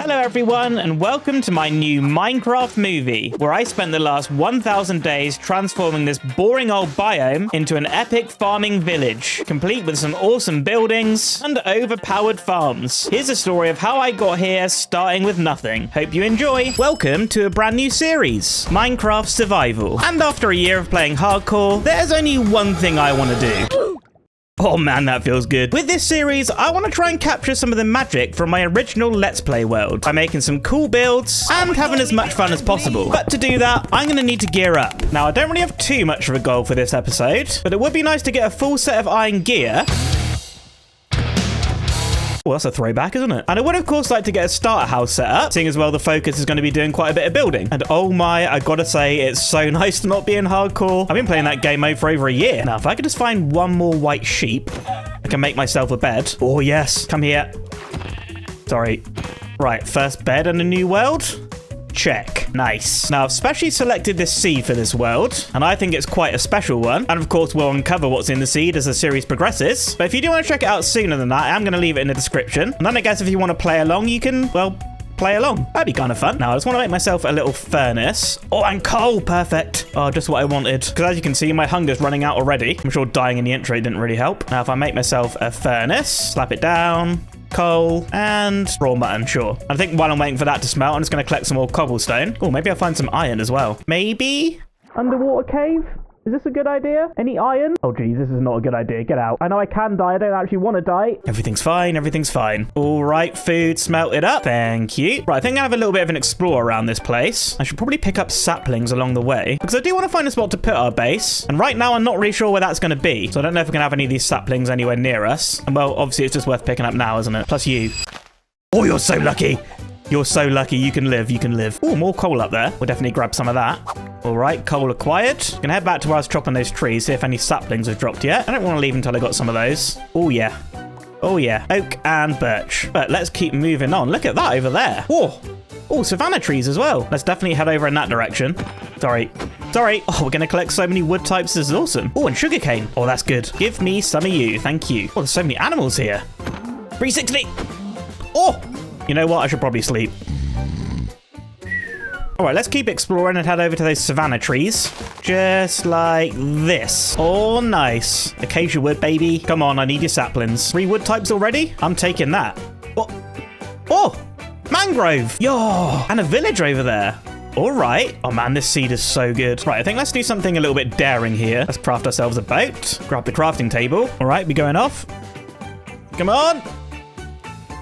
Hello everyone, and welcome to my new Minecraft movie, where I spent the last 1,000 days transforming this boring old biome into an epic farming village, complete with some awesome buildings and overpowered farms. Here's a story of how I got here, starting with nothing. Hope you enjoy. Welcome to a brand new series, Minecraft Survival. And after a year of playing hardcore, there's only one thing I want to do. Oh man, that feels good. With this series, I want to try and capture some of the magic from my original Let's Play world by making some cool builds and having as much fun as possible. But to do that, I'm going to need to gear up. Now, I don't really have too much of a goal for this episode, but it would be nice to get a full set of iron gear. Well, that's a throwback, isn't it? And I would, of course, like to get a starter house set up, seeing as well the focus is going to be doing quite a bit of building. And oh my, I gotta say, it's so nice to not be in hardcore. I've been playing that game mode for over a year. Now, if I could just find one more white sheep, I can make myself a bed. Oh, yes. Come here. Sorry. Right, first bed in a new world. Check. Nice. Now, I've specially selected this seed for this world, and I think it's quite a special one. And of course, we'll uncover what's in the seed as the series progresses. But if you do want to check it out sooner than that, I'm going to leave it in the description. And then I guess if you want to play along, you can, well, play along. That'd be kind of fun. Now, I just want to make myself a little furnace. Oh, and coal. Perfect. Oh, just what I wanted. Because as you can see, my hunger's running out already. I'm sure dying in the intro didn't really help. Now, if I make myself a furnace, slap it down, coal, and raw mutton, sure. I think while I'm waiting for that to smelt, I'm just going to collect some more cobblestone. Oh, maybe I'll find some iron as well. Maybe? Underwater cave? Is this a good idea? Any iron? Oh, geez, this is not a good idea. Get out. I know I can die. I don't actually want to die. Everything's fine. Everything's fine. All right, food smelted up. Thank you. Right, I think I have a little bit of an explore around this place. I should probably pick up saplings along the way, because I do want to find a spot to put our base. And right now, I'm not really sure where that's going to be. So I don't know if we can have any of these saplings anywhere near us. And well, obviously, it's just worth picking up now, isn't it? Plus you. Oh, you're so lucky. You're so lucky. You can live. You can live. Oh, more coal up there. We'll definitely grab some of that. All right, coal acquired. Gonna head back to where I was chopping those trees, see if any saplings have dropped yet. I don't want to leave until I got some of those. Oh, yeah. Oh, yeah. Oak and birch. But let's keep moving on. Look at that over there. Oh, oh, savannah trees as well. Let's definitely head over in that direction. Sorry. Sorry. Oh, we're going to collect so many wood types. This is awesome. Oh, and sugarcane. Oh, that's good. Give me some of you. Thank you. Oh, there's so many animals here. 360. Oh, you know what? I should probably sleep. All right, let's keep exploring and head over to those savannah trees. Just like this. Oh, nice. Acacia wood, baby. Come on, I need your saplings. 3 wood types already? I'm taking that. Oh, mangrove. Yo, and a village over there. All right. Oh, man, this seed is so good. Right, I think let's do something a little bit daring here. Let's craft ourselves a boat. Grab the crafting table. All right, we going off. Come on.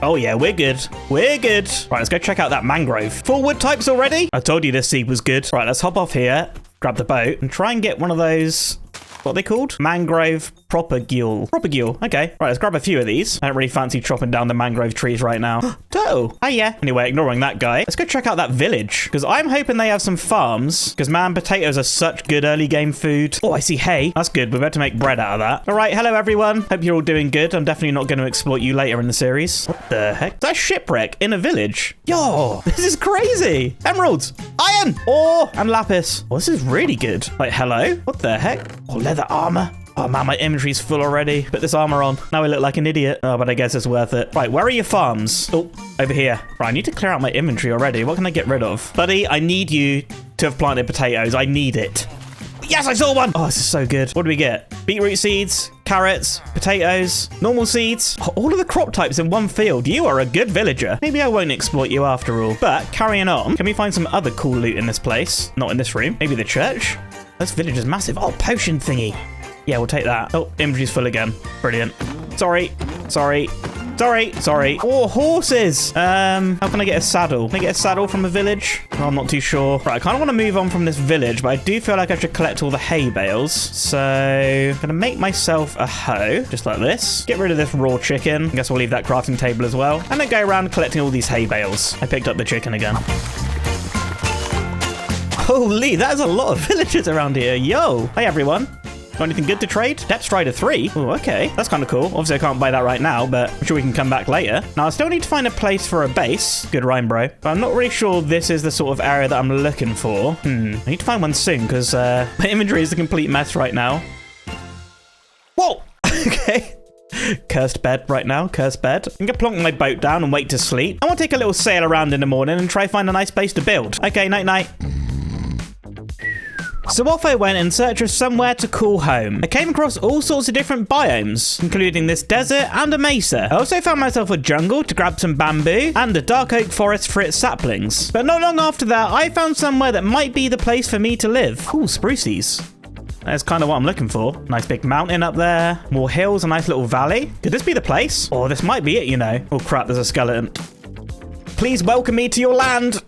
Oh yeah, we're good. We're good. Right, let's go check out that mangrove. 4 wood types already? I told you this seed was good. Right, let's hop off here, grab the boat, and try and get one of those, what are they called? Mangrove propagule. Propagule, okay. Right, let's grab a few of these. I don't really fancy chopping down the mangrove trees right now. Turtle. Oh yeah. Anyway, ignoring that guy, let's go check out that village, because I'm hoping they have some farms, because man, potatoes are such good early game food. Oh, I see hay. That's good. We're about to make bread out of that. All right, hello everyone. Hope you're all doing good. I'm definitely not going to exploit you later in the series. What the heck? That's a shipwreck in a village. Yo, this is crazy. Emeralds, iron, ore, and lapis. Oh, this is really good. Like, hello? What the heck? Oh, leather armor. Oh man, my inventory's full already. Put this armor on. Now I look like an idiot. Oh, but I guess it's worth it. Right, where are your farms? Oh, over here. Right, I need to clear out my inventory already. What can I get rid of? Buddy, I need you to have planted potatoes. I need it. Yes, I saw one. Oh, this is so good. What do we get? Beetroot seeds, carrots, potatoes, normal seeds. Oh, all of the crop types in one field. You are a good villager. Maybe I won't exploit you after all. But carrying on, can we find some other cool loot in this place? Not in this room. Maybe the church? This village is massive. Oh, potion thingy. Yeah, we'll take that. Oh, inventory's full again. Brilliant. Sorry. Oh, horses. How can I get a saddle? Can I get a saddle from a village? Oh, I'm not too sure. Right, I kind of want to move on from this village, but I do feel like I should collect all the hay bales. So I'm going to make myself a hoe, just like this. Get rid of this raw chicken. I guess we'll leave that crafting table as well. And then go around collecting all these hay bales. I picked up the chicken again. Holy, that is a lot of villagers around here. Yo. Hey, everyone. Got anything good to trade? Depth Strider 3. Oh, okay. That's kind of cool. Obviously, I can't buy that right now, but I'm sure we can come back later. Now, I still need to find a place for a base. Good rhyme, bro. But I'm not really sure this is the sort of area that I'm looking for. I need to find one soon, because my inventory is a complete mess right now. Whoa! Okay. Cursed bed right now. Cursed bed. I'm gonna plonk my boat down and wait to sleep. I want to take a little sail around in the morning and try find a nice place to build. Okay, night night. So off I went in search of somewhere to call home. I came across all sorts of different biomes, including this desert and a mesa. I also found myself a jungle to grab some bamboo and a dark oak forest for its saplings. But not long after that, I found somewhere that might be the place for me to live. Ooh, sprucies. That's kind of what I'm looking for. Nice big mountain up there. More hills, a nice little valley. Could this be the place? Oh, this might be it, you know. Oh crap, there's a skeleton. Please welcome me to your land.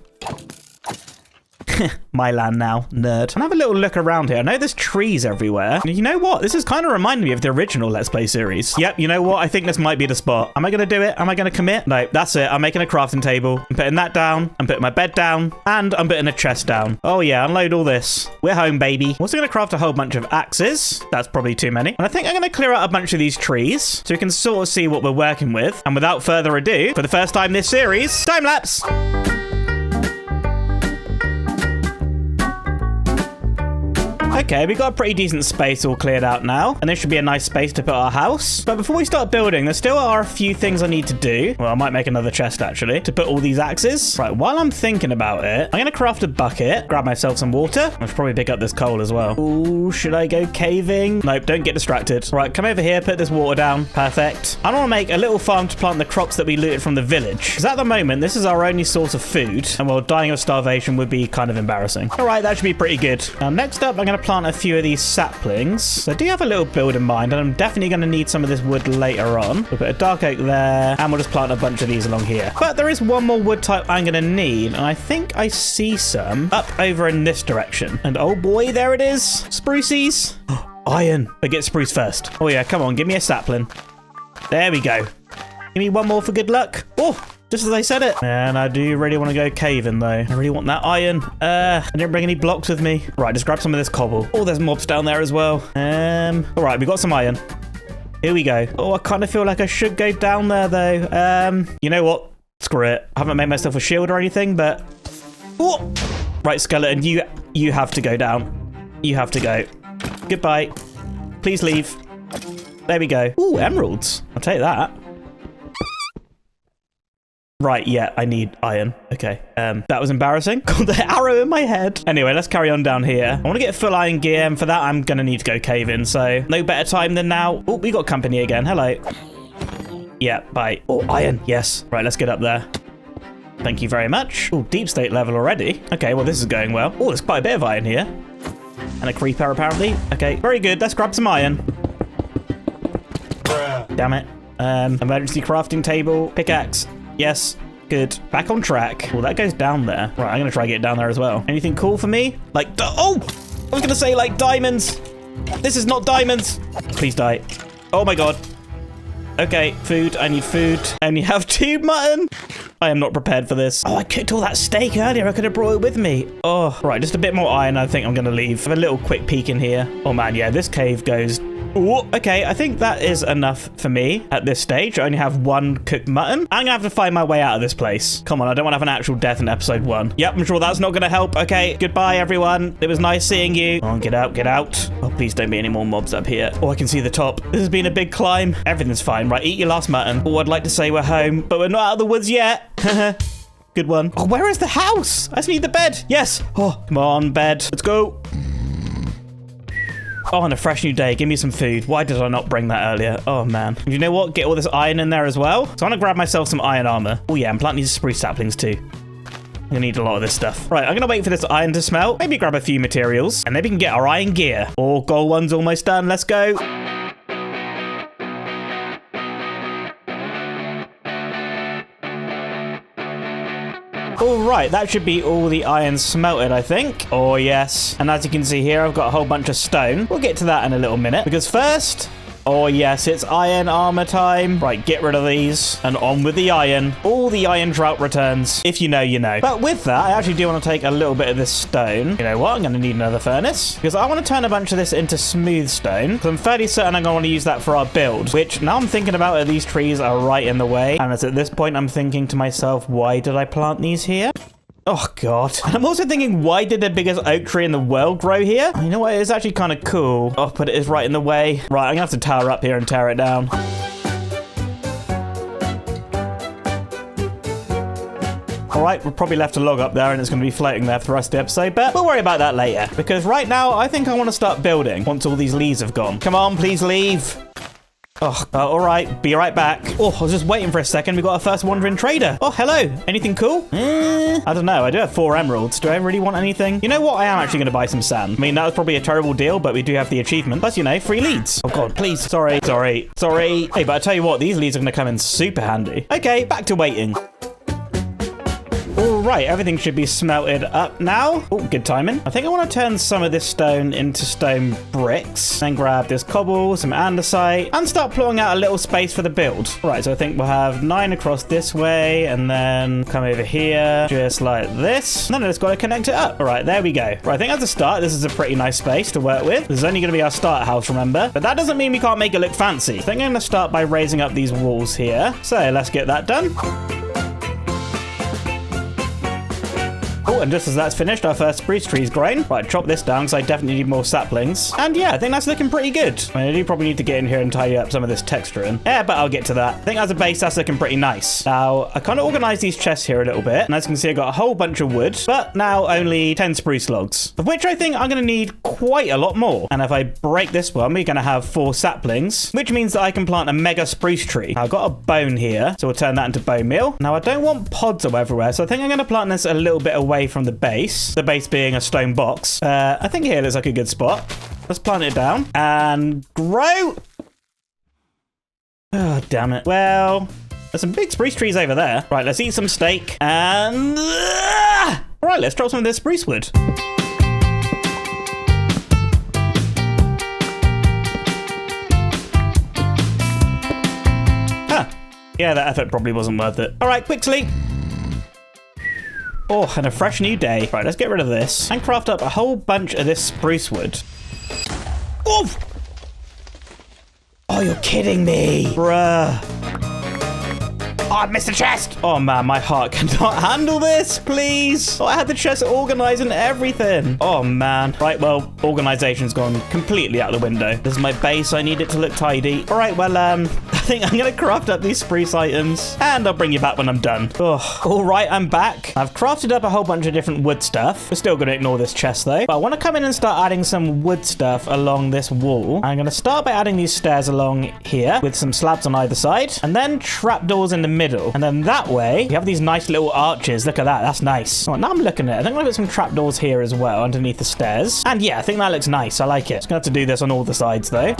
My land now, nerd. And have a little look around here. I know there's trees everywhere. And you know what? This is kind of reminding me of the original Let's Play series. Yep, you know what? I think this might be the spot. Am I going to do it? Am I going to commit? No, that's it. I'm making a crafting table. I'm putting that down. I'm putting my bed down. And I'm putting a chest down. Oh yeah, unload all this. We're home, baby. I'm also going to craft a whole bunch of axes. That's probably too many. And I think I'm going to clear out a bunch of these trees so we can sort of see what we're working with. And without further ado, for the first time this series, time lapse. Okay, we've got a pretty decent space all cleared out now, and this should be a nice space to put our house. But before we start building, there still are a few things I need to do. Well, I might make another chest, actually, to put all these axes. Right, while I'm thinking about it, I'm going to craft a bucket, grab myself some water. I should probably pick up this coal as well. Ooh, should I go caving? Nope, don't get distracted. Right, come over here, put this water down. Perfect. I want to make a little farm to plant the crops that we looted from the village, because at the moment, this is our only source of food, and well, dying of starvation would be kind of embarrassing. All right, that should be pretty good. Now, next up, I'm going to plant a few of these saplings. So I do have a little build in mind, and I'm definitely going to need some of this wood later on. We'll put a dark oak there, and we'll just plant a bunch of these along here. But there is one more wood type I'm going to need, and I think I see some up over in this direction. And oh boy, there it is. Sprucies. Iron. But get spruce first. Oh yeah, come on, give me a sapling. There we go. Give me one more for good luck. Oh, just as I said it. And I do really want to go caving though. I really want that iron. I didn't bring any blocks with me. Right, just grab some of this cobble. Oh, there's mobs down there as well. All right, we got some iron. Here we go. Oh, I kind of feel like I should go down there though. You know what? Screw it. I haven't made myself a shield or anything, but... Oh! Right, skeleton, you have to go down. You have to go. Goodbye. Please leave. There we go. Ooh, emeralds. I'll take that. Right, yeah, I need iron. Okay, that was embarrassing. Got the arrow in my head. Anyway, let's carry on down here. I want to get full iron gear, and for that, I'm going to need to go caving, so no better time than now. Oh, we got company again. Hello. Yeah, bye. Oh, iron. Yes. Right, let's get up there. Thank you very much. Oh, deep state level already. Okay, well, this is going well. Oh, there's quite a bit of iron here. And a creeper, apparently. Okay, very good. Let's grab some iron. Damn it. Emergency crafting table. Pickaxe. Yes, good. Back on track. Well, that goes down there. Right, I'm going to try to get down there as well. Anything cool for me? Like, oh! I was going to say, like, diamonds. This is not diamonds. Please die. Oh, my God. Okay, food. I need food. I only have 2 mutton. I am not prepared for this. Oh, I cooked all that steak earlier. I could have brought it with me. Oh, right. Just a bit more iron. I think I'm going to leave. Have a little quick peek in here. Oh, man. Yeah, this cave goes... Ooh, okay, I think that is enough for me at this stage. I only have 1 cooked mutton. I'm gonna have to find my way out of this place. Come on, I don't want to have an actual death in episode 1. Yep, I'm sure that's not gonna help. Okay, goodbye, everyone. It was nice seeing you. Come on, get out, get out. Oh, please don't be any more mobs up here. Oh, I can see the top. This has been a big climb. Everything's fine. Right, eat your last mutton. Oh, I'd like to say we're home, but we're not out of the woods yet. Good one. Oh, where is the house? I just need the bed. Yes. Oh, come on, bed. Let's go. Oh, and a fresh new day. Give me some food. Why did I not bring that earlier? Oh, man. You know what? Get all this iron in there as well. So I'm going to grab myself some iron armor. Oh, yeah. I'm planting these spruce saplings too. I'm going to need a lot of this stuff. Right. I'm going to wait for this iron to smelt. Maybe grab a few materials. And then we can get our iron gear. Oh, gold one's almost done. Let's go. All right, that should be all the iron smelted, I think. Oh, yes. And as you can see here, I've got a whole bunch of stone. We'll get to that in a little minute. Because first... Oh, yes, it's iron armor time. Right, get rid of these. And on with the iron. All the iron drought returns. If you know, you know. But with that, I actually do want to take a little bit of this stone. You know what? I'm going to need another furnace. Because I want to turn a bunch of this into smooth stone. Because I'm fairly certain I'm going to want to use that for our build. Which, now I'm thinking about it, these trees are right in the way. And it's at this point I'm thinking to myself, why did I plant these here? Oh, God. And I'm also thinking, why did the biggest oak tree in the world grow here? You know what? It's actually kind of cool. Oh, but it is right in the way. Right, I'm going to have to tower up here and tear it down. All right, we've probably left a log up there and it's going to be floating there for the rest of the episode, but we'll worry about that later. Because right now, I think I want to start building once all these leaves have gone. Come on, please leave. Oh, all right. Be right back. Oh, I was just waiting for a second. We got our first wandering trader. Oh, hello. Anything cool? I don't know. I do have 4 emeralds. Do I really want anything? You know what? I am actually going to buy some sand. I mean, that was probably a terrible deal, but we do have the achievement. Plus, you know, free leads. Oh, God, please. Sorry. Hey, but I tell you what, these leads are going to come in super handy. Okay, back to waiting. All right, everything should be smelted up now. Oh, good timing. I think I want to turn some of this stone into stone bricks. Then grab this cobble, some andesite, and start plowing out a little space for the build. All right, so I think we'll have 9 across this way, and then come over here, just like this. And then I just got to connect it up. All right, there we go. Right, I think as a start, this is a pretty nice space to work with. This is only going to be our starter house, remember? But that doesn't mean we can't make it look fancy. I think I'm going to start by raising up these walls here. So let's get that done. Oh, and just as that's finished, our first spruce tree's grown. Right, chop this down because I definitely need more saplings. And yeah, I think that's looking pretty good. I mean, I do probably need to get in here and tidy up some of this texturing. Yeah, but I'll get to that. I think as a base, that's looking pretty nice. Now, I kind of organized these chests here a little bit. And as you can see, I got a whole bunch of wood, but now only 10 spruce logs, of which I think I'm going to need quite a lot more. And if I break this one, we're going to have 4 saplings, which means that I can plant a mega spruce tree. Now, I've got a bone here, so we'll turn that into bone meal. Now, I don't want pods everywhere, so I think I'm going to plant this a little bit away from the base being a stone box. I think here looks like a good spot. Let's plant it down and grow. Oh, damn it. Well, there's some big spruce trees over there. Right, let's eat some steak and... All right, let's drop some of this spruce wood. Huh. Yeah, that effort probably wasn't worth it. All right, quick sleep. Oh, and a fresh new day. Right, let's get rid of this and craft up a whole bunch of this spruce wood. Oh! Oh, you're kidding me. Bruh. Oh, I missed the chest. Oh, man, my heart cannot handle this, please. Oh, I had the chest organized and everything. Oh, man. Right, well, organization's gone completely out the window. This is my base. I need it to look tidy. All right, well, I think I'm going to craft up these spruce items, and I'll bring you back when I'm done. Oh, all right, I'm back. I've crafted up a whole bunch of different wood stuff. We're still going to ignore this chest, though. But I want to come in and start adding some wood stuff along this wall. I'm going to start by adding these stairs along here with some slabs on either side, and then trapdoors in the middle. And then that way, you have these nice little arches. Look at that. That's nice. Oh, now I'm looking at it. I think I'm going to put some trapdoors here as well underneath the stairs. And yeah, I think that looks nice. I like it. Just going to have to do this on all the sides, though.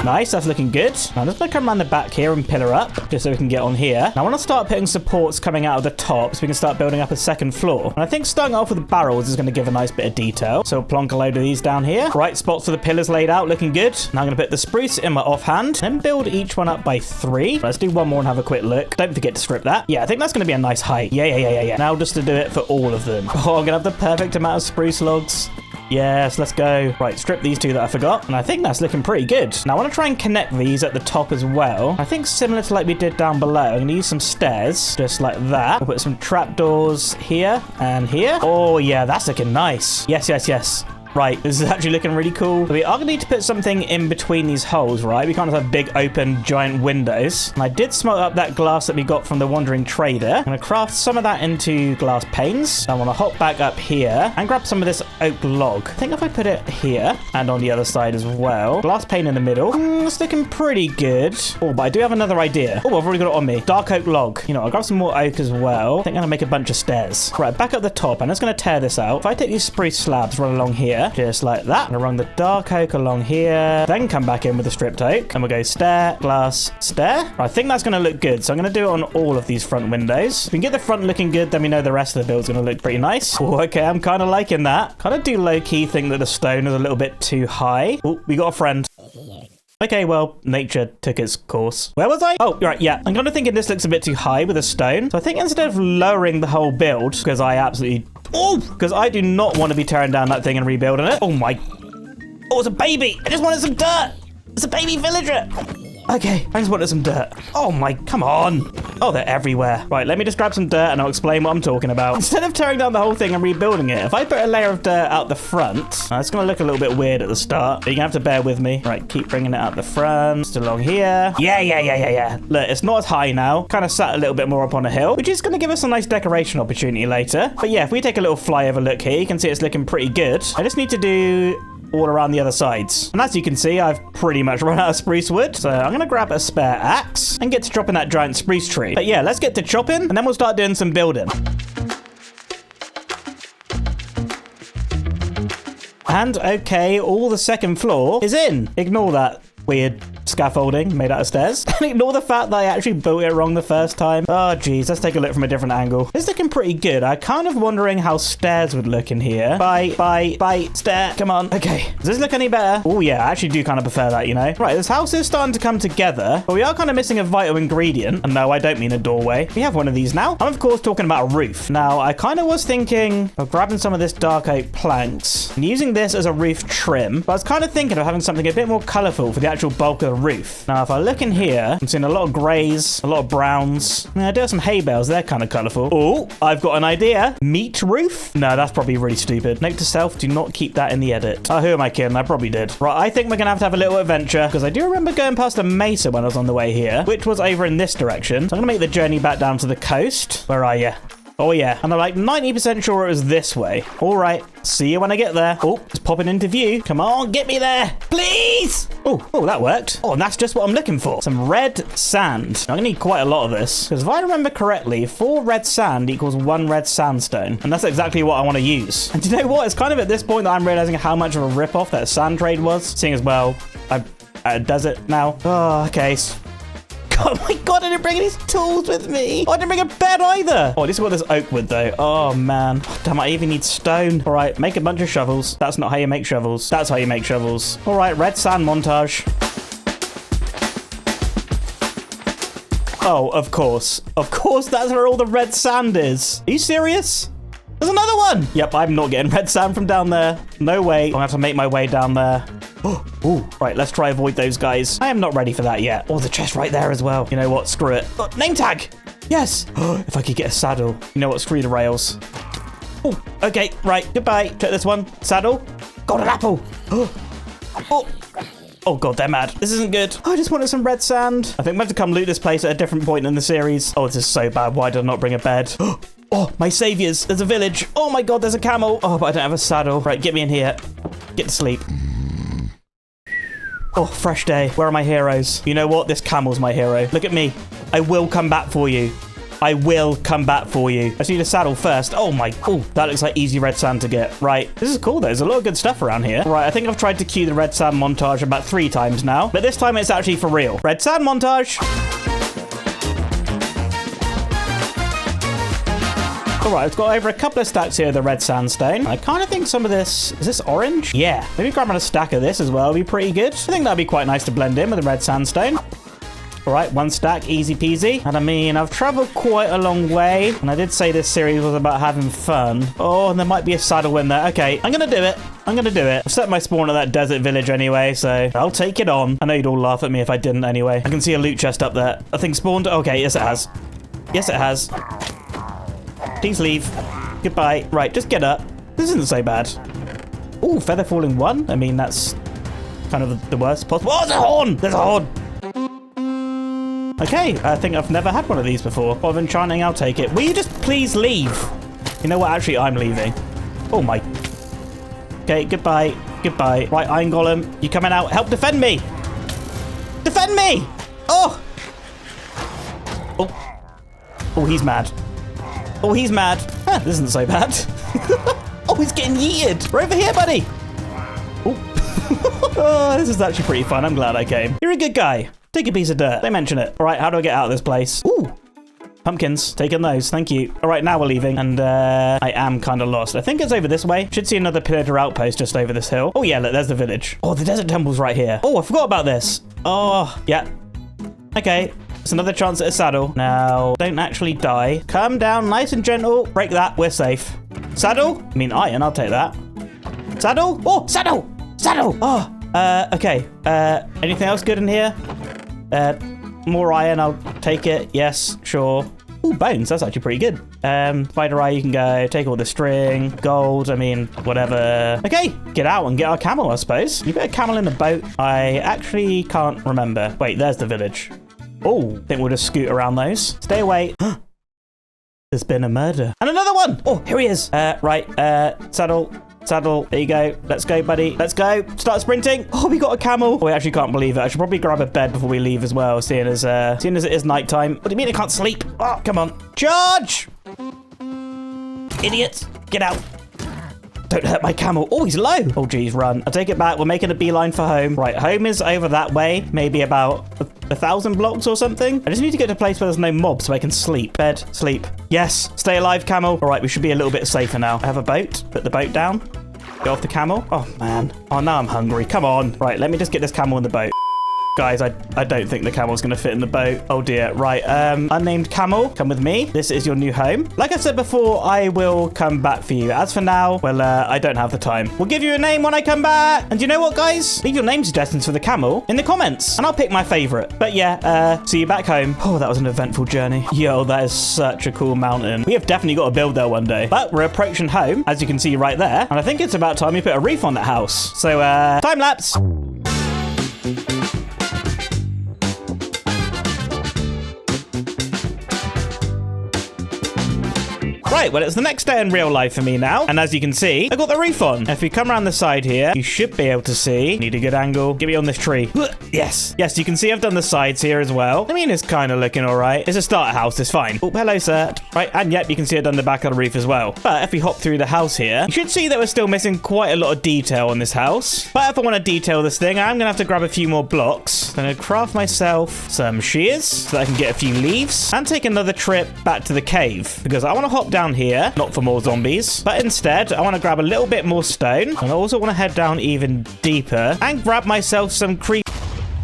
Nice, that's looking good. Now I'm just going to come around the back here and pillar up, just so we can get on here. Now I want to start putting supports coming out of the top, so we can start building up a second floor. And I think starting off with the barrels is going to give a nice bit of detail. So we'll plonk a load of these down here. Right spots for the pillars laid out, looking good. Now I'm going to put the spruce in my offhand, then build each one up by 3. Let's do one more and have a quick look. Don't forget to strip that. Yeah, I think that's going to be a nice height. Yeah. Now just to do it for all of them. Oh, I'm going to have the perfect amount of spruce logs. Yes, let's go. Right, strip these 2 that I forgot. And I think that's looking pretty good. Now, I want to try and connect these at the top as well. I think similar to like we did down below. I'm going to use some stairs, just like that. We'll put some trapdoors here and here. Oh, yeah, that's looking nice. Yes. Right, this is actually looking really cool. We are going to need to put something in between these holes, right? We can't have big, open, giant windows. And I did smelt up that glass that we got from the Wandering Trader. I'm going to craft some of that into glass panes. I want to hop back up here and grab some of this oak log. I think if I put it here and on the other side as well. Glass pane in the middle. It's looking pretty good. Oh, but I do have another idea. Oh, I've already got it on me. Dark oak log. You know, I'll grab some more oak as well. I think I'm going to make a bunch of stairs. Right, back up the top. I'm just going to tear this out. If I take these spruce slabs, run along here, just like that. I'm gonna run the dark oak along here, then come back in with the stripped oak, and we'll go stair, glass, stair. I think that's gonna look good, so I'm gonna do it on all of these front windows. If we can get the front looking good, then we know the rest of the build's gonna look pretty nice. Oh, okay, I'm kind of liking that. Kind of do low-key think that the stone is a little bit too high. Oh, we got a friend. Okay, well, nature took its course. Where was I? Oh, right, yeah. I'm kind of thinking this looks a bit too high with a stone. So I think instead of lowering the whole build, because I do not want to be tearing down that thing and rebuilding it. Oh my. Oh, it's a baby. I just wanted some dirt. It's a baby villager. Okay, I just wanted some dirt. Oh my, come on. Oh, they're everywhere. Right, let me just grab some dirt and I'll explain what I'm talking about. Instead of tearing down the whole thing and rebuilding it, if I put a layer of dirt out the front, it's going to look a little bit weird at the start, but you're going to have to bear with me. Right, keep bringing it out the front, just along here. Yeah. Look, it's not as high now. Kind of sat a little bit more up on a hill, which is going to give us a nice decoration opportunity later. But yeah, if we take a little flyover look here, you can see it's looking pretty good. I just need to do all around the other sides. And as you can see, I've pretty much run out of spruce wood. So I'm going to grab a spare axe and get to chopping that giant spruce tree. But yeah, let's get to chopping and then we'll start doing some building. And okay, all the second floor is in. Ignore that weird scaffolding made out of stairs. And ignore the fact that I actually built it wrong the first time. Oh, geez. Let's take a look from a different angle. It's looking pretty good. I'm kind of wondering how stairs would look in here. Bye, stair. Come on. Okay. Does this look any better? Oh, yeah. I actually do kind of prefer that, you know? Right, this house is starting to come together, but we are kind of missing a vital ingredient. And no, I don't mean a doorway. We have one of these now. I'm, of course, talking about a roof. Now, I kind of was thinking of grabbing some of this dark oak planks and using this as a roof trim, but I was kind of thinking of having something a bit more colorful for the actual bulk of the roof. Now, if I look in here, I'm seeing a lot of grays, a lot of browns. I do have some hay bales. They're kind of colorful. Oh, I've got an idea. Meat roof? No, that's probably really stupid. Note to self, do not keep that in the edit. Oh, who am I kidding? I probably did. Right, I think we're going to have a little adventure because I do remember going past a Mesa when I was on the way here, which was over in this direction. So I'm going to make the journey back down to the coast. Where are you? Oh, yeah. And I'm like 90% sure it was this way. All right. See you when I get there. Oh, it's popping into view. Come on, get me there. Please. Oh, that worked. Oh, and that's just what I'm looking for. Some red sand. I'm going to need quite a lot of this. Because if I remember correctly, 4 red sand equals 1 red sandstone. And that's exactly what I want to use. And do you know what? It's kind of at this point that I'm realizing how much of a rip-off that sand trade was. Seeing as well, I'm at a desert now. Oh, okay. Oh my god, I didn't bring any tools with me. Oh, I didn't bring a bed either. Oh, this is what there's oak wood though. Oh man. Oh, damn, I even need stone. All right, make a bunch of shovels. That's not how you make shovels. That's how you make shovels. All right, red sand montage. Oh, of course. Of course, that's where all the red sand is. Are you serious? There's another one. Yep, I'm not getting red sand from down there. No way. I'm gonna have to make my way down there. Oh, right, let's try avoid those guys. I am not ready for that yet. Oh, the chest right there as well. You know what? Screw it. Oh, name tag. Yes. If I could get a saddle. You know what? Screw the rails. Oh, okay. Right. Goodbye. Check this one. Saddle. Golden apple. Oh, God, they're mad. This isn't good. I just wanted some red sand. I think we have to come loot this place at a different point in the series. Oh, this is so bad. Why did I not bring a bed? Oh, my saviors. There's a village. Oh, my God, there's a camel. Oh, but I don't have a saddle. Right, get me in here. Get to sleep. Oh, fresh day. Where are my heroes? You know what? This camel's my hero. Look at me. I will come back for you. I will come back for you. I just need a saddle first. Oh my. Oh, that looks like easy red sand to get. Right. This is cool though. There's a lot of good stuff around here. Right. I think I've tried to cue the red sand montage about 3 times now, but this time it's actually for real. Red sand montage. All right, I've got over a couple of stacks here of the red sandstone. I kind of think some of this... Is this orange? Yeah. Maybe grabbing a stack of this as well would be pretty good. I think that'd be quite nice to blend in with the red sandstone. All right, 1 stack, easy peasy. And I mean, I've traveled quite a long way. And I did say this series was about having fun. Oh, and there might be a saddle in there. Okay, I'm going to do it. I'm going to do it. I've set my spawn at that desert village anyway, so I'll take it on. I know you'd all laugh at me if I didn't anyway. I can see a loot chest up there. I think spawned. Okay, yes it has. Yes it has. Please leave. Goodbye. Right, just get up. This isn't so bad. Ooh, feather falling 1. I mean, that's kind of the worst possible. Oh, there's a horn! There's a horn! Okay, I think I've never had one of these before. Of enchanting, I'll take it. Will you just please leave? You know what? Actually, I'm leaving. Oh, my. Okay, goodbye. Goodbye. Right, Iron Golem, you coming out? Help defend me! Defend me! Oh! Oh. Oh, he's mad. Oh, he's mad. Huh, this isn't so bad. Oh, he's getting yeeted. We're over here, buddy. Oh. Oh, this is actually pretty fun. I'm glad I came. You're a good guy. Take a piece of dirt. They mention it. All right, how do I get out of this place? Ooh. Pumpkins. Taking those. Thank you. All right, now we're leaving. And I am kind of lost. I think it's over this way. Should see another pillager outpost just over this hill. Oh, yeah, look, there's the village. Oh, the desert temple's right here. Oh, I forgot about this. Oh, yeah. Okay. It's another chance at a saddle. Now, don't actually die. Calm down, nice and gentle. Break that, we're safe. Saddle? I mean, iron, I'll take that. Saddle? Oh, saddle! Saddle! Oh, okay. Anything else good in here? More iron, I'll Take it. Yes, sure. Ooh, bones. That's actually pretty good. Spider eye, you can go. Take all the string. Gold, I mean, whatever. Okay, get out and get our camel, I suppose. You put a camel in a boat. I actually can't remember. Wait, there's the village. Oh, I think we'll just scoot around those. Stay away. There's been a murder. And another one. Oh, here he is. Right, saddle. There you go. Let's go, buddy. Let's go. Start sprinting. Oh, we got a camel. Oh, I actually can't believe it. I should probably grab a bed before we leave as well, seeing as it is nighttime. What do you mean I can't sleep? Oh, come on. Charge! Idiots. Get out. Don't hurt my camel. Oh, he's low. Oh, geez, run. I'll take it back. We're making a beeline for home. Right, home is over that way. Maybe about 1,000 blocks or something. I just need to get to a place where there's no mobs so I can sleep. Bed, sleep. Yes, stay alive, camel. All right, we should be a little bit safer now. I have a boat. Put the boat down. Go off the camel. Oh, man. Oh, now I'm hungry. Come on. Right, let me just get this camel in the boat. Guys, I don't think the camel's going to fit in the boat. Oh, dear. Right, unnamed camel, come with me. This is your new home. Like I said before, I will come back for you. As for now, well, I don't have the time. We'll give you a name when I come back. And you know what, guys? Leave your name suggestions for the camel in the comments, and I'll pick my favorite. But yeah, see you back home. Oh, that was an eventful journey. Yo, that is such a cool mountain. We have definitely got to build there one day. But we're approaching home, as you can see right there. And I think it's about time we put a roof on that house. So, time lapse. Right, well, it's the next day in real life for me now. And as you can see, I got the roof on. If we come around the side here, you should be able to see. Need a good angle. Get me on this tree. Yes. Yes, you can see I've done the sides here as well. I mean, it's kind of looking all right. It's a starter house. It's fine. Oh, hello, sir. Right, and yep, you can see I've done the back of the roof as well. But if we hop through the house here, you should see that we're still missing quite a lot of detail on this house. But if I want to detail this thing, I'm going to have to grab a few more blocks. I'm going to craft myself some shears so that I can get a few leaves and take another trip back to the cave because I want to hop down here, not for more zombies, but instead I want to grab a little bit more stone, and I also want to head down even deeper and grab myself some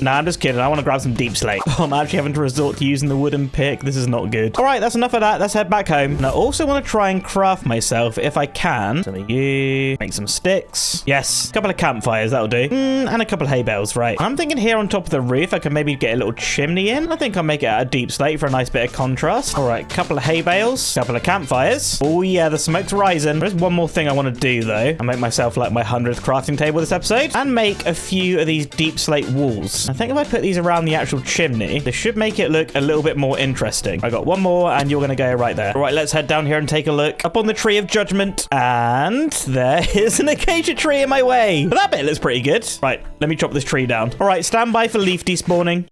Nah, I'm just kidding. I want to grab some deep slate. Oh, I'm actually having to resort to using the wooden pick. This is not good. All right, that's enough of that. Let's head back home. And I also want to try and craft myself, if I can, some of you, make some sticks. Yes, a couple of campfires, that'll do. And a couple of hay bales, right. I'm thinking here on top of the roof, I can maybe get a little chimney in. I think I'll make it out of deep slate for a nice bit of contrast. All right, couple of hay bales, couple of campfires. Oh yeah, the smoke's rising. There's one more thing I want to do though. I make myself like my 100th crafting table this episode and make a few of these deep slate walls. I think if I put these around the actual chimney, this should make it look a little bit more interesting. I got one more and you're going to go right there. All right, let's head down here and take a look up on the tree of judgment. And there is an acacia tree in my way. But that bit looks pretty good. Right, let me chop this tree down. All right, stand by for leaf despawning.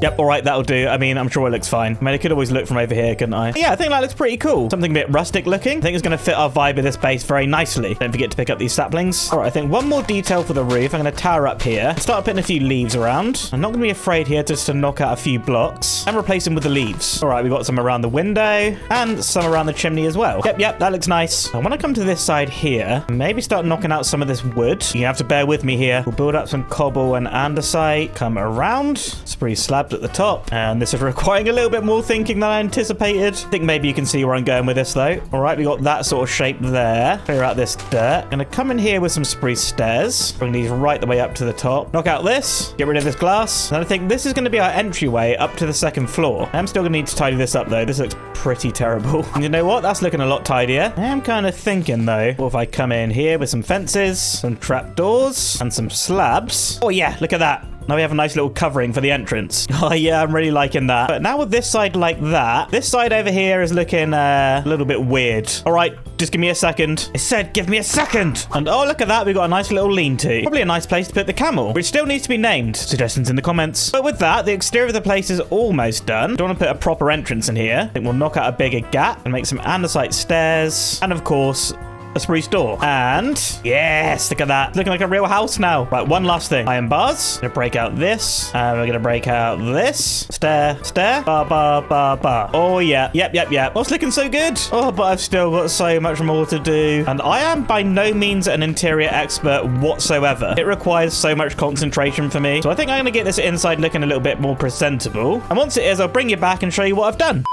Yep, all right, that'll do. I mean, I'm sure it looks fine. I mean, I could always look from over here, couldn't I? Yeah, I think that looks pretty cool. Something a bit rustic looking. I think it's going to fit our vibe of this base very nicely. Don't forget to pick up these saplings. All right, I think one more detail for the roof. I'm going to tower up here. Start putting a few leaves around. I'm not going to be afraid here just to knock out a few blocks and replace them with the leaves. All right, we've got some around the window and some around the chimney as well. Yep, that looks nice. I want to come to this side here. Maybe start knocking out some of this wood. You have to bear with me here. We'll build up some cobble and andesite. Come around. Spree slabs at the top. And this is requiring a little bit more thinking than I anticipated. I think maybe you can see where I'm going with this though. All right, we got that sort of shape there. Clear out this dirt. I'm gonna come in here with some spree stairs. Bring these right the way up to the top. Knock out this. Get rid of this glass. And I think this is gonna be our entryway up to the second floor. I'm still gonna need to tidy this up though. This looks pretty terrible. And you know what? That's looking a lot tidier. I am kind of thinking though, what if I come in here with some fences, some trapdoors, and some slabs? Oh yeah, look at that. Now we have a nice little covering for the entrance. Oh yeah, I'm really liking that. But now with this side like that, this side over here is looking a little bit weird. All right, just give me a second. I said give me a second. And oh, look at that. We've got a nice little lean-to. Probably a nice place to put the camel, which still needs to be named. Suggestions in the comments. But with that, the exterior of the place is almost done. Don't want to put a proper entrance in here. I think we'll knock out a bigger gap and make some andesite stairs. And of course, a spruce door. And yes, look at that. Looking like a real house now. Right, one last thing. Iron bars. Gonna break out this. And we're gonna break out this. Stair. Bar. Oh yeah. Yep. Oh, it's looking so good. Oh, but I've still got so much more to do. And I am by no means an interior expert whatsoever. It requires so much concentration for me. So I think I'm gonna get this inside looking a little bit more presentable. And once it is, I'll bring you back and show you what I've done.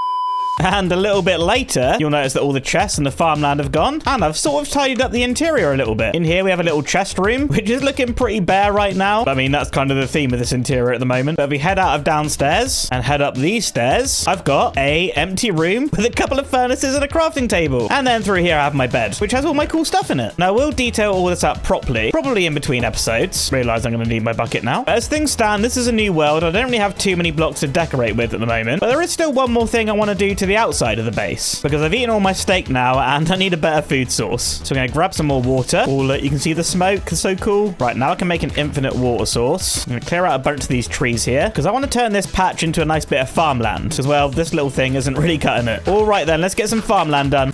And a little bit later, you'll notice that all the chests and the farmland have gone. And I've sort of tidied up the interior a little bit. In here, we have a little chest room, which is looking pretty bare right now. I mean, that's kind of the theme of this interior at the moment. But if we head out of downstairs and head up these stairs, I've got a empty room with a couple of furnaces and a crafting table. And then through here, I have my bed, which has all my cool stuff in it. Now, we'll detail all this up properly, probably in between episodes. Realize I'm going to need my bucket now. But as things stand, this is a new world. I don't really have too many blocks to decorate with at the moment. But there is still one more thing I want to do to the outside of the base, because I've eaten all my steak now and I need a better food source. So I'm going to grab some more water. Oh, look, you can see the smoke. It's so cool. Right, now I can make an infinite water source. I'm going to clear out a bunch of these trees here because I want to turn this patch into a nice bit of farmland as well. This little thing isn't really cutting it. All right, then let's get some farmland done.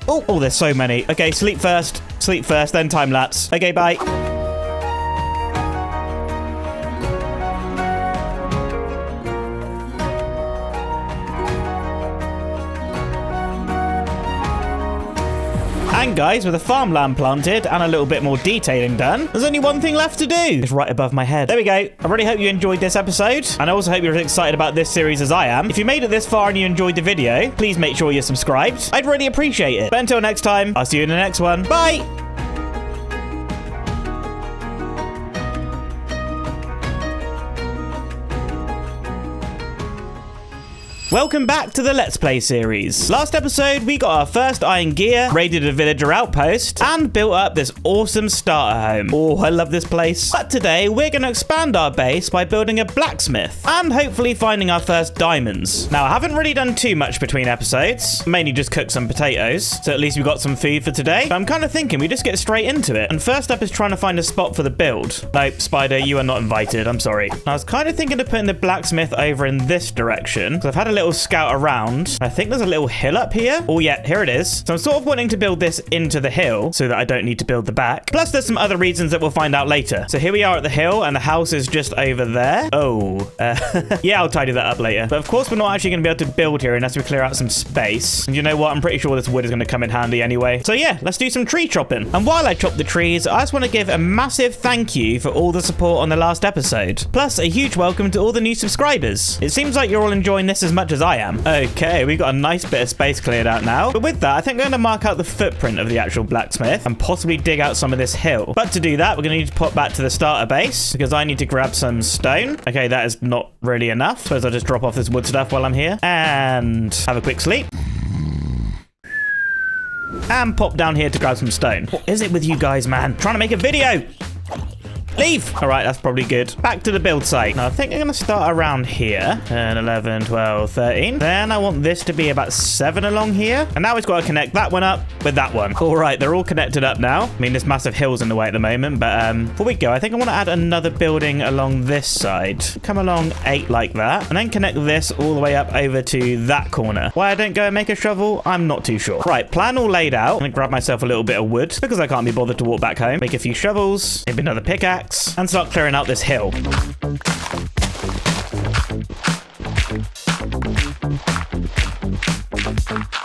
Oh, there's so many. Okay, sleep first, then time lapse. Okay, bye. And guys, with the farmland planted and a little bit more detailing done, there's only one thing left to do. It's right above my head. There we go. I really hope you enjoyed this episode. And I also hope you're as excited about this series as I am. If you made it this far and you enjoyed the video, please make sure you're subscribed. I'd really appreciate it. But until next time, I'll see you in the next one. Bye! Welcome back to the Let's Play series. Last episode, we got our first iron gear, raided a villager outpost, and built up this awesome starter home. Oh, I love this place. But today, we're going to expand our base by building a blacksmith, and hopefully finding our first diamonds. Now, I haven't really done too much between episodes, mainly just cooked some potatoes, so at least we got some food for today. But I'm kind of thinking we just get straight into it. And first up is trying to find a spot for the build. Nope, Spider, you are not invited. I'm sorry. I was kind of thinking of putting the blacksmith over in this direction, because I've had a little scout around. I think there's a little hill up here. Oh yeah, here it is. So I'm sort of wanting to build this into the hill so that I don't need to build the back. Plus there's some other reasons that we'll find out later. So here we are at the hill and the house is just over there. Oh, yeah, I'll tidy that up later. But of course we're not actually going to be able to build here unless we clear out some space. And you know what? I'm pretty sure this wood is going to come in handy anyway. So yeah, let's do some tree chopping. And while I chop the trees, I just want to give a massive thank you for all the support on the last episode. Plus a huge welcome to all the new subscribers. It seems like you're all enjoying this as much as I am. Okay, we've got a nice bit of space cleared out now. But with that, I think I'm going to mark out the footprint of the actual blacksmith and possibly dig out some of this hill. But to do that, we're going to need to pop back to the starter base because I need to grab some stone. Okay, that is not really enough. Suppose I'll just drop off this wood stuff while I'm here and have a quick sleep. And pop down here to grab some stone. What is it with you guys, man? Trying to make a video. Leave! All right, that's probably good. Back to the build site. Now, I think I'm going to start around here. 10, 11, 12, 13. Then I want this to be about 7 along here. And now we've got to connect that one up with that one. All right, they're all connected up now. I mean, this massive hill's in the way at the moment. But before we go, I think I want to add another building along this side. Come along 8 like that. And then connect this all the way up over to that corner. Why I don't go and make a shovel, I'm not too sure. Right, plan all laid out. I'm going to grab myself a little bit of wood because I can't be bothered to walk back home. Make a few shovels. Maybe another pickaxe. And start clearing out this hill.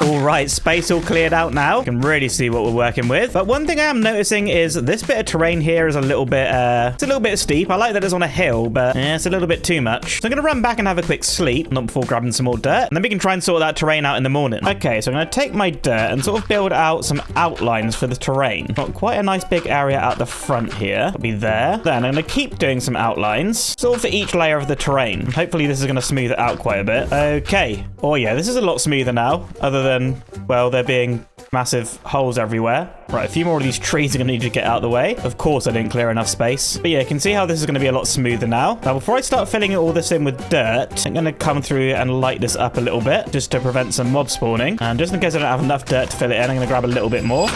All right, space all cleared out now. You can really see what we're working with. But one thing I am noticing is this bit of terrain here is a little bit, it's a little bit steep. I like that it's on a hill, but it's a little bit too much. So I'm going to run back and have a quick sleep, not before grabbing some more dirt. And then we can try and sort that terrain out in the morning. Okay, so I'm going to take my dirt and sort of build out some outlines for the terrain. Got quite a nice big area out the front here. It'll be there. Then I'm going to keep doing some outlines, sort of for each layer of the terrain. Hopefully this is going to smooth it out quite a bit. Okay. Oh yeah, this is a lot smoother now, other than, well, there being massive holes everywhere. Right, a few more of these trees are going to need to get out of the way. Of course, I didn't clear enough space. But yeah, you can see how this is going to be a lot smoother now. Now, before I start filling all this in with dirt, I'm going to come through and light this up a little bit, just to prevent some mob spawning. And just in case I don't have enough dirt to fill it in, I'm going to grab a little bit more.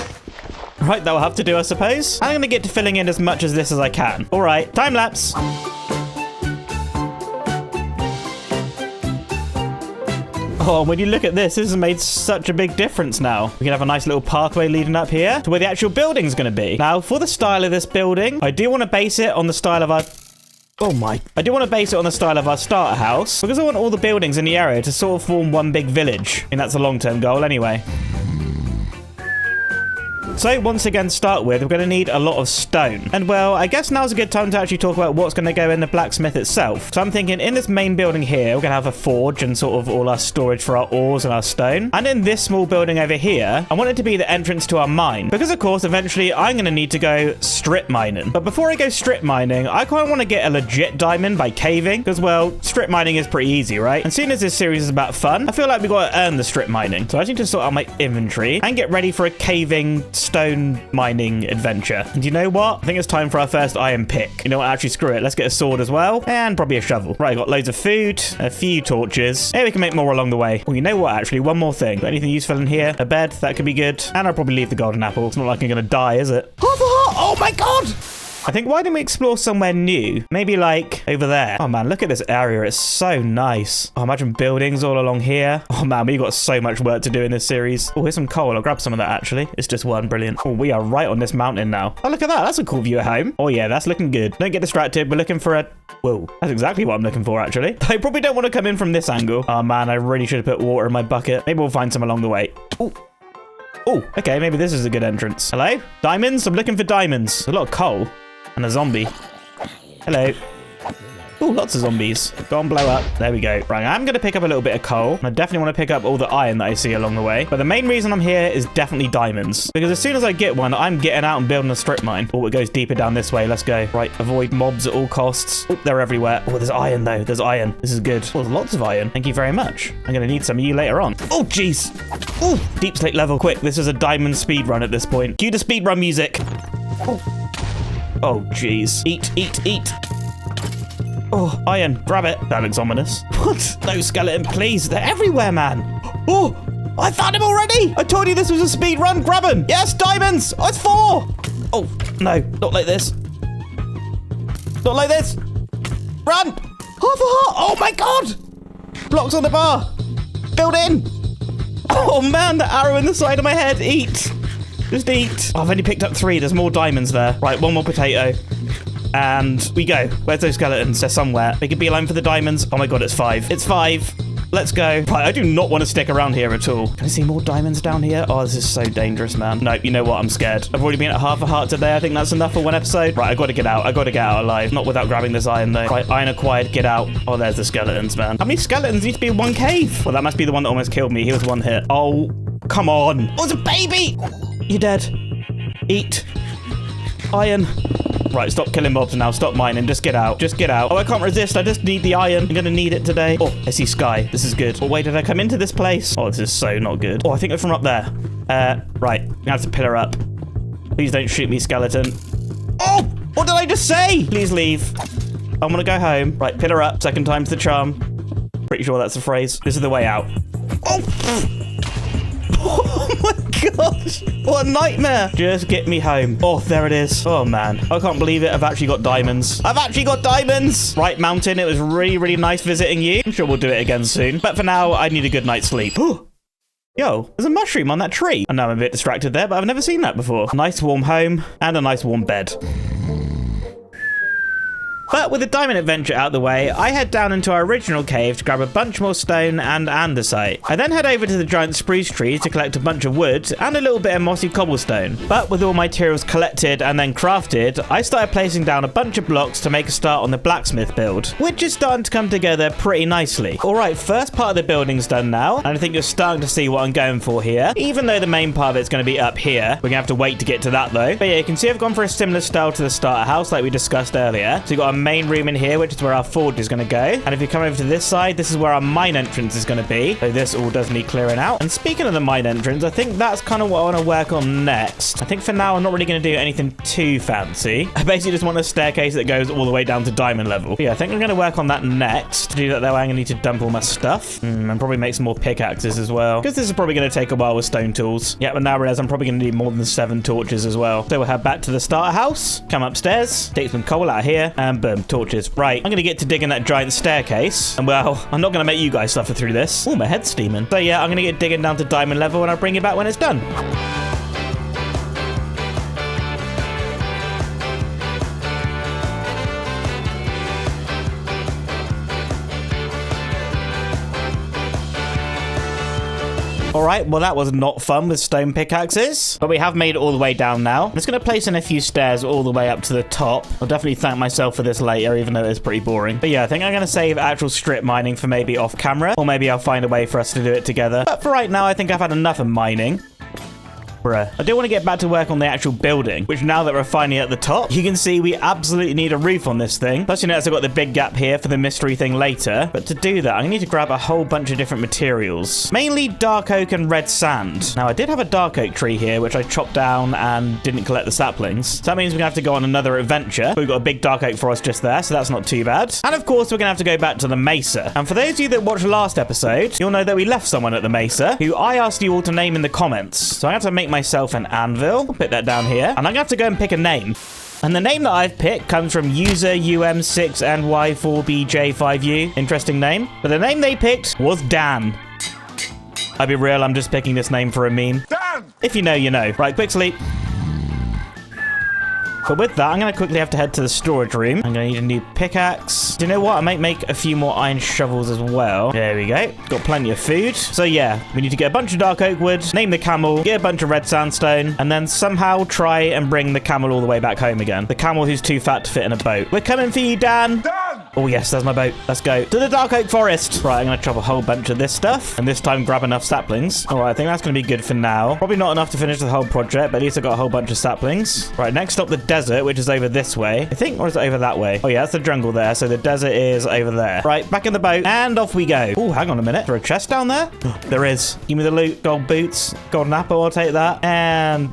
Right, that will have to do, I suppose. I'm going to get to filling in as much as this as I can. All right, time lapse. Oh, when you look at this has made such a big difference now. We can have a nice little pathway leading up here to where the actual building's going to be. Now, for the style of this building, I do want to base it on the style of our... Oh my. I do want to base it on the style of our starter house because I want all the buildings in the area to sort of form one big village. I mean, that's a long-term goal anyway. So once again, to start with, we're going to need a lot of stone. And well, I guess now's a good time to actually talk about what's going to go in the blacksmith itself. So I'm thinking in this main building here, we're going to have a forge and sort of all our storage for our ores and our stone. And in this small building over here, I want it to be the entrance to our mine. Because of course, eventually I'm going to need to go strip mining. But before I go strip mining, I kind of want to get a legit diamond by caving. Because well, strip mining is pretty easy, right? And seeing as this series is about fun, I feel like we've got to earn the strip mining. So I need to sort out my inventory and get ready for a caving stone mining adventure. And you know what? I think it's time for our first iron pick. You know what? Actually, screw it. Let's get a sword as well and probably a shovel. Right, got loads of food, a few torches. Maybe we can make more along the way. Well, you know what? Actually, one more thing. Got anything useful in here? A bed? That could be good. And I'll probably leave the golden apple. It's not like I'm going to die, is it? Oh my god! I think, why didn't we explore somewhere new? Maybe like over there. Oh man, look at this area. It's so nice. Oh, imagine buildings all along here. Oh man, we've got so much work to do in this series. Oh, here's some coal. I'll grab some of that actually. It's just one. Brilliant. Oh, we are right on this mountain now. Oh, look at that. That's a cool view at home. Oh yeah, that's looking good. Don't get distracted. We're looking for a... Whoa, that's exactly what I'm looking for actually. I probably don't want to come in from this angle. Oh man, I really should have put water in my bucket. Maybe we'll find some along the way. Oh. Oh, okay, maybe this is a good entrance. Hello? Diamonds? I'm looking for diamonds. A lot of coal. And a zombie. Hello. Oh, lots of zombies. Go on, blow up. There we go. Right, I'm going to pick up a little bit of coal. And I definitely want to pick up all the iron that I see along the way. But the main reason I'm here is definitely diamonds. Because as soon as I get one, I'm getting out and building a strip mine. Oh, it goes deeper down this way. Let's go. Right, avoid mobs at all costs. Oh, they're everywhere. Oh, there's iron though. There's iron. This is good. Oh, there's lots of iron. Thank you very much. I'm going to need some of you later on. Oh, jeez. Oh, deep slate level. Quick, this is a diamond speed run at this point. Cue the speed run music. Oh, jeez. Eat, eat, eat. Oh, iron. Grab it. That looks ominous. What? No, skeleton, please. They're everywhere, man. Oh, I found him already. I told you this was a speed run. Grab him. Yes, diamonds. Oh, it's 4. Oh, no. Not like this. Not like this. Run. Half a heart. Oh, my God. Blocks on the bar. Build in. Oh, man. The arrow in the side of my head. Eat. Just eat. Oh, I've only picked up 3. There's more diamonds there. Right, one more potato. And we go. Where's those skeletons? They're somewhere. Make a beeline for the diamonds. Oh my god, it's 5. It's 5. Let's go. Right, I do not want to stick around here at all. Can I see more diamonds down here? Oh, this is so dangerous, man. No, you know what? I'm scared. I've already been at half a heart today. I think that's enough for one episode. Right, I got to get out. I got to get out alive. Not without grabbing this iron, though. Right, iron acquired. Get out. Oh, there's the skeletons, man. How many skeletons need to be in one cave? Well, that must be the one that almost killed me. He was 1 hit. Oh, come on. Oh, it's a baby. You're dead. Eat. Iron. Right, stop killing mobs now. Stop mining. Just get out. Just get out. Oh, I can't resist. I just need the iron. I'm going to need it today. Oh, I see sky. This is good. Oh, wait, did I come into this place? Oh, this is so not good. Oh, I think it's from up there. Right. I'm going to have to pillar up. Please don't shoot me, skeleton. Oh, what did I just say? Please leave. I want to go home. Right, pillar up. Second time's the charm. Pretty sure that's the phrase. This is the way out. Oh! Oh my gosh, what a nightmare. Just get me home. Oh, there it is. Oh man, I can't believe it. I've actually got diamonds. I've actually got diamonds. Right, Mountain, it was really, really nice visiting you. I'm sure we'll do it again soon. But for now, I need a good night's sleep. Yo, there's a mushroom on that tree. I know I'm a bit distracted there, but I've never seen that before. A nice warm home and a nice warm bed. But with the diamond adventure out of the way, I head down into our original cave to grab a bunch more stone and andesite. I then head over to the giant spruce tree to collect a bunch of wood and a little bit of mossy cobblestone. But with all my materials collected and then crafted, I started placing down a bunch of blocks to make a start on the blacksmith build, which is starting to come together pretty nicely. Alright, first part of the building's done now, and I think you're starting to see what I'm going for here. Even though the main part of it's going to be up here, we're going to have to wait to get to that though. But yeah, you can see I've gone for a similar style to the starter house like we discussed earlier. So you've got a main room in here, which is where our forge is going to go. And if you come over to this side, this is where our mine entrance is going to be. So this all does need clearing out. And speaking of the mine entrance, I think that's kind of what I want to work on next. I think for now, I'm not really going to do anything too fancy. I basically just want a staircase that goes all the way down to diamond level. Yeah, I think I'm going to work on that next. To do that, though, I'm going to need to dump all my stuff. And probably make some more pickaxes as well. Because this is probably going to take a while with stone tools. Yeah, but now I realize I'm probably going to need more than 7 torches as well. So we'll head back to the starter house, come upstairs, take some coal out here, and boom, torches. Right, I'm going to get to digging that giant staircase. And well, I'm not going to make you guys suffer through this. Oh, my head's steaming. So yeah, I'm going to get digging down to diamond level and I'll bring you back when it's done. All right, well, that was not fun with stone pickaxes, but we have made it all the way down now. I'm just going to place in a few stairs all the way up to the top. I'll definitely thank myself for this later, even though it's pretty boring. But yeah, I think I'm going to save actual strip mining for maybe off camera, or maybe I'll find a way for us to do it together. But for right now, I think I've had enough of mining. Bruh. I do want to get back to work on the actual building, which now that we're finally at the top, you can see we absolutely need a roof on this thing. Plus, you notice I've got the big gap here for the mystery thing later. But to do that, I need to grab a whole bunch of different materials, mainly dark oak and red sand. Now, I did have a dark oak tree here, which I chopped down and didn't collect the saplings. So that means we're going to have to go on another adventure. We've got a big dark oak forest just there, so that's not too bad. And of course, we're going to have to go back to the Mesa. And for those of you that watched last episode, you'll know that we left someone at the Mesa who I asked you all to name in the comments. So I have to make myself an anvil. I'll put that down here. And I'm going to have to go and pick a name. And the name that I've picked comes from user UM6NY4BJ5U. Interesting name. But the name they picked was Dan. I'll be real, I'm just picking this name for a meme. Dan! If you know, you know. Right, quick sleep. But with that, I'm going to quickly have to head to the storage room. I'm going to need a new pickaxe. Do you know what? I might make a few more iron shovels as well. There we go. Got plenty of food. So yeah, we need to get a bunch of dark oak wood, name the camel, get a bunch of red sandstone, and then somehow try and bring the camel all the way back home again. The camel who's too fat to fit in a boat. We're coming for you, Dan. Dan! Oh yes, there's my boat. Let's go to the dark oak forest. Right, I'm going to chop a whole bunch of this stuff, and this time grab enough saplings. All right, I think that's going to be good for now. Probably not enough to finish the whole project, but at least I got a whole bunch of saplings. Right, next up, the desert, which is over this way, I think, or is it over that way? Oh yeah, that's the jungle there, so the desert is over there. Right, back in the boat, and off we go. Oh, hang on a minute. Is there a chest down there? There is. Give me the loot. Gold boots, golden apple, I'll take that. And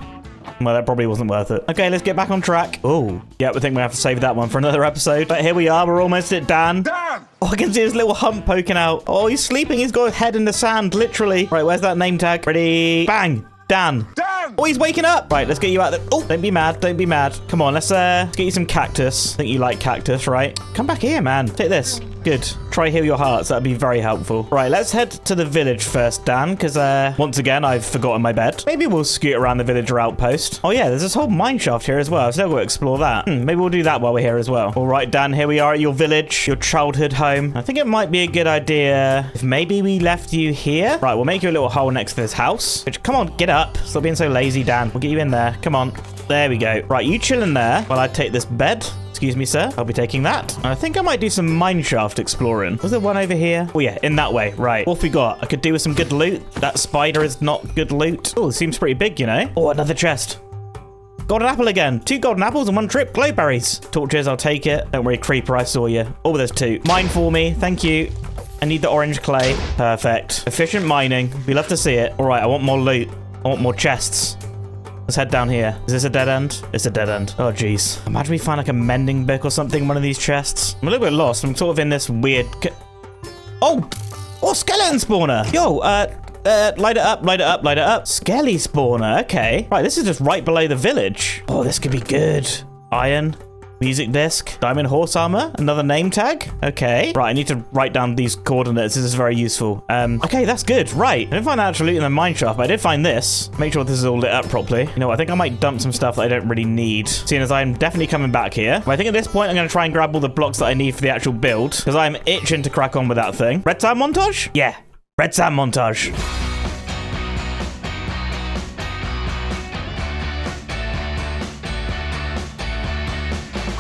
well, that probably wasn't worth it. Okay, let's get back on track. Oh, yeah, we think we have to save that one for another episode. But here we are. We're almost at Dan. Dan! Oh, I can see his little hump poking out. Oh, he's sleeping. He's got his head in the sand, literally. Right, where's that name tag? Ready? Bang. Dan. Dan! Oh, he's waking up. Right, let's get you out there. Oh, don't be mad. Don't be mad. Come on, let's get you some cactus. I think you like cactus, right? Come back here, man. Take this. Good. Try heal your hearts. That'd be very helpful. Right, let's head to the village first, Dan, because once again, I've forgotten my bed. Maybe we'll scoot around the villager outpost. Oh, yeah, there's this whole mine shaft here as well. I've still got to explore that. Maybe we'll do that while we're here as well. All right, Dan, here we are at your village, your childhood home. I think it might be a good idea if maybe we left you here. Right, we'll make you a little hole next to this house. Which, come on, get up. Stop being so lazy, Dan. We'll get you in there. Come on. There we go. Right, you chill in there while I take this bed. Excuse me, sir. I'll be taking that. And I think I might do some mineshaft exploring. Was there one over here? Oh, yeah, in that way. Right. What have we got? I could do with some good loot. That spider is not good loot. Oh, it seems pretty big, you know. Oh, another chest. Golden apple again. 2 golden apples in one trip. Glowberries. Torches, I'll take it. Don't worry, creeper, I saw you. Oh, there's 2. Mine for me. Thank you. I need the orange clay. Perfect. Efficient mining. We love to see it. All right, I want more loot. I want more chests. Let's head down here. Is this a dead end? It's a dead end. Oh, jeez. Imagine we find like a mending book or something in one of these chests. I'm a little bit lost. I'm sort of in this weird... Oh! Oh, skeleton spawner! Yo, light it up, light it up, light it up. Skelly spawner, okay. Right, this is just right below the village. Oh, this could be good. Iron. Music disc, diamond horse armor, another name tag. Okay. Right, I need to write down these coordinates. This is very useful. Okay, that's good. Right. I didn't find actual loot in the mine shaft, but I did find this. Make sure this is all lit up properly. You know what? I think I might dump some stuff that I don't really need, seeing as I'm definitely coming back here. But I think at this point, I'm going to try and grab all the blocks that I need for the actual build, because I'm itching to crack on with that thing. Red sand montage? Yeah. Red sand montage.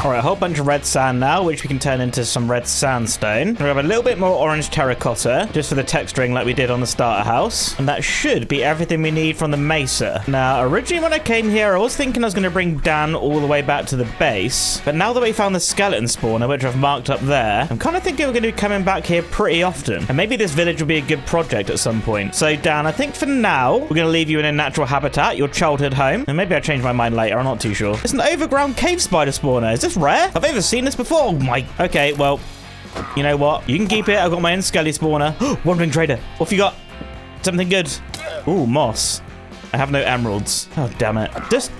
All right, a whole bunch of red sand now, which we can turn into some red sandstone. We have a little bit more orange terracotta, just for the texturing like we did on the starter house. And that should be everything we need from the Mesa. Now, originally when I came here, I was thinking I was going to bring Dan all the way back to the base. But now that we found the skeleton spawner, which I've marked up there, I'm kind of thinking we're going to be coming back here pretty often. And maybe this village will be a good project at some point. So, Dan, I think for now, we're going to leave you in a natural habitat, your childhood home. And maybe I'll change my mind later, I'm not too sure. It's an overground cave spider spawner. Is this rare? Have I ever seen this before? Oh my... Okay, well, you know what? You can keep it. I've got my own skelly spawner. Wandering trader. What have you got? Something good. Ooh, moss. I have no emeralds. Oh, damn it. Just...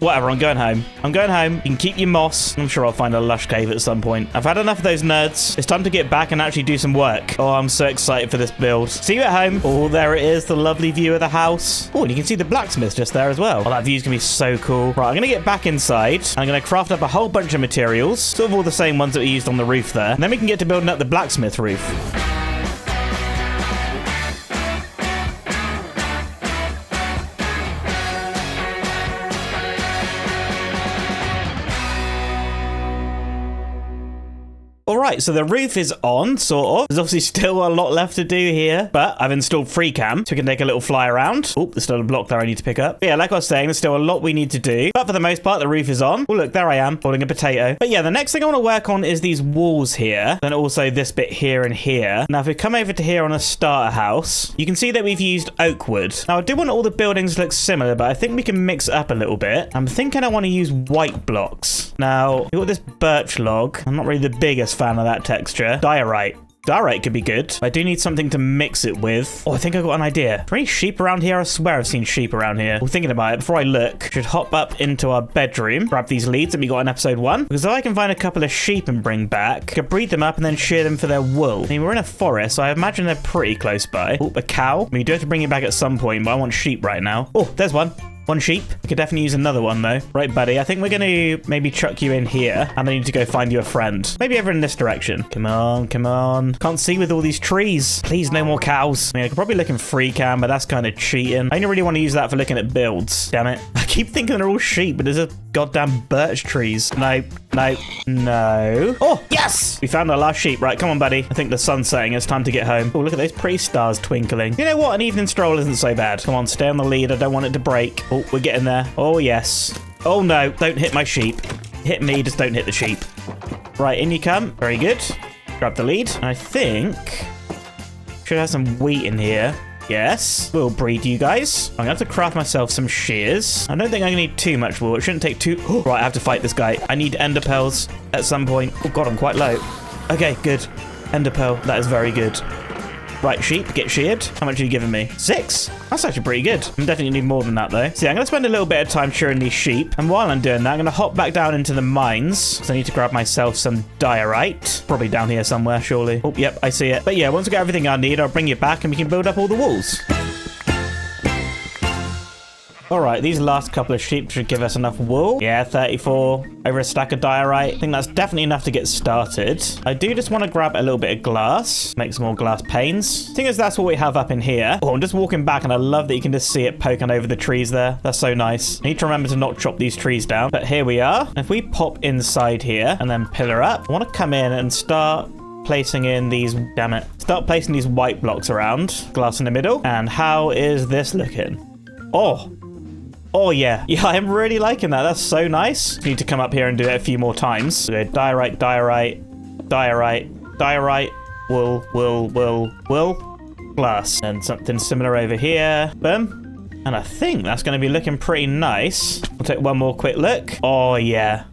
Whatever, I'm going home. I'm going home. You can keep your moss. I'm sure I'll find a lush cave at some point. I've had enough of those nerds. It's time to get back and actually do some work. Oh, I'm so excited for this build. See you at home. Oh, there it is. The lovely view of the house. Oh, and you can see the blacksmith just there as well. Oh, that view's gonna be so cool. Right, I'm gonna get back inside. I'm gonna craft up a whole bunch of materials. Sort of all the same ones that we used on the roof there. And then we can get to building up the blacksmith roof. right, so the roof is on, sort of. There's obviously still a lot left to do here, but I've installed free cam, so we can take a little fly around. Oh, there's still a block there I need to pick up. But yeah, like I was saying, there's still a lot we need to do, but for the most part, the roof is on. Oh, look, there I am, holding a potato. But yeah, the next thing I want to work on is these walls here, then also this bit here and here. Now, if we come over to here on a starter house, you can see that we've used oak wood. Now, I do want all the buildings to look similar, but I think we can mix it up a little bit. I'm thinking I want to use white blocks. Now, we've got this birch log. I'm not really the biggest fan of that texture. Diorite. Diorite could be good. I do need something to mix it with. Oh, I think I got an idea. Are there any sheep around here? I swear I've seen sheep around here. Well, thinking about it, before I look, I should hop up into our bedroom, grab these leads that we got in episode 1. Because if I can find a couple of sheep and bring back, I could breed them up and then shear them for their wool. I mean, we're in a forest, so I imagine they're pretty close by. Oh, a cow. I mean, you do have to bring it back at some point, but I want sheep right now. Oh, there's one. One sheep. We could definitely use another one, though. Right, buddy. I think we're going to maybe chuck you in here, and I need to go find you a friend. Maybe over in this direction. Come on, come on. Can't see with all these trees. Please, no more cows. I mean, I could probably look in free cam, but that's kind of cheating. I only really want to use that for looking at builds. Damn it. I keep thinking they're all sheep, but there's a goddamn birch trees. No, no, no. Oh, yes! We found our last sheep. Right, come on, buddy. I think the sun's setting. It's time to get home. Oh, look at those pretty stars twinkling. You know what? An evening stroll isn't so bad. Come on, stay on the lead. I don't want it to break. Oh, we're getting there. Oh, yes. Oh, no. Don't hit my sheep. Hit me, just don't hit the sheep. Right, in you come. Very good. Grab the lead. I think should have some wheat in here. Yes. We'll breed you guys. I'm going to have to craft myself some shears. I don't think I'm going to need too much wool. It shouldn't take too... Oh, right, I have to fight this guy. I need ender pearls at some point. Oh, God, I'm quite low. Okay, good. Ender pearl. That is very good. Right, sheep, get sheared. How much are you giving me? 6? That's actually pretty good. I definitely need more than that, though. So yeah, I'm going to spend a little bit of time shearing these sheep. And while I'm doing that, I'm going to hop back down into the mines. Because I need to grab myself some diorite. Probably down here somewhere, surely. Oh, yep, I see it. But yeah, once I get everything I need, I'll bring you back and we can build up all the walls. All right, these last couple of sheep should give us enough wool. Yeah, 34 over a stack of diorite. I think that's definitely enough to get started. I do just want to grab a little bit of glass, make some more glass panes. Thing is, that's what we have up in here. Oh, I'm just walking back and I love that you can just see it poking over the trees there. That's so nice. I need to remember to not chop these trees down. But here we are. If we pop inside here and then pillar up, I want to come in and start placing in these, damn it, start placing these white blocks around, glass in the middle. And how is this looking? Oh, yeah. Yeah, I'm really liking that. That's so nice. Need to come up here and do it a few more times. So diorite, diorite, diorite, diorite, wool, glass. And something similar over here. Boom. And I think that's going to be looking pretty nice. We'll take one more quick look. Oh, yeah.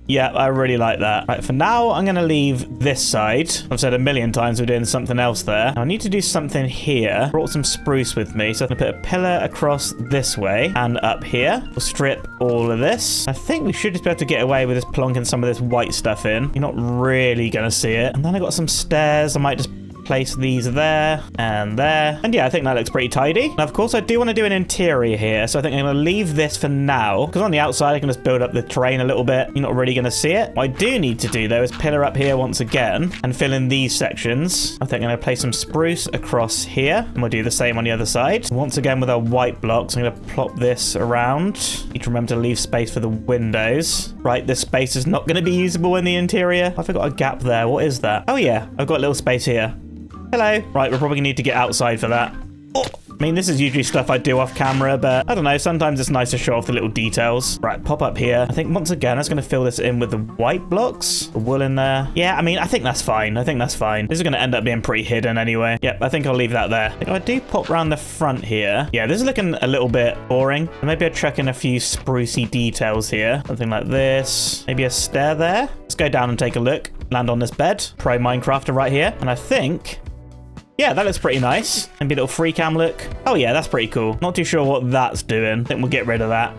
Yeah, I really like that. Right, for now, I'm going to leave this side. I've said a million times we're doing something else there. Now, I need to do something here. Brought some spruce with me, so I'm going to put a pillar across this way and up here. We'll strip all of this. I think we should just be able to get away with just plonking some of this white stuff in. You're not really going to see it. And then I got some stairs. I might just place these there and there. And yeah, I think that looks pretty tidy. Now, of course, I do want to do an interior here. So I think I'm going to leave this for now. Because on the outside, I can just build up the terrain a little bit. You're not really going to see it. What I do need to do, though, is pillar up here once again and fill in these sections. I think I'm going to place some spruce across here. And we'll do the same on the other side. Once again, with our white blocks, I'm going to plop this around. Need to remember to leave space for the windows. Right, this space is not going to be usable in the interior. I've got a gap there. What is that? Oh, yeah. I've got a little space here. Hello. Right, we're probably going to need to get outside for that. Oh, I mean, this is usually stuff I do off camera, but I don't know. Sometimes it's nice to show off the little details. Right, pop up here. I think once again, I'm just going to fill this in with the white blocks. The wool in there. Yeah, I mean, I think that's fine. I think that's fine. This is going to end up being pretty hidden anyway. Yep, I think I'll leave that there. If I do pop around the front here. Yeah, this is looking a little bit boring. Maybe I'll chuck in a few sprucey details here. Something like this. Maybe a stair there. Let's go down and take a look. Land on this bed. Pro Minecrafter right here. And I think... yeah, that looks pretty nice. Maybe a little free cam look. Oh yeah, that's pretty cool. Not too sure what that's doing. I think we'll get rid of that.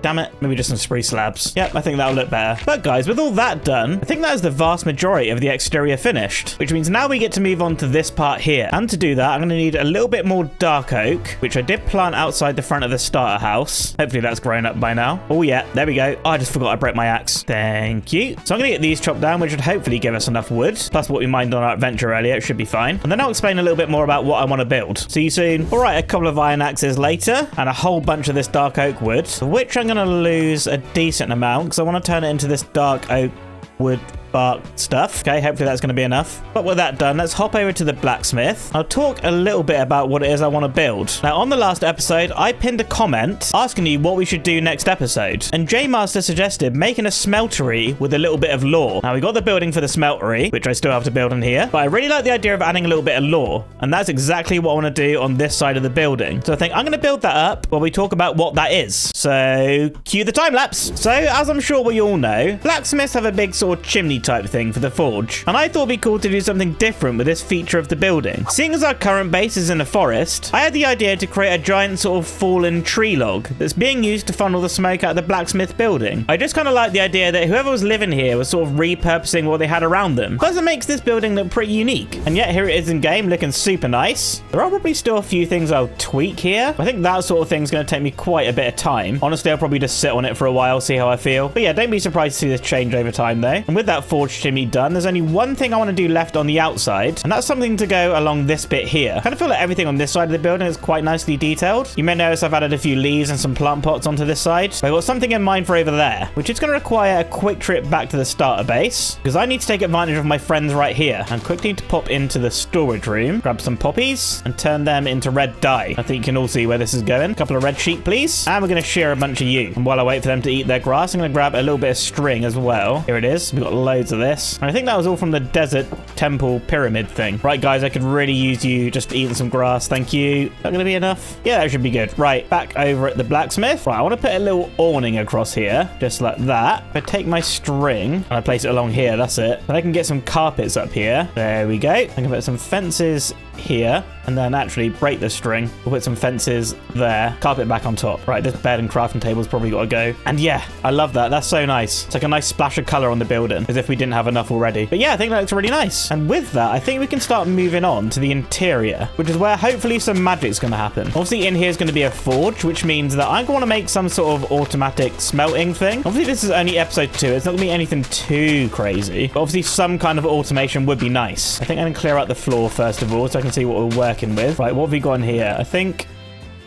Damn it. Maybe just some spruce slabs. Yep, I think that'll look better. But guys, with all that done, I think that is the vast majority of the exterior finished, which means now we get to move on to this part here. And to do that, I'm going to need a little bit more dark oak, which I did plant outside the front of the starter house. Hopefully that's grown up by now. Oh yeah, there we go. Oh, I just forgot I broke my axe. Thank you. So I'm going to get these chopped down, which should hopefully give us enough wood. Plus what we mined on our adventure earlier, it should be fine. And then I'll explain a little bit more about what I want to build. See you soon. All right, a couple of iron axes later, and a whole bunch of this dark oak wood, which I'm going to lose a decent amount because I want to turn it into this dark oak wood bark stuff. Okay, hopefully that's going to be enough. But with that done, let's hop over to the blacksmith. I'll talk a little bit about what it is I want to build. Now, on the last episode, I pinned a comment asking you what we should do next episode. And J-Master suggested making a smeltery with a little bit of lore. Now, we got the building for the smeltery, which I still have to build in here. But I really like the idea of adding a little bit of lore. And that's exactly what I want to do on this side of the building. So I think I'm going to build that up while we talk about what that is. So cue the time lapse. So as I'm sure we all know, blacksmiths have a big sort of chimney type thing for the forge. And I thought it'd be cool to do something different with this feature of the building. Seeing as our current base is in a forest, I had the idea to create a giant sort of fallen tree log that's being used to funnel the smoke out of the blacksmith building. I just kind of like the idea that whoever was living here was sort of repurposing what they had around them. Plus it makes this building look pretty unique. And yet here it is in game looking super nice. There are probably still a few things I'll tweak here. I think that sort of thing's going to take me quite a bit of time. Honestly, I'll probably just sit on it for a while, see how I feel. But yeah, don't be surprised to see this change over time though. And with that forge chimney done, there's only one thing I want to do left on the outside, and that's something to go along this bit here. I kind of feel like everything on this side of the building is quite nicely detailed. You may notice I've added a few leaves and some plant pots onto this side. But I've got something in mind for over there, which is going to require a quick trip back to the starter base, because I need to take advantage of my friends right here. And quickly need to pop into the storage room, grab some poppies, and turn them into red dye. I think you can all see where this is going. A couple of red sheep, please. And we're going to shear a bunch of you. And while I wait for them to eat their grass, I'm going to grab a little bit of string as well. Here it is. We've got loads of this. And I think that was all from the desert temple pyramid thing. Right, guys, I could really use you just eating some grass. Thank you. Is that going to be enough? Yeah, that should be good. Right, back over at the blacksmith. Right, I want to put a little awning across here, just like that. If I take my string and I place it along here, that's it. Then I can get some carpets up here. There we go. I can put some fences here and then actually break the string. We'll put some fences there, carpet back on top. Right, this bed and crafting table's probably got to go. And yeah, I love that. That's so nice. It's like a nice splash of color on the building, as if we didn't have enough already. But yeah, I think that looks really nice. And with that, I think we can start moving on to the interior, which is where hopefully some magic's going to happen. Obviously in here is going to be a forge, which means that I want to make some sort of automatic smelting thing. Obviously this is only episode 2. It's not going to be anything too crazy, but obviously some kind of automation would be nice. I think I'm going to clear out the floor first of all, so I can see what we're working with. Right, what have we got in here? I think,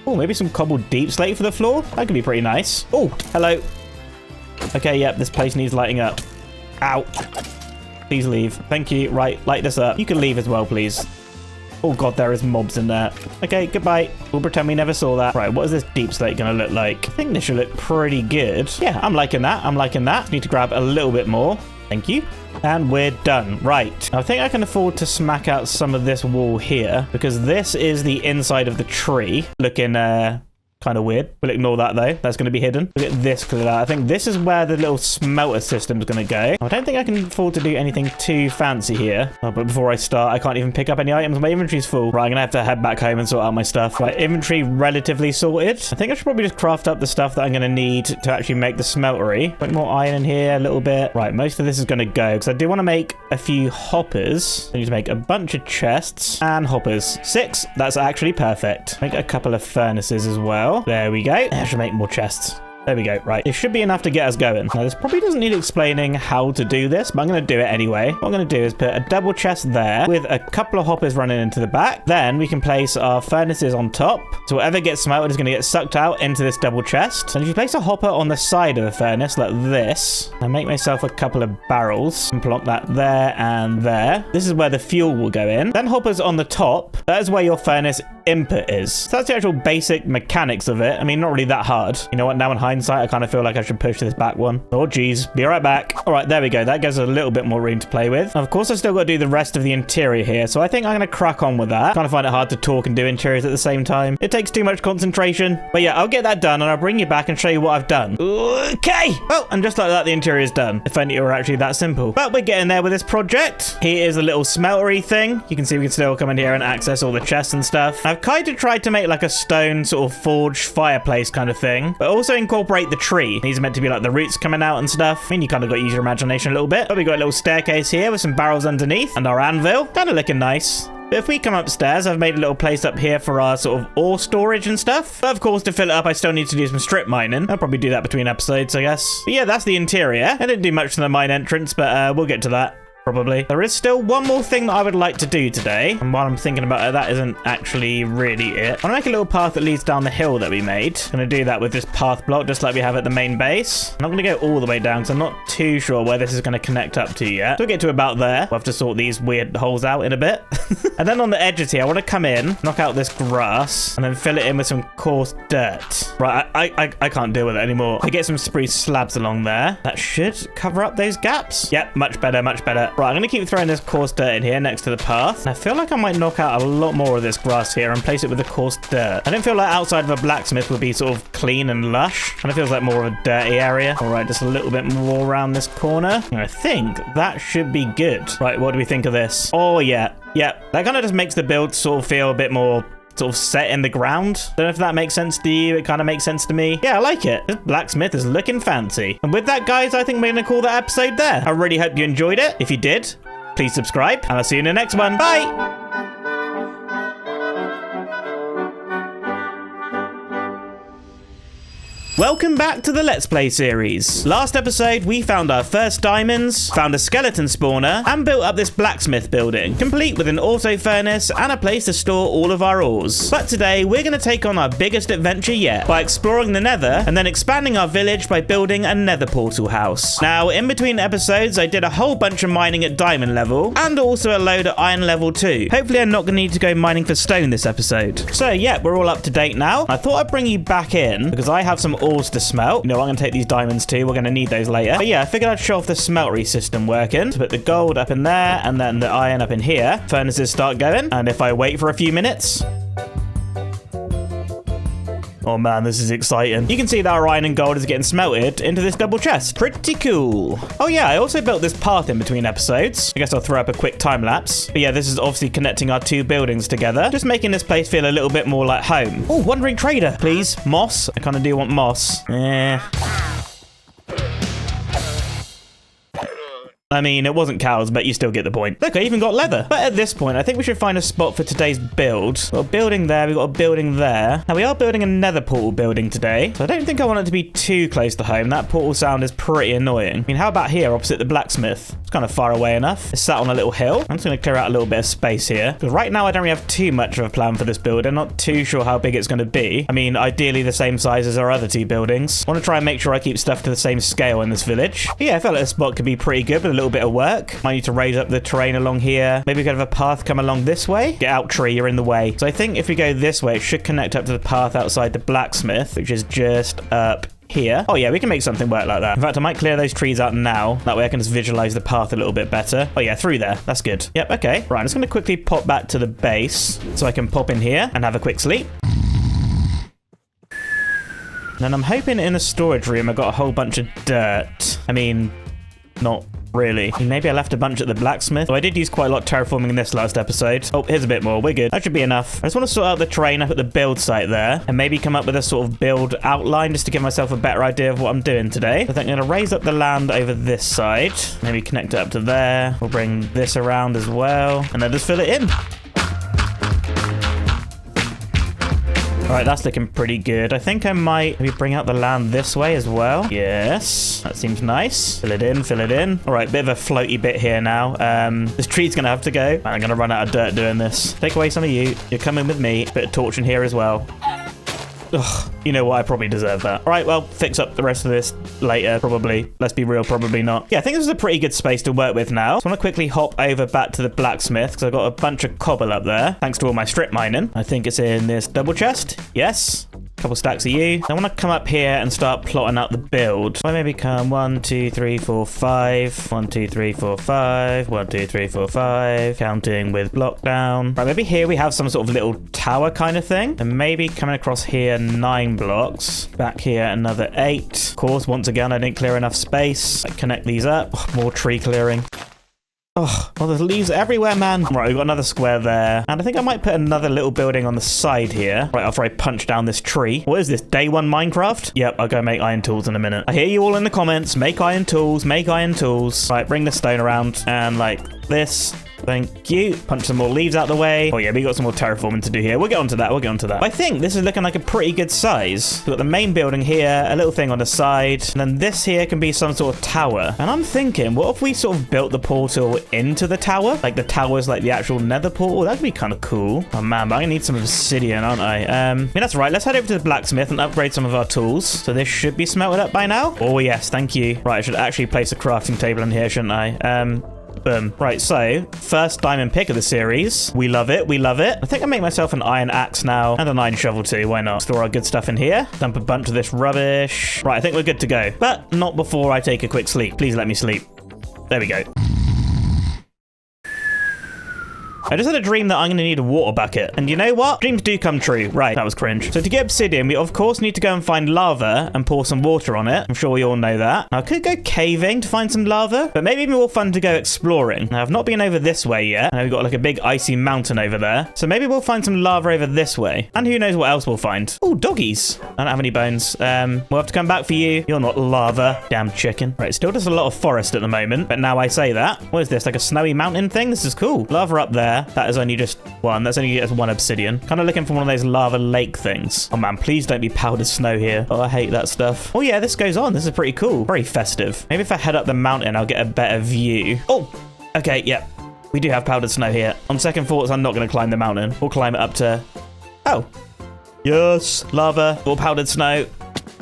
oh, maybe some cobbled deep slate for the floor. That could be pretty nice. Oh, hello. Okay, yep, this place needs lighting up. Ow. Please leave. Thank you. Right, light this up. You can leave as well, please. Oh god, there is mobs in there. Okay, goodbye. We'll pretend we never saw that. Right, what is this deep slate going to look like? I think this should look pretty good. Yeah, I'm liking that. I'm liking that. Need to grab a little bit more. Thank you. And we're done. Right. I think I can afford to smack out some of this wall here, because this is the inside of the tree. Looking, kind of weird. We'll ignore that though. That's going to be hidden. Look at this cleared out. I think this is where the little smelter system is going to go. I don't think I can afford to do anything too fancy here. Oh, but before I start, I can't even pick up any items. My inventory's full. Right, I'm going to have to head back home and sort out my stuff. Right, inventory relatively sorted. I think I should probably just craft up the stuff that I'm going to need to actually make the smeltery. Put more iron in here, a little bit. Right, most of this is going to go because I do want to make a few hoppers. I need to make a bunch of chests and hoppers. 6. That's actually perfect. Make a couple of furnaces as well. There we go. I should make more chests. There we go. Right. It should be enough to get us going. Now, this probably doesn't need explaining how to do this, but I'm going to do it anyway. What I'm going to do is put a double chest there with a couple of hoppers running into the back. Then we can place our furnaces on top. So whatever gets smelted is going to get sucked out into this double chest. And if you place a hopper on the side of the furnace like this, I make myself a couple of barrels and plonk that there and there. This is where the fuel will go in. Then hoppers on the top. That is where your furnace input is. So that's the actual basic mechanics of it. I mean, not really that hard. You know what? Now in hindsight, I kind of feel like I should push this back one. Oh, geez. Be right back. All right, there we go. That gives us a little bit more room to play with. Now, of course, I still got to do the rest of the interior here, so I think I'm going to crack on with that. Kind of find it hard to talk and do interiors at the same time. It takes too much concentration. But yeah, I'll get that done, and I'll bring you back and show you what I've done. Okay. Well, and just like that, the interior is done. If only it were actually that simple. But we're getting there with this project. Here is a little smeltery thing. You can see we can still come in here and access all the chests and stuff. I've kind of tried to make like a stone sort of forge fireplace kind of thing, but also incorporate the tree. These are meant to be like the roots coming out and stuff. I mean, you kind of got to use your imagination a little bit. But we got a little staircase here with some barrels underneath and our anvil. Kind of looking nice. But if we come upstairs, I've made a little place up here for our sort of ore storage and stuff. But of course, to fill it up, I still need to do some strip mining. I'll probably do that between episodes, I guess. But yeah, that's the interior. I didn't do much to the mine entrance, but we'll get to that. probably. There is still one more thing that I would like to do today. And while I'm thinking about it, that isn't actually really it. I want to make a little path that leads down the hill that we made. I'm going to do that with this path block, just like we have at the main base. I'm not going to go all the way down because I'm not too sure where this is going to connect up to yet. So we'll get to about there. We'll have to sort these weird holes out in a bit. And then on the edges here, I want to come in, knock out this grass, and then fill it in with some coarse dirt. Right, I can't deal with it anymore. I get some spruce slabs along there. That should cover up those gaps. Yep, much better, much better. Right, I'm going to keep throwing this coarse dirt in here next to the path. And I feel like I might knock out a lot more of this grass here and place it with the coarse dirt. I don't feel like outside of a blacksmith would be sort of clean and lush. And it feels like more of a dirty area. All right, just a little bit more around this corner. And I think that should be good. Right, what do we think of this? Oh, yeah. Yeah, that kind of just makes the build sort of feel a bit more sort of set in the ground. Don't know if that makes sense to you. It kind of makes sense to me. Yeah, I like it. This blacksmith is looking fancy. And with that, guys, I think we're going to call that episode there. I really hope you enjoyed it. If you did, please subscribe, and I'll see you in the next one. Bye! Welcome back to the Let's Play series. Last episode, we found our first diamonds, found a skeleton spawner, and built up this blacksmith building, complete with an auto furnace and a place to store all of our ores. But today, we're going to take on our biggest adventure yet, by exploring the Nether, and then expanding our village by building a Nether portal house. Now, in between episodes, I did a whole bunch of mining at diamond level, and also a load at iron level too. Hopefully, I'm not going to need to go mining for stone this episode. So yeah, we're all up to date now. I thought I'd bring you back in, because I have some ores to smelt. You know, I'm going to take these diamonds too. We're going to need those later. But yeah, I figured I'd show off the smeltery system working. To put the gold up in there and then the iron up in here. Furnaces start going. And if I wait for a few minutes... Oh man, this is exciting. You can see that our iron and gold is getting smelted into this double chest. Pretty cool. Oh yeah, I also built this path in between episodes. I guess I'll throw up a quick time lapse. But yeah, this is obviously connecting our two buildings together. Just making this place feel a little bit more like home. Oh, wandering trader, please. Moss. I kind of do want moss. I mean, it wasn't cows, but you still get the point. Look, I even got leather. But at this point, I think we should find a spot for today's build. We've got a building there, we've got a building there. Now, we are building a nether portal building today, so I don't think I want it to be too close to home. That portal sound is pretty annoying. I mean, how about here, opposite the blacksmith? It's kind of far away enough. It's sat on a little hill. I'm just going to clear out a little bit of space here. Because right now, I don't really have too much of a plan for this build. I'm not too sure how big it's going to be. I mean, ideally the same size as our other two buildings. I want to try and make sure I keep stuff to the same scale in this village. But yeah, I felt like this spot could be pretty good, but a little bit of work. Might need to raise up the terrain along here. Maybe we could have a path come along this way. Get out, tree, you're in the way. So I think if we go this way, it should connect up to the path outside the blacksmith, which is just up here. Oh yeah, we can make something work like that. In fact, I might clear those trees out now. That way I can just visualize the path a little bit better. Oh yeah, through there. That's good. Yep, okay. Right, I'm just going to quickly pop back to the base so I can pop in here and have a quick sleep. And I'm hoping in the storage room I got a whole bunch of dirt. I mean, not really. Maybe I left a bunch at the blacksmith. So I did use quite a lot of terraforming in this last episode. Oh, here's a bit more. We're good. That should be enough. I just want to sort out the terrain up at the build site there and maybe come up with a sort of build outline just to give myself a better idea of what I'm doing today. So I think I'm going to raise up the land over this side. Maybe connect it up to there. We'll bring this around as well and then just fill it in. All right, that's looking pretty good. I think I might maybe bring out the land this way as well. Yes, that seems nice. Fill it in, fill it in. All right, bit of a floaty bit here now. This tree's gonna have to go. I'm gonna run out of dirt doing this. Take away some of you. You're coming with me. Bit of torch in here as well. Ugh, you know what? I probably deserve that. All right, well, fix up the rest of this later, probably. Let's be real, probably not. Yeah, I think this is a pretty good space to work with now. So I want to quickly hop over back to the blacksmith because I've got a bunch of cobble up there, thanks to all my strip mining. I think it's in this double chest. Yes. Couple stacks of you. I want to come up here and start plotting out the build. So I maybe come 1, 2, 3, 4, 5. 1, 2, 3, 4, 5. 1, 2, 3, 4, 5. Counting with Blockdown. Right, maybe here we have some sort of little tower kind of thing. And maybe coming across here 9 blocks. Back here another 8. Of course, once again, I didn't clear enough space. I connect these up. Oh, more tree clearing. Oh, well, there's leaves everywhere, man. Right, we've got another square there. And I think I might put another little building on the side here. Right, after I punch down this tree. What is this, day 1 Minecraft? Yep, I'll go make iron tools in a minute. I hear you all in the comments. Make iron tools, make iron tools. Right, bring the stone around and like this. Thank you. Punch some more leaves out the way. Oh yeah, we got some more terraforming to do here. We'll get onto that. I think this is looking like a pretty good size. We've got the main building here, a little thing on the side, and then this here can be some sort of tower. And I'm thinking, what if we sort of built the portal into the tower? Like the tower's like the actual nether portal? That'd be kind of cool. Oh man, but I'm gonna need some obsidian, aren't I? Yeah, that's right. Let's head over to the blacksmith and upgrade some of our tools. So this should be smelted up by now. Oh yes, thank you. Right, I should actually place a crafting table in here, shouldn't I? Boom. Right, so first diamond pick of the series. We love it. I think I make myself an iron axe now and an iron shovel too. Why not? Store our good stuff in here. Dump a bunch of this rubbish. Right, I think we're good to go. But not before I take a quick sleep. Please let me sleep. There we go. I just had a dream that I'm going to need a water bucket. And you know what? Dreams do come true. Right, that was cringe. So to get obsidian, we of course need to go and find lava and pour some water on it. I'm sure we all know that. Now, I could go caving to find some lava, but maybe it'd be more fun to go exploring. Now, I've not been over this way yet. I know we've got like a big icy mountain over there. So maybe we'll find some lava over this way. And who knows what else we'll find. Oh, doggies. I don't have any bones. We'll have to come back for you. You're not lava. Damn chicken. Right, still just a lot of forest at the moment. But now I say that. What is this? Like a snowy mountain thing? This is cool. Lava up there. That is only just one. That's only just one obsidian. Kind of looking for one of those lava lake things. Oh man, please don't be powdered snow here. Oh, I hate that stuff. Oh yeah, this goes on. This is pretty cool. Very festive. Maybe if I head up the mountain, I'll get a better view. Oh, okay, yep. We do have powdered snow here. On second thoughts, I'm not going to climb the mountain. We'll climb it up to... Oh. Yes, lava or powdered snow.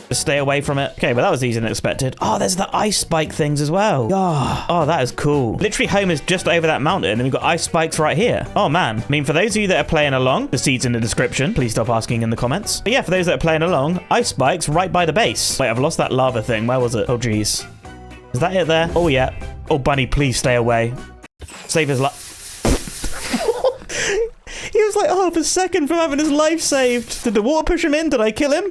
Just stay away from it. Okay, but that was easier than expected. Oh, there's the ice spike things as well. Oh, that is cool. Literally, home is just over that mountain, and we've got ice spikes right here. Oh, man. I mean, for those of you that are playing along, the seed's in the description. Please stop asking in the comments. But yeah, for those that are playing along, ice spikes right by the base. Wait, I've lost that lava thing. Where was it? Oh, geez. Is that it there? Oh, yeah. Oh, bunny, please stay away. Save his life. He was like half a second from having his life saved. Did the water push him in? Did I kill him?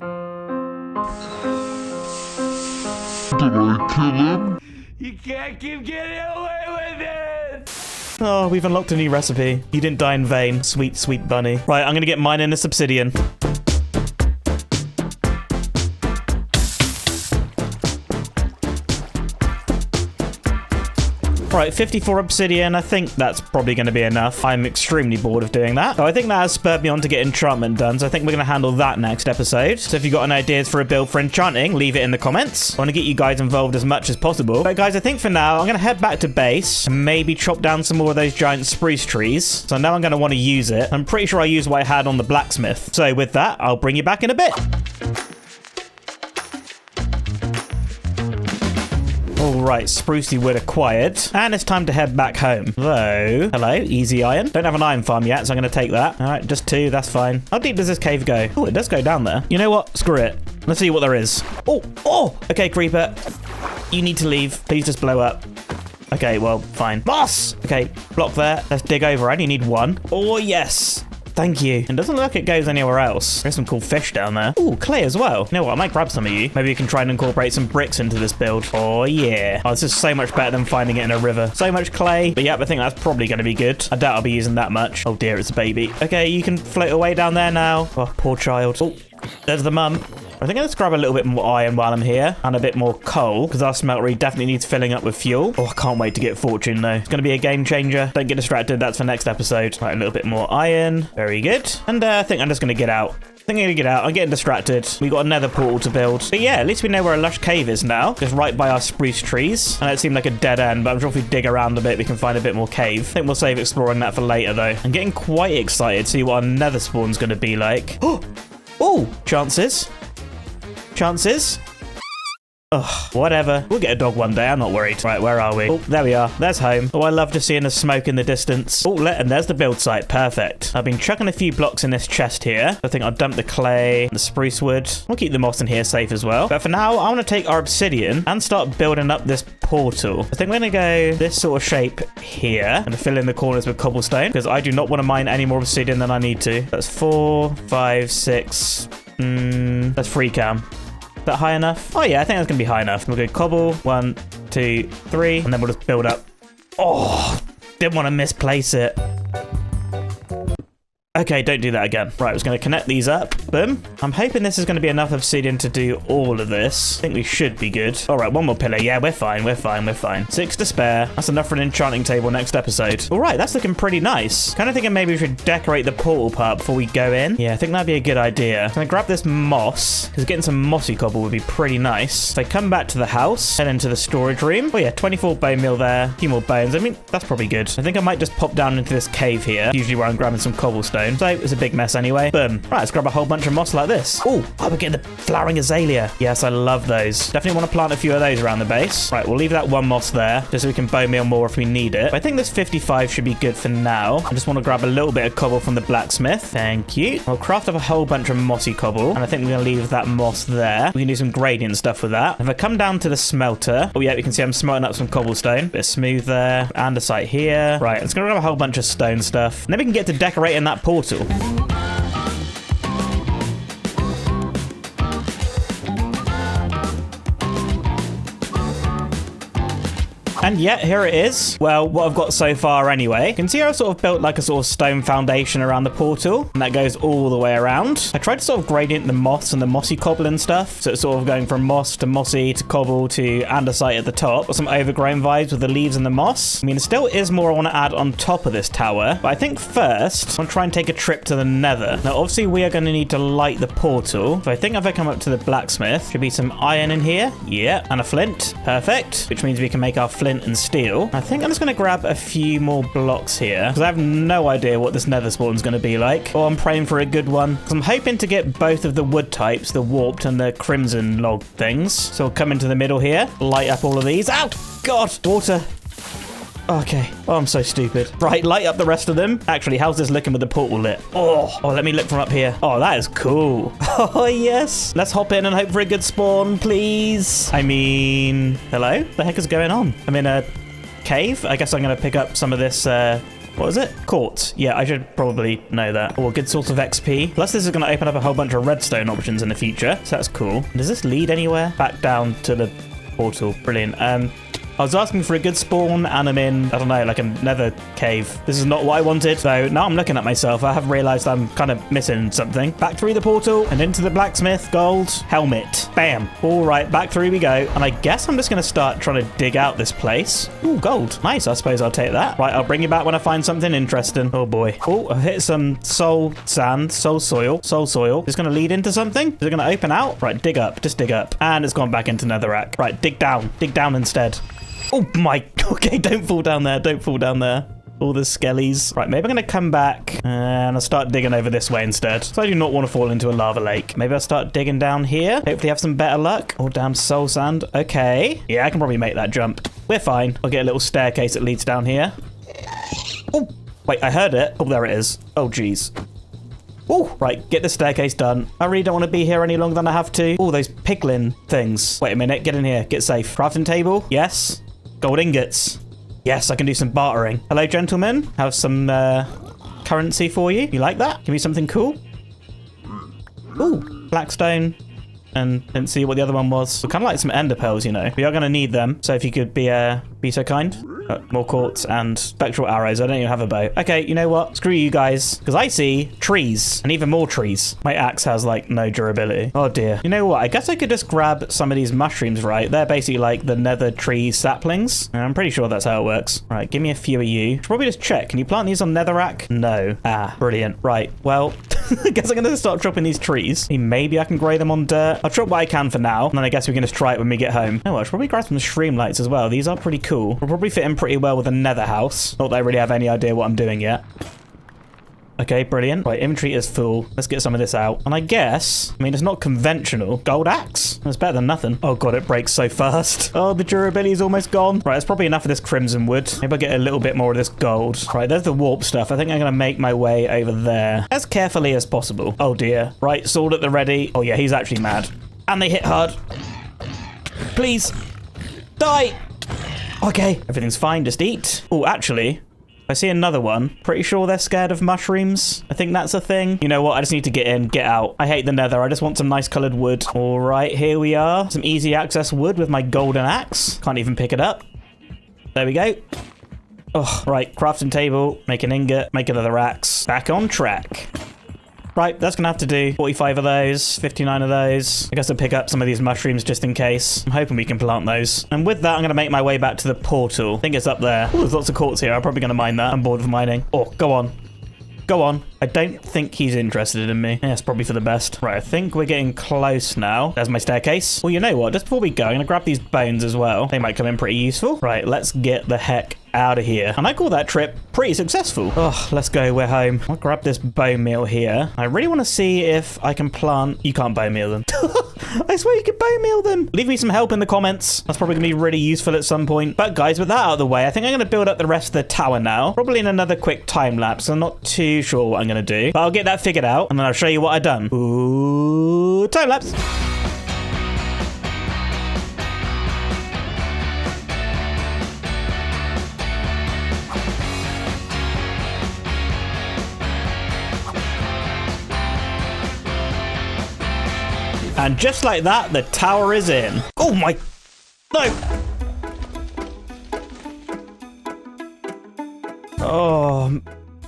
You can't keep getting away with it! Oh, we've unlocked a new recipe. You didn't die in vain, sweet, sweet bunny. Right, I'm gonna get mine in this obsidian. Right, 54 obsidian. I think that's probably going to be enough. I'm extremely bored of doing that. So I think that has spurred me on to get enchantment done. So I think we're going to handle that next episode. So if you've got any ideas for a build for enchanting, leave it in the comments. I want to get you guys involved as much as possible. But guys, I think for now, I'm going to head back to base and maybe chop down some more of those giant spruce trees. So now I'm going to want to use it. I'm pretty sure I used what I had on the blacksmith. So with that, I'll bring you back in a bit. All right, sprucey wood acquired. And it's time to head back home. Though, hello, easy iron. Don't have an iron farm yet, so I'm going to take that. All right, just 2, that's fine. How deep does this cave go? Oh, it does go down there. You know what? Screw it. Let's see what there is. Oh, okay, creeper. You need to leave. Please just blow up. Okay, well, fine. Boss! Okay, block there. Let's dig over. I only need 1. Oh, yes. Thank you. It doesn't look like it goes anywhere else. There's some cool fish down there. Ooh, clay as well. You know what? I might grab some of you. Maybe we can try and incorporate some bricks into this build. Oh, yeah. Oh, this is so much better than finding it in a river. So much clay. But yeah, I think that's probably going to be good. I doubt I'll be using that much. Oh, dear, it's a baby. Okay, you can float away down there now. Oh, poor child. Oh, there's the mum. I think let's grab a little bit more iron while I'm here and a bit more coal because our smeltery definitely needs filling up with fuel. Oh, I can't wait to get fortune though. It's going to be a game changer. Don't get distracted. That's for next episode. Right, a little bit more iron. Very good. And I think I'm just going to get out. I'm going to get out. I'm getting distracted. We got another portal to build. But yeah, at least we know where a lush cave is now. Just right by our spruce trees. And it seemed like a dead end, but I'm sure if we dig around a bit, we can find a bit more cave. I think we'll save exploring that for later though. I'm getting quite excited to see what our nether spawn's going to be like. Oh, chances. Chances? Ugh, whatever. We'll get a dog one day. I'm not worried. Right, where are we? Oh, there we are. There's home. Oh, I love just seeing the smoke in the distance. Oh, and there's the build site. Perfect. I've been chucking a few blocks in this chest here. I think I'll dump the clay, the spruce wood. We'll keep the moss in here safe as well. But for now, I want to take our obsidian and start building up this portal. I think we're going to go this sort of shape here and fill in the corners with cobblestone because I do not want to mine any more obsidian than I need to. That's 4, 5, 6. That's 3 cam. Is that high enough? Oh yeah, I think that's gonna be high enough. We'll go cobble, 1, 2, 3, and then we'll just build up. Oh, didn't want to misplace it. Okay, don't do that again. Right, I was going to connect these up. Boom. I'm hoping this is going to be enough obsidian to do all of this. I think we should be good. All right, one more pillar. Yeah, we're fine. We're fine. We're fine. 6 to spare. That's enough for an enchanting table next episode. All right, that's looking pretty nice. Kind of thinking maybe we should decorate the portal part before we go in. Yeah, I think that'd be a good idea. I'm going to grab this moss, because getting some mossy cobble would be pretty nice. So I come back to the house, head into the storage room. Oh yeah, 24 bone meal there. A few more bones. I mean, that's probably good. I think I might just pop down into this cave here, usually where I'm grabbing some cobblestone. So it's a big mess anyway. Boom. Right, let's grab a whole bunch of moss like this. Oh, we're getting the flowering azalea. Yes, I love those. Definitely want to plant a few of those around the base. Right, we'll leave that one moss there, just so we can bone meal more if we need it. But I think this 55 should be good for now. I just want to grab a little bit of cobble from the blacksmith. Thank you. I'll craft up a whole bunch of mossy cobble, and I think we're going to leave that moss there. We can do some gradient stuff with that. If I come down to the smelter, oh yeah, you can see I'm smelting up some cobblestone. Bit of smooth there. Andesite here. Right, it's going to grab a whole bunch of stone stuff. And then we can get to decorating that portal. And yeah, here it is. Well, what I've got so far anyway. You can see I've sort of built like a sort of stone foundation around the portal, and that goes all the way around. I tried to sort of gradient the moss and the mossy cobble and stuff, so it's sort of going from moss to mossy to cobble to andesite at the top, with some overgrown vibes with the leaves and the moss. I mean, there still is more I want to add on top of this tower, but I think first I'll try and take a trip to the Nether. Now, obviously, we are going to need to light the portal, so I think if I come up to the blacksmith, should be some iron in here. Yeah, and a flint. Perfect. Which means we can make our flint and steel. I think I'm just going to grab a few more blocks here, because I have no idea what this nether spawn is going to be like. Oh, I'm praying for a good one, because I'm hoping to get both of the wood types, the warped and the crimson log things. So I'll come into the middle here, light up all of these. Ow! God! Water! Okay. Oh, I'm so stupid. Right, light up the rest of them. Actually, how's this looking with the portal lit? Oh, let me look from up here. Oh, that is cool. Oh, yes. Let's hop in and hope for a good spawn, please. I mean, hello? What the heck is going on? I'm in a cave. I guess I'm going to pick up some of this, what is it? Quartz. Yeah, I should probably know that. Oh, a good source of XP. Plus, this is going to open up a whole bunch of redstone options in the future. So that's cool. Does this lead anywhere? Back down to the portal. Brilliant. I was asking for a good spawn, and I'm in, I don't know, like a nether cave. This is not what I wanted. So now I'm looking at myself. I have realized I'm kind of missing something. Back through the portal and into the blacksmith. Gold helmet. Bam. All right, back through we go. And I guess I'm just going to start trying to dig out this place. Ooh, gold. Nice. I suppose I'll take that. Right, I'll bring you back when I find something interesting. Oh, boy. Oh, I hit some soul sand, soul soil. Is going to lead into something? Is it going to open out? Right, dig up. Just dig up. And it's gone back into netherrack. Right, dig down. Dig down instead. Oh my, okay, don't fall down there, don't fall down there. All the skellies. Right, maybe I'm going to come back and I'll start digging over this way instead. So I do not want to fall into a lava lake. Maybe I'll start digging down here. Hopefully have some better luck. Oh, damn soul sand. Okay. Yeah, I can probably make that jump. We're fine. I'll get a little staircase that leads down here. Oh, wait, I heard it. Oh, there it is. Oh, geez. Oh, right, get the staircase done. I really don't want to be here any longer than I have to. Oh, those piglin things. Wait a minute, get in here, get safe. Crafting table, yes. Gold ingots. Yes, I can do some bartering. Hello, gentlemen. Have some currency for you. You like that? Give me something cool. Ooh, blackstone. And didn't see what the other one was. So kind of like some ender pearls, you know. We are going to need them. So if you could be so kind. More quartz and spectral arrows. I don't even have a bow. Okay, you know what? Screw you guys. Because I see trees and even more trees. My axe has like no durability. Oh dear. You know what? I guess I could just grab some of these mushrooms, right? They're basically like the nether tree saplings. I'm pretty sure that's how it works. All right, give me a few of you. Should probably just check. Can you plant these on netherrack? No. Ah, brilliant. Right. Well, I guess I'm going to start dropping these trees. Maybe I can grow them on dirt. I'll drop what I can for now. And then I guess we can just try it when we get home. Oh, I should probably grab some stream lights as well. These are pretty cool. We'll probably fit in pretty well with a nether house. Not that I really have any idea what I'm doing yet. Okay, brilliant. Right, inventory is full. Let's get some of this out. And I guess, I mean, it's not conventional. Gold axe? It's better than nothing. Oh god, it breaks so fast. Oh, the durability is almost gone. Right, there's probably enough of this crimson wood. Maybe I'll get a little bit more of this gold. Right, there's the warp stuff. I think I'm going to make my way over there as carefully as possible. Oh dear. Right, sword at the ready. Oh yeah, he's actually mad. And they hit hard. Please. Die. Okay, everything's fine. Just eat. Oh, actually, I see another one. Pretty sure they're scared of mushrooms. I think that's a thing. You know what? I just need to get in, get out. I hate the nether. I just want some nice colored wood. All right, here we are. Some easy access wood with my golden axe. Can't even pick it up. There we go. Oh, right. Crafting table, make an ingot, make another axe. Back on track. Right, that's gonna have to do 45 of those, 59 of those. I guess I'll pick up some of these mushrooms just in case. I'm hoping we can plant those. And with that, I'm gonna make my way back to the portal. I think it's up there. Oh, there's lots of quartz here. I'm probably gonna mine that. I'm bored of mining. Oh, go on. Go on. I don't think he's interested in me. Yeah, it's probably for the best. Right, I think we're getting close now. There's my staircase. Well, you know what? Just before we go, I'm gonna grab these bones as well. They might come in pretty useful. Right, let's get the heck out of here. And I call that trip pretty successful. Oh, let's go. We're home. I'll grab this bone meal here. I really want to see if I can plant... You can't bone meal them. I swear you could bone meal them. Leave me some help in the comments. That's probably gonna be really useful at some point. But guys, with that out of the way, I think I'm gonna build up the rest of the tower now. Probably in another quick time lapse. I'm not too sure what I'm gonna do, but I'll get that figured out and then I'll show you what I've done. Ooh, time lapse. And just like that, the tower is in. Oh my... No!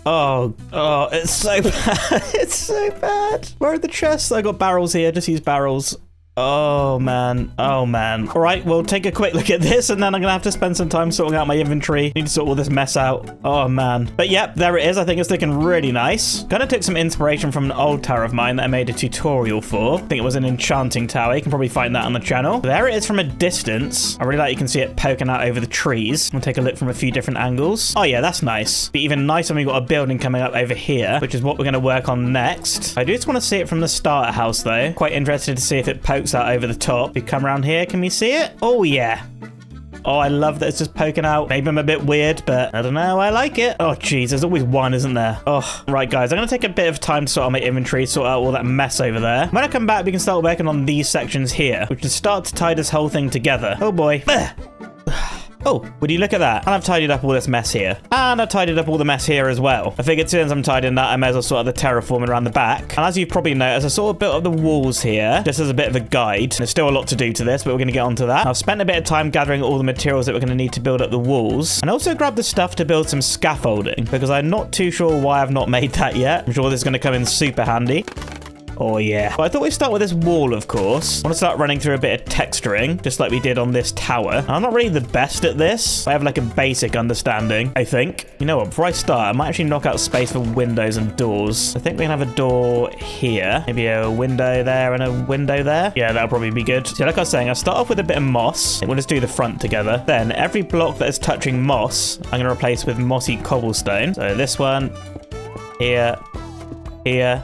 Oh, it's so bad. It's so bad. Where are the chests? I got barrels here. Just use barrels. Oh, man. Oh, man. All right, we'll take a quick look at this, and then I'm going to have to spend some time sorting out my inventory. Need to sort all this mess out. Oh, man. But yep, there it is. I think it's looking really nice. Kind of took some inspiration from an old tower of mine that I made a tutorial for. I think it was an enchanting tower. You can probably find that on the channel. There it is from a distance. I really like you can see it poking out over the trees. We'll take a look from a few different angles. Oh, yeah, that's nice. Be even nicer when we've got a building coming up over here, which is what we're going to work on next. I do just want to see it from the starter house, though. Quite interested to see if it pokes out over the top. We come around here, can we see it? Oh yeah. Oh, I love that it's just poking out. Maybe I'm a bit weird, but I don't know, I like it. Oh geez, there's always one, isn't there? Oh, right guys, I'm gonna take a bit of time to sort out my inventory, sort out all that mess over there. When I come back, we can start working on these sections here, which will start to tie this whole thing together. Oh boy. Oh, would you look at that? And I've tidied up all this mess here. And I've tidied up all the mess here as well. I figured since I'm tidying that, I may as well sort out the terraforming around the back. And as you've probably noticed, I sort of built up the walls here, just as a bit of a guide. There's still a lot to do to this, but we're going to get onto that. I've spent a bit of time gathering all the materials that we're going to need to build up the walls. And also grabbed the stuff to build some scaffolding, because I'm not too sure why I've not made that yet. I'm sure this is going to come in super handy. Oh yeah. But I thought we'd start with this wall, of course. I want to start running through a bit of texturing, just like we did on this tower. I'm not really the best at this. I have like a basic understanding, I think. You know what, before I start, I might actually knock out space for windows and doors. I think we can have a door here. Maybe a window there and a window there. Yeah, that'll probably be good. So like I was saying, I'll start off with a bit of moss. We'll just do the front together. Then every block that is touching moss, I'm going to replace with mossy cobblestone. So this one, here, here.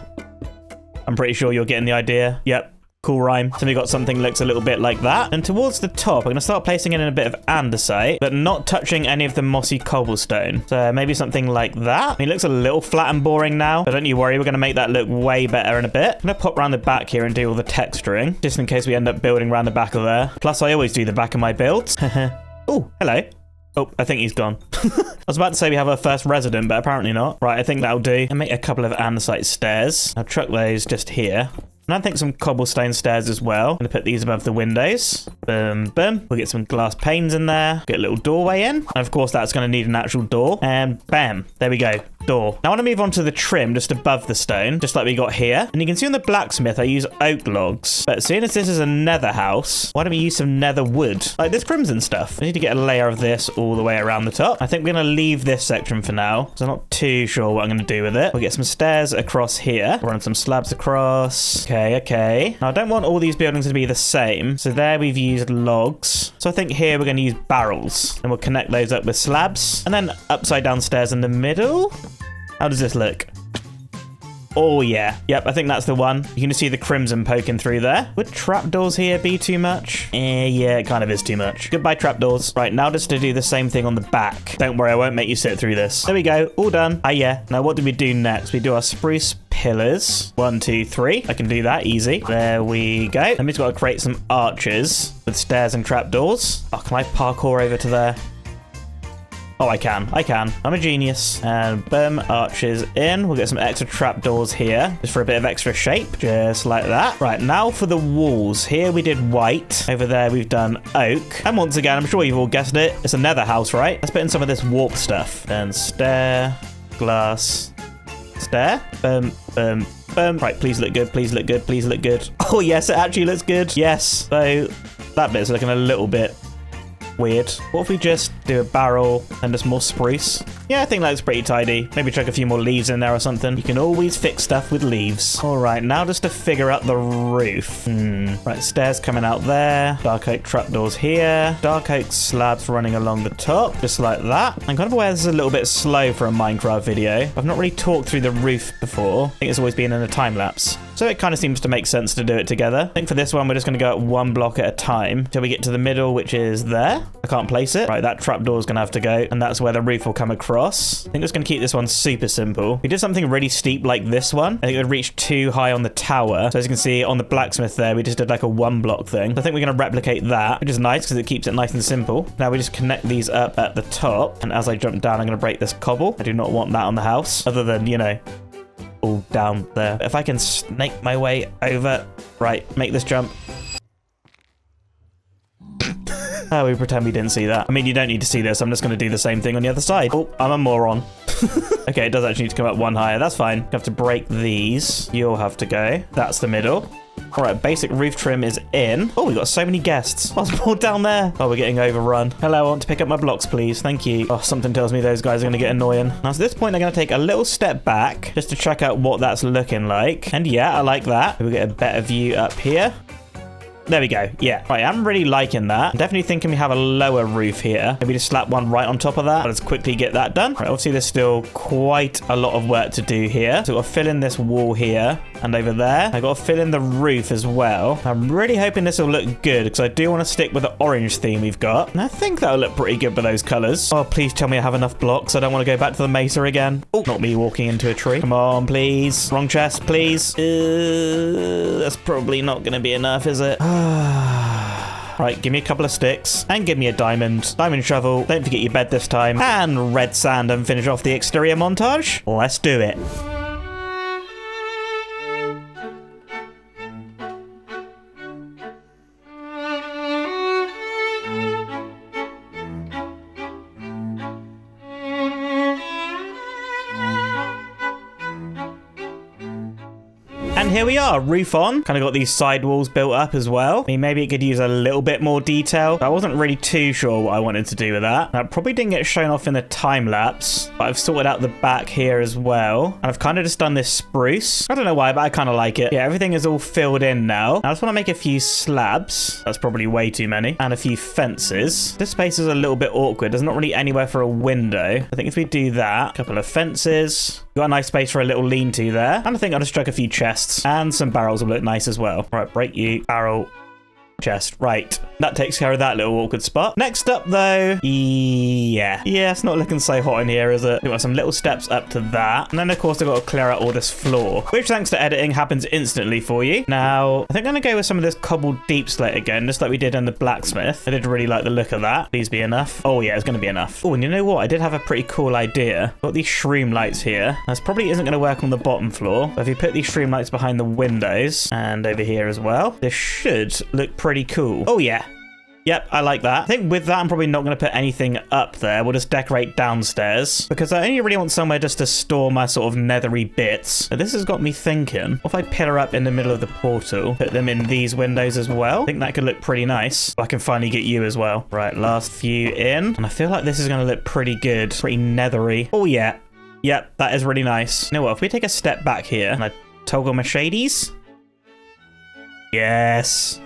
I'm pretty sure you're getting the idea. Yep. Cool rhyme. So we got something that looks a little bit like that. And towards the top, I'm going to start placing it in a bit of andesite, but not touching any of the mossy cobblestone. So maybe something like that. I mean, it looks a little flat and boring now, but don't you worry. We're going to make that look way better in a bit. I'm going to pop around the back here and do all the texturing, just in case we end up building around the back of there. Plus, I always do the back of my builds. Oh, hello. Oh, I think he's gone. I was about to say we have our first resident, but apparently not. Right, I think that'll do. And make a couple of andesite stairs. I'll chuck those just here. And I think some cobblestone stairs as well. I'm going to put these above the windows. Boom, boom. We'll get some glass panes in there. Get a little doorway in. And of course, that's going to need an actual door. And bam, there we go. Door. Now I want to move on to the trim just above the stone, just like we got here. And you can see on the blacksmith, I use oak logs. But seeing as this is a nether house, why don't we use some nether wood? Like this crimson stuff. I need to get a layer of this all the way around the top. I think we're going to leave this section for now, so I'm not too sure what I'm going to do with it. We'll get some stairs across here. Run some slabs across. Okay. Now I don't want all these buildings to be the same. So there we've used logs. So I think here we're going to use barrels. And we'll connect those up with slabs. And then upside down stairs in the middle. How does this look? Oh, yeah. Yep, I think that's the one. You can just see the crimson poking through there. Would trapdoors here be too much? Yeah, it kind of is too much. Goodbye, trapdoors. Right, now just to do the same thing on the back. Don't worry, I won't make you sit through this. There we go. All done. Ah, yeah. Now, what do we do next? We do our spruce pillars. 1, 2, 3. I can do that easy. There we go. Then we've got to create some arches with stairs and trapdoors. Oh, can I parkour over to there? Oh, I can. I'm a genius. And boom, arches in. We'll get some extra trapdoors here, just for a bit of extra shape, just like that. Right, now for the walls. Here we did white. Over there we've done oak. And once again, I'm sure you've all guessed it, it's a nether house, right? Let's put in some of this warp stuff. Then stair, glass, stair. Boom, boom, boom. Right, please look good, please look good, please look good. Oh yes, it actually looks good. Yes. So that bit's looking a little bit weird. What if we just do a barrel and just more spruce? Yeah, I think that looks pretty tidy. Maybe chuck a few more leaves in there or something. You can always fix stuff with leaves. All right, now just to figure out the roof. Right, stairs coming out there. Dark oak trapdoors here. Dark oak slabs running along the top, just like that. I'm kind of aware this is a little bit slow for a Minecraft video. I've not really talked through the roof before. I think it's always been in a time lapse. So it kind of seems to make sense to do it together. I think for this one, we're just going to go at one block at a time till we get to the middle, which is there. I can't place it. Right, that trapdoor is going to have to go, and that's where the roof will come across. I think it's going to keep this one super simple. We did something really steep like this one. I think it would reach too high on the tower. So as you can see on the blacksmith there, we just did like a one block thing. So I think we're going to replicate that, which is nice because it keeps it nice and simple. Now we just connect these up at the top. And as I jump down, I'm going to break this cobble. I do not want that on the house, other than, you know, all down there. If I can snake my way over, right, make this jump. Oh, we pretend we didn't see that. I mean, you don't need to see this. I'm just going to do the same thing on the other side. Oh, I'm a moron. Okay, it does actually need to come up one higher. That's fine. You have to break these. You'll have to go. That's the middle. All right, basic roof trim is in. Oh, we got so many guests. What's more down there? Oh, we're getting overrun. Hello, I want to pick up my blocks, please. Thank you. Oh, something tells me those guys are going to get annoying. Now, at this point, I'm going to take a little step back just to check out what that's looking like. And yeah, I like that. We'll get a better view up here. There we go. Yeah. Right, I'm really liking that. I'm definitely thinking we have a lower roof here. Maybe just slap one right on top of that. Let's quickly get that done. Right, obviously, there's still quite a lot of work to do here. So we've got to fill in this wall here and over there. I've got to fill in the roof as well. I'm really hoping this will look good because I do want to stick with the orange theme we've got. And I think that'll look pretty good with those colors. Oh, please tell me I have enough blocks. I don't want to go back to the Mesa again. Oh, not me walking into a tree. Come on, please. Wrong chest, please. That's probably not going to be enough, is it? Right, give me a couple of sticks and give me a diamond shovel. Don't forget your bed this time, and red sand, and finish off the exterior montage. Let's do it. And here we are, roof on. Kind of got these side walls built up as well. I mean, maybe it could use a little bit more detail. I wasn't really too sure what I wanted to do with that. Now, it probably didn't get shown off in the time lapse, but I've sorted out the back here as well. And I've kind of just done this spruce. I don't know why, but I kind of like it. Yeah, everything is all filled in now. I just want to make a few slabs. That's probably way too many. And a few fences. This space is a little bit awkward. There's not really anywhere for a window. I think if we do that, a couple of fences. Got a nice space for a little lean-to there. And I think I'll just chuck a few chests. And some barrels will look nice as well. Right, break you, barrel, chest. Right, that takes care of that little awkward spot. Next up, though, yeah, it's not looking so hot in here, is it? We've got some little steps up to that. And then, of course, I've got to clear out all this floor, which, thanks to editing, happens instantly for you. Now, I think I'm going to go with some of this cobbled deep slate again, just like we did in the blacksmith. I did really like the look of that. Please be enough. Oh, yeah, it's going to be enough. Oh, and you know what? I did have a pretty cool idea. Got these shroom lights here. This probably isn't going to work on the bottom floor, but if you put these shroom lights behind the windows and over here as well, this should look pretty cool. Oh, yeah. Yep, I like that. I think with that, I'm probably not going to put anything up there. We'll just decorate downstairs because I only really want somewhere just to store my sort of nethery bits. But this has got me thinking, what if I pillar up in the middle of the portal, put them in these windows as well? I think that could look pretty nice. I can finally get you as well. Right, last few in. And I feel like this is going to look pretty good, pretty nethery. Oh, yeah. Yep, that is really nice. You know what? If we take a step back here and I toggle my shadies. Yes.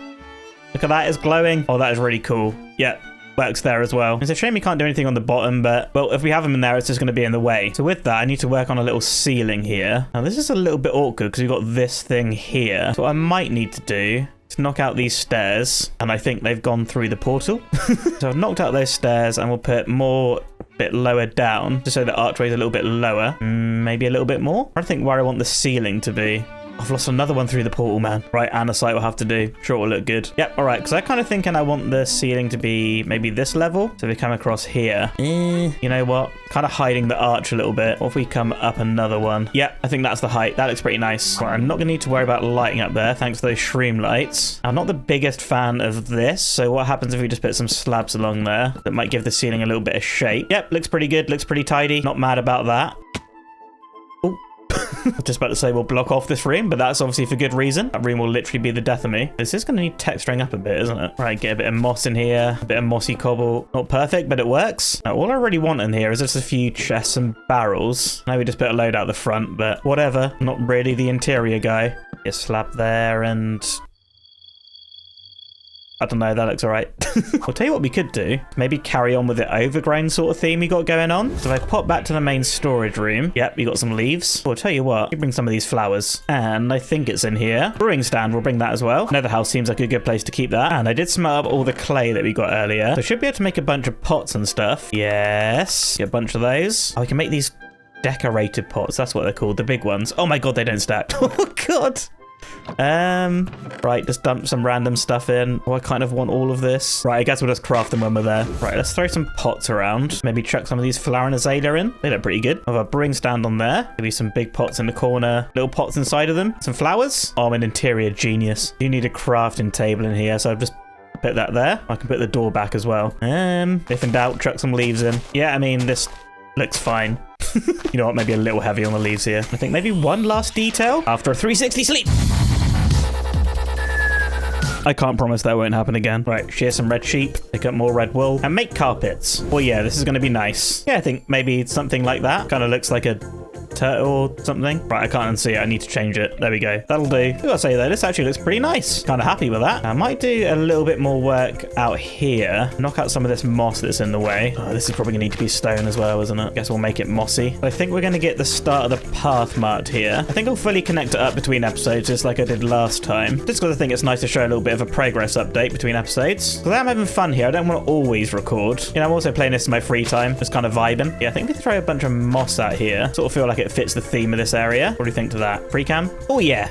Look at that, it's glowing. Oh, that is really cool. Yep, works there as well. It's a shame we can't do anything on the bottom, but, well, if we have them in there, it's just going to be in the way. So with that, I need to work on a little ceiling here. Now, this is a little bit awkward because we've got this thing here. So what I might need to do is knock out these stairs, and I think they've gone through the portal. So I've knocked out those stairs, and we'll put more bit lower down, just so the archway is a little bit lower. Maybe a little bit more. I think where I want the ceiling to be. I've lost another one through the portal, man. Right, andesite will have to do. Sure, it'll look good. Yep, all right, because I kind of thinking I want the ceiling to be maybe this level. So if we come across here, you know what? Kind of hiding the arch a little bit. What if we come up another one? Yep, I think that's the height. That looks pretty nice. Right, I'm not going to need to worry about lighting up there, thanks to those shroom lights. I'm not the biggest fan of this, so what happens if we just put some slabs along there? That might give the ceiling a little bit of shape. Yep, looks pretty good. Looks pretty tidy. Not mad about that. Just about to say we'll block off this room, but that's obviously for good reason. That room will literally be the death of me. This is going to need texturing up a bit, isn't it? Right, get a bit of moss in here, a bit of mossy cobble. Not perfect, but it works. Now, all I really want in here is just a few chests and barrels. Now we just put a load out the front, but whatever. Not really the interior guy. Get a slab there and... I don't know, that looks alright. I'll tell you what we could do. Maybe carry on with the overgrown sort of theme we got going on. So if I pop back to the main storage room, yep, we got some leaves. I'll tell you what, we bring some of these flowers. And I think it's in here. Brewing stand, we'll bring that as well. Nether house seems like a good place to keep that. And I did smelt up all the clay that we got earlier. So I should be able to make a bunch of pots and stuff. Yes, get a bunch of those. Oh, we can make these decorated pots. That's what they're called, the big ones. Oh my god, they don't stack. Oh god. Right, just dump some random stuff in. Oh, I kind of want all of this. Right, I guess we'll just craft them when we're there. Right, let's throw some pots around. Maybe chuck some of these flower and azalea in. They look pretty good. Have a brewing stand on there. Maybe some big pots in the corner. Little pots inside of them. Some flowers. Oh, I'm an interior genius. You need a crafting table in here, so I've just put that there. I can put the door back as well. If in doubt, chuck some leaves in. Yeah, I mean, this looks fine. You know what, maybe a little heavy on the leaves here. I think maybe one last detail after a 360 sleep. I can't promise that won't happen again. Right, shear some red sheep, pick up more red wool, and make carpets. Well, yeah, this is going to be nice. Yeah, I think maybe something like that. Kind of looks like a turtle or something. Right, I can't unsee it. I need to change it. There we go. That'll do. I gotta say though, this actually looks pretty nice. Kind of happy with that. I might do a little bit more work out here. Knock out some of this moss that's in the way. Oh, this is probably gonna need to be stone as well, isn't it? Guess we'll make it mossy. I think we're gonna get the start of the path marked here. I think I'll fully connect it up between episodes just like I did last time. Just because I think it's nice to show a little bit of a progress update between episodes. Because I'm having fun here. I don't want to always record. You know, I'm also playing this in my free time. Just kind of vibing. Yeah, I think we can throw a bunch of moss out here. Sort of feel like it fits the theme of this area. What do you think to that? Free cam? Oh, yeah.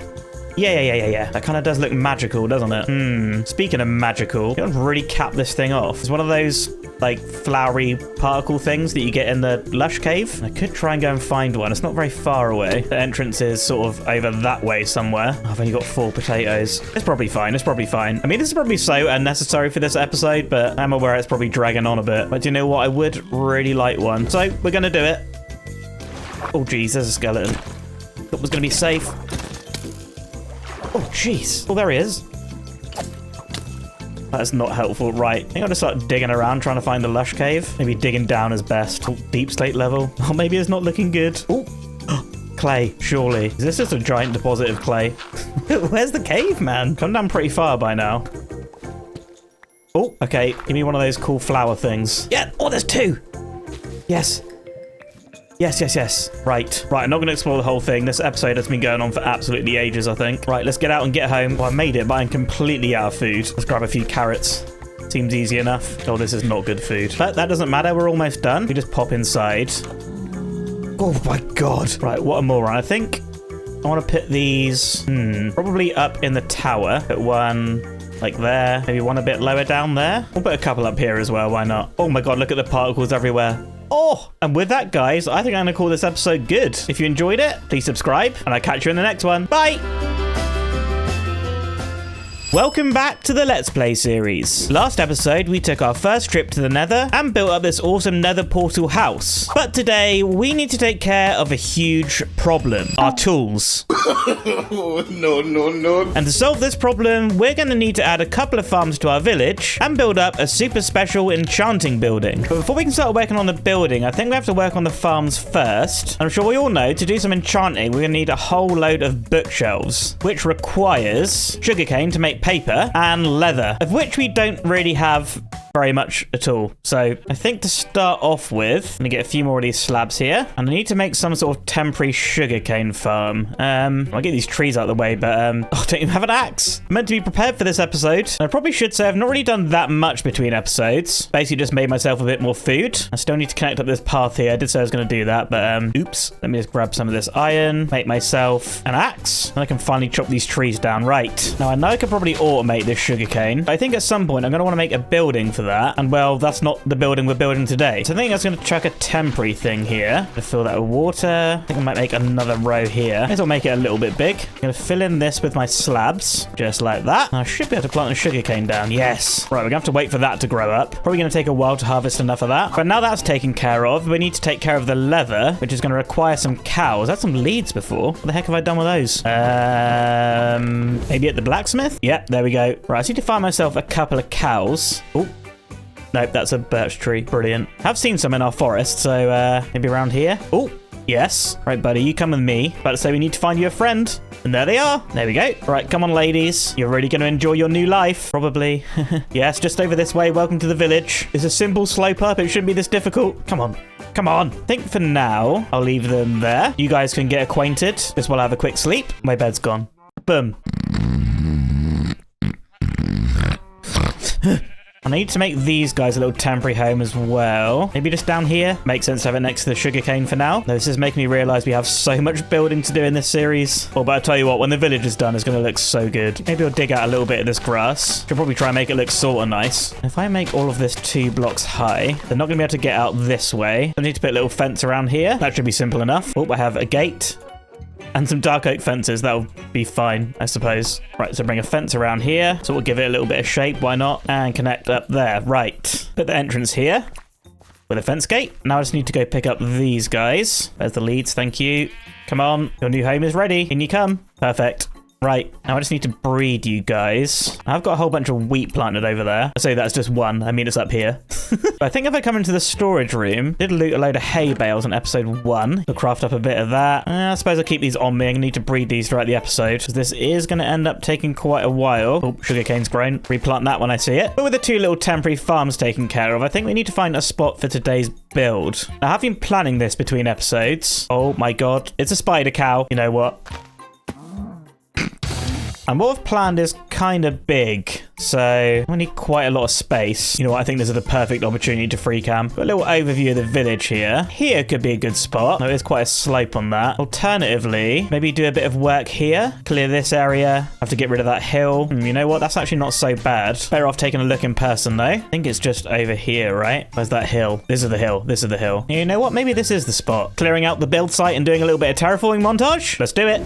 Yeah. That kind of does look magical, doesn't it? Speaking of magical, you don't really cap this thing off. It's one of those, like, flowery particle things that you get in the lush cave. I could try and go and find one. It's not very far away. The entrance is sort of over that way somewhere. I've only got 4 potatoes. It's probably fine. I mean, this is probably so unnecessary for this episode, but I'm aware it's probably dragging on a bit. But do you know what? I would really like one. So we're going to do it. Oh, geez, there's a skeleton. Thought was going to be safe. Oh, jeez. Oh, there he is. That's not helpful. Right. I think I'll just start digging around trying to find the lush cave. Maybe digging down is best. Oh, deep slate level. Oh, maybe it's not looking good. Oh, clay, surely. Is this just a giant deposit of clay? Where's the cave, man? Come down pretty far by now. Oh, okay. Give me one of those cool flower things. Yeah. Oh, there's 2. Yes. Yes. Right, I'm not going to explore the whole thing. This episode has been going on for absolutely ages, I think. Right, let's get out and get home. Well, I made it, but I'm completely out of food. Let's grab a few carrots. Seems easy enough. Oh, this is not good food. But that doesn't matter. We're almost done. We just pop inside. Oh, my God. Right, what a moron. I think I want to put these probably up in the tower. Put one like there. Maybe one a bit lower down there. We'll put a couple up here as well. Why not? Oh, my God. Look at the particles everywhere. Oh, and with that, guys, I think I'm going to call this episode good. If you enjoyed it, please subscribe, and I'll catch you in the next one. Bye! Welcome back to the Let's Play series. Last episode, we took our first trip to the Nether and built up this awesome Nether portal house. But today, we need to take care of a huge problem. Our tools. No. And to solve this problem, we're going to need to add a couple of farms to our village and build up a super special enchanting building. But before we can start working on the building, I think we have to work on the farms first. I'm sure we all know, to do some enchanting, we're going to need a whole load of bookshelves, which requires sugarcane to make paper and leather, of which we don't really have very much at all. So I think to start off with, I'm going to get a few more of these slabs here. And I need to make some sort of temporary sugarcane farm. I'll get these trees out of the way, but I don't even have an axe. I'm meant to be prepared for this episode. I probably should say I've not really done that much between episodes. Basically just made myself a bit more food. I still need to connect up this path here. I did say I was going to do that, but oops. Let me just grab some of this iron, make myself an axe, and I can finally chop these trees down. Right. Now I know I could probably automate this sugarcane, but I think at some point I'm going to want to make a building for that. And well, that's not the building we're building today. So I think I was going to chuck a temporary thing here to fill that with water. I think I might make another row here. I guess I'll make it a little bit big. I'm going to fill in this with my slabs, just like that. And I should be able to plant a sugarcane down. Yes. Right, we're going to have to wait for that to grow up. Probably going to take a while to harvest enough of that. But now that's taken care of, we need to take care of the leather, which is going to require some cows. I had some leads before. What the heck have I done with those? Maybe at the blacksmith? Yep, there we go. Right, I just need to find myself a couple of cows. Oh. Nope, that's a birch tree. Brilliant. I've seen some in our forest, so maybe around here. Oh, yes. Right, buddy, you come with me. About to say we need to find you a friend. And there they are. There we go. Right, come on, ladies. You're really going to enjoy your new life. Probably. Yes, just over this way. Welcome to the village. It's a simple slope up. It shouldn't be this difficult. Come on. Come on. I think for now, I'll leave them there. You guys can get acquainted. Just while I have a quick sleep. My bed's gone. Boom. I need to make these guys a little temporary home as well. Maybe just down here. Makes sense to have it next to the sugarcane for now. This is making me realize we have so much building to do in this series. Well, but I'll tell you what, when the village is done, it's going to look so good. Maybe I'll dig out a little bit of this grass. Should probably try and make it look sort of nice. If I make all of this 2 blocks high, they're not going to be able to get out this way. I need to put a little fence around here. That should be simple enough. Oh, I have a gate. And some dark oak fences. That'll be fine, I suppose. Right, so bring a fence around here. So we'll give it a little bit of shape. Why not? And connect up there. Right. Put the entrance here with a fence gate. Now I just need to go pick up these guys. There's the leads. Thank you. Come on. Your new home is ready. In you come. Perfect. Right, now I just need to breed you guys. I've got a whole bunch of wheat planted over there. I say that's just one. I mean, it's up here. But I think if I come into the storage room, did loot a load of hay bales in episode 1. I'll craft up a bit of that. I suppose I'll keep these on me. I'm going to need to breed these throughout the episode, because this is going to end up taking quite a while. Oh, sugarcane's grown. Replant that when I see it. But with the 2 little temporary farms taken care of, I think we need to find a spot for today's build. Now, I have been planning this between episodes. Oh my god. It's a spider cow. You know what? And what I've planned is kind of big, so I need quite a lot of space. You know what, I think this is the perfect opportunity to free camp. A little overview of the village here. Here could be a good spot. There is quite a slope on that. Alternatively, maybe do a bit of work here. Clear this area. Have to get rid of that hill. You know what, that's actually not so bad. Better off taking a look in person though. I think it's just over here, right? Where's that hill? This is the hill. This is the hill. You know what, maybe this is the spot. Clearing out the build site and doing a little bit of terraforming montage. Let's do it.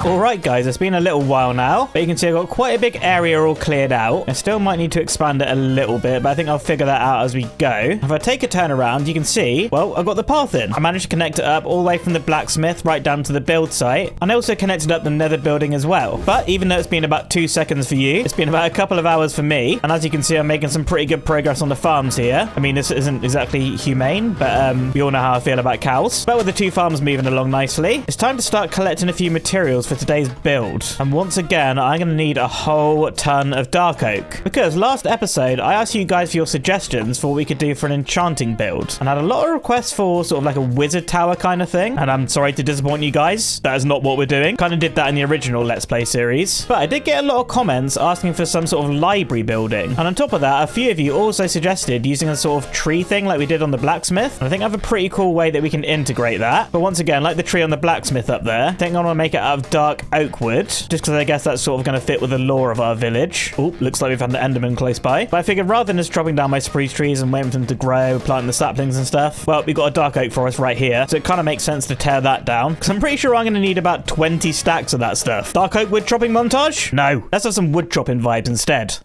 Alright guys, it's been a little while now, but you can see I've got quite a big area all cleared out. I still might need to expand it a little bit, but I think I'll figure that out as we go. If I take a turn around, you can see, well, I've got the path in. I managed to connect it up all the way from the blacksmith right down to the build site, and I also connected up the nether building as well. But even though it's been about 2 seconds for you, it's been about a couple of hours for me, and as you can see, I'm making some pretty good progress on the farms here. I mean, this isn't exactly humane, but we all know how I feel about cows. But with the 2 farms moving along nicely, it's time to start collecting a few materials for today's build. And once again, I'm going to need a whole ton of dark oak, because last episode I asked you guys for your suggestions for what we could do for an enchanting build, and I had a lot of requests for sort of like a wizard tower kind of thing, and I'm sorry to disappoint you guys, that is not what we're doing. Kind of did that in the original Let's Play series, but I did get a lot of comments asking for some sort of library building, and on top of that, a few of you also suggested using a sort of tree thing like we did on the blacksmith, and I think I have a pretty cool way that we can integrate that. But once again, like the tree on the blacksmith up there, I think I want to make it out of dark oak wood, just because I guess that's sort of going to fit with the lore of our village. Oh, looks like we've had the enderman close by. But I figured rather than just dropping down my spruce trees and waiting for them to grow, planting the saplings and stuff, well, we've got a dark oak forest right here, so it kind of makes sense to tear that down, because I'm pretty sure I'm going to need about 20 stacks of that stuff. Dark oak wood chopping montage? No, let's have some wood chopping vibes instead.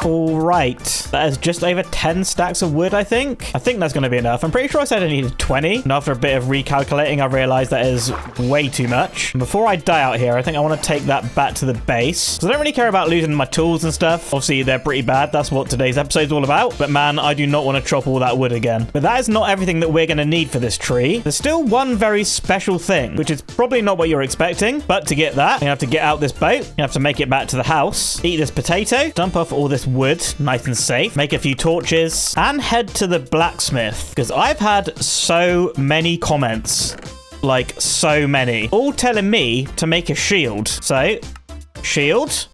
All right. That is just over 10 stacks of wood, I think. I think that's going to be enough. I'm pretty sure I said I needed 20. And after a bit of recalculating, I realized that is way too much. And before I die out here, I think I want to take that back to the base. Because I don't really care about losing my tools and stuff. Obviously, they're pretty bad. That's what today's episode is all about. But man, I do not want to chop all that wood again. But that is not everything that we're going to need for this tree. There's still one very special thing, which is probably not what you're expecting. But to get that, you have to get out this boat. You have to make it back to the house. Eat this potato. Dump off all this wood, nice and safe. Make a few torches and head to the blacksmith, because I've had so many comments, like so many, all telling me to make a shield. So, shield.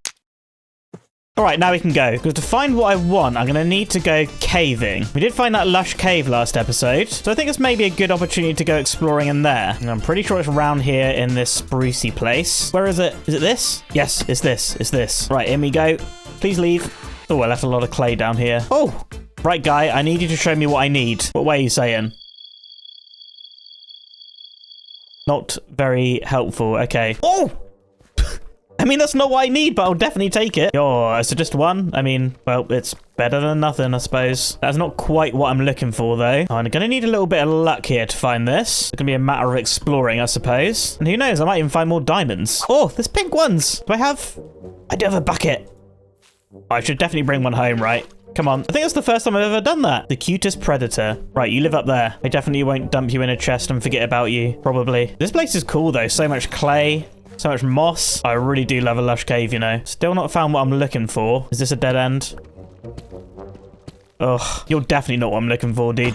All right, now we can go. Because to find what I want, I'm going to need to go caving. We did find that lush cave last episode, so I think it's maybe a good opportunity to go exploring in there. And I'm pretty sure it's around here in this sprucey place. Where is it? Is it this? Yes, it's this. It's this. Right, in we go. Please leave. Oh, I left a lot of clay down here. Oh, right, guy. I need you to show me what I need. What way are you saying? Not very helpful. Okay. Oh! I mean, that's not what I need, but I'll definitely take it. Oh, is it just one? I mean, well, it's better than nothing, I suppose. That's not quite what I'm looking for, though. Oh, I'm going to need a little bit of luck here to find this. It's going to be a matter of exploring, I suppose. And who knows, I might even find more diamonds. Oh, there's pink ones. Do I have... I do have a bucket. I should definitely bring one home, right? Come on. I think that's the first time I've ever done that. The cutest predator. Right, you live up there. I definitely won't dump you in a chest and forget about you. Probably. This place is cool, though. So much clay. So much moss. I really do love a lush cave, you know. Still not found what I'm looking for. Is this a dead end? Ugh. You're definitely not what I'm looking for, dude.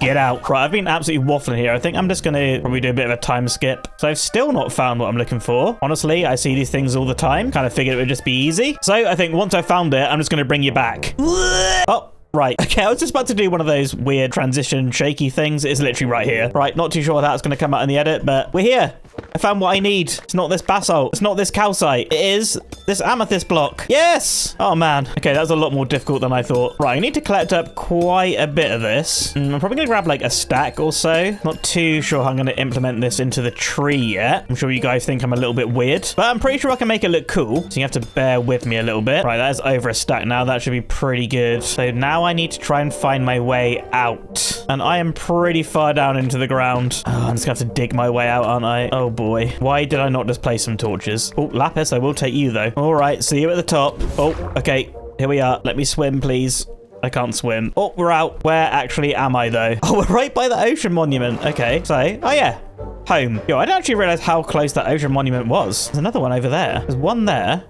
Get out. Right, I've been absolutely waffling here. I think I'm just going to probably do a bit of a time skip. So I've still not found what I'm looking for. Honestly, I see these things all the time. Kind of figured it would just be easy. So I think once I found it, I'm just going to bring you back. Oh. Right, okay, I was just about to do one of those weird transition shaky things. It's literally right here. Right, not too sure that's going to come out in the edit, but we're here. I found what I need. It's not this basalt. It's not this calcite. It is this amethyst block. Yes! Oh, man. Okay, that was a lot more difficult than I thought. Right, I need to collect up quite a bit of this. I'm probably going to grab like a stack or so. Not too sure how I'm going to implement this into the tree yet. I'm sure you guys think I'm a little bit weird, but I'm pretty sure I can make it look cool. So you have to bear with me a little bit. Right, that is over a stack now. That should be pretty good. So now I need to try and find my way out. And I am pretty far down into the ground. Oh, I'm just going to have to dig my way out, aren't I? Oh, boy. Why did I not just place some torches? Oh, lapis, I will take you, though. All right, see you at the top. Oh, okay. Here we are. Let me swim, please. I can't swim. Oh, we're out. Where actually am I, though? Oh, we're right by the ocean monument. Okay, so, oh, yeah. Home. Yo, I didn't actually realize how close that ocean monument was. There's another one over there. There's one there.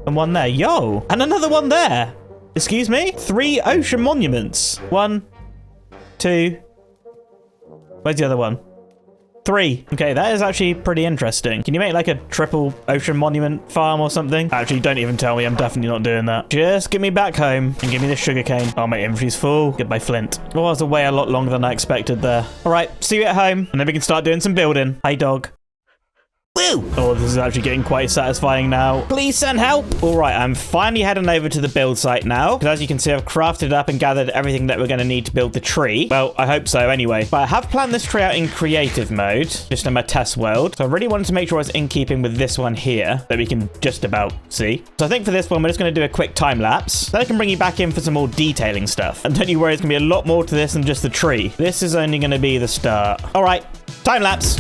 And one there. Yo. And another one there. Excuse me? 3 ocean monuments. 1, 2. Where's the other one? 3. Okay, that is actually pretty interesting. Can you make like a triple ocean monument farm or something? Actually, don't even tell me. I'm definitely not doing that. Just get me back home and give me the sugarcane. Oh, my inventory's full. Get my flint. Oh, I was away a lot longer than I expected there. All right, see you at home, and then we can start doing some building. Hey, dog. Woo! Oh, this is actually getting quite satisfying now. Please send help. All right, I'm finally heading over to the build site now. Because as you can see, I've crafted up and gathered everything that we're going to need to build the tree. Well, I hope so anyway. But I have planned this tree out in creative mode, just in my test world. So I really wanted to make sure it's in keeping with this one here that we can just about see. So I think for this one, we're just going to do a quick time lapse. Then I can bring you back in for some more detailing stuff. And don't you worry, it's going to be a lot more to this than just the tree. This is only going to be the start. All right, time lapse.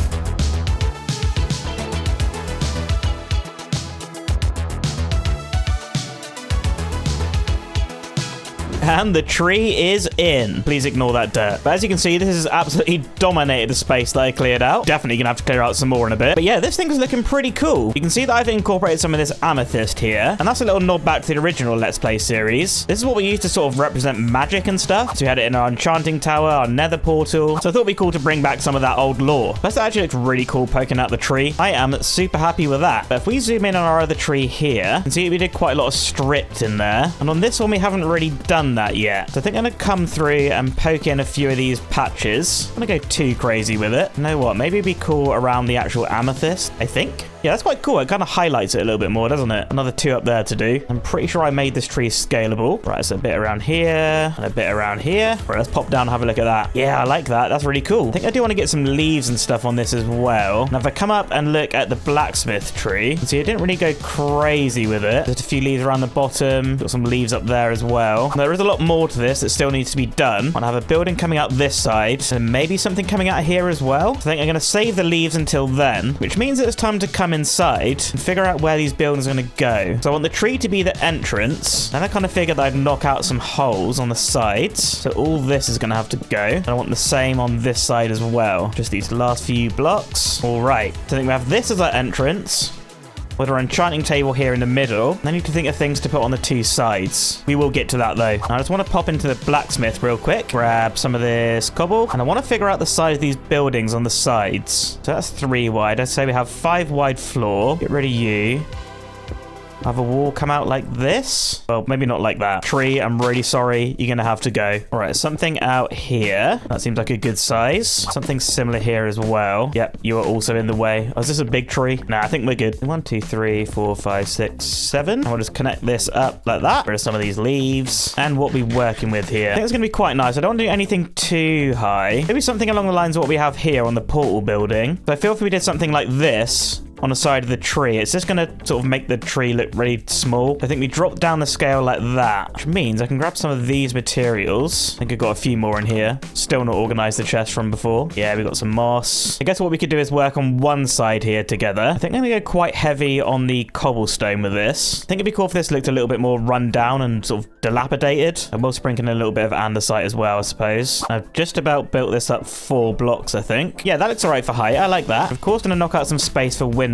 And the tree is in. Please ignore that dirt. But as you can see, this has absolutely dominated the space that I cleared out. Definitely gonna have to clear out some more in a bit. But yeah, this thing is looking pretty cool. You can see that I've incorporated some of this amethyst here. And that's a little nod back to the original Let's Play series. This is what we used to sort of represent magic and stuff. So we had it in our enchanting tower, our nether portal. So I thought it'd be cool to bring back some of that old lore. Plus, that actually looks really cool poking out the tree. I am super happy with that. But if we zoom in on our other tree here, you can see we did quite a lot of stripped in there. And on this one, we haven't really done that yet. So I think I'm going to come through and poke in a few of these patches. I'm going to go too crazy with it. You know what? Maybe it'd be cool around the actual amethyst, I think. Yeah, that's quite cool. It kind of highlights it a little bit more, doesn't it? Another 2 up there to do. I'm pretty sure I made this tree scalable. Right, so a bit around here and a bit around here. Right, let's pop down and have a look at that. Yeah, I like that. That's really cool. I think I do want to get some leaves and stuff on this as well. Now, if I come up and look at the blacksmith tree, see, it didn't really go crazy with it. There's a few leaves around the bottom. Got some leaves up there as well. There is a lot more to this that still needs to be done. I have a building coming out this side and maybe something coming out here as well. So I think I'm going to save the leaves until then, which means it's time to come inside and figure out where these buildings are going to go. So I want the tree to be the entrance. Then I kind of figured that I'd knock out some holes on the sides. So all this is going to have to go. And I want the same on this side as well. Just these last few blocks. All right. So I think we have this as our entrance, with our enchanting table here in the middle. I need to think of things to put on the 2 sides. We will get to that though. I just want to pop into the blacksmith real quick, grab some of this cobble, and I want to figure out the size of these buildings on the sides. So that's 3 wide. I'd say we have 5 wide floor. Get rid of you. Have a wall come out like this. Well, maybe not like that. Tree, I'm really sorry. You're going to have to go. All right, something out here. That seems like a good size. Something similar here as well. Yep, you are also in the way. Oh, is this a big tree? Nah, I think we're good. 1, 2, 3, 4, 5, 6, 7. I'll just connect this up like that. There's some of these leaves and what we're working with here. I think it's going to be quite nice. I don't want to do anything too high. Maybe something along the lines of what we have here on the portal building. So I feel if we did something like this on the side of the tree, it's just going to sort of make the tree look really small. I think we drop down the scale like that, which means I can grab some of these materials. I think I've got a few more in here. Still not organized the chest from before. Yeah, we got some moss. I guess what we could do is work on one side here together. I think I'm going to go quite heavy on the cobblestone with this. I think it'd be cool if this looked a little bit more run down and sort of dilapidated. I will sprinkle in a little bit of andesite as well, I suppose. I've just about built this up 4 blocks, I think. Yeah, that looks all right for height. I like that. Of course, going to knock out some space for windows.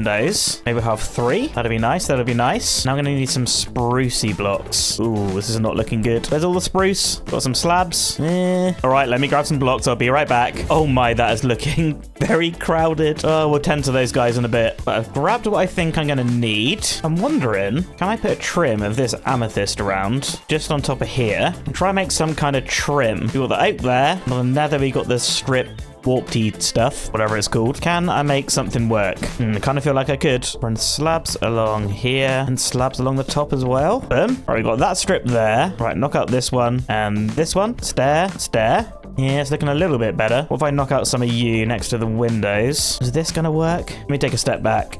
Maybe we'll have 3. That'd be nice. That'll be nice. Now I'm going to need some sprucey blocks. Ooh, this is not looking good. There's all the spruce. Got some slabs. All right, let me grab some blocks. I'll be right back. Oh my, that is looking very crowded. Oh, we'll tend to those guys in a bit. But I've grabbed what I think I'm going to need. I'm wondering, can I put a trim of this amethyst around just on top of here and try and make some kind of trim? We got the oak there. On the nether, we got the strip warped stuff, whatever it's called. Can I make something work? I kind of feel like I could. Run slabs along here and slabs along the top as well. Boom. All right, we got that strip there. Right, knock out this one and this one. Stair. Yeah, it's looking a little bit better. What if I knock out some of you next to the windows? Is this going to work? Let me take a step back.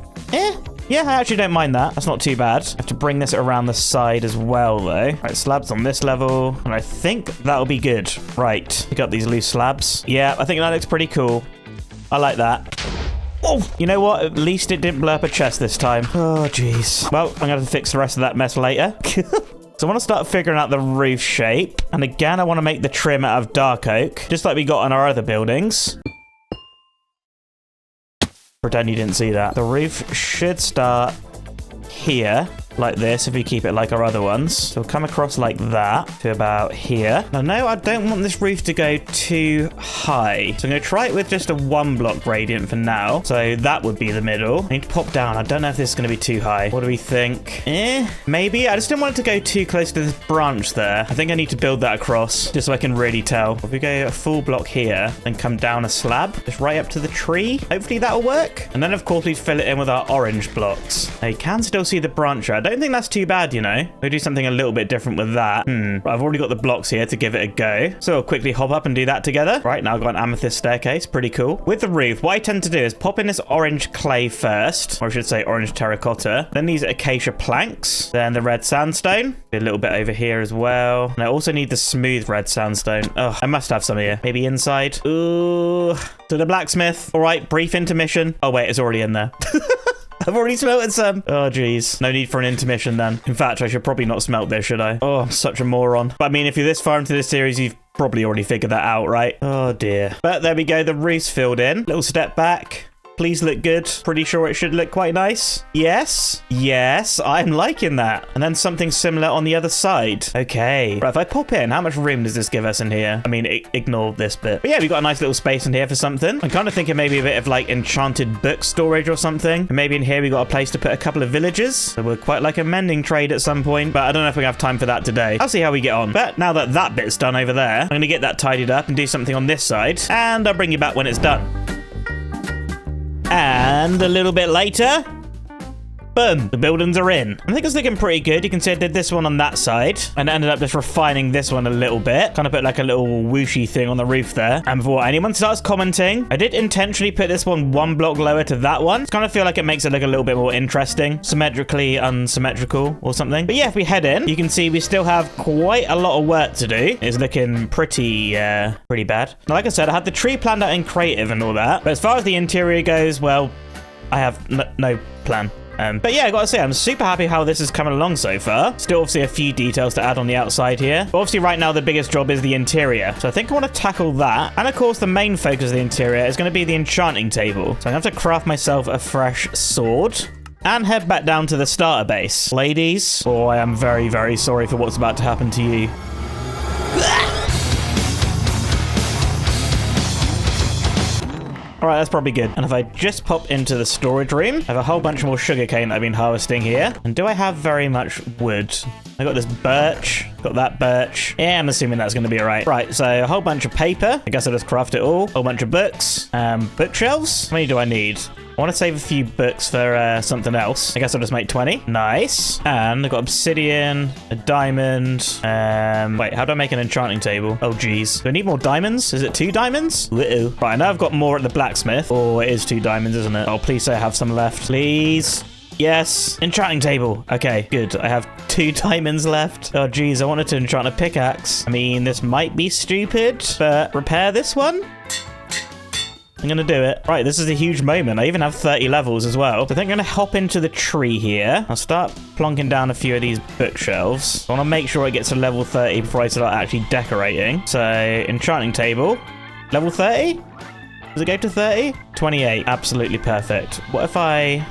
Yeah, I actually don't mind that. That's not too bad. I have to bring this around the side as well, though. Right, slabs on this level. And I think that'll be good. Right, pick up these loose slabs. Yeah, I think that looks pretty cool. I like that. Oh, you know what? At least it didn't blurp a chest this time. Oh, jeez. Well, I'm going to have to fix the rest of that mess later. So I want to start figuring out the roof shape. And again, I want to make the trim out of dark oak, just like we got on our other buildings. Pretend you didn't see that. The roof should start here, like this, if we keep it like our other ones. So we'll come across like that to about here. Now, no, I don't want this roof to go too high. So I'm going to try it with just a 1 block gradient for now. So that would be the middle. I need to pop down. I don't know if this is going to be too high. What do we think? Maybe. I just didn't want it to go too close to this branch there. I think I need to build that across just so I can really tell. If we go a full block here and come down a slab, just right up to the tree, hopefully that'll work. And then, of course, we fill it in with our orange blocks. Now, you can still see the branch. I don't think that's too bad, you know. We'll do something a little bit different with that. I've already got the blocks here to give it a go. So we'll quickly hop up and do that together. Right, now I've got an amethyst staircase. Pretty cool. With the roof, what I tend to do is pop in this orange clay first, or I should say orange terracotta. Then these acacia planks. Then the red sandstone. A little bit over here as well. And I also need the smooth red sandstone. Oh, I must have some here. Maybe inside. Ooh, to the blacksmith. All right, brief intermission. Oh, wait, it's already in there. I've already smelted some. Oh, geez. No need for an intermission then. In fact, I should probably not smelt this, should I? Oh, I'm such a moron. But I mean, if you're this far into this series, you've probably already figured that out, right? Oh, dear. But there we go. The roof's filled in. Little step back. Please look good. Pretty sure it should look quite nice. Yes. Yes, I'm liking that. And then something similar on the other side. Okay. Right, if I pop in, how much room does this give us in here? I mean, ignore this bit. But yeah, we've got a nice little space in here for something. I'm kind of thinking maybe a bit of like enchanted book storage or something. And maybe in here we got a place to put a couple of villagers. So we're quite like a mending trade at some point. But I don't know if we have time for that today. I'll see how we get on. But now that that bit's done over there, I'm going to get that tidied up and do something on this side. And I'll bring you back when it's done. And a little bit later, boom, the buildings are in. I think it's looking pretty good. You can see I did this one on that side and ended up just refining this one a little bit. Kind of put like a little whooshy thing on the roof there. And before anyone starts commenting, I did intentionally put this one block lower to that one. I kind of feel like it makes it look a little bit more interesting, symmetrically unsymmetrical or something. But yeah, if we head in, you can see we still have quite a lot of work to do. It's looking pretty bad. Now, like I said, I had the tree planned out in creative and all that. But as far as the interior goes, well, I have no plan. But yeah, I gotta say, I'm super happy how this is coming along so far. Still obviously a few details to add on the outside here. But obviously right now the biggest job is the interior. So I think I want to tackle that. And of course the main focus of the interior is going to be the enchanting table. So I'm going to have to craft myself a fresh sword. And head back down to the starter base. Ladies, oh, I am very, very sorry for what's about to happen to you. All right, that's probably good. And if I just pop into the storage room, I have a whole bunch more sugarcane I've been harvesting here. And do I have very much wood? I got this birch, got that birch. Yeah, I'm assuming that's going to be all right. Right, so a whole bunch of paper. I guess I'll just craft it all. A whole bunch of books. Bookshelves. How many do I need? I want to save a few books for something else. I guess I'll just make 20. Nice. And I've got obsidian, a diamond. Wait, how do I make an enchanting table? Oh, geez. Do I need more diamonds? Is it 2 diamonds? Uh-oh. Right, I know I've got more at the blacksmith. Oh, it is 2 diamonds, isn't it? Oh, please say I have some left. Please. Yes. Enchanting table. Okay, good. I have 2 diamonds left. Oh, geez. I wanted to enchant a pickaxe. I mean, this might be stupid, but repair this one? I'm going to do it. Right, this is a huge moment. I even have 30 levels as well. So I think I'm going to hop into the tree here. I'll start plonking down a few of these bookshelves. I want to make sure I get to level 30 before I start actually decorating. So, enchanting table. Level 30? Does it go to 30? 28. Absolutely perfect. What if I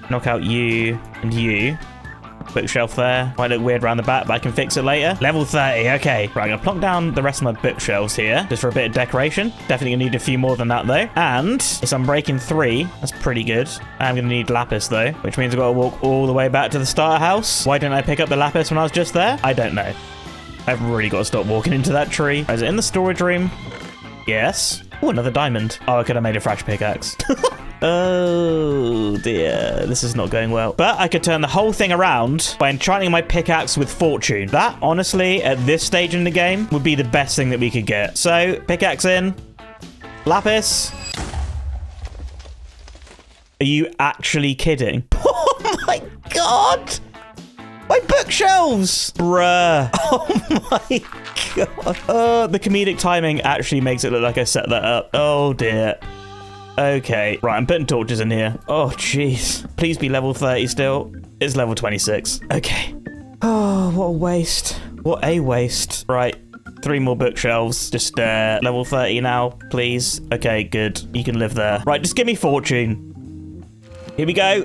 knock out you and you? Bookshelf there. Might look weird around the back, but I can fix it later. Level 30, okay. Right, I'm gonna plonk down the rest of my bookshelves here, just for a bit of decoration. Definitely gonna need a few more than that, though. And, if I'm breaking 3, that's pretty good. I'm gonna need lapis, though, which means I've got to walk all the way back to the starter house. Why didn't I pick up the lapis when I was just there? I don't know. I've really got to stop walking into that tree. Is it in the storage room? Yes. Oh, another diamond. Oh, I could have made a fresh pickaxe. Oh dear, this is not going well. But I could turn the whole thing around by enchanting my pickaxe with fortune. That, honestly, at this stage in the game, would be the best thing that we could get. So, pickaxe in. Lapis. Are you actually kidding? Oh my god! My bookshelves! Bruh. Oh my god. Oh, the comedic timing actually makes it look like I set that up. Oh dear. Okay. Right, I'm putting torches in here. Oh, jeez. Please be level 30 still. It's level 26. Okay. Oh, what a waste. What a waste. Right. 3 more bookshelves. Just level 30 now, please. Okay, good. You can live there. Right, just give me fortune. Here we go.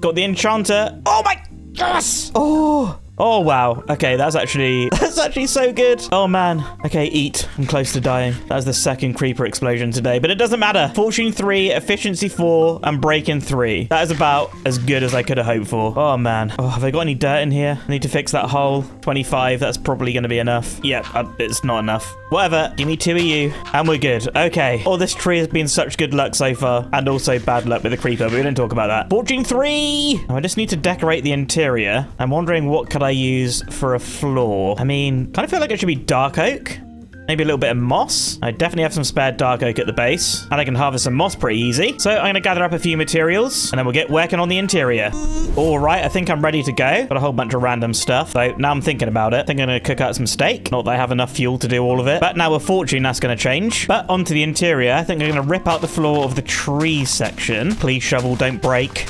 Got the enchanter. Oh my... Yes! Oh... Oh, wow. Okay, that's actually so good. Oh, man. Okay, eat. I'm close to dying. That was the second creeper explosion today, but it doesn't matter. Fortune 3, efficiency 4, and break-in 3. That is about as good as I could have hoped for. Oh, man. Oh, have I got any dirt in here? I need to fix that hole. 25, that's probably going to be enough. Yep, it's not enough. Whatever. Give me 2 of you, and we're good. Okay. Oh, this tree has been such good luck so far, and also bad luck with the creeper, but we didn't talk about that. Fortune 3! Oh, I just need to decorate the interior. I'm wondering what could I use for a floor. I mean, kind of feel like it should be dark oak. Maybe a little bit of moss. I definitely have some spare dark oak at the base. And I can harvest some moss pretty easy. So I'm going to gather up a few materials and then we'll get working on the interior. All right, I think I'm ready to go. Got a whole bunch of random stuff. So now I'm thinking about it. I think I'm going to cook out some steak. Not that I have enough fuel to do all of it. But now with fortune, that's going to change. But onto the interior, I think I'm going to rip out the floor of the tree section. Please, shovel, don't break.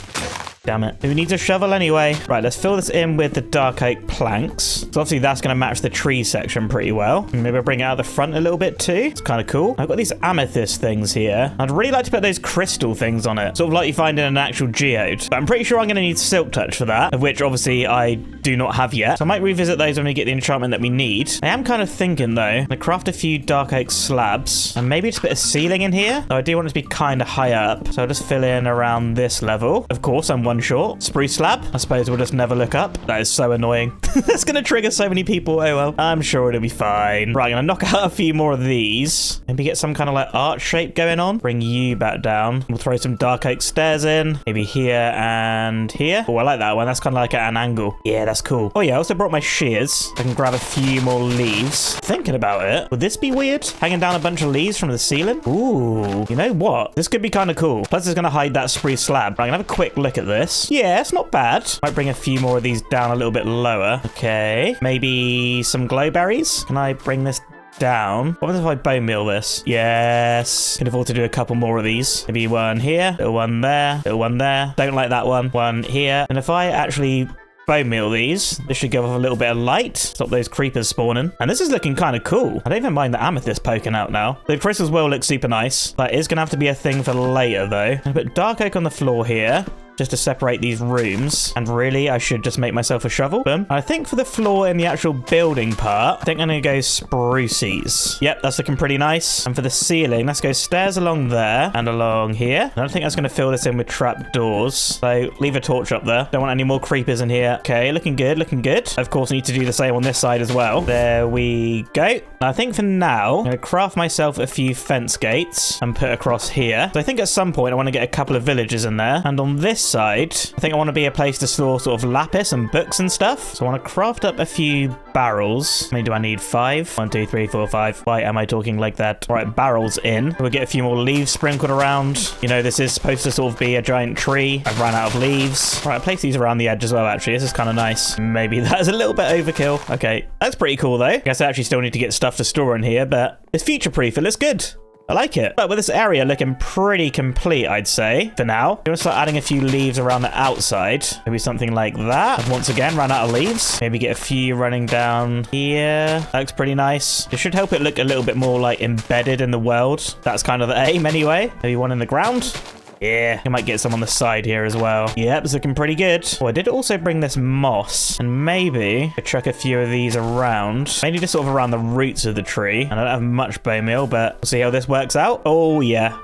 Damn it. Who needs a shovel anyway? Right, let's fill this in with the dark oak planks. So obviously that's going to match the tree section pretty well. Maybe I'll bring it out the front a little bit too. It's kind of cool. I've got these amethyst things here. I'd really like to put those crystal things on it. Sort of like you find in an actual geode. But I'm pretty sure I'm going to need silk touch for that, of which obviously I do not have yet. So I might revisit those when we get the enchantment that we need. I am kind of thinking though, I'm going to craft a few dark oak slabs and maybe just put a ceiling in here. Though I do want it to be kind of high up. So I'll just fill in around this level. Of course, I'm one short. Spruce slab. I suppose we'll just never look up. That is so annoying. That's going to trigger so many people. Oh well. I'm sure it'll be fine. Right, I'm going to knock out a few more of these. Maybe get some kind of like arch shape going on. Bring you back down. We'll throw some dark oak stairs in. Maybe here and here. Oh, I like that one. That's kind of like at an angle. Yeah, that's cool. Oh yeah, I also brought my shears. I can grab a few more leaves. Thinking about it, would this be weird? Hanging down a bunch of leaves from the ceiling? Ooh, you know what? This could be kind of cool. Plus it's going to hide that spruce slab. Right, I'm going to have a quick look at this. Yeah, it's not bad. Might bring a few more of these down a little bit lower. Okay, maybe some glowberries. Can I bring this down? What if I bone meal this? Yes. Can afford to do a couple more of these. Maybe one here, little one there, little one there. Don't like that one. One here. And if I actually bone meal these, this should give off a little bit of light, stop those creepers spawning. And this is looking kind of cool. I don't even mind the amethyst poking out now. The crystals will look super nice. That is gonna have to be a thing for later though. I put dark oak on the floor here, just to separate these rooms. And really, I should just make myself a shovel. Boom. I think for the floor in the actual building part, I think I'm going to go spruces. Yep, that's looking pretty nice. And for the ceiling, let's go stairs along there and along here. I don't think that's going to fill this in with trap doors. So leave a torch up there. Don't want any more creepers in here. Okay, looking good, looking good. Of course, I need to do the same on this side as well. There we go. I think for now, I'm going to craft myself a few fence gates and put across here. So I think at some point, I want to get a couple of villages in there. And on this side, I think I want to be a place to store sort of lapis and books and stuff. So I want to craft up a few barrels. How many do I need? 5? 1, 2, 3, 4, 5. Why am I talking like that? All right, barrels in. We'll get a few more leaves sprinkled around. You know, this is supposed to sort of be a giant tree. I've run out of leaves. All right, I place these around the edge as well, actually. This is kind of nice. Maybe that is a little bit overkill. Okay, that's pretty cool, though. I guess I actually still need to get stuff to store in here, but it's future-proof. It looks good. I like it. But with this area looking pretty complete, I'd say, for now. I'm going to start adding a few leaves around the outside. Maybe something like that. I've once again run out of leaves. Maybe get a few running down here. That looks pretty nice. It should help it look a little bit more like embedded in the world. That's kind of the aim anyway. Maybe one in the ground. Yeah, I might get some on the side here as well. Yep, it's looking pretty good. Oh, I did also bring this moss, and maybe I chuck a few of these around. Mainly just sort of around the roots of the tree. And I don't have much bone meal, but we'll see how this works out. Oh, yeah.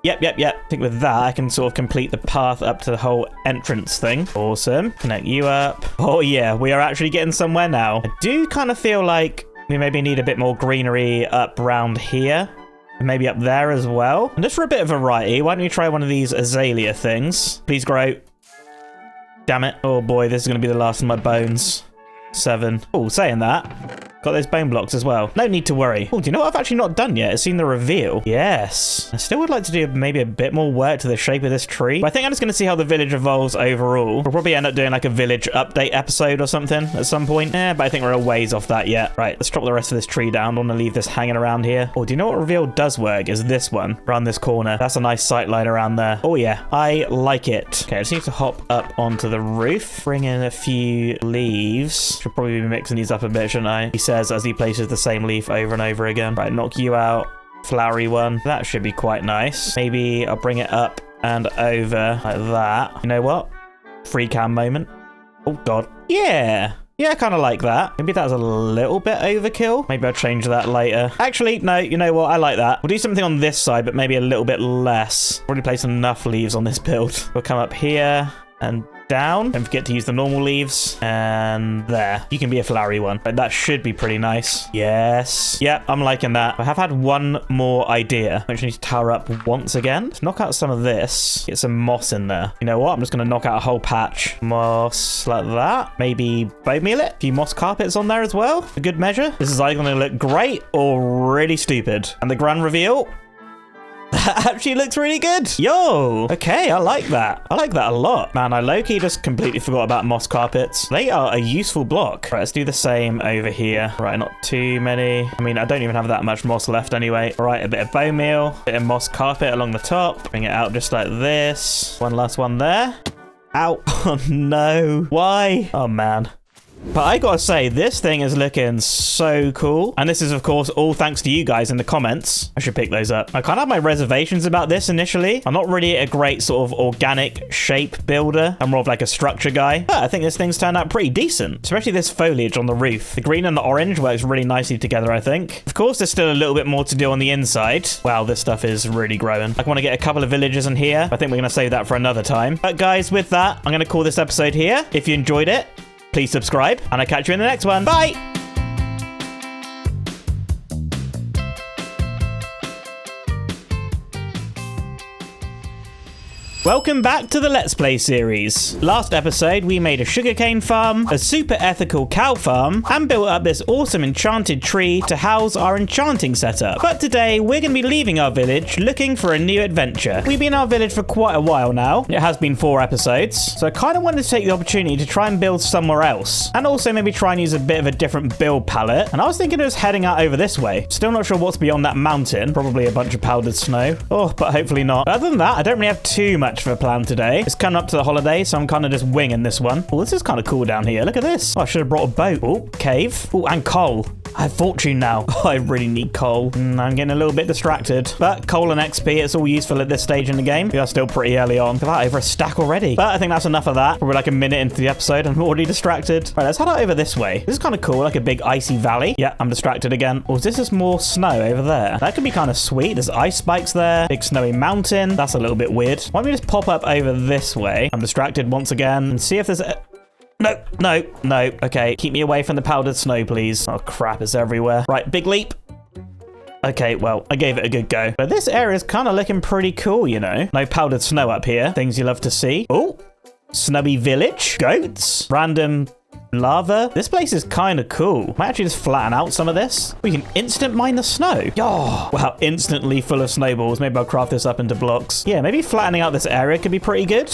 Yep. I think with that, I can sort of complete the path up to the whole entrance thing. Awesome. Connect you up. Oh, yeah, we are actually getting somewhere now. I do kind of feel like we maybe need a bit more greenery up around here. And maybe up there as well. And just for a bit of variety, why don't we try one of these azalea things? Please grow. Damn it. Oh boy, this is going to be the last of my bones. 7. Oh, saying that. Got those bone blocks as well. No need to worry. Oh, do you know what I've actually not done yet? It's seen the reveal. Yes. I still would like to do maybe a bit more work to the shape of this tree. But I think I'm just going to see how the village evolves overall. We'll probably end up doing like a village update episode or something at some point. Yeah, but I think we're a ways off that yet. Right, let's drop the rest of this tree down. I want to leave this hanging around here. Oh, do you know what reveal does work? Is this one around this corner. That's a nice sight line around there. Oh yeah, I like it. Okay, I just need to hop up onto the roof. Bring in a few leaves. Should probably be mixing these up a bit, shouldn't I? He says as he places the same leaf over and over again. Right, knock you out. Flowery one. That should be quite nice. Maybe I'll bring it up and over like that. You know what? Free cam moment. Oh, God. Yeah. Yeah, I kind of like that. Maybe that was a little bit overkill. Maybe I'll change that later. Actually, no, you know what? I like that. We'll do something on this side, but maybe a little bit less. Already placed enough leaves on this build. We'll come up here and down. Don't forget to use the normal leaves. And there. You can be a flowery one. But that should be pretty nice. Yes. Yep, I'm liking that. I have had one more idea. I actually need to tower up once again. Let's knock out some of this. Get some moss in there. You know what? I'm just going to knock out a whole patch. Moss like that. Maybe bone meal it. A few moss carpets on there as well. A good measure. This is either going to look great or really stupid. And the grand reveal... that actually looks really good. Yo, okay, I like that. I like that a lot. Man, I low-key just completely forgot about moss carpets. They are a useful block. Right, let's do the same over here. Right, not too many. I mean, I don't even have that much moss left anyway. All right, a bit of bone meal, a bit of moss carpet along the top. Bring it out just like this. One last one there. Ow. Oh, no. Why? Oh, man. But I gotta say, this thing is looking so cool. And this is, of course, all thanks to you guys in the comments. I should pick those up. I kind of have my reservations about this initially. I'm not really a great sort of organic shape builder. I'm more of like a structure guy. But I think this thing's turned out pretty decent, especially this foliage on the roof. The green and the orange works really nicely together, I think. Of course, there's still a little bit more to do on the inside. Wow, this stuff is really growing. I want to get a couple of villagers in here. I think we're going to save that for another time. But guys, with that, I'm going to call this episode here. If you enjoyed it, please subscribe, and I'll catch you in the next one. Bye! Welcome back to the Let's Play series. Last episode, we made a sugarcane farm, a super ethical cow farm, and built up this awesome enchanted tree to house our enchanting setup. But today, we're going to be leaving our village looking for a new adventure. We've been in our village for quite a while now. It has been 4 episodes, so I kind of wanted to take the opportunity to try and build somewhere else, and also maybe try and use a bit of a different build palette. And I was thinking of just heading out over this way. Still not sure what's beyond that mountain. Probably a bunch of powdered snow. Oh, but hopefully not. But other than that, I don't really have too much for a plan today. It's coming up to the holiday, so I'm kind of just winging this one. Oh, this is kind of cool down here. Look at this. Oh, I should have brought a boat. Oh, cave. Oh, and coal. I have fortune now. Oh, I really need coal. I'm getting a little bit distracted. But coal and XP, it's all useful at this stage in the game. We are still pretty early on. Look at that, over a stack already. But I think that's enough of that. Probably like a minute into the episode, I'm already distracted. Right, let's head out over this way. This is kind of cool, like a big icy valley. Yeah, I'm distracted again. Oh, is this just more snow over there? That could be kind of sweet. There's ice spikes there. Big snowy mountain. That's a little bit weird. Why don't we just pop up over this way? I'm distracted once again. And see if there's a... No. Okay, keep me away from the powdered snow, please. Oh, crap, it's everywhere. Right, big leap. Okay, well, I gave it a good go. But this area is kind of looking pretty cool, you know? No powdered snow up here. Things you love to see. Oh, snowy village. Goats. Random lava. This place is kind of cool. Might actually just flatten out some of this. We can instant mine the snow. Oh, wow, instantly full of snowballs. Maybe I'll craft this up into blocks. Yeah, maybe flattening out this area could be pretty good.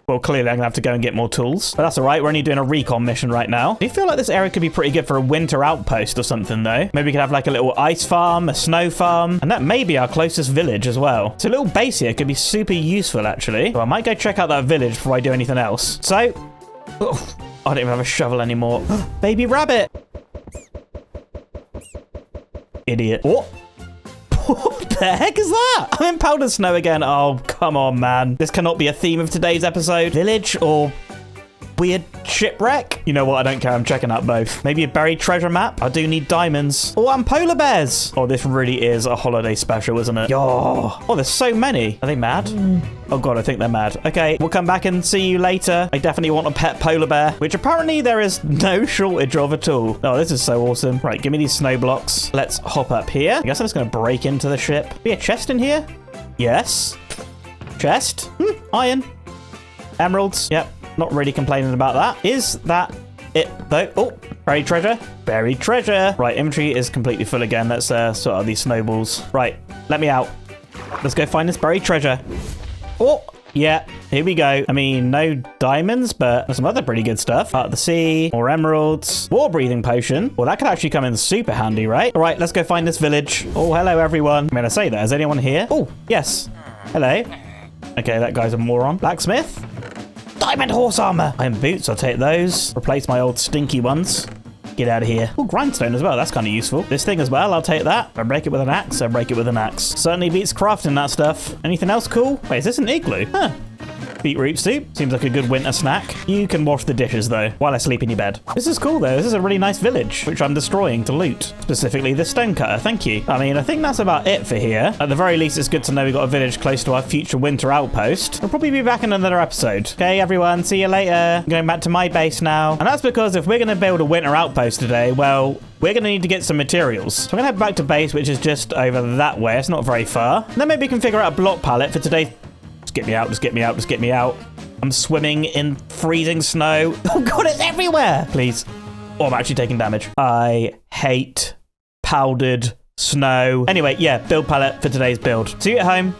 Well, clearly I'm going to have to go and get more tools. But that's all right. We're only doing a recon mission right now. Do you feel like this area could be pretty good for a winter outpost or something, though? Maybe we could have like a little ice farm, a snow farm, and that may be our closest village as well. So a little base here could be super useful, actually. So I might go check out that village before I do anything else. So, oh, I don't even have a shovel anymore. Baby rabbit. Idiot. What? What the heck is that? I'm in powdered snow again. Oh, come on, man. This cannot be a theme of today's episode. Village or weird shipwreck? You know what? I don't care. I'm checking out both. Maybe a buried treasure map. I do need diamonds. Oh, and polar bears. Oh, this really is a holiday special, isn't it? Oh, there's so many. Are they mad? Oh, God, I think they're mad. Okay, we'll come back and see you later. I definitely want a pet polar bear, which apparently there is no shortage of at all. Oh, this is so awesome. Right, give me these snow blocks. Let's hop up here. I guess I'm just going to break into the ship. Be a chest in here? Yes. Chest. Iron. Emeralds. Yep. Not really complaining about that. Is that it, though? Oh, buried treasure. Buried treasure. Right, inventory is completely full again. Let's sort out these snowballs. Right, let me out. Let's go find this buried treasure. Oh, yeah, here we go. I mean, no diamonds, but some other pretty good stuff. Out of the sea, more emeralds, water breathing potion. Well, that could actually come in super handy, right? All right, let's go find this village. Oh, hello, everyone. I'm going to say that. Is anyone here? Oh, yes. Hello. Okay, that guy's a moron. Blacksmith. Diamond horse armor. Iron boots, I'll take those. Replace my old stinky ones. Get out of here. Oh, grindstone as well. That's kind of useful. This thing as well, I'll take that. If I break it with an axe, I break it with an axe. Certainly beats crafting that stuff. Anything else cool? Wait, is this an igloo? Huh. Beetroot soup. Seems like a good winter snack. You can wash the dishes, though, while I sleep in your bed. This is cool, though. This is a really nice village, which I'm destroying to loot. Specifically, the stonecutter. Thank you. I mean, I think that's about it for here. At the very least, it's good to know we've got a village close to our future winter outpost. We'll probably be back in another episode. Okay, everyone. See you later. I'm going back to my base now. And that's because if we're going to build a winter outpost today, well, we're going to need to get some materials. So I'm going to head back to base, which is just over that way. It's not very far. And then maybe we can figure out a block palette for today. Just get me out. Just get me out. Just get me out. I'm swimming in freezing snow. Oh, God, it's everywhere. Please. Oh, I'm actually taking damage. I hate powdered snow. Anyway, yeah, build palette for today's build. See you at home.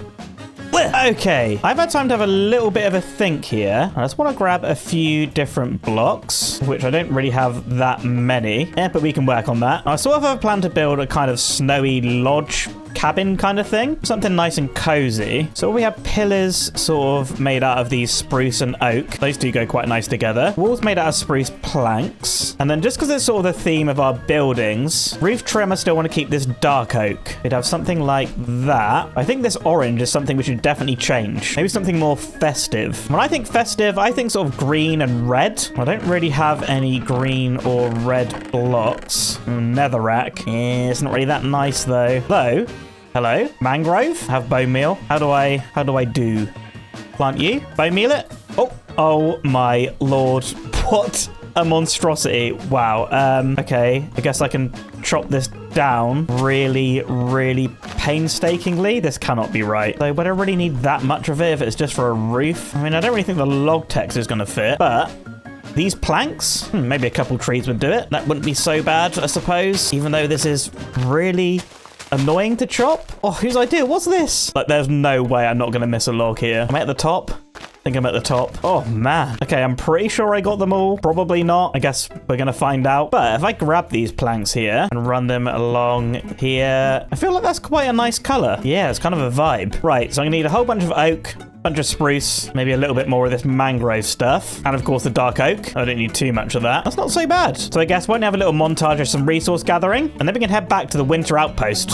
Okay, I've had time to have a little bit of a think here. I just want to grab a few different blocks, which I don't really have that many. Yeah, but we can work on that. I sort of have a plan to build a kind of snowy lodge cabin kind of thing. Something nice and cozy. So we have pillars sort of made out of these spruce and oak. Those two go quite nice together. Walls made out of spruce planks. And then just because it's sort of the theme of our buildings, roof trim, I still want to keep this dark oak. We'd have something like that. I think this orange is something we should definitely change. Maybe something more festive. When I think festive, I think sort of green and red. I don't really have any green or red blocks. Netherrack. Yeah, it's not really that nice though. Though, hello, mangrove. Have bone meal. How do I do? Plant you? Bone meal it? Oh my lord. What a monstrosity. Wow. Okay. I guess I can chop this down really, really painstakingly. This cannot be right. So would I really need that much of it if it's just for a roof? I mean, I don't really think the log text is going to fit, but these planks, maybe a couple trees would do it. That wouldn't be so bad, I suppose, even though this is really annoying to chop. Oh, whose idea? What's this? Like, there's no way I'm not going to miss a log here. Am I at the top? I think I'm at the top. Oh, man. Okay, I'm pretty sure I got them all. Probably not. I guess we're going to find out. But if I grab these planks here and run them along here, I feel like that's quite a nice color. Yeah, it's kind of a vibe. Right, so I'm going to need a whole bunch of oak, bunch of spruce, maybe a little bit more of this mangrove stuff, and of course the dark oak. I don't need too much of that. That's not so bad. So I guess we're going to have a little montage of some resource gathering, and then we can head back to the winter outpost.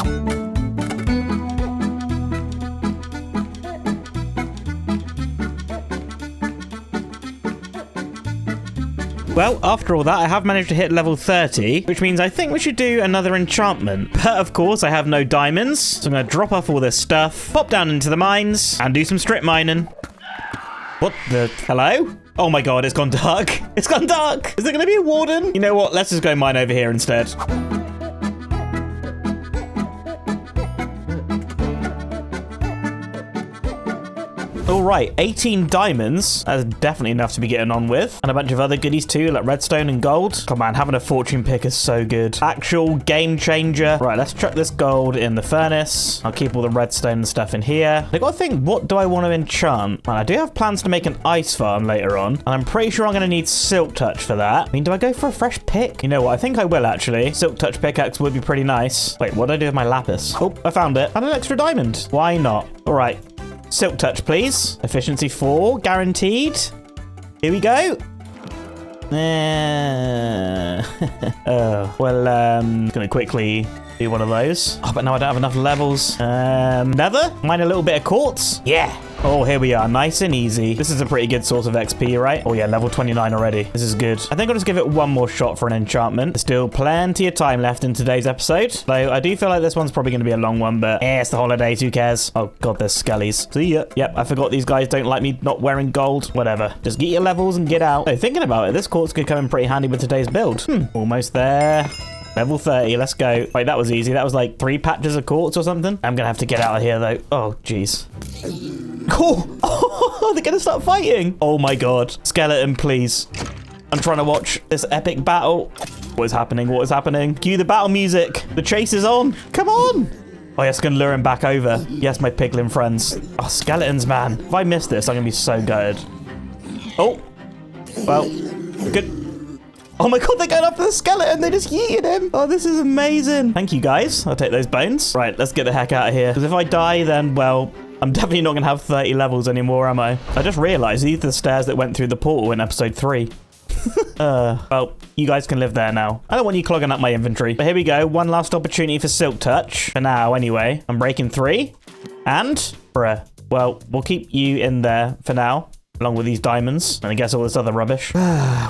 Well, after all that, I have managed to hit level 30, which means I think we should do another enchantment. But of course, I have no diamonds, so I'm going to drop off all this stuff, pop down into the mines, and do some strip mining. What the? Hello? Oh my god, it's gone dark. It's gone dark. Is there going to be a warden? You know what? Let's just go mine over here instead. All right, 18 diamonds. That's definitely enough to be getting on with. And a bunch of other goodies too, like redstone and gold. Come on, having a fortune pick is so good. Actual game changer. Right, let's chuck this gold in the furnace. I'll keep all the redstone and stuff in here. I gotta think, what do I want to enchant? Man, I do have plans to make an ice farm later on. And I'm pretty sure I'm gonna need silk touch for that. I mean, do I go for a fresh pick? You know what, I think I will actually. Silk touch pickaxe would be pretty nice. Wait, what did I do with my lapis? Oh, I found it. And an extra diamond. Why not? All right. Silk touch, please. Efficiency 4, guaranteed. Here we go. Gonna quickly do one of those. Oh, but now I don't have enough levels. Nether? Mine a little bit of quartz? Yeah. Oh, here we are. Nice and easy. This is a pretty good source of XP, right? Oh, yeah, level 29 already. This is good. I think I'll just give it one more shot for an enchantment. There's still plenty of time left in today's episode. Though I do feel like this one's probably going to be a long one, but it's the holidays. Who cares? Oh, God, there's skellies. See ya. Yep, I forgot these guys don't like me not wearing gold. Whatever. Just get your levels and get out. So, thinking about it, this quartz could come in pretty handy with today's build. Almost there. Level 30, let's go. Wait, that was easy. That was like 3 patches of quartz or something. I'm gonna have to get out of here though. Oh, jeez. Oh, they're gonna start fighting. Oh my god. Skeleton, please. I'm trying to watch this epic battle. What is happening? What is happening? Cue the battle music. The chase is on. Come on. Oh, yes, gonna lure him back over. Yes, my piglin friends. Oh, skeletons, man. If I miss this, I'm gonna be so gutted. Oh. Well, good. Oh my god, they're going after the skeleton. They just yeeted him. Oh, this is amazing. Thank you, guys. I'll take those bones. Right, let's get the heck out of here. Because if I die, then, well, I'm definitely not going to have 30 levels anymore, am I? I just realized these are the stairs that went through the portal in episode 3. Well, you guys can live there now. I don't want you clogging up my inventory. But here we go. One last opportunity for silk touch. For now, anyway. I'm breaking 3. And, bruh. Well, we'll keep you in there for now. Along with these diamonds, and I guess all this other rubbish.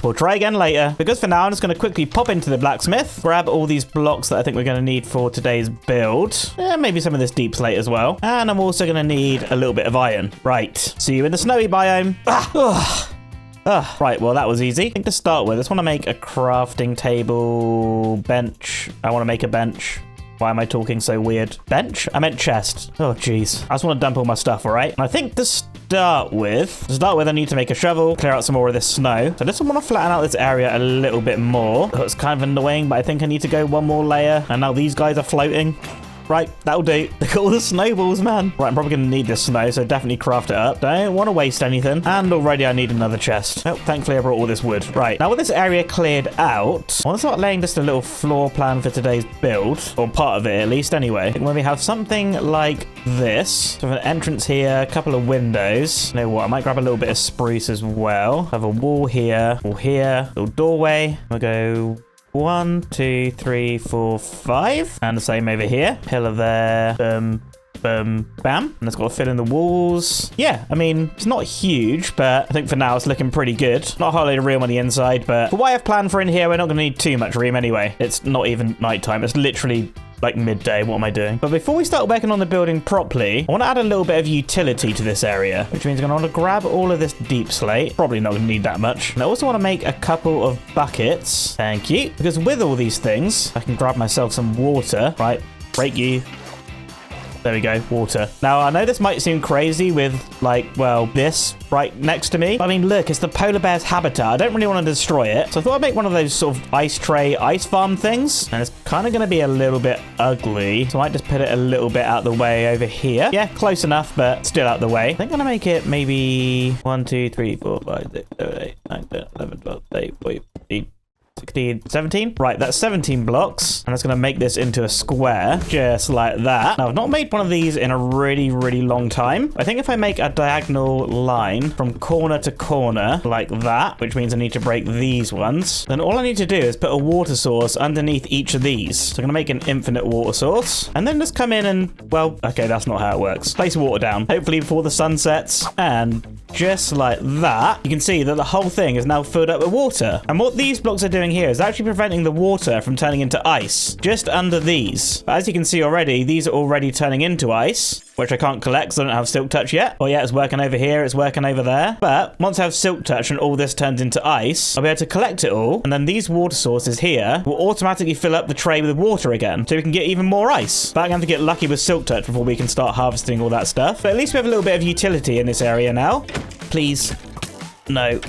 We'll try again later, because for now I'm just going to quickly pop into the blacksmith, grab all these blocks that I think we're going to need for today's build, maybe some of this deep slate as well, and I'm also going to need a little bit of iron. Right, see you in the snowy biome. Right, well that was easy. I think to start with, I just want to make a crafting table, bench. I want to make a bench. Why am I talking so weird? Bench? I meant chest. Oh, jeez. I just want to dump all my stuff, all right? And I think to start with, I need to make a shovel, clear out some more of this snow. So I just want to flatten out this area a little bit more. Oh, it's kind of annoying, but I think I need to go one more layer. And now these guys are floating. Right, that'll do. Look at all the snowballs, man. Right, I'm probably going to need this snow, so definitely craft it up. Don't want to waste anything. And already I need another chest. Oh, thankfully I brought all this wood. Right, now with this area cleared out, I want to start laying just a little floor plan for today's build. Or part of it, at least, anyway. When we have something like this. So an entrance here, a couple of windows. You know what? I might grab a little bit of spruce as well. Have a wall here, little doorway. We'll go 1, 2, 3, 4, 5. And the same over here. Pillar there. Boom, bam. And it's got to fill in the walls. Yeah, I mean, it's not huge, but I think for now it's looking pretty good. Not a whole load of room on the inside, but for what I've planned for in here, we're not going to need too much room anyway. It's not even nighttime. It's literally like midday. What am I doing? But before we start working on the building properly, I want to add a little bit of utility to this area, which means I'm going to want to grab all of this deep slate. Probably not going to need that much. And I also want to make a couple of buckets. Thank you. Because with all these things, I can grab myself some water. Right, break you. There we go, water. Now, I know this might seem crazy with, like, well, this right next to me. But, I mean, look, it's the polar bear's habitat. I don't really want to destroy it. So I thought I'd make one of those sort of ice tray, ice farm things. And it's kind of going to be a little bit ugly. So I might just put it a little bit out the way over here. Yeah, close enough, but still out the way. I think I'm going to make it maybe 1, 2, 3, 4, 5, 6, 7, 8, 9, 10, 11, 12, 13, 14, 15, 16, 17. Right, that's 17 blocks. And it's going to make this into a square, just like that. Now, I've not made one of these in a really, really long time. I think if I make a diagonal line from corner to corner like that, which means I need to break these ones, then all I need to do is put a water source underneath each of these. So I'm going to make an infinite water source. And then just come in and, well, okay, that's not how it works. Place water down, hopefully before the sun sets. And just like that, you can see that the whole thing is now filled up with water. And what these blocks are doing here is actually preventing the water from turning into ice just under these. But as you can see already, these are already turning into ice, which I can't collect because I don't have silk touch yet. Oh yeah, it's working over here, it's working over there. But once I have silk touch and all this turns into ice, I'll be able to collect it all, and then these water sources here will automatically fill up the tray with water again, so we can get even more ice. But I'm going to have to get lucky with silk touch before we can start harvesting all that stuff. But at least we have a little bit of utility in this area now. Please. No.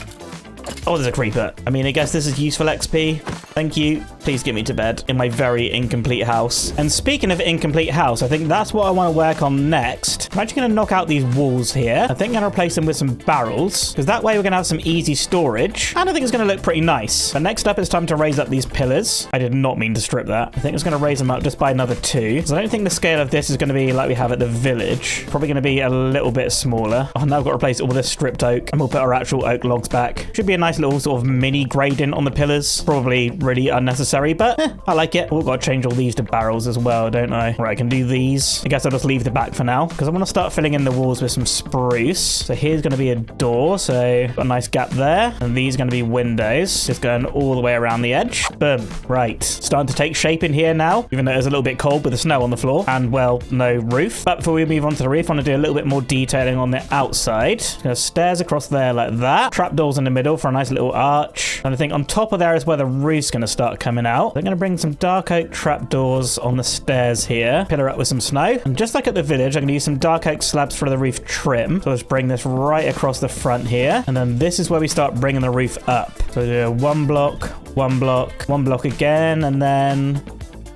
Oh, there's a creeper. I mean, I guess this is useful XP. Thank you. Please get me to bed in my very incomplete house. And speaking of incomplete house, I think that's what I want to work on next. I'm actually going to knock out these walls here. I think I'm going to replace them with some barrels, because that way we're going to have some easy storage. And I think it's going to look pretty nice. But next up, it's time to raise up these pillars. I did not mean to strip that. I think it's going to raise them up just by another 2. Because I don't think the scale of this is going to be like we have at the village. Probably going to be a little bit smaller. Oh, now I've got to replace all this stripped oak. And we'll put our actual oak logs back. Should be a nice little sort of mini gradient on the pillars. Probably really unnecessary, but I like it. Oh, got to change all these to barrels as well, don't I? Right, I can do these. I guess I'll just leave the back for now, because I want to start filling in the walls with some spruce. So here's going to be a door, so got a nice gap there. And these are going to be windows, just going all the way around the edge. Boom. Right. Starting to take shape in here now, even though it's a little bit cold with the snow on the floor. And, well, no roof. But before we move on to the roof, I want to do a little bit more detailing on the outside. Stairs across there like that. Trapdoors in the middle for a nice little arch. And I think on top of there is where the roof's going to start coming out. They're going to bring some dark oak trapdoors on the stairs here. Pillar up with some snow. And just like at the village, I'm going to use some dark oak slabs for the roof trim. So let's bring this right across the front here. And then this is where we start bringing the roof up. So do 1 block, 1 block, 1 block again, and then...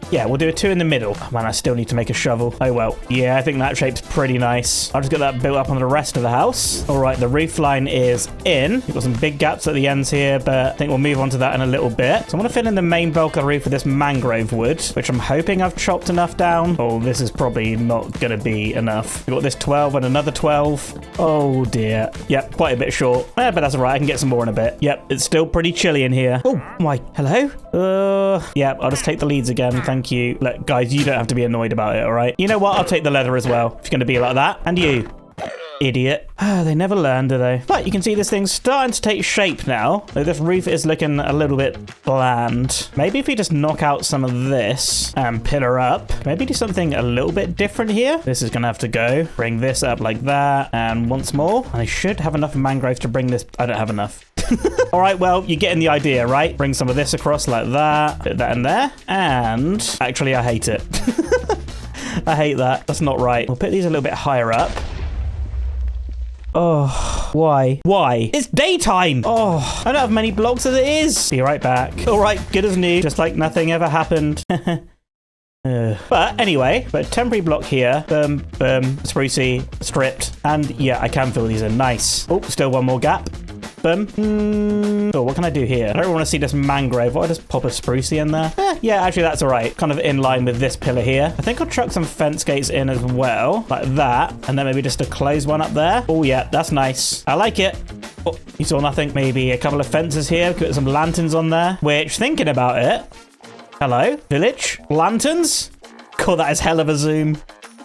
yeah, we'll do a 2 in the middle. Oh, man, I still need to make a shovel. Oh, well. Yeah, I think that shape's pretty nice. I'll just get that built up on the rest of the house. All right, the roof line is in. We've got some big gaps at the ends here, but I think we'll move on to that in a little bit. So I want to fill in the main bulk of the roof with this mangrove wood, which I'm hoping I've chopped enough down. Oh, this is probably not going to be enough. We've got this 12 and another 12. Oh, dear. Yep, quite a bit short. But that's all right. I can get some more in a bit. Yep, it's still pretty chilly in here. Oh, my. Hello? Yep, I'll just take the leads again. Thank you. Look, guys, you don't have to be annoyed about it, all right? You know what? I'll take the leather as well, if you're going to be like that. And you. Idiot. They never learn, do they? But you can see this thing's starting to take shape now. Though this roof is looking a little bit bland. Maybe if we just knock out some of this and pillar up, maybe do something a little bit different here. This is going to have to go. Bring this up like that. And once more. And I should have enough mangrove to bring this. I don't have enough. All right, well, you're getting the idea, right? Bring some of this across like that. Put that in there. And actually, I hate it. I hate that. That's not right. We'll put these a little bit higher up. Oh, why? Why? It's daytime! Oh, I don't have many blocks as it is. Be right back. All right, good as new. Just like nothing ever happened. But anyway, but temporary block here. Boom, boom, sprucey, stripped. And yeah, I can fill these in. Nice. Oh, still one more gap. Boom. Oh, what can I do here? I don't want to see this mangrove. What, I just pop a sprucey in there? Yeah, actually, that's all right. Kind of in line with this pillar here. I think I'll chuck some fence gates in as well, like that. And then maybe just a closed one up there. Oh, yeah, that's nice. I like it. Oh, you saw nothing. Maybe a couple of fences here. Put some lanterns on there, which, thinking about it, hello, village? Lanterns? God, that is hell of a zoom.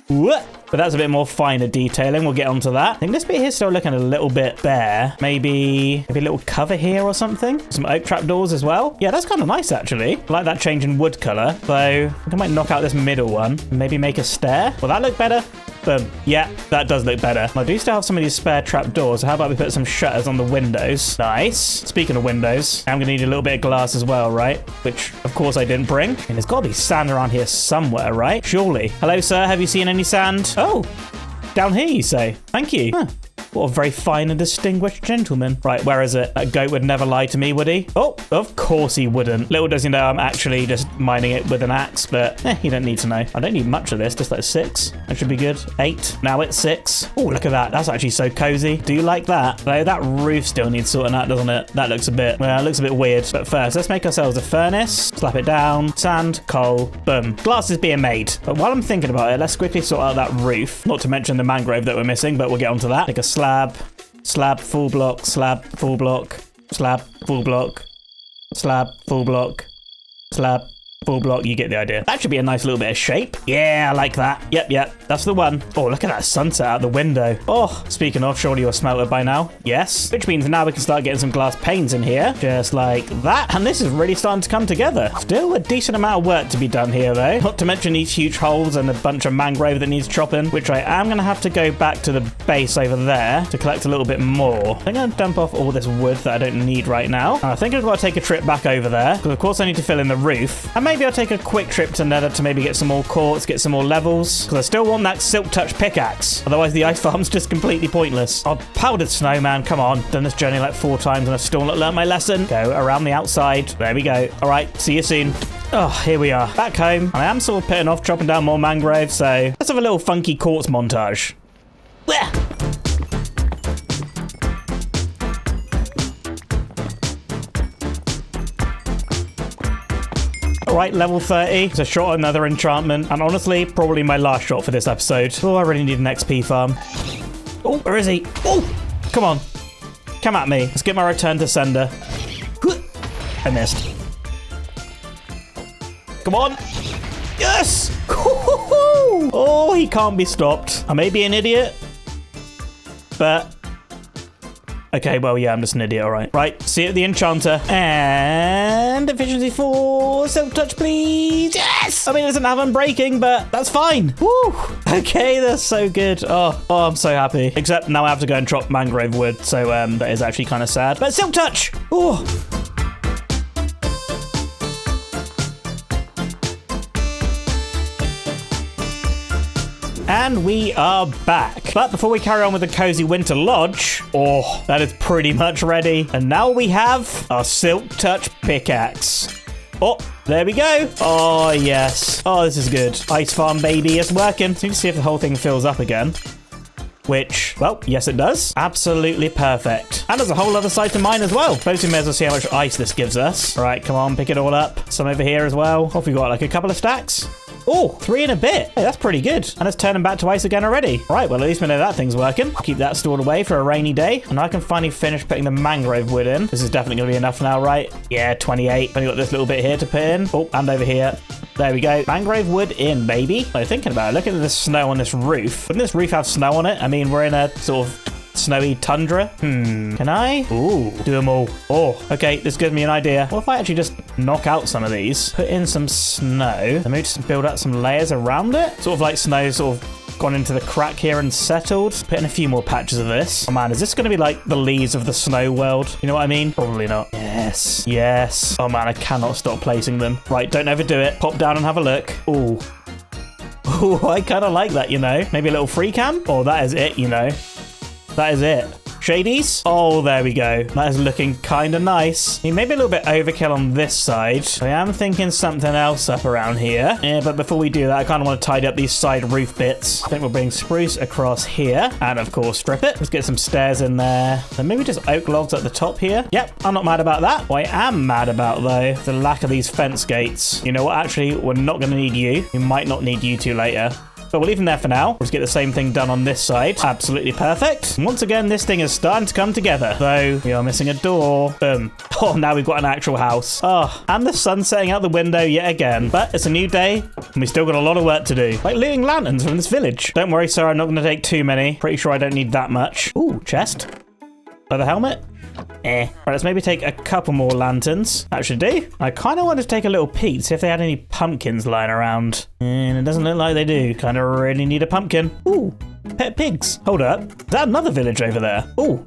What? But that's a bit more finer detailing. We'll get onto that. I think this bit here is still looking a little bit bare. Maybe a little cover here or something. Some oak trapdoors as well. Yeah, that's kind of nice, actually. I like that change in wood color. So I think I might knock out this middle one. Maybe make a stair. Will that look better? Boom. Yeah, that does look better. I do still have some of these spare trapdoors. So how about we put some shutters on the windows? Nice. Speaking of windows, I'm going to need a little bit of glass as well, right? Which, of course, I didn't bring. And there's got to be sand around here somewhere, right? Surely. Hello, sir. Have you seen any sand? Oh, down here, you say? Thank you. Huh. What a very fine and distinguished gentleman. Right, where is it? That goat would never lie to me, would he? Oh, of course he wouldn't. Little does he know I'm actually just mining it with an axe, but you don't need to know. I don't need much of this, just like 6. That should be good. 8. Now it's 6. Oh, look at that. That's actually so cozy. Do you like that? Though that roof still needs sorting out, doesn't it? That looks a bit, well, it looks a bit weird. But first, let's make ourselves a furnace. Slap it down. Sand, coal, boom. Glass is being made. But while I'm thinking about it, let's quickly sort out that roof. Not to mention the mangrove that we're missing, but we'll get onto that. Take a slab, full block, slab, full block, slab, full block, slab, full block, slab, full block. You get the idea. That should be a nice little bit of shape. Yeah, I like that. Yep, that's the one. Oh, look at that sunset out the window. Oh, speaking of, surely you're smeltered by now. Yes, which means now we can start getting some glass panes in here, just like that. And this is really starting to come together. Still a decent amount of work to be done here, though. Not to mention these huge holes and a bunch of mangrove that needs chopping, which I am going to have to go back to the base over there to collect a little bit more. I think I'm going to dump off all this wood that I don't need right now. And I think I've got to take a trip back over there, because of course I need to fill in the roof. And maybe I'll take a quick trip to Nether to maybe get some more quartz, get some more levels, because I still want that silk touch pickaxe. Otherwise the ice farm's just completely pointless. Oh, powdered snow, man, come on. Done this journey like 4 times and I've still not learned my lesson. Go around the outside. There we go. All right, see you soon. Oh, here we are. Back home. I am sort of putting off chopping down more mangrove, so let's have a little funky quartz montage. All right, level 30. It's a shot, another enchantment. And honestly, probably my last shot for this episode. Oh, I really need an XP farm. Oh, where is he? Oh, come on. Come at me. Let's get my return to sender. I missed. Come on. Yes! Oh, he can't be stopped. I may be an idiot, but... Okay, well, yeah, I'm just an idiot, all right. Right, see you at the enchanter. And efficiency 4, silk touch, please. Yes! I mean, it doesn't have unbreaking, but that's fine. Woo! Okay, that's so good. Oh, I'm so happy. Except now I have to go and chop mangrove wood, so that is actually kind of sad. But silk touch! Oh! And we are back. But before we carry on with the cozy winter lodge, oh, that is pretty much ready. And now we have our silk touch pickaxe. Oh, there we go. Oh, yes. Oh, this is good. Ice farm, baby. It's working. So you can see if the whole thing fills up again. Which, well, yes, it does. Absolutely perfect. And there's a whole other side to mine as well. Suppose we may as well see how much ice this gives us. All right, come on, pick it all up. Some over here as well. What have we got? Like a couple of stacks? Oh, 3 and a bit. Hey, that's pretty good. And it's turning back to ice again already. Right, well, at least we know that thing's working. Keep that stored away for a rainy day. And I can finally finish putting the mangrove wood in. This is definitely going to be enough now, right? Yeah, 28. Only got this little bit here to put in. Oh, and over here. There we go. Mangrove wood in, baby. I'm thinking about it. Look at the snow on this roof. Wouldn't this roof have snow on it? I mean, we're in a sort of snowy tundra. Can I? Ooh, do them all. Oh, okay, this gives me an idea. What if I actually just knock out some of these, put in some snow, and maybe just build up some layers around it? Sort of like snow sort of gone into the crack here and settled. Put in a few more patches of this. Oh man, is this going to be like the leaves of the snow world? You know what I mean? Probably not. Yes. Yes. Oh man, I cannot stop placing them. Right, don't overdo it. Pop down and have a look. Ooh. Ooh, I kind of like that, you know. Maybe a little free cam? Oh, that is it, you know. That is it. shadies. Oh, there we go. That is looking kind of nice. Maybe a little bit overkill on this side. I am thinking something else up around here. Yeah, but before we do that, I kind of want to tidy up these side roof bits. I think we'll bring spruce across here and, of course, strip it. Let's get some stairs in there. And maybe just oak logs at the top here. Yep, I'm not mad about that. What I am mad about, though, the lack of these fence gates. You know what? Actually, we're not going to need you. We might not need you two later. But we'll leave them there for now. We'll just get the same thing done on this side. Absolutely perfect. And once again, this thing is starting to come together. Though we are missing a door. Boom. Oh, now we've got an actual house. Oh, and the sun setting out the window yet again. But it's a new day, and we still got a lot of work to do. Like looting lanterns from this village. Don't worry, sir. I'm not going to take too many. Pretty sure I don't need that much. Ooh, chest. Leather helmet. Right, let's maybe take a couple more lanterns. That should do. I kind of want to take a little peek, see if they had any pumpkins lying around. And it doesn't look like they do. Kind of really need a pumpkin. Ooh, pet pigs. Hold up. Is that another village over there? Ooh.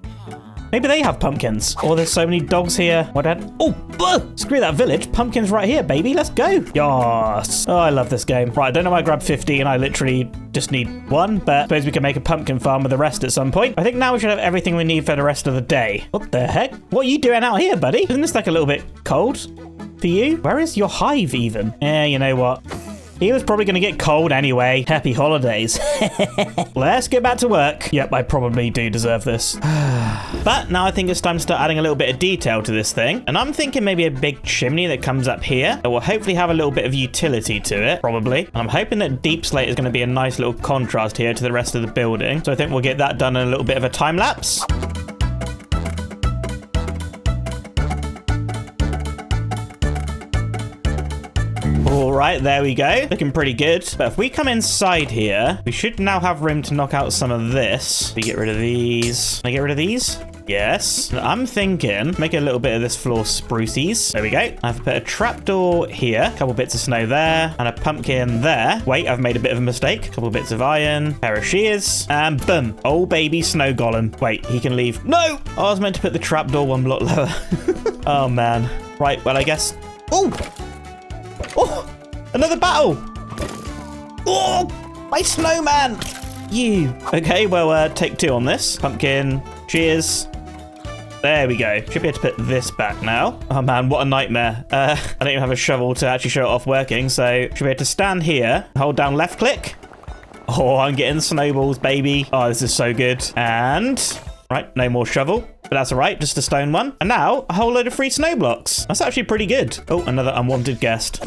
Maybe they have pumpkins. Oh, there's so many dogs here. What? Oh, screw that village. Pumpkins right here, baby. Let's go. Yes. Oh, I love this game. Right, I don't know why I grabbed 50 and I literally just need one, but I suppose we can make a pumpkin farm with the rest at some point. I think now we should have everything we need for the rest of the day. What the heck? What are you doing out here, buddy? Isn't this like a little bit cold for you? Where is your hive even? You know what? He was probably going to get cold anyway. Happy holidays. Let's get back to work. Yep, I probably do deserve this. But now I think it's time to start adding a little bit of detail to this thing. And I'm thinking maybe a big chimney that comes up here that will hopefully have a little bit of utility to it, probably. And I'm hoping that deep slate is going to be a nice little contrast here to the rest of the building. So I think we'll get that done in a little bit of a time lapse. All right, there we go. Looking pretty good. But if we come inside here, we should now have room to knock out some of this. We get rid of these. Can I get rid of these? Yes. I'm thinking, make a little bit of this floor sprucies. There we go. I have to put a trapdoor here, a couple bits of snow there, and a pumpkin there. Wait, I've made a bit of a mistake. A couple bits of iron, pair of shears, and boom. Oh, baby snow golem. Wait, he can leave. No! Oh, I was meant to put the trapdoor one block lower. Oh, man. Right, well, I guess... Oh! Oh! Another battle! Oh! My snowman! You. Okay, well, take two on this. Pumpkin, cheers. There we go. Should be able to put this back now. Oh man, what a nightmare. I don't even have a shovel to actually show it off working, so should be able to stand here, hold down left click. Oh, I'm getting snowballs, baby. Oh, this is so good. And, right, no more shovel. But that's all right, just a stone one. And now, a whole load of free snow blocks. That's actually pretty good. Oh, another unwanted guest.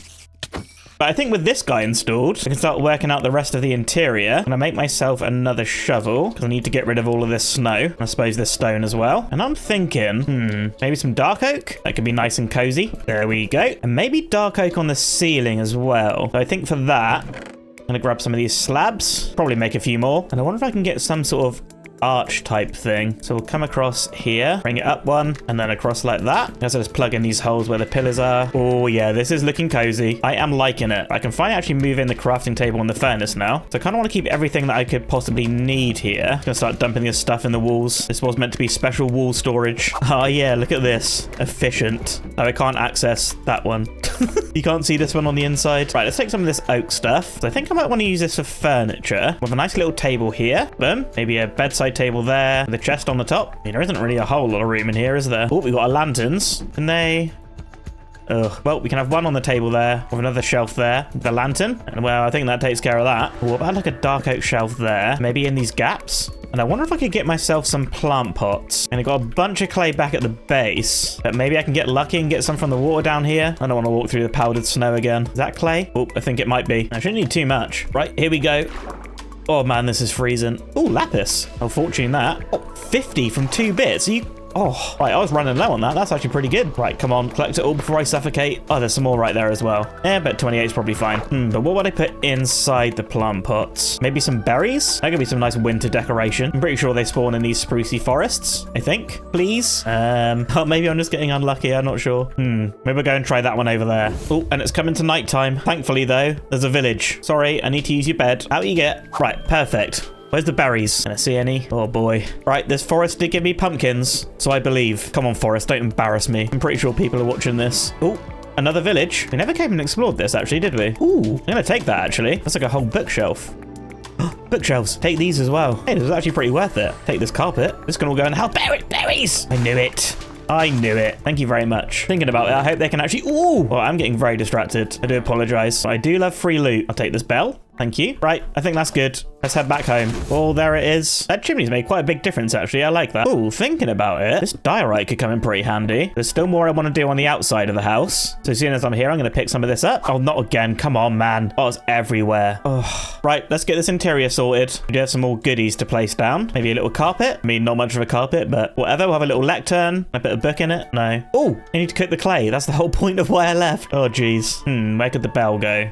But I think with this guy installed, I can start working out the rest of the interior. I'm going to make myself another shovel, because I need to get rid of all of this snow. And I suppose this stone as well. And I'm thinking, maybe some dark oak? That could be nice and cozy. There we go. And maybe dark oak on the ceiling as well. So I think for that, I'm going to grab some of these slabs, probably make a few more. And I wonder if I can get some sort of arch type thing. So we'll come across here, bring it up one, and then across like that. So just plug in these holes where the pillars are. Oh yeah, this is looking cozy. I am liking it. I can finally actually move in the crafting table and the furnace now. So I kind of want to keep everything that I could possibly need here. I'm gonna start dumping this stuff in the walls. This was meant to be special wall storage. Oh yeah, look at this. Efficient. Oh, I can't access that one. You can't see this one on the inside. Right, let's take some of this oak stuff. So I think I might want to use this for furniture. With a nice little table here. Boom. Maybe a bedside table there with a chest on the top. I mean, there isn't really a whole lot of room in here, is there? Oh, we've got our lanterns. Can they... Ugh. Well, we can have one on the table there with another shelf there. The lantern. And well, I think that takes care of that. What about like a dark oak shelf there? Maybe in these gaps? And I wonder if I could get myself some plant pots. And I got a bunch of clay back at the base. But maybe I can get lucky and get some from the water down here. I don't want to walk through the powdered snow again. Is that clay? Oh, I think it might be. I shouldn't need too much. Right, here we go. Oh man, this is freezing. Oh, lapis. Oh, fortune that. Oh, 50 from 2 bits. Are you... Oh, right, I was running low on that. That's actually pretty good. Right, come on, collect it all before I suffocate. Oh, there's some more right there as well. Yeah, but 28 is probably fine. But what would I put inside the plant pots? Maybe some berries? That could be some nice winter decoration. I'm pretty sure they spawn in these sprucey forests, I think. Please? Oh, maybe I'm just getting unlucky. I'm not sure. Maybe we'll go and try that one over there. Oh, and it's coming to nighttime. Thankfully, though, there's a village. Sorry, I need to use your bed. Out you get. Right, perfect. Where's the berries? Can I see any? Oh boy. Right, this forest did give me pumpkins, so I believe. Come on, forest, don't embarrass me. I'm pretty sure people are watching this. Oh, another village. We never came and explored this, actually, did we? Ooh, I'm gonna take that, actually. That's like a whole bookshelf. Bookshelves. Take these as well. Hey, this is actually pretty worth it. Take this carpet. This can all go in the house. Berries! I knew it. I knew it. Thank you very much. Thinking about it, I hope they can actually... Ooh! Oh, I'm getting very distracted. I do apologize. I do love free loot. I'll take this bell. Thank you. Right, I think that's good. Let's head back home. Oh, there it is. That chimney's made quite a big difference, actually. I like that. Ooh, thinking about it, this diorite could come in pretty handy. There's still more I want to do on the outside of the house. So as soon as I'm here, I'm going to pick some of this up. Oh, not again. Come on, man. Oh, it's everywhere. Oh. Right, let's get this interior sorted. We do have some more goodies to place down. Maybe a little carpet. I mean, not much of a carpet, but whatever. We'll have a little lectern. A bit of book in it. No. Oh, I need to cook the clay. That's the whole point of why I left. Oh, geez. Where could the bell go?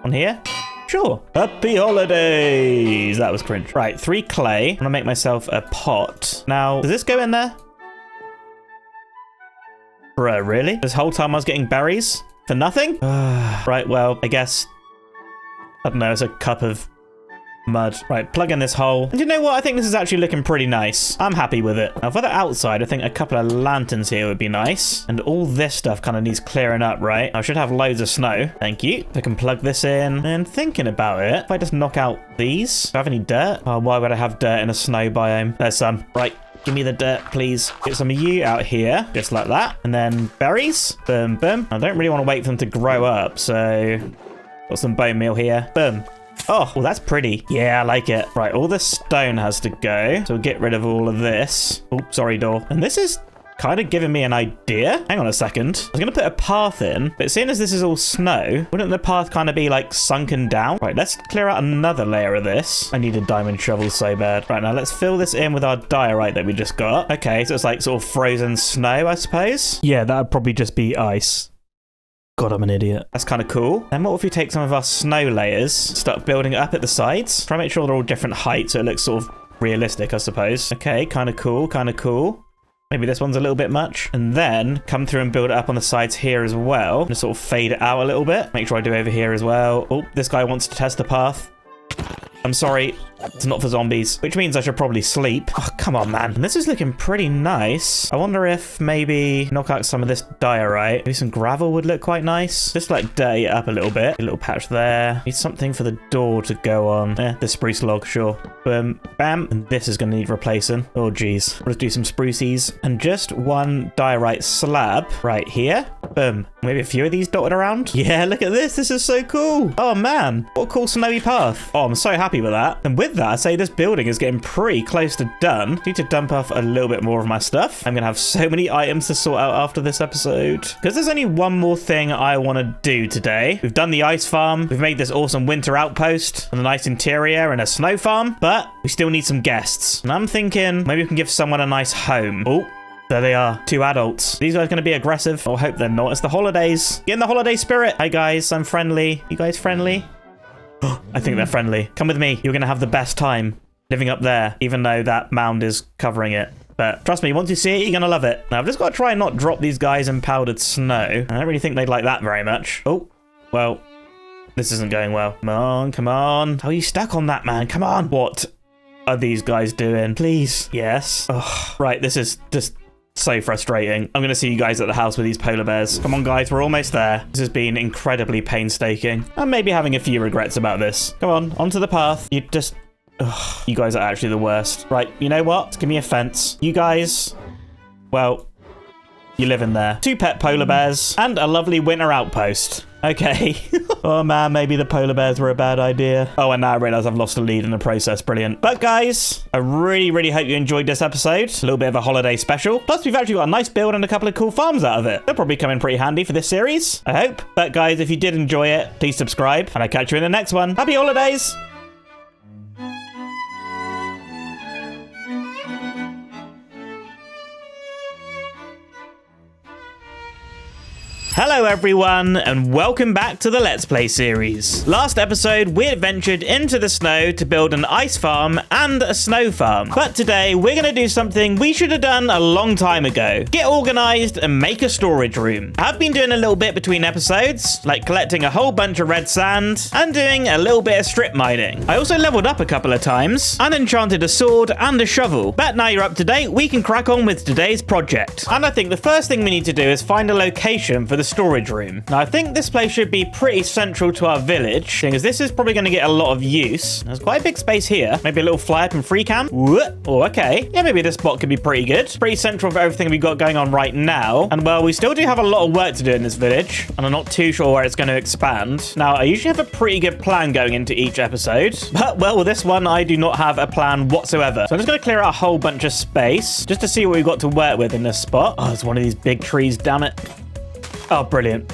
On here? Sure. Happy holidays. That was cringe. Right, 3 clay. I'm gonna make myself a pot. Now, does this go in there? Bruh, really? This whole time I was getting berries? For nothing? Right, well, I guess... I don't know, it's a cup of mud. Right, plug in this hole. And you know what? I think this is actually looking pretty nice. I'm happy with it. Now, for the outside, I think a couple of lanterns here would be nice. And all this stuff kind of needs clearing up, right? I should have loads of snow. Thank you. I can plug this in. And thinking about it, if I just knock out these, do I have any dirt? Oh, why would I have dirt in a snow biome? There's some. Right. Give me the dirt, please. Get some of you out here, just like that. And then berries. Boom, boom. I don't really want to wait for them to grow up, so... Got some bone meal here. Boom. Oh, well, that's pretty. Yeah, I like it. Right, all this stone has to go. So we'll get rid of all of this. Oh, sorry, door. And this is kind of giving me an idea. Hang on a second. I was going to put a path in, but seeing as this is all snow, wouldn't the path kind of be like sunken down? Right, let's clear out another layer of this. I need a diamond shovel so bad. Right, now let's fill this in with our diorite that we just got. Okay, so it's like sort of frozen snow, I suppose. Yeah, that would probably just be ice. God, I'm an idiot. That's kind of cool. Then what if we take some of our snow layers, start building it up at the sides? Try and make sure they're all different heights so it looks sort of realistic, I suppose. Okay, kind of cool, kind of cool. Maybe this one's a little bit much. And then come through and build it up on the sides here as well. Just sort of fade it out a little bit. Make sure I do over here as well. Oh, this guy wants to test the path. I'm sorry, it's not for zombies, which means I should probably sleep. Oh, come on, man. This is looking pretty nice. I wonder if maybe knock out some of this diorite. Maybe some gravel would look quite nice. Just like dirty it up a little bit. A little patch there. Need something for the door to go on. The spruce log, sure. Boom, bam. And this is going to need replacing. Oh, geez. Let's do some sprucies. And just one diorite slab right here. Boom. Maybe a few of these dotted around. Yeah, look at this. This is so cool. Oh, man. What a cool snowy path. Oh, I'm so happy with that. And with that, I say this building is getting pretty close to done. Need to dump off a little bit more of my stuff. I'm going to have so many items to sort out after this episode. Because there's only one more thing I want to do today. We've done the ice farm. We've made this awesome winter outpost and a nice interior and a snow farm. But we still need some guests. And I'm thinking maybe we can give someone a nice home. Oh. There they are, 2 adults. These guys are going to be aggressive. I hope they're not. It's the holidays. Get in the holiday spirit. Hi, guys. I'm friendly. You guys friendly? I think they're friendly. Come with me. You're going to have the best time living up there, even though that mound is covering it. But trust me, once you see it, you're going to love it. Now, I've just got to try and not drop these guys in powdered snow. I don't really think they'd like that very much. Oh, well, this isn't going well. Come on, come on. How are you stuck on that, man? Come on. What are these guys doing? Please. Yes. Oh, right, this is just... so frustrating. I'm going to see you guys at the house with these polar bears. Come on, guys. We're almost there. This has been incredibly painstaking. I'm maybe having a few regrets about this. Come on, onto the path. You just... Ugh, you guys are actually the worst. Right, you know what? Give me a fence. You guys... Well, you live in there. 2 pet polar bears and a lovely winter outpost. Okay. Oh, man, maybe the polar bears were a bad idea. Oh, and now I realize I've lost a lead in the process. Brilliant. But, guys, I really, really hope you enjoyed this episode. A little bit of a holiday special. Plus, we've actually got a nice build and a couple of cool farms out of it. They'll probably come in pretty handy for this series, I hope. But, guys, if you did enjoy it, please subscribe, and I'll catch you in the next one. Happy holidays! Hello everyone, and welcome back to the Let's Play series. Last episode, we adventured into the snow to build an ice farm and a snow farm. But today, we're going to do something we should have done a long time ago. Get organized and make a storage room. I've been doing a little bit between episodes, like collecting a whole bunch of red sand and doing a little bit of strip mining. I also leveled up a couple of times and enchanted a sword and a shovel. But now you're up to date, we can crack on with today's project. And I think the first thing we need to do is find a location for the storage room. Now, I think this place should be pretty central to our village, because this is probably going to get a lot of use. There's quite a big space here. Maybe a little fly up and free cam. Oh, okay. Yeah, maybe this spot could be pretty good. Pretty central for everything we've got going on right now. And, well, we still do have a lot of work to do in this village, and I'm not too sure where it's going to expand. Now, I usually have a pretty good plan going into each episode, but, well, with this one, I do not have a plan whatsoever. So I'm just going to clear out a whole bunch of space just to see what we've got to work with in this spot. Oh, it's one of these big trees, damn it. Oh, brilliant.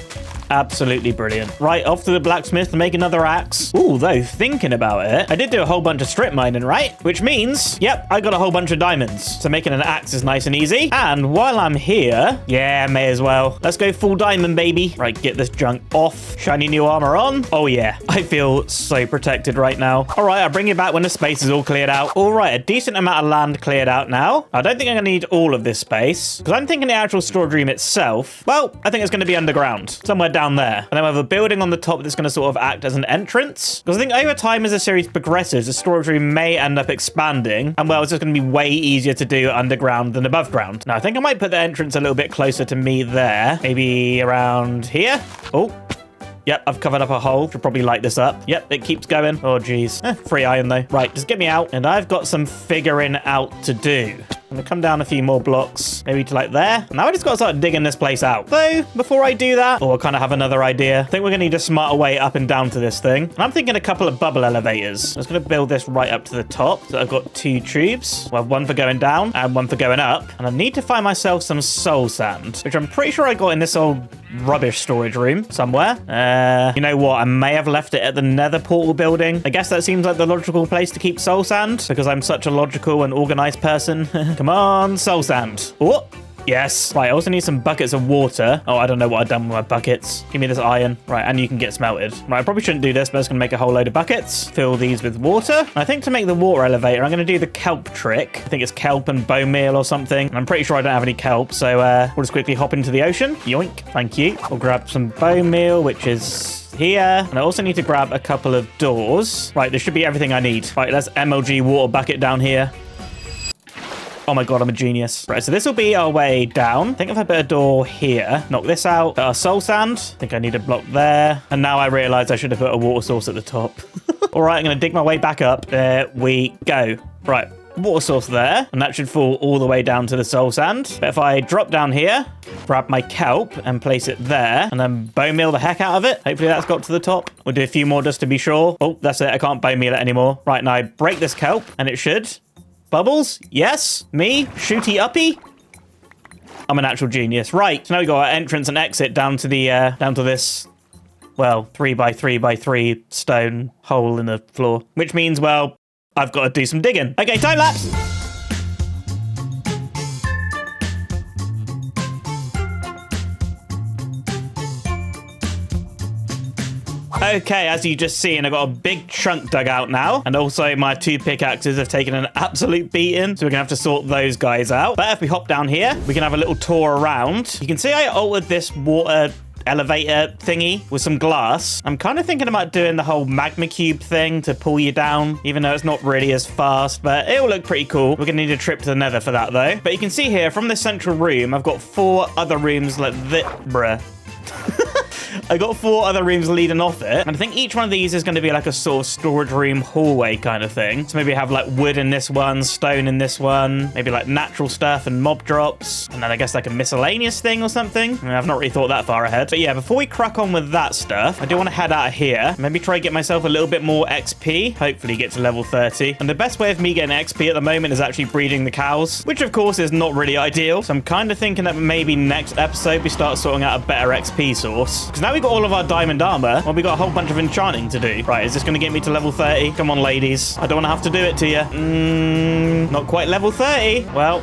Absolutely brilliant. Right, off to the blacksmith to make another axe. Ooh, though, thinking about it, I did do a whole bunch of strip mining, right? Which means, yep, I got a whole bunch of diamonds. So making an axe is nice and easy. And while I'm here, yeah, may as well. Let's go full diamond, baby. Right, get this junk off. Shiny new armor on. Oh, yeah. I feel so protected right now. All right, I'll bring you back when the space is all cleared out. All right, a decent amount of land cleared out now. I don't think I'm going to need all of this space, because I'm thinking the actual storage room itself, well, I think it's going to be underground, somewhere down there. And then we have a building on the top that's going to sort of act as an entrance. Because I think over time as the series progresses, the storage room may end up expanding. And well, it's just going to be way easier to do underground than above ground. Now, I think I might put the entrance a little bit closer to me there. Maybe around here. Oh. Yep, I've covered up a hole. Should probably light this up. Yep, it keeps going. Oh, geez. Free iron, though. Right, just get me out. And I've got some figuring out to do. I'm going to come down a few more blocks, maybe to like there. Now I just got to start digging this place out. Though, before I do that, I kind of have another idea. I think we're going to need a smarter way up and down to this thing. And I'm thinking a couple of bubble elevators. I'm just going to build this right up to the top. So I've got 2 tubes. Well, one for going down and one for going up. And I need to find myself some soul sand, which I'm pretty sure I got in this old rubbish storage room somewhere. You know what? I may have left it at the Nether portal building. I guess that seems like the logical place to keep soul sand because I'm such a logical and organized person. Come on, soul sand. Oh, yes. Right, I also need some buckets of water. Oh, I don't know what I've done with my buckets. Give me this iron. Right, and you can get smelted. Right, I probably shouldn't do this, but I'm just going to make a whole load of buckets. Fill these with water. I think to make the water elevator, I'm going to do the kelp trick. I think it's kelp and bone meal or something. And I'm pretty sure I don't have any kelp, so we'll just quickly hop into the ocean. Yoink. Thank you. We'll grab some bone meal, which is here. And I also need to grab a couple of doors. Right, this should be everything I need. Right, let's MLG water bucket down here. Oh my god, I'm a genius. Right, so this will be our way down. I think if I put a door here, knock this out, put our soul sand. I think I need a block there. And now I realize I should have put a water source at the top. All right, I'm going to dig my way back up. There we go. Right, water source there. And that should fall all the way down to the soul sand. But if I drop down here, grab my kelp and place it there, and then bone meal the heck out of it. Hopefully that's got to the top. We'll do a few more just to be sure. Oh, that's it. I can't bone meal it anymore. Right, now I break this kelp, and it should... Bubbles? Yes? Me? Shooty uppy? I'm an actual genius. Right, so now we got our entrance and exit down to the down to this, well, 3x3x3 stone hole in the floor. Which means, well, I've got to do some digging. Okay, time lapse. Okay, as you just seen, I've got a big chunk dug out now. And also my 2 pickaxes have taken an absolute beating. So we're going to have to sort those guys out. But if we hop down here, we can have a little tour around. You can see I altered this water elevator thingy with some glass. I'm kind of thinking about doing the whole magma cube thing to pull you down, even though it's not really as fast, but it will look pretty cool. We're going to need a trip to the Nether for that, though. But you can see here, from this central room, I've got 4 other rooms like this. Bruh. I got 4 other rooms leading off it. And I think each one of these is going to be like a sort of storage room hallway kind of thing. So maybe have like wood in this one, stone in this one, maybe like natural stuff and mob drops. And then I guess like a miscellaneous thing or something. I mean, I've not really thought that far ahead. But yeah, before we crack on with that stuff, I do want to head out of here. Maybe try to get myself a little bit more XP. Hopefully get to level 30. And the best way of me getting XP at the moment is actually breeding the cows, which of course is not really ideal. So I'm kind of thinking that maybe next episode we start sorting out a better XP source. Because now we got all of our diamond armor. Well, we got a whole bunch of enchanting to do. Right, is this going to get me to level 30? Come on, ladies. I don't want to have to do it to you. Not quite level 30. Well.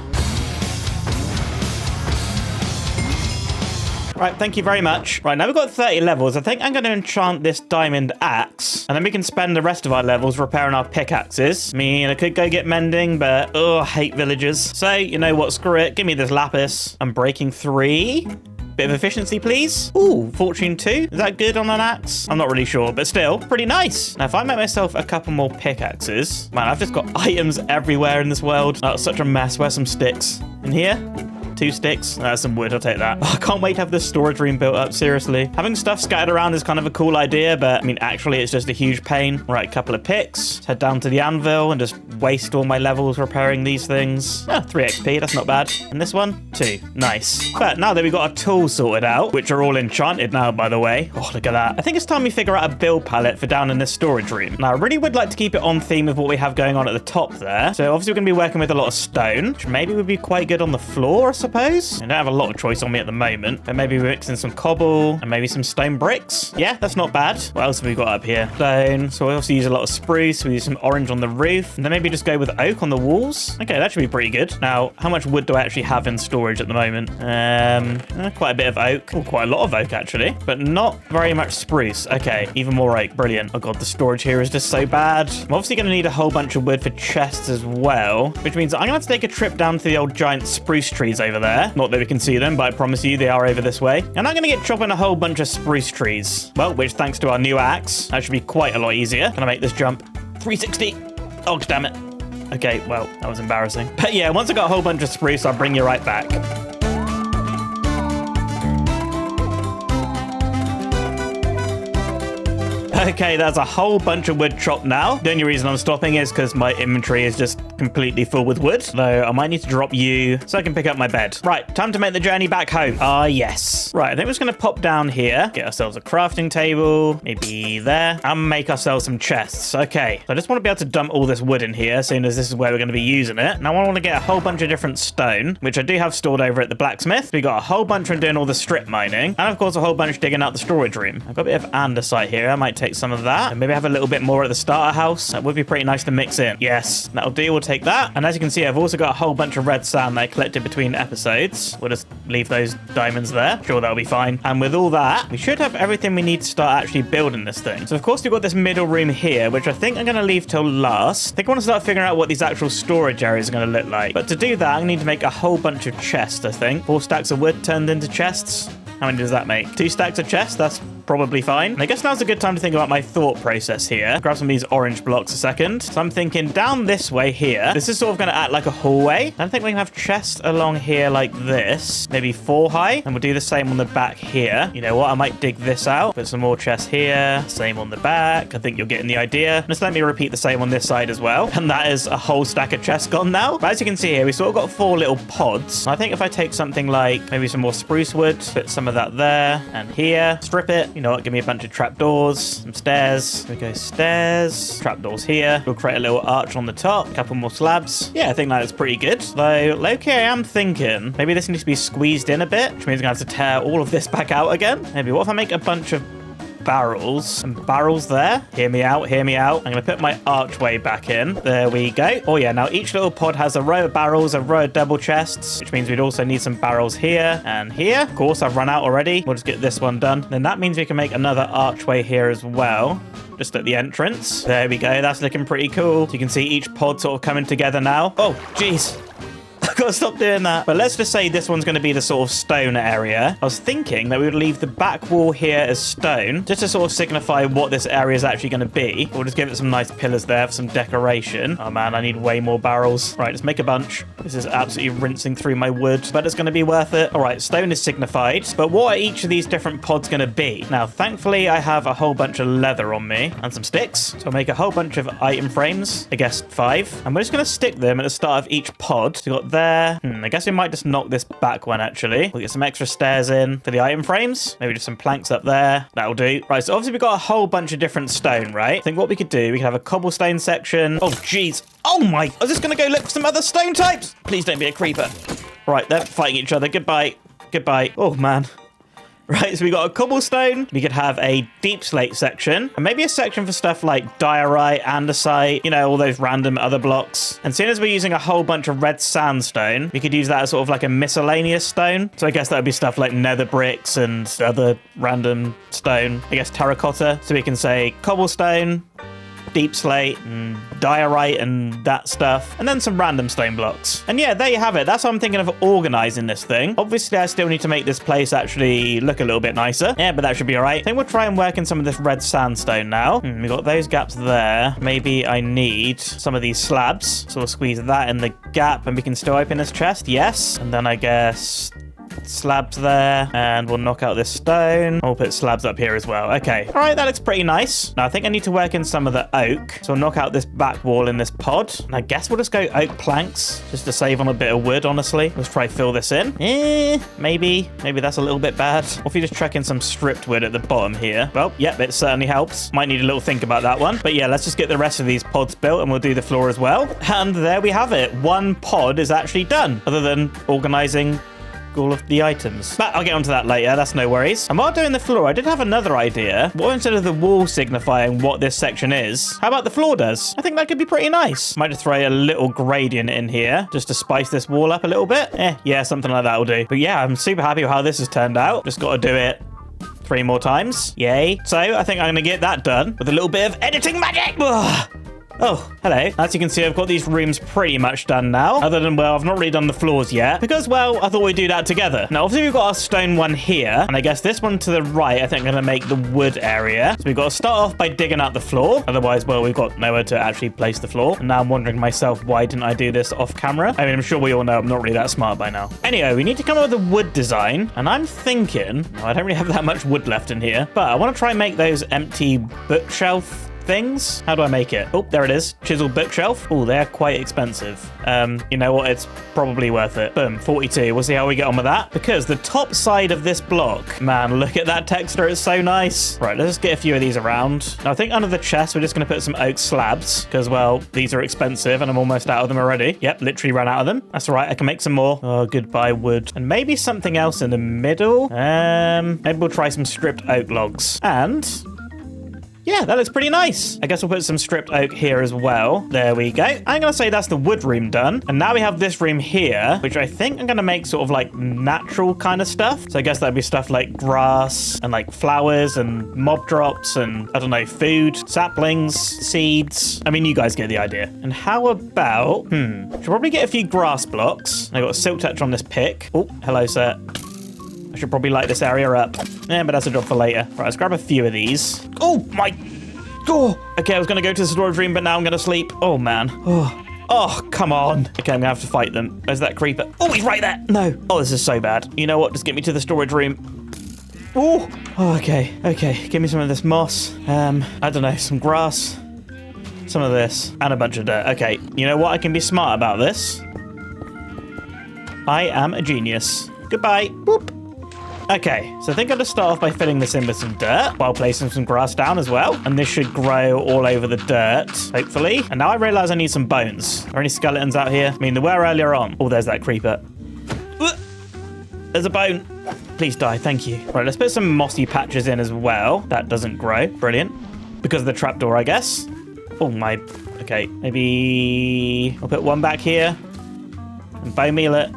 Right, thank you very much. Right, now we've got 30 levels. I think I'm going to enchant this diamond axe. And then we can spend the rest of our levels repairing our pickaxes. I mean, I could go get mending, but oh, I hate villagers. So, you know what? Screw it. Give me this lapis. I'm breaking 3. Bit of efficiency, please. Ooh, fortune 2. Is that good on an axe? I'm not really sure, but still, pretty nice. Now, if I make myself a couple more pickaxes... Man, I've just got items everywhere in this world. Oh, it's such a mess. Where's some sticks? In here? 2 sticks. That's some wood. I'll take that. Oh, I can't wait to have this storage room built up. Seriously. Having stuff scattered around is kind of a cool idea, but I mean, actually, it's just a huge pain. Right, a couple of picks. Let's head down to the anvil and just waste all my levels repairing these things. 3 XP. That's not bad. And this one, 2. Nice. But now that we've got our tools sorted out, which are all enchanted now, by the way. Oh, look at that. I think it's time we figure out a build palette for down in this storage room. Now, I really would like to keep it on theme with what we have going on at the top there. So obviously, we're going to be working with a lot of stone, which maybe would be quite good on the floor, I suppose. I don't have a lot of choice on me at the moment, but maybe we're mixing some cobble and maybe some stone bricks. Yeah, that's not bad. What else have we got up here? Stone. So we also use a lot of spruce. We use some orange on the roof, and then maybe just go with oak on the walls. Okay, that should be pretty good. Now, how much wood do I actually have in storage at the moment? Quite a bit of oak. Oh, quite a lot of oak, actually, but not very much spruce. Okay, even more oak. Brilliant. Oh god, the storage here is just so bad. I'm obviously going to need a whole bunch of wood for chests as well, which means I'm going to have to take a trip down to the old giant spruce trees over there. Not that we can see them, but I promise you they are over this way. And I'm going to get chopping a whole bunch of spruce trees. Well, which thanks to our new axe, that should be quite a lot easier. Can I make this jump? 360. Oh, damn it. Okay, well, that was embarrassing. But yeah, once I got a whole bunch of spruce, I'll bring you right back. Okay, that's a whole bunch of wood chopped now. The only reason I'm stopping is because my inventory is just completely full with wood. Though I might need to drop you so I can pick up my bed. Right, time to make the journey back home. Ah, yes. Right, I think we're just going to pop down here, get ourselves a crafting table, maybe there, and make ourselves some chests. Okay, so I just want to be able to dump all this wood in here, seeing as this is where we're going to be using it. Now I want to get a whole bunch of different stone, which I do have stored over at the blacksmith. We got a whole bunch from doing all the strip mining, and of course a whole bunch digging out the storage room. I've got a bit of andesite here. I might take some of that and maybe have a little bit more at the starter house. That would be pretty nice to mix in. Yes, that'll do. We'll take that. And as you can see, I've also got a whole bunch of red sand that I collected between episodes. We'll just leave those diamonds there. Sure, that'll be fine. And with all that, we should have everything we need to start actually building this thing. So of course we've got this middle room here, which I think I'm going to leave till last. I think I want to start figuring out what these actual storage areas are going to look like. But to do that, I need to make a whole bunch of chests, I think. 4 stacks of wood turned into chests. How many does that make? 2 stacks of chests? That's probably fine. And I guess now's a good time to think about my thought process here. Grab some of these orange blocks a second. So I'm thinking down this way here. This is sort of going to act like a hallway. I think we can have chests along here like this. Maybe 4 high. And we'll do the same on the back here. You know what? I might dig this out. Put some more chests here. Same on the back. I think you're getting the idea. Just let me repeat the same on this side as well. And that is a whole stack of chests gone now. But as you can see here, we sort of got 4 little pods. I think if I take something like maybe some more spruce wood, put some of that there and here, strip it. You know what? Give me a bunch of trapdoors, some stairs. Here we go, stairs, trapdoors here. We'll create a little arch on the top, a couple more slabs. Yeah, I think that is pretty good. Though, low-key, I am thinking maybe this needs to be squeezed in a bit, which means I'm going to have to tear all of this back out again. Maybe what if I make a bunch of barrels and barrels there? Hear me out, hear me out. I'm going to put my archway back in. There we go. Oh yeah, now each little pod has a row of barrels, a row of double chests, which means we'd also need some barrels here and here. Of course, I've run out already. We'll just get this one done. Then that means we can make another archway here as well, just at the entrance. There we go. That's looking pretty cool. So you can see each pod sort of coming together now. Oh, jeez. I've got to stop doing that. But let's just say this one's going to be the sort of stone area. I was thinking that we would leave the back wall here as stone, just to sort of signify what this area is actually going to be. We'll just give it some nice pillars there for some decoration. Oh man, I need way more barrels. Right, let's make a bunch. This is absolutely rinsing through my wood, but it's going to be worth it. All right, stone is signified. But what are each of these different pods going to be? Now, thankfully, I have a whole bunch of leather on me and some sticks. So I'll make a whole bunch of item frames. I guess 5. And we're just going to stick them at the start of each pod. So we've got there. I guess we might just knock this back one, actually. We'll get some extra stairs in for the item frames. Maybe just some planks up there. That'll do. Right, so obviously we've got a whole bunch of different stone, right? I think what we could do, we could have a cobblestone section. Oh, jeez. Oh, my. I was just going to go look for some other stone types. Please don't be a creeper. Right, they're fighting each other. Goodbye. Goodbye. Oh, man. Right, so we got a cobblestone. We could have a deep slate section, and maybe a section for stuff like diorite, andesite, you know, all those random other blocks. And seeing as we're using a whole bunch of red sandstone, we could use that as sort of like a miscellaneous stone. So I guess that would be stuff like nether bricks and other random stone. I guess terracotta. So we can say cobblestone, deep slate and diorite and that stuff, and then some random stone blocks. And yeah, there you have it. That's how I'm thinking of organizing this thing. Obviously, I still need to make this place actually look a little bit nicer. Yeah, but that should be all right. I think we'll try and work in some of this red sandstone now. We got those gaps there. Maybe I need some of these slabs. So we'll squeeze that in the gap and we can still open this chest. Yes. And then I guess slabs there, and we'll knock out this stone. We'll put slabs up here as well. Okay. All right, that looks pretty nice. Now, I think I need to work in some of the oak. So I'll knock out this back wall in this pod. And I guess we'll just go oak planks just to save on a bit of wood, honestly. Let's try fill this in. Maybe that's a little bit bad. Or if you just chuck in some stripped wood at the bottom here. Well, yep, it certainly helps. Might need a little think about that one. But yeah, let's just get the rest of these pods built and we'll do the floor as well. And there we have it. One pod is actually done, other than organizing all of the items. But I'll get onto that later, that's no worries. And while doing the floor, I did have another idea. What instead of the wall signifying what this section is, how about the floor does? I think that could be pretty nice. Might just throw a little gradient in here just to spice this wall up a little bit. Yeah, something like that will do. But yeah, I'm super happy with how this has turned out. Just got to do it 3 more times. Yay. So I think I'm going to get that done with a little bit of editing magic. Oh, hello. As you can see, I've got these rooms pretty much done now. Other than, well, I've not really done the floors yet. Because, well, I thought we'd do that together. Now, obviously, we've got our stone one here. And I guess this one to the right, I think I'm going to make the wood area. So we've got to start off by digging out the floor. Otherwise, well, we've got nowhere to actually place the floor. And now I'm wondering myself, why didn't I do this off camera? I mean, I'm sure we all know I'm not really that smart by now. Anyway, we need to come up with a wood design. And I'm thinking, well, I don't really have that much wood left in here. But I want to try and make those empty bookshelf things. How do I make it? Oh, there it is. Chisel bookshelf. Oh, they're quite expensive. You know what? It's probably worth it. Boom, 42. We'll see how we get on with that. Because the top side of this block, man, look at that texture. It's so nice. Right, let's just get a few of these around. Now, I think under the chest, we're just going to put some oak slabs because, well, these are expensive and I'm almost out of them already. Yep, literally ran out of them. That's all right. I can make some more. Oh, goodbye wood. And maybe something else in the middle. Maybe we'll try some stripped oak logs. And yeah, that looks pretty nice. I guess we'll put some stripped oak here as well. There we go. I'm going to say that's the wood room done. And now we have this room here, which I think I'm going to make sort of like natural kind of stuff. So I guess that'd be stuff like grass and like flowers and mob drops and, I don't know, food, saplings, seeds. I mean, you guys get the idea. And how about, should probably get a few grass blocks. I got a silk touch on this pick. Oh, hello, sir. I should probably light this area up. Yeah, but that's a job for later. Right, let's grab a few of these. Oh, my... Oh! Okay, I was going to go to the storage room, but now I'm going to sleep. Oh, man. Oh, come on. Okay, I'm going to have to fight them. Where's that creeper? Oh, he's right there. No. Oh, this is so bad. You know what? Just get me to the storage room. Oh, okay. Okay, give me some of this moss. I don't know, some grass. Some of this. And a bunch of dirt. Okay, you know what? I can be smart about this. I am a genius. Goodbye. Boop. Okay, so I think I'll just start off by filling this in with some dirt while placing some grass down as well. And this should grow all over the dirt, hopefully. And now I realize I need some bones. Are there any skeletons out here? I mean, there were earlier on. Oh, there's that creeper. There's a bone. Please die, thank you. Right, let's put some mossy patches in as well. That doesn't grow. Brilliant. Because of the trapdoor, I guess. Oh, my... Okay, maybe... I'll put one back here. And bone meal it.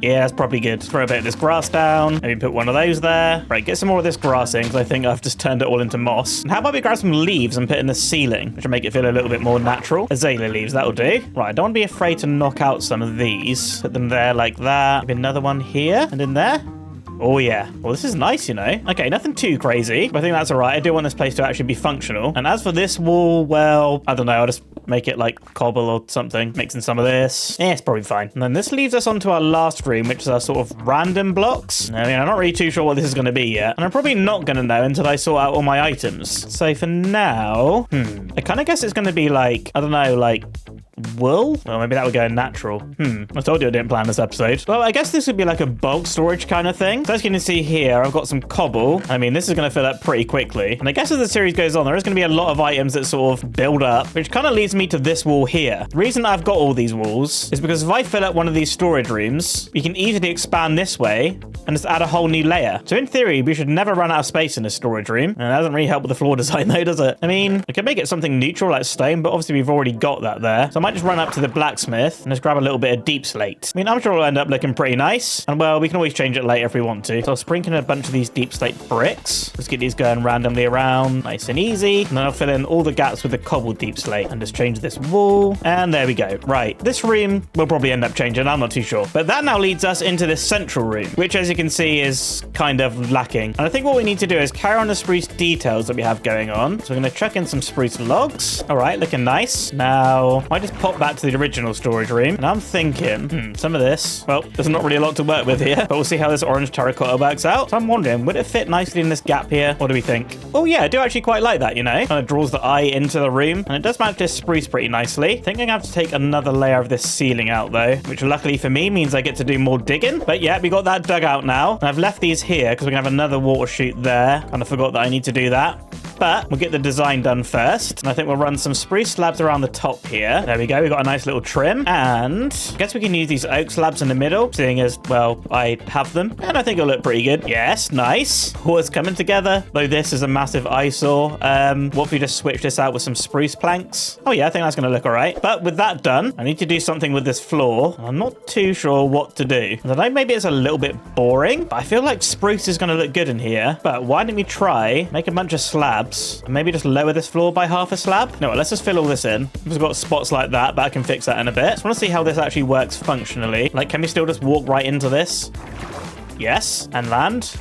Yeah, that's probably good. Throw a bit of this grass down. Maybe put one of those there. Right, get some more of this grass in, because I think I've just turned it all into moss. And how about we grab some leaves and put in the ceiling, which will make it feel a little bit more natural. Azalea leaves, that'll do. Right, I don't want to be afraid to knock out some of these. Put them there like that. Maybe another one here and in there. Oh, yeah. Well, this is nice, you know. Okay, nothing too crazy, but I think that's all right. I do want this place to actually be functional. And as for this wall, well, I don't know. I'll just make it like cobble or something. Mixing some of this. Yeah, it's probably fine. And then this leaves us onto our last room, which is our sort of random blocks. I mean, I'm not really too sure what this is going to be yet. And I'm probably not going to know until I sort out all my items. So for now, I kind of guess it's going to be like, I don't know, like... wool? Well, maybe that would go natural. I told you I didn't plan this episode. Well, I guess this would be like a bulk storage kind of thing. So as you can see here, I've got some cobble. I mean, this is going to fill up pretty quickly. And I guess as the series goes on, there is going to be a lot of items that sort of build up, which kind of leads me to this wall here. The reason I've got all these walls is because if I fill up one of these storage rooms, you can easily expand this way and just add a whole new layer. So in theory, we should never run out of space in this storage room. And that doesn't really help with the floor design though, does it? I mean, I could make it something neutral like stone, but obviously we've already got that there. So I might just run up to the blacksmith and just grab a little bit of deep slate. I mean, I'm sure it'll end up looking pretty nice. And well, we can always change it later if we want to. So I'll sprinkle in a bunch of these deep slate bricks. Let's get these going randomly around, nice and easy. And then I'll fill in all the gaps with the cobbled deep slate and just change this wall. And there we go. Right, this room will probably end up changing. I'm not too sure. But that now leads us into this central room, which as you can see is kind of lacking. And I think what we need to do is carry on the spruce details that we have going on. So we're going to chuck in some spruce logs. All right, looking nice. Now, I just pop back to the original storage room. And I'm thinking, some of this, well, there's not really a lot to work with here. But we'll see how this orange terracotta works out. So I'm wondering, would it fit nicely in this gap here? What do we think? Oh yeah, I do actually quite like that, you know? Kind of draws the eye into the room. And it does match this spruce pretty nicely. I think I'm going to have to take another layer of this ceiling out though, which luckily for me means I get to do more digging. But yeah, we got that dug out now. And I've left these here because we're going to have another water chute there. Kind of forgot that I need to do that. But we'll get the design done first. And I think we'll run some spruce slabs around the top here. There we go. We got a nice little trim. And I guess we can use these oak slabs in the middle, seeing as, well, I have them. And I think it'll look pretty good. Yes, nice. Oh, it's coming together. Though this is a massive eyesore. What if we just switch this out with some spruce planks? Oh yeah, I think that's going to look all right. But with that done, I need to do something with this floor. I'm not too sure what to do. I don't know, maybe it's a little bit boring, but I feel like spruce is going to look good in here. But why don't we try make a bunch of slabs and maybe just lower this floor by half a slab? No, let's just fill all this in. We've got spots like that, but I can fix that in a bit. Just want to see how this actually works functionally. Like, can we still just walk right into this? Yes, and land.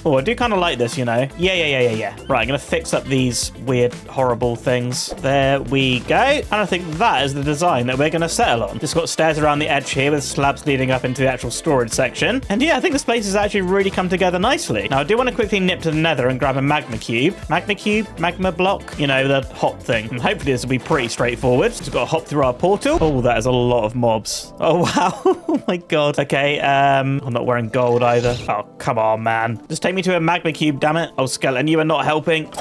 Oh, I do kind of like this, you know. Yeah. Right, I'm going to fix up these weird, horrible things. There we go. And I think that is the design that we're going to settle on. Just got stairs around the edge here with slabs leading up into the actual storage section. And yeah, I think this place has actually really come together nicely. Now, I do want to quickly nip to the nether and grab a magma cube. Magma block, you know, the hop thing. And hopefully this will be pretty straightforward. Just got to hop through our portal. Oh, that is a lot of mobs. Oh, wow. Oh, my God. Okay, I'm not wearing gold either. Oh, come on, man. Just take me to a magma cube, damn it. Oh, skeleton, you are not helping.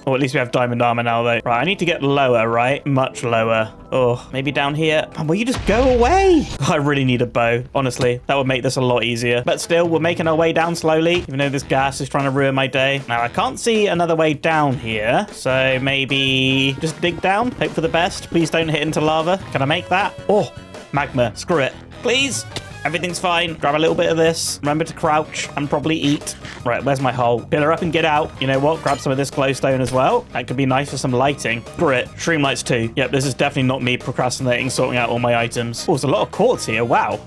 Or at least we have diamond armor now, though. Right, I need to get lower, right? Much lower. Oh, maybe down here. Man, will you just go away? I really need a bow, honestly. That would make this a lot easier. But still, we're making our way down slowly, even though this gas is trying to ruin my day. Now, I can't see another way down here. So maybe just dig down, hope for the best. Please don't hit into lava. Can I make that? Oh, magma. Screw it. Please. Everything's fine. Grab a little bit of this. Remember to crouch and probably eat. Right, where's my hole? Pillar up and get out. You know what? Grab some of this glowstone as well. That could be nice for some lighting. Screw it. Stream lights too. Yep, this is definitely not me procrastinating, sorting out all my items. Oh, there's a lot of quartz here. Wow.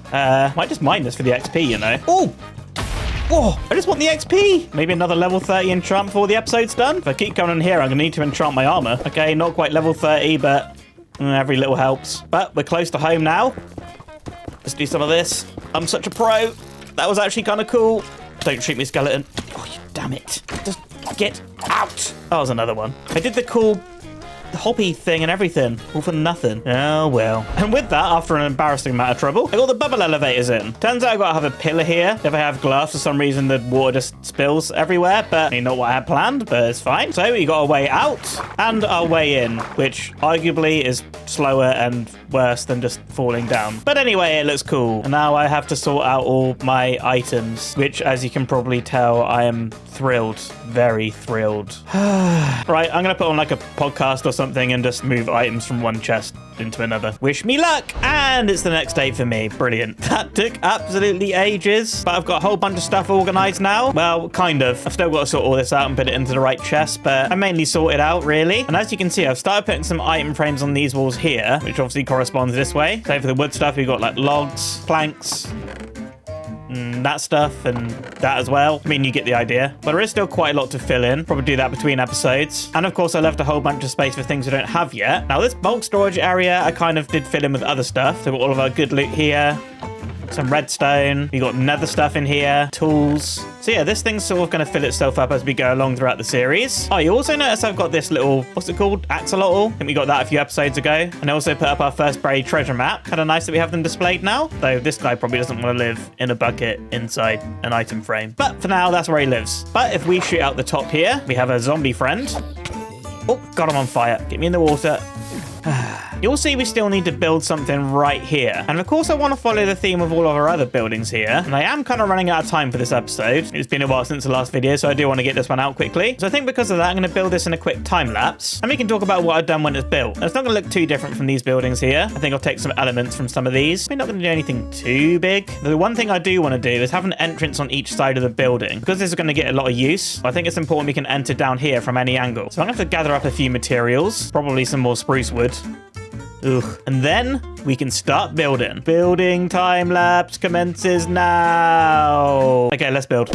Might just mine this for the XP, you know. Oh! Whoa, I just want the XP. Maybe another level 30 enchant before the episode's done. If I keep coming in here, I'm going to need to enchant my armor. Okay, not quite level 30, but every little helps. But we're close to home now. Let's do some of this. I'm such a pro. That was actually kind of cool. Don't shoot me, skeleton. Oh, you damn it. Just get out. That was another one. I did the cool hobby thing and everything, all for nothing. Oh well. And with that, after an embarrassing amount of trouble, I got the bubble elevators in. Turns out I gotta have a pillar here. If I have glass, for some reason the water just spills everywhere, but I mean, not what I had planned, but it's fine. So we got our way out and our way in, which arguably is slower and worse than just falling down. But anyway, it looks cool. And now I have to sort out all my items, which, as you can probably tell, I am thrilled, very thrilled. Right, I'm gonna put on like a podcast or something and just move items from one chest into another. Wish me luck. And it's the next day for me. Brilliant. That took absolutely ages, but I've got a whole bunch of stuff organized now. Well, kind of. I've still got to sort all this out and put it into the right chest, but I'm mainly sorted out, really. And as you can see, I've started putting some item frames on these walls here, which obviously corresponds this way. So for the wood stuff, we've got like logs, planks, that stuff and that as well. I mean, you get the idea. But there is still quite a lot to fill in. Probably do that between episodes. And of course, I left a whole bunch of space for things I don't have yet. Now, this bulk storage area, I kind of did fill in with other stuff. So we've got all of our good loot here. Some redstone. We got nether stuff in here. Tools. So yeah, this thing's sort of going to fill itself up as we go along throughout the series. Oh, you also notice I've got this little, what's it called? Axolotl. I think we got that a few episodes ago. And I also put up our first buried treasure map. Kind of nice that we have them displayed now. Though this guy probably doesn't want to live in a bucket inside an item frame. But for now, that's where he lives. But if we shoot out the top here, we have a zombie friend. Oh, God, I'm on fire. Get me in the water. you'll see we still need to build something right here. And of course, I want to follow the theme of all of our other buildings here. And I am kind of running out of time for this episode. It's been a while since the last video, so I do want to get this one out quickly. So I think because of that, I'm going to build this in a quick time lapse. And we can talk about what I've done when it's built. And it's not going to look too different from these buildings here. I think I'll take some elements from some of these. We're not going to do anything too big. The one thing I do want to do is have an entrance on each side of the building. Because this is going to get a lot of use, I think it's important we can enter down here from any angle. So I'm going to have to gather up a few materials, probably some more spruce wood. Ugh. And then we can start building. Building time lapse commences now. Okay, let's build.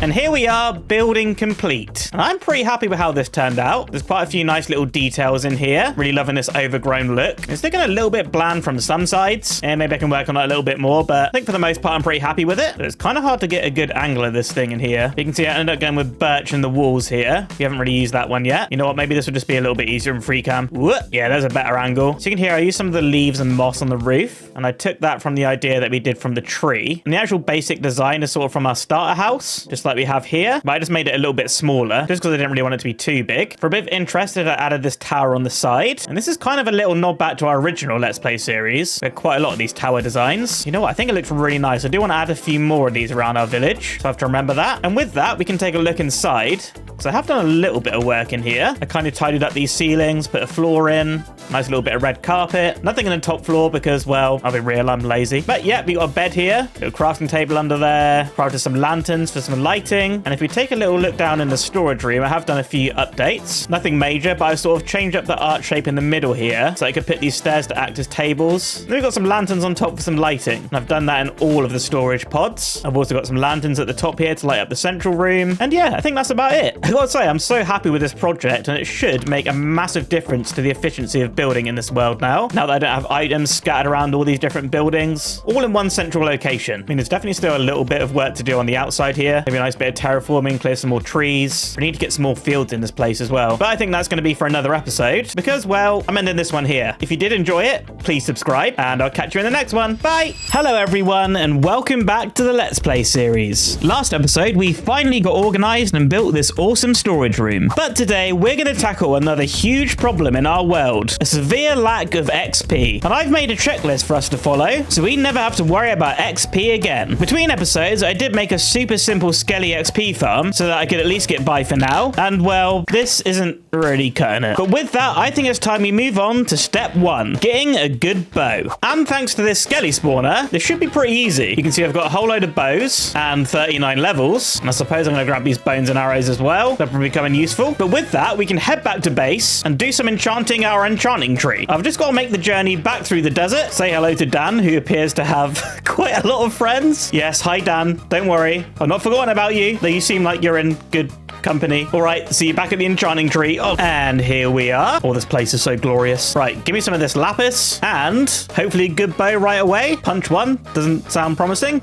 And here we are, building complete. And I'm pretty happy with how this turned out. There's quite a few nice little details in here. Really loving this overgrown look. It's looking a little bit bland from some sides. And maybe I can work on it a little bit more, but I think for the most part, I'm pretty happy with it. But it's kind of hard to get a good angle of this thing in here. You can see I ended up going with birch in the walls here. We haven't really used that one yet. You know what? Maybe this would just be a little bit easier in free cam. Whoop. Yeah, there's a better angle. So you can hear I used some of the leaves and moss on the roof. And I took that from the idea that we did from the tree. And the actual basic design is sort of from our starter house, just like we have here. But I just made it a little bit smaller, just because I didn't really want it to be too big. For a bit of interest, I added this tower on the side. And this is kind of a little nod back to our original Let's Play series. We had quite a lot of these tower designs. You know what? I think it looks really nice. I do want to add a few more of these around our village, so I have to remember that. And with that, we can take a look inside. So I have done a little bit of work in here. I kind of tidied up these ceilings, put a floor in, nice little bit of red carpet. Nothing in the top floor because, well, I'll be real, I'm lazy. But yeah, we got a bed here, a crafting table under there, crafted some lanterns for some lighting. And if we take a little look down in the storage room, I have done a few updates. Nothing major, but I sort of changed up the arch shape in the middle here so I could put these stairs to act as tables. Then we've got some lanterns on top for some lighting. And I've done that in all of the storage pods. I've also got some lanterns at the top here to light up the central room. And yeah, I think that's about it. I gotta say, I'm so happy with this project, and it should make a massive difference to the efficiency of building in this world now that I don't have items scattered around all these different buildings, all in one central location. I mean, there's definitely still a little bit of work to do on the outside here. Maybe a nice bit of terraforming, clear some more trees. We need to get some more fields in this place as well. But I think that's going to be for another episode because, well, I'm ending this one here. If you did enjoy it, please subscribe, and I'll catch you in the next one. Bye! Hello, everyone, and welcome back to the Let's Play series. Last episode, we finally got organized and built this awesome storage room. But today, we're going to tackle another huge problem in our world, a severe lack of XP. And I've made a checklist for us to follow, so we never have to worry about XP again. Between episodes, I did make a super simple skelly XP farm so that I could at least get by for now. And well, this isn't really cutting it. But with that, I think it's time we move on to step 1, getting a good bow. And thanks to this skelly spawner, this should be pretty easy. You can see I've got a whole load of bows and 39 levels. And I suppose I'm going to grab these bones and arrows as well. They're probably becoming useful. But with that, we can head back to base and do some enchanting our enchanting tree. I've just got to make the journey back through the desert. Say hello to Dan, who appears to have quite a lot of friends. Yes, hi Dan. Don't worry. I've not forgotten about you, though you seem like you're in good company. All right, see you back at the enchanting tree. Oh, and here we are. Oh, this place is so glorious. Right, give me some of this lapis and hopefully a good bow right away. Punch 1 doesn't sound promising,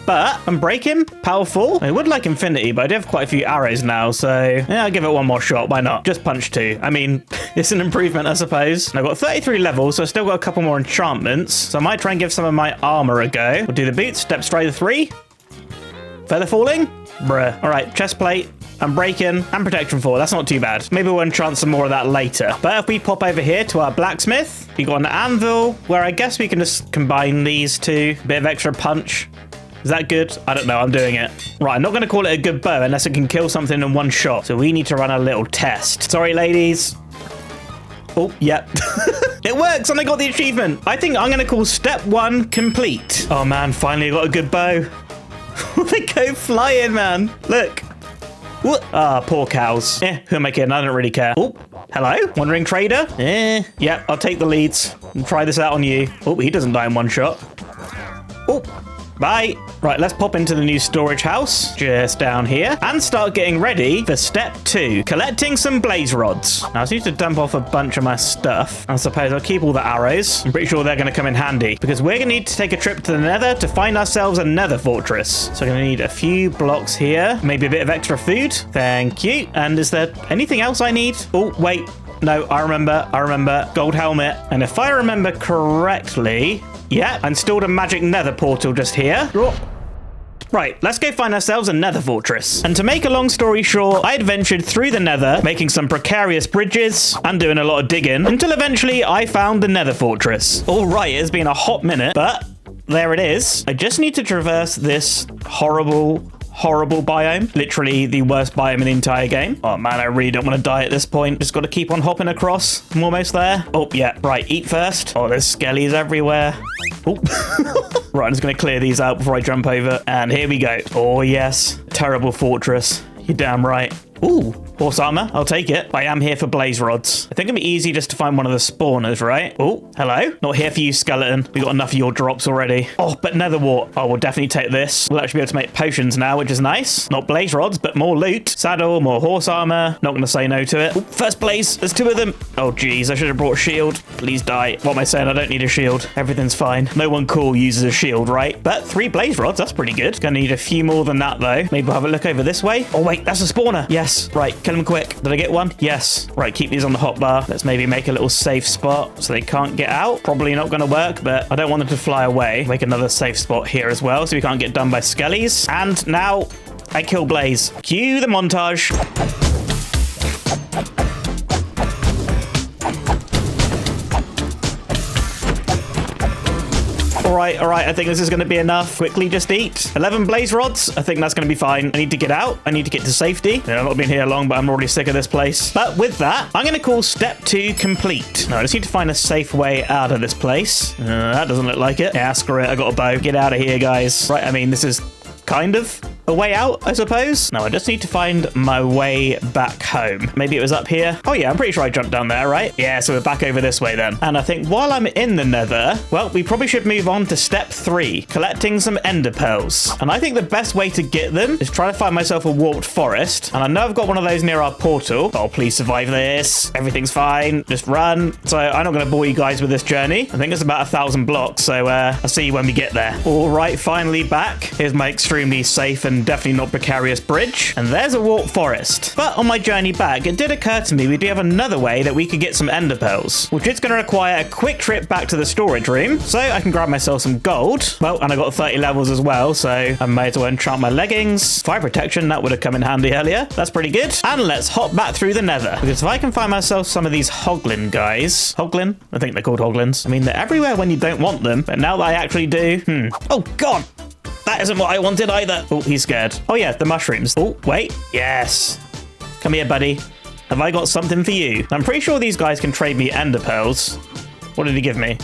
but unbreaking, powerful. I would like infinity, but I do have quite a few arrows now, so yeah, I'll give it one more shot. Why not? Just punch 2. I mean, it's an improvement, I suppose. And I've got 33 levels, so I've still got a couple more enchantments. So I might try and give some of my armor a go. We'll do the boots, step strider 3. Feather falling? Bruh. All right, chest plate. Unbreaking and protection 4. That's not too bad. Maybe we'll enchant some more of that later. But if we pop over here to our blacksmith, we got an anvil where I guess we can just combine these two. Bit of extra punch. Is that good? I don't know. I'm doing it. Right, I'm not going to call it a good bow unless it can kill something in one shot. So we need to run a little test. Sorry, ladies. Oh, yep. It works and I got the achievement. I think I'm going to call step 1 complete. Oh, man. Finally got a good bow. They go flying, man. Look. Ah, poor cows. Who am I kidding? I don't really care. Oh, hello? Wandering trader? Yep, I'll take the leads and try this out on you. Oh, he doesn't die in one shot. Oh, bye. Right, let's pop into the new storage house just down here and start getting ready for step 2, collecting some blaze rods. Now, I just need to dump off a bunch of my stuff. I suppose I'll keep all the arrows. I'm pretty sure they're going to come in handy because we're going to need to take a trip to the Nether to find ourselves a Nether fortress. So I'm going to need a few blocks here, maybe a bit of extra food. Thank you. And is there anything else I need? Oh, wait. No, I remember. Gold helmet. And if I remember correctly, yeah, I installed a magic Nether portal just here. Right, let's go find ourselves a nether fortress. And to make a long story short, I adventured through the nether, making some precarious bridges and doing a lot of digging until eventually I found the nether fortress. All right, it's been a hot minute, but there it is. I just need to traverse this horrible biome. Literally the worst biome in the entire game. Oh man, I really don't want to die at this point. Just got to keep on hopping across. I'm almost there. Oh, yeah. Right, eat first. Oh, there's skellies everywhere. Oh. Right, I'm just going to clear these out before I jump over. And here we go. Oh, yes. Terrible fortress. You're damn right. Ooh, horse armor. I'll take it. I am here for blaze rods. I think it'd be easy just to find one of the spawners, right? Oh, hello. Not here for you, skeleton. We got enough of your drops already. Oh, but nether wart. Oh, we'll definitely take this. We'll actually be able to make potions now, which is nice. Not blaze rods, but more loot. Saddle, more horse armor. Not going to say no to it. Ooh, first blaze. There's 2 of them. Oh, geez. I should have brought a shield. Please die. What am I saying? I don't need a shield. Everything's fine. No one cool uses a shield, right? But 3 blaze rods. That's pretty good. Gonna need a few more than that, though. Maybe we'll have a look over this way. Oh, wait. That's a spawner. Yes. Right. Kill him quick. Did I get one? Yes. Right, keep these on the hotbar. Let's maybe make a little safe spot so they can't get out. Probably not going to work, but I don't want them to fly away. Make another safe spot here as well so we can't get done by skellies. And now I kill Blaze. Cue the montage. All right, I think this is going to be enough. Quickly just eat. 11 blaze rods. I think that's going to be fine. I need to get out. I need to get to safety. Yeah, I've not been here long, but I'm already sick of this place. But with that, I'm going to call step 2 complete. Now, I just need to find a safe way out of this place. That doesn't look like it. Yeah, screw it. I got a bow. Get out of here, guys. Right, I mean, this is kind of a way out, I suppose. Now, I just need to find my way back home. Maybe it was up here. Oh, yeah, I'm pretty sure I jumped down there, right? Yeah, so we're back over this way then. And I think while I'm in the nether, well, we probably should move on to step 3, collecting some ender pearls. And I think the best way to get them is try to find myself a warped forest. And I know I've got one of those near our portal. Oh, please survive this. Everything's fine. Just run. So I'm not going to bore you guys with this journey. I think it's about 1,000 blocks. So I'll see you when we get there. All right, finally back. Here's my extremely safe and definitely not precarious bridge, and there's a warped forest. But on my journey back, it did occur to me we do have another way that we could get some ender pearls, which is going to require a quick trip back to the storage room so I can grab myself some gold. Well, and I got 30 levels as well, so I might as well enchant my leggings. Fire protection, that would have come in handy earlier. That's pretty good. And let's hop back through the nether, because if I can find myself some of these hoglin guys, hoglin? I think they're called hoglins. I mean, they're everywhere when you don't want them, but now that I actually do, oh god, that isn't what I wanted either. Oh, he's scared. Oh yeah, the mushrooms. Oh, wait. Yes. Come here, buddy. Have I got something for you? I'm pretty sure these guys can trade me ender pearls. What did he give me?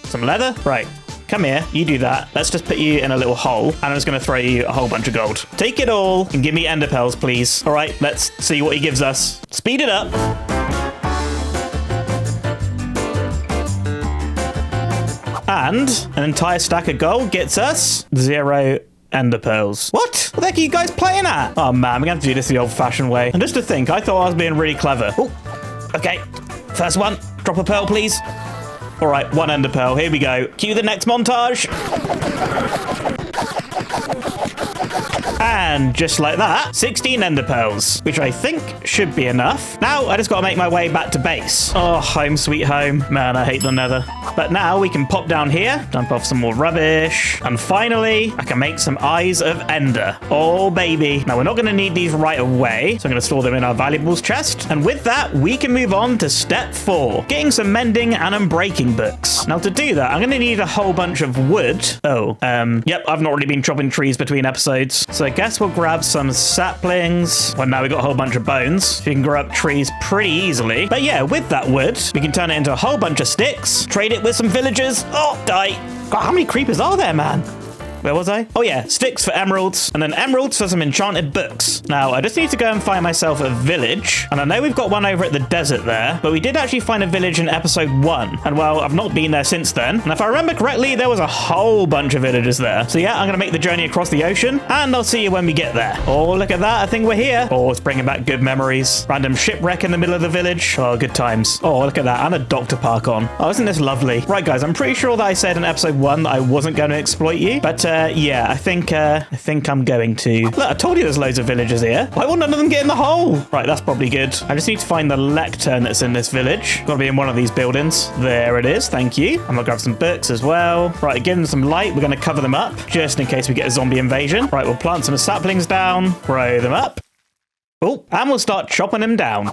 Some leather? Right. Come here. You do that. Let's just put you in a little hole, and I'm just going to throw you a whole bunch of gold. Take it all and give me ender pearls, please. All right, let's see what he gives us. Speed it up. And an entire stack of gold gets us 0 ender pearls. What the heck are you guys playing at? Oh man, we're going to have to do this the old-fashioned way. And just to think, I thought I was being really clever. Oh, okay. First one. Drop a pearl, please. All right, 1 ender pearl. Here we go. Cue the next montage. And just like that, 16 ender pearls, which I think should be enough. Now I just got to make my way back to base. Oh, home sweet home. Man, I hate the nether. But now we can pop down here, dump off some more rubbish, and finally I can make some eyes of ender. Oh baby. Now we're not going to need these right away, so I'm going to store them in our valuables chest. And with that, we can move on to step 4, getting some mending and unbreaking books. Now to do that, I'm going to need a whole bunch of wood. Yep, I've not really been chopping trees between episodes, so I guess we'll grab some saplings. Well, now we've got a whole bunch of bones, so we can grow up trees pretty easily. But yeah, with that wood, we can turn it into a whole bunch of sticks, trade it with some villagers. Oh, die. God, how many creepers are there, man? Where was I? Oh yeah, sticks for emeralds, and then emeralds for some enchanted books. Now, I just need to go and find myself a village, and I know we've got one over at the desert there, but we did actually find a village in episode 1, and well, I've not been there since then, and if I remember correctly, there was a whole bunch of villagers there. So yeah, I'm gonna make the journey across the ocean, and I'll see you when we get there. Oh, look at that, I think we're here. Oh, it's bringing back good memories. Random shipwreck in the middle of the village. Oh, good times. Oh, look at that, and a doctor park on. Oh, isn't this lovely? Right, guys, I'm pretty sure that I said in episode 1 that I wasn't going to exploit you, but yeah, I think I'm going to. Look, I told you there's loads of villagers here. Why won't none of them get in the hole? Right, that's probably good. I just need to find the lectern that's in this village. Got to be in one of these buildings. There it is. Thank you. I'm gonna grab some books as well. Right, give them some light. We're gonna cover them up just in case we get a zombie invasion. Right, we'll plant some saplings down, grow them up. Oh, and we'll start chopping them down.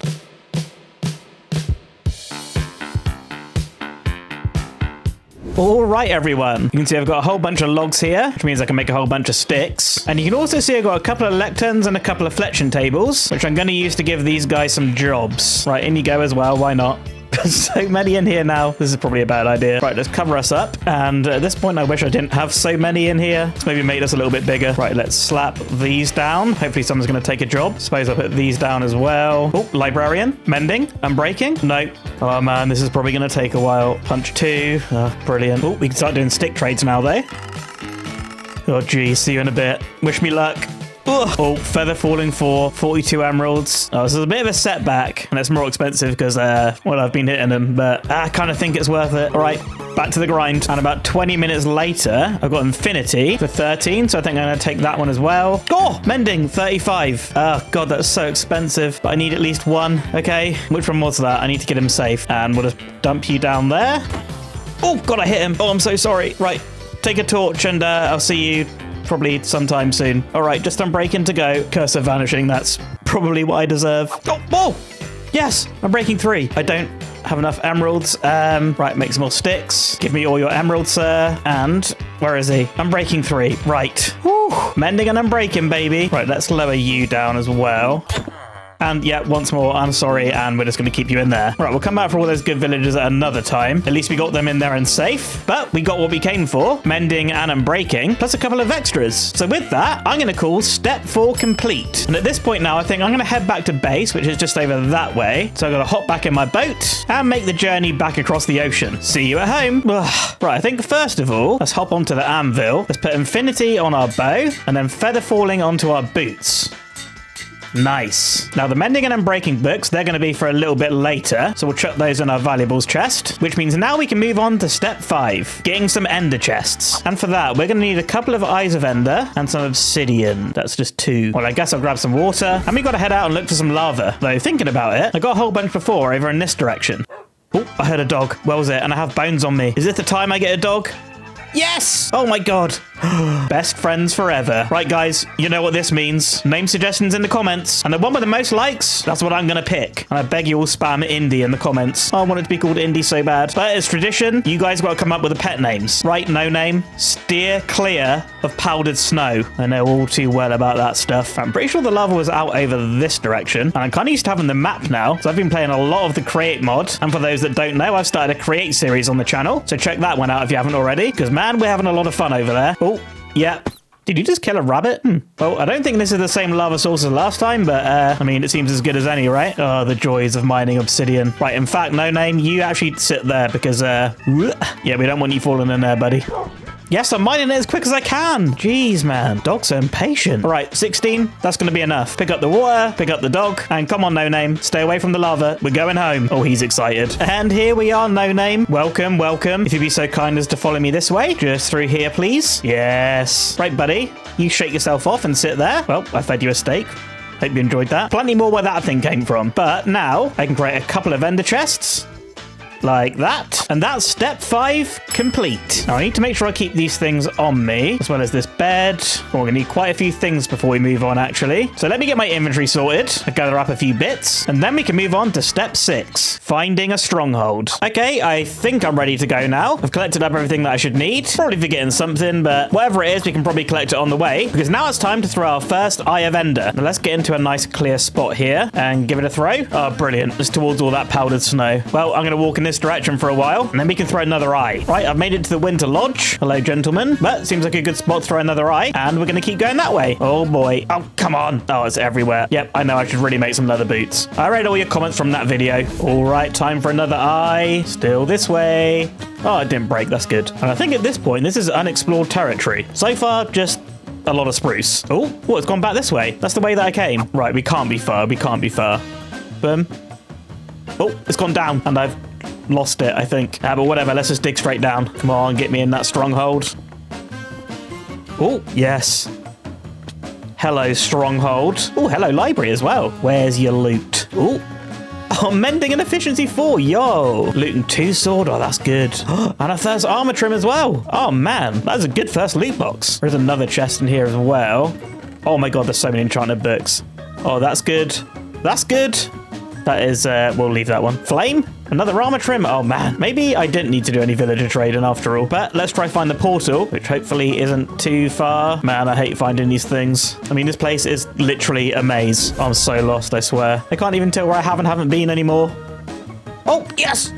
All right, everyone. You can see I've got a whole bunch of logs here, which means I can make a whole bunch of sticks. And you can also see I've got a couple of lecterns and a couple of fletching tables, which I'm going to use to give these guys some jobs. Right, in you go as well. Why not? There's so many in here now. This is probably a bad idea. Right, let's cover us up. And at this point, I wish I didn't have so many in here. Let's maybe make this a little bit bigger. Right, let's slap these down. Hopefully someone's going to take a job. Suppose I'll put these down as well. Oh, librarian. Mending. Unbreaking. No. Oh, man, this is probably going to take a while. Punch 2. Oh, brilliant. Oh, we can start doing stick trades now, though. Oh, geez. See you in a bit. Wish me luck. Ugh. Oh, feather falling for 42 emeralds. Oh, this is a bit of a setback, and it's more expensive because, well, I've been hitting them, but I kind of think it's worth it. All right, back to the grind. And about 20 minutes later, I've got infinity for 13, so I think I'm going to take that one as well. Oh, mending, 35. Oh, God, that's so expensive, but I need at least one. Okay, which one was that? I need to get him safe, and we'll just dump you down there. Oh, God, I hit him. Oh, I'm so sorry. Right, take a torch, and I'll see you probably sometime soon. All right, just unbreaking to go. Cursor vanishing. That's probably what I deserve. Oh, whoa! Yes, I'm breaking 3. I don't have enough emeralds. Right, make some more sticks. Give me all your emeralds, sir. And where is he? I'm breaking 3. Right. Woo. Mending and unbreaking, baby. Right, let's lower you down as well. And yeah, once more, I'm sorry, and we're just going to keep you in there. Right, we'll come back for all those good villagers at another time. At least we got them in there and safe. But we got what we came for, mending and unbreaking, plus a couple of extras. So with that, I'm going to call step 4 complete. And at this point now, I think I'm going to head back to base, which is just over that way. So I've got to hop back in my boat and make the journey back across the ocean. See you at home. Ugh. Right, I think first of all, let's hop onto the anvil. Let's put infinity on our bow and then feather falling onto our boots. Nice. Now, the mending and unbreaking books, they're going to be for a little bit later, so we'll chuck those in our valuables chest, which means now we can move on to step 5, getting some ender chests. And for that, we're going to need a couple of eyes of ender and some obsidian. That's just 2. Well, I guess I'll grab some water, and we've got to head out and look for some lava. Though, thinking about it, I got a whole bunch before over in this direction. Oh, I heard a dog. Where was it? And I have bones on me. Is this the time I get a dog? Yes! Oh my God. Best friends forever. Right, guys, you know what this means. Name suggestions in the comments. And the one with the most likes, that's what I'm going to pick. And I beg you all spam Indy in the comments. I want it to be called Indy so bad. But as tradition, you guys got to come up with the pet names. Right, no name. Steer clear of powdered snow. I know all too well about that stuff. I'm pretty sure the lava was out over this direction. And I'm kind of used to having the map now. So I've been playing a lot of the Create mod. And for those that don't know, I've started a Create series on the channel. So check that one out if you haven't already. Because, man, we're having a lot of fun over there. Oh, yeah. Did you just kill a rabbit? Well, I don't think this is the same lava source as last time, but, I mean, it seems as good as any, right? Oh, the joys of mining obsidian. Right, in fact, no name, you actually sit there because, yeah, we don't want you falling in there, buddy. Yes, I'm mining it as quick as I can. Jeez, man. Dogs are impatient. All right, 16. That's going to be enough. Pick up the water, pick up the dog, and come on, No Name. Stay away from the lava. We're going home. Oh, he's excited. And here we are, No Name. Welcome, welcome. If you'd be so kind as to follow me this way, just through here, please. Yes. Right, buddy. You shake yourself off and sit there. Well, I fed you a steak. Hope you enjoyed that. Plenty more where that thing came from. But now I can create a couple of ender chests. Like that. And that's step 5 complete. Now I need to make sure I keep these things on me, as well as this bed. Oh, we're gonna need quite a few things before we move on, actually. So let me get my inventory sorted. I gather up a few bits, and then we can move on to step 6, finding a stronghold. Okay, I think I'm ready to go now. I've collected up everything that I should need. Probably forgetting something, but whatever it is, we can probably collect it on the way, because now it's time to throw our first Eye of Ender. Now let's get into a nice clear spot here and give it a throw. Oh, brilliant. It's towards all that powdered snow. Well, I'm gonna walk in this direction for a while, and then we can throw another eye. Right, I've made it to the Winter Lodge. Hello, gentlemen. But seems like a good spot to throw another eye, and we're going to keep going that way. Oh, boy. Oh, come on. Oh, it's everywhere. Yep, I know I should really make some leather boots. I read all your comments from that video. All right, time for another eye. Still this way. Oh, it didn't break. That's good. And I think at this point, this is unexplored territory. So far, just a lot of spruce. Oh, it's gone back this way. That's the way that I came. Right, we can't be far. We can't be far. Boom. Oh, it's gone down, and I've lost it, I think. But whatever, let's just dig straight down. Come on, get me in that stronghold. Oh, yes. Hello, stronghold. Oh, hello, library as well. Where's your loot? Oh, mending and efficiency 4. Yo. Looting 2 sword. Oh, that's good. And a first armor trim as well. Oh, man. That's a good first loot box. There's another chest in here as well. Oh, my God. There's so many enchanted books. Oh, that's good. That's good. That is, we'll leave that one. Flame? Another armor trim? Oh, man. Maybe I didn't need to do any villager trading after all. But let's try find the portal, which hopefully isn't too far. Man, I hate finding these things. I mean, this place is literally a maze. I'm so lost, I swear. I can't even tell where I have and haven't been anymore. Oh, yes!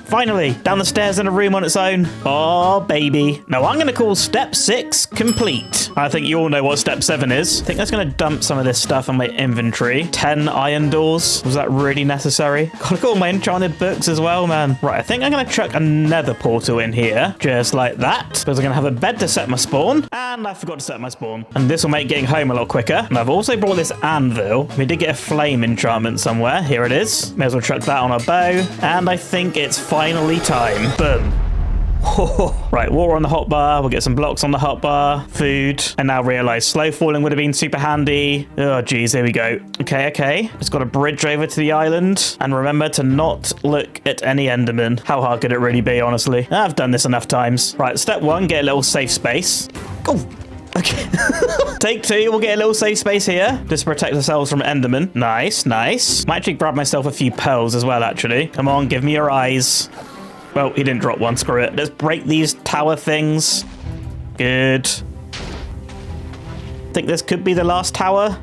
Finally, down the stairs in a room on its own. Oh, baby. Now, I'm going to call step 6 complete. I think you all know what step 7 is. I think that's going to dump some of this stuff in my inventory. 10 iron doors. Was that really necessary? Got to look at all my enchanted books as well, man. Right, I think I'm going to chuck a nether portal in here. Just like that. Because I'm going to have a bed to set my spawn. And I forgot to set my spawn. And this will make getting home a lot quicker. And I've also brought this anvil. We did get a flame enchantment somewhere. Here it is. May as well chuck that on our bow. And I think it's finally time. Boom. Right, water on the hotbar. We'll get some blocks on the hotbar. Food. And now realize slow falling would have been super handy. Oh, geez. Here we go. Okay. Just got a bridge over to the island. And remember to not look at any endermen. How hard could it really be, honestly? I've done this enough times. Right, step 1, get a little safe space. Oh. Okay. Take 2, we'll get a little safe space here. Just to protect ourselves from endermen. Nice. Might actually grab myself a few pearls as well, actually. Come on, give me your eyes. Well, he didn't drop one, screw it. Let's break these tower things. Good. Think this could be the last tower.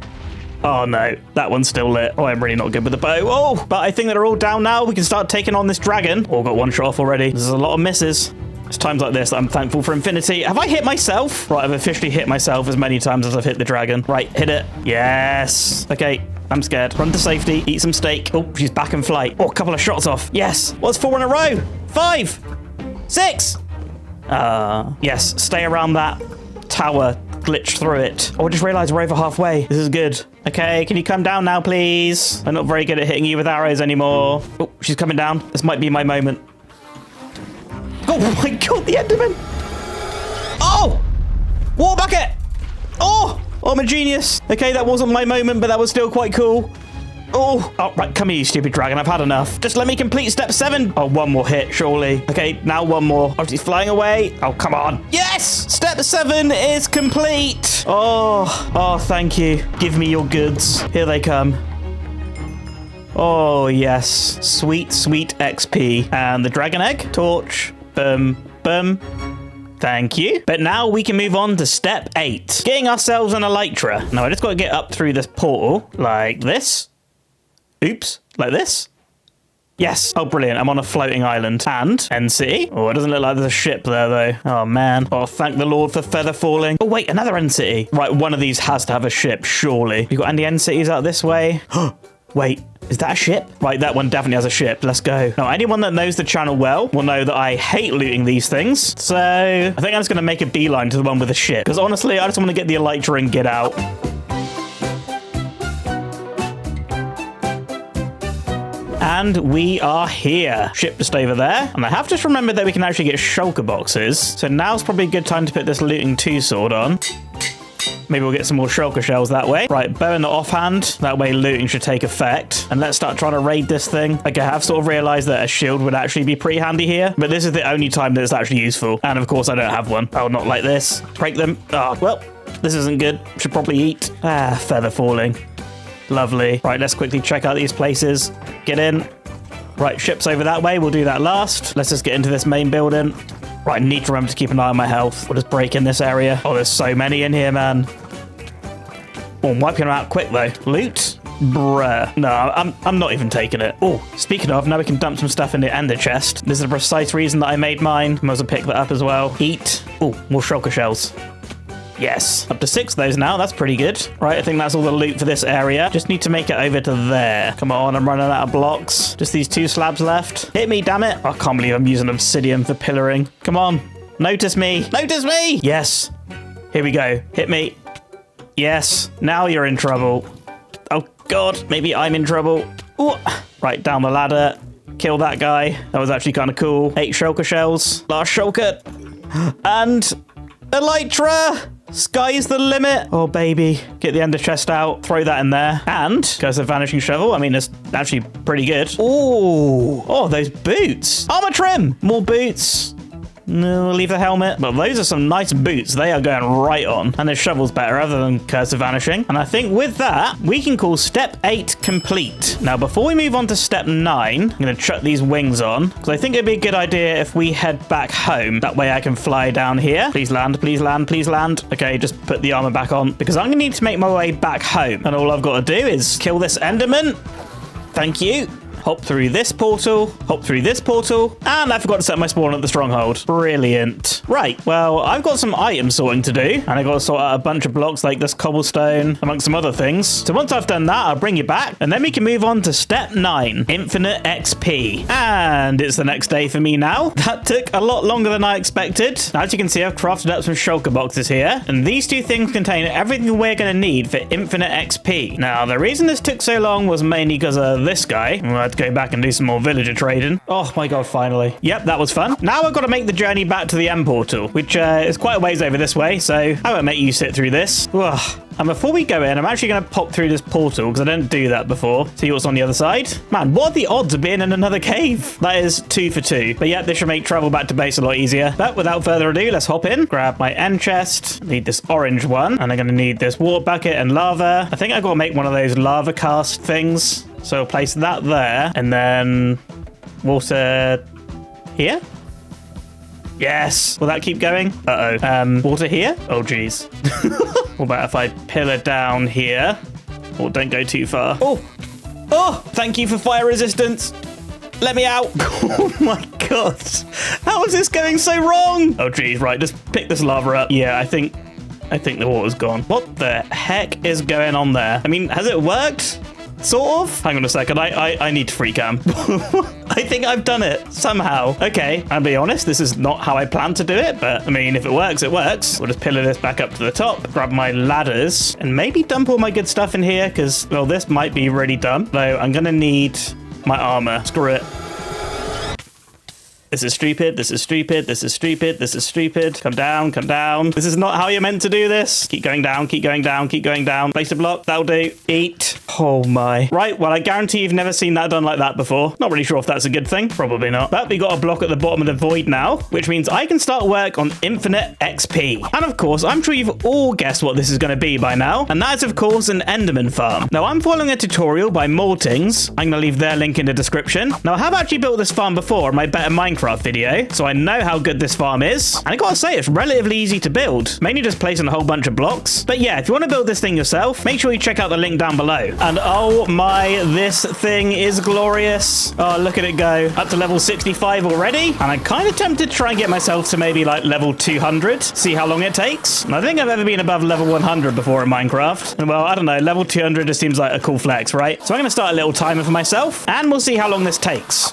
Oh, no. That one's still lit. Oh, I'm really not good with the bow. Oh, but I think that they're all down now. We can start taking on this dragon. Oh, got one shot off already. This is a lot of misses. It's times like this that I'm thankful for infinity. Have I hit myself? Right, I've officially hit myself as many times as I've hit the dragon. Right, hit it. Yes. Okay, I'm scared. Run to safety. Eat some steak. Oh, she's back in flight. Oh, a couple of shots off. Yes. What's 4 in a row? 5. 6. Yes. Stay around that tower. Glitch through it. Oh, I just realized we're over halfway. This is good. Okay, can you come down now, please? I'm not very good at hitting you with arrows anymore. Oh, she's coming down. This might be my moment. Oh my God, the Enderman! Oh! Water bucket! Oh! I'm a genius. Okay, that wasn't my moment, but that was still quite cool. Oh, right, come here, you stupid dragon. I've had enough. Just let me complete step 7. Oh, one more hit, surely. Okay, now one more. Oh, she's flying away. Oh, come on. Yes! Step 7 is complete. Oh, thank you. Give me your goods. Here they come. Oh, yes. Sweet XP. And the dragon egg. Torch. Boom. Thank you. But now we can move on to step 8. Getting ourselves an elytra. Now, I just got to get up through this portal like this. Oops. Like this. Yes. Oh, brilliant. I'm on a floating island. And end city. Oh, it doesn't look like there's a ship there, though. Oh, man. Oh, thank the Lord for feather falling. Oh, wait. Another end city. Right. One of these has to have a ship, surely. You got any end cities out this way? Wait. Is that a ship? Right, that one definitely has a ship. Let's go. Now, anyone that knows the channel well will know that I hate looting these things. So I think I'm just going to make a beeline to the one with the ship. Because honestly, I just want to get the elytra and get out. And we are here. Ship just over there. And I have just remembered that we can actually get shulker boxes. So now's probably a good time to put this looting 2 sword on. Maybe we'll get some more shulker shells that way. Right, bow in the offhand. That way looting should take effect. And let's start trying to raid this thing. Okay, I have sort of realized that a shield would actually be pretty handy here. But this is the only time that it's actually useful. And of course, I don't have one. Oh, not like this. Break them. Oh, well, this isn't good. Should probably eat. Feather falling. Lovely. Right, let's quickly check out these places. Get in. Right, ship's over that way. We'll do that last. Let's just get into this main building. Right, I need to remember to keep an eye on my health. We'll just break in this area. Oh, there's so many in here, man. Oh, I'm wiping them out quick, though. Loot? Bruh. No, I'm not even taking it. Oh, speaking of, now we can dump some stuff in the ender chest. This is the precise reason that I made mine. Might as well pick that up as well. Eat. Oh, more shulker shells. Yes. Up to 6 of those now. That's pretty good. Right, I think that's all the loot for this area. Just need to make it over to there. Come on, I'm running out of blocks. Just these 2 slabs left. Hit me, damn it. I can't believe I'm using obsidian for pillaring. Come on. Notice me. Notice me. Yes. Here we go. Hit me. Yes. Now you're in trouble. Oh, God. Maybe I'm in trouble. Ooh. Right, down the ladder. Kill that guy. That was actually kind of cool. 8 shulker shells. Last shulker. And elytra. Sky's the limit. Oh, baby. Get the ender chest out. Throw that in there. And goes the vanishing shovel. I mean, it's actually pretty good. Ooh. Oh, those boots. Armor trim. More boots. No, leave the helmet. But those are some nice boots. They are going right on. And the shovel's better other than Curse of Vanishing. And I think with that, we can call step 8 complete. Now, before we move on to step 9, I'm going to chuck these wings on. Because I think it'd be a good idea if we head back home. That way I can fly down here. Please land, please land, please land. Okay, just put the armor back on. Because I'm going to need to make my way back home. And all I've got to do is kill this Enderman. Thank you. Hop through this portal, hop through this portal, and I forgot to set my spawn at the stronghold. Brilliant. Right, well, I've got some item sorting to do, and I've got to sort out a bunch of blocks like this cobblestone, amongst some other things. So once I've done that, I'll bring you back, and then we can move on to step 9, infinite XP. And it's the next day for me now. That took a lot longer than I expected. As you can see, I've crafted up some shulker boxes here, and these two things contain everything we're going to need for infinite XP. Now, the reason this took so long was mainly because of this guy. I had to go back and do some more villager trading. Oh my god, finally. Yep, that was fun. Now I've got to make the journey back to the end portal, which is quite a ways over this way, so I won't make you sit through this. Ugh. And before we go in, I'm actually going to pop through this portal because I didn't do that before. See what's on the other side. Man, what are the odds of being in another cave? That is 2 for 2. But yeah, this should make travel back to base a lot easier. But without further ado, let's hop in. Grab my end chest. Need this orange one. And I'm going to need this water bucket and lava. I think I've got to make one of those lava cast things. So I'll place that there. And then water here. Yes. Will that keep going? Uh-oh. Water here? Oh, geez. What about if I pillar down here? Oh, don't go too far. Oh! Oh! Thank you for fire resistance. Let me out. Oh, my God. How is this going so wrong? Oh, geez. Right, just pick this lava up. Yeah, I think the water's gone. What the heck is going on there? I mean, has it worked? Sort of. Hang on a second. I need to free cam. I think I've done it somehow. Okay. I'll be honest. This is not how I planned to do it. But I mean, if it works, it works. We'll just pillar this back up to the top. Grab my ladders and maybe dump all my good stuff in here because, well, this might be really dumb. Though I'm going to need my armor. Screw it. This is stupid. This is stupid. This is stupid. This is stupid. Come down. Come down. This is not how you're meant to do this. Keep going down. Keep going down. Keep going down. Place a block. That'll do. Eat. Oh my. Right. Well, I guarantee you've never seen that done like that before. Not really sure if that's a good thing. Probably not. But we got a block at the bottom of the void now, which means I can start work on infinite XP. And of course, I'm sure you've all guessed what this is going to be by now. And that is, of course, an Enderman farm. Now, I'm following a tutorial by Maltings. I'm going to leave their link in the description. Now, I have actually built this farm before in my Better Minecraft video, so I know how good this farm is. And I gotta say, it's relatively easy to build. Mainly just placing a whole bunch of blocks. But yeah, if you want to build this thing yourself, make sure you check out the link down below. And oh my, this thing is glorious. Oh, look at it go. Up to level 65 already. And I'm kind of tempted to try and get myself to maybe like level 200. See how long it takes. And I think I've ever been above level 100 before in Minecraft. And well, I don't know, level 200 just seems like a cool flex, right? So I'm going to start a little timer for myself and we'll see how long this takes.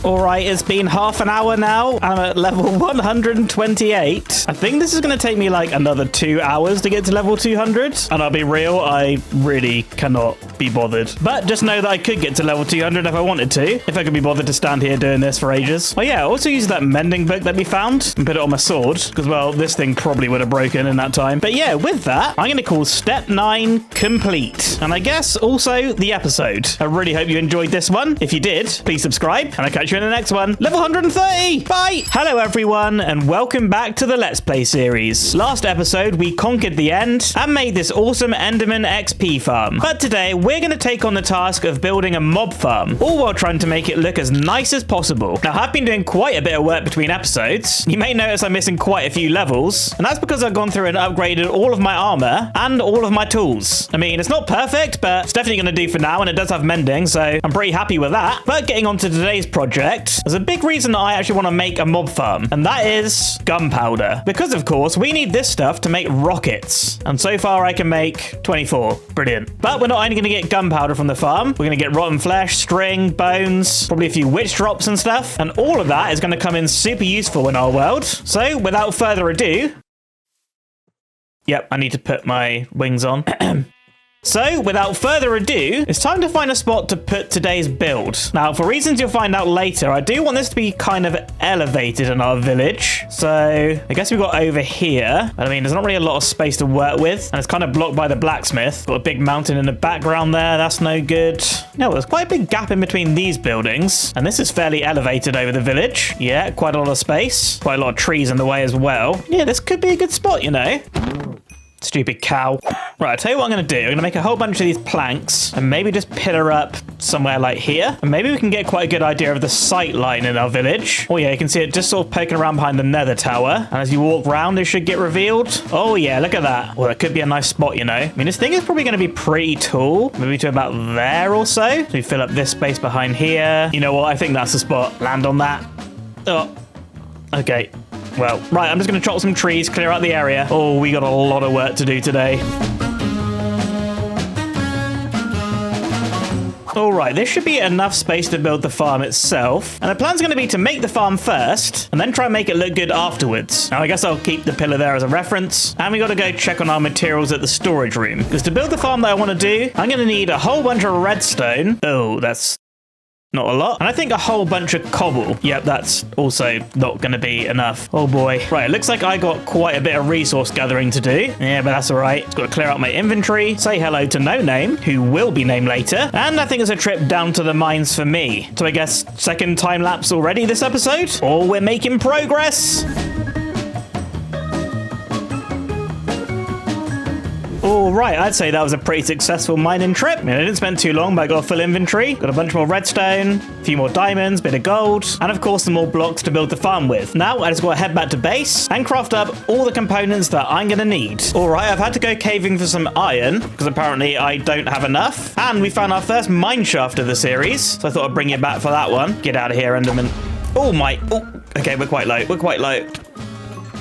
All right, it's been half an hour now. I'm at level 128. I think this is going to take me like another 2 hours to get to level 200. And I'll be real, I really cannot be bothered. But just know that I could get to level 200 if I wanted to. If I could be bothered to stand here doing this for ages. Oh yeah, I also used that mending book that we found and put it on my sword. Because, well, this thing probably would have broken in that time. But yeah, with that, I'm going to call step 9 complete. And I guess also the episode. I really hope you enjoyed this one. If you did, please subscribe. And I'll catch you in the next one. Level 130. Bye. Hello, everyone, and welcome back to the Let's Play series. Last episode, we conquered the end and made this awesome Enderman XP farm. But today, we're going to take on the task of building a mob farm, all while trying to make it look as nice as possible. Now, I've been doing quite a bit of work between episodes. You may notice I'm missing quite a few levels, and that's because I've gone through and upgraded all of my armor and all of my tools. I mean, it's not perfect, but it's definitely going to do for now, and it does have mending, so I'm pretty happy with that. But getting on to today's project, there's a big reason that I actually want to make a mob farm, and that is gunpowder. Because, of course, we need this stuff to make rockets. And so far, I can make 24. Brilliant. But we're not only going to get gunpowder from the farm, we're going to get rotten flesh, string, bones, probably a few witch drops and stuff. And all of that is going to come in super useful in our world. So, without further ado... Yep, I need to put my wings on. So, without further ado, it's time to find a spot to put today's build. Now, for reasons you'll find out later, I do want this to be kind of elevated in our village. So, I guess we've got over here. I mean, there's not really a lot of space to work with, and it's kind of blocked by the blacksmith. Got a big mountain in the background there. That's no good. No, there's quite a big gap in between these buildings, and this is fairly elevated over the village. Yeah, quite a lot of space. Quite a lot of trees in the way as well. Yeah, this could be a good spot, you know. Stupid cow. Right, I'll tell you what I'm going to do. I'm going to make a whole bunch of these planks and maybe just pillar up somewhere like here. And maybe we can get quite a good idea of the sight line in our village. Oh yeah, you can see it just sort of poking around behind the Nether tower. And as you walk around, it should get revealed. Oh yeah, look at that. Well, it could be a nice spot, you know. I mean, this thing is probably going to be pretty tall. Maybe to about there or so. So we fill up this space behind here. You know what? I think that's the spot. Land on that. Oh, okay. Well, right, I'm just going to chop some trees, clear out the area. Oh, we got a lot of work to do today. All right, this should be enough space to build the farm itself. And the plan's going to be to make the farm first and then try and make it look good afterwards. Now, I guess I'll keep the pillar there as a reference. And we got to go check on our materials at the storage room. Because to build the farm that I want to do, I'm going to need a whole bunch of redstone. Oh, that's not a lot. And I think a whole bunch of cobble. Yep, that's also not going to be enough. Oh boy. Right, it looks like I got quite a bit of resource gathering to do. Yeah, but that's all right. Just got to clear out my inventory, say hello to No Name, who will be named later. And I think it's a trip down to the mines for me. So I guess second time lapse already this episode? Or we're making progress. All right, I'd say that was a pretty successful mining trip. I mean, I didn't spend too long, but I got a full inventory. Got a bunch more redstone, a few more diamonds, bit of gold, and of course, some more blocks to build the farm with. Now, I just got to head back to base and craft up all the components that I'm going to need. All right, I've had to go caving for some iron, because apparently I don't have enough. And we found our first mine shaft of the series, so I thought I'd bring it back for that one. Get out of here, Enderman. Oh, my. Oh, okay, we're quite low. We're quite low.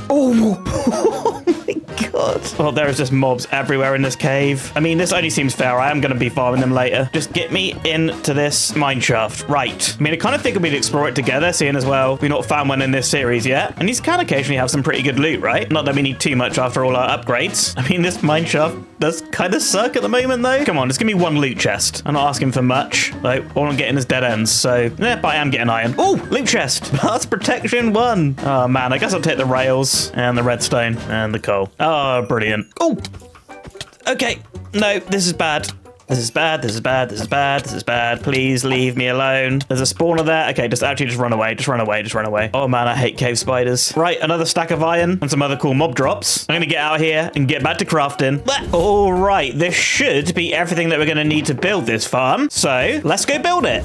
Oh, oh my god. Oh, there is just mobs everywhere in this cave. I mean, this only seems fair. I am going to be farming them later. Just get me into this mine shaft. Right. I mean, I kind of think we'd explore it together, seeing as well we've not found one in this series yet. And these can occasionally have some pretty good loot, right? Not that we need too much after all our upgrades. I mean, this mine shaft does kind of suck at the moment, though. Come on, just give me one loot chest. I'm not asking for much. Like, all I'm getting is dead ends. So, yeah, but I am getting iron. Oh, loot chest. That's protection 1. Oh, man, I guess I'll take the rails and the redstone and the coal. Oh, brilliant. Oh, okay. No, this is bad. This is bad, this is bad, this is bad, this is bad. Please leave me alone. There's a spawner there. Okay, just run away. Just run away, just run away. Oh man, I hate cave spiders. Right, another stack of iron and some other cool mob drops. I'm gonna get out here and get back to crafting. All right, this should be everything that we're gonna need to build this farm. So, let's go build it.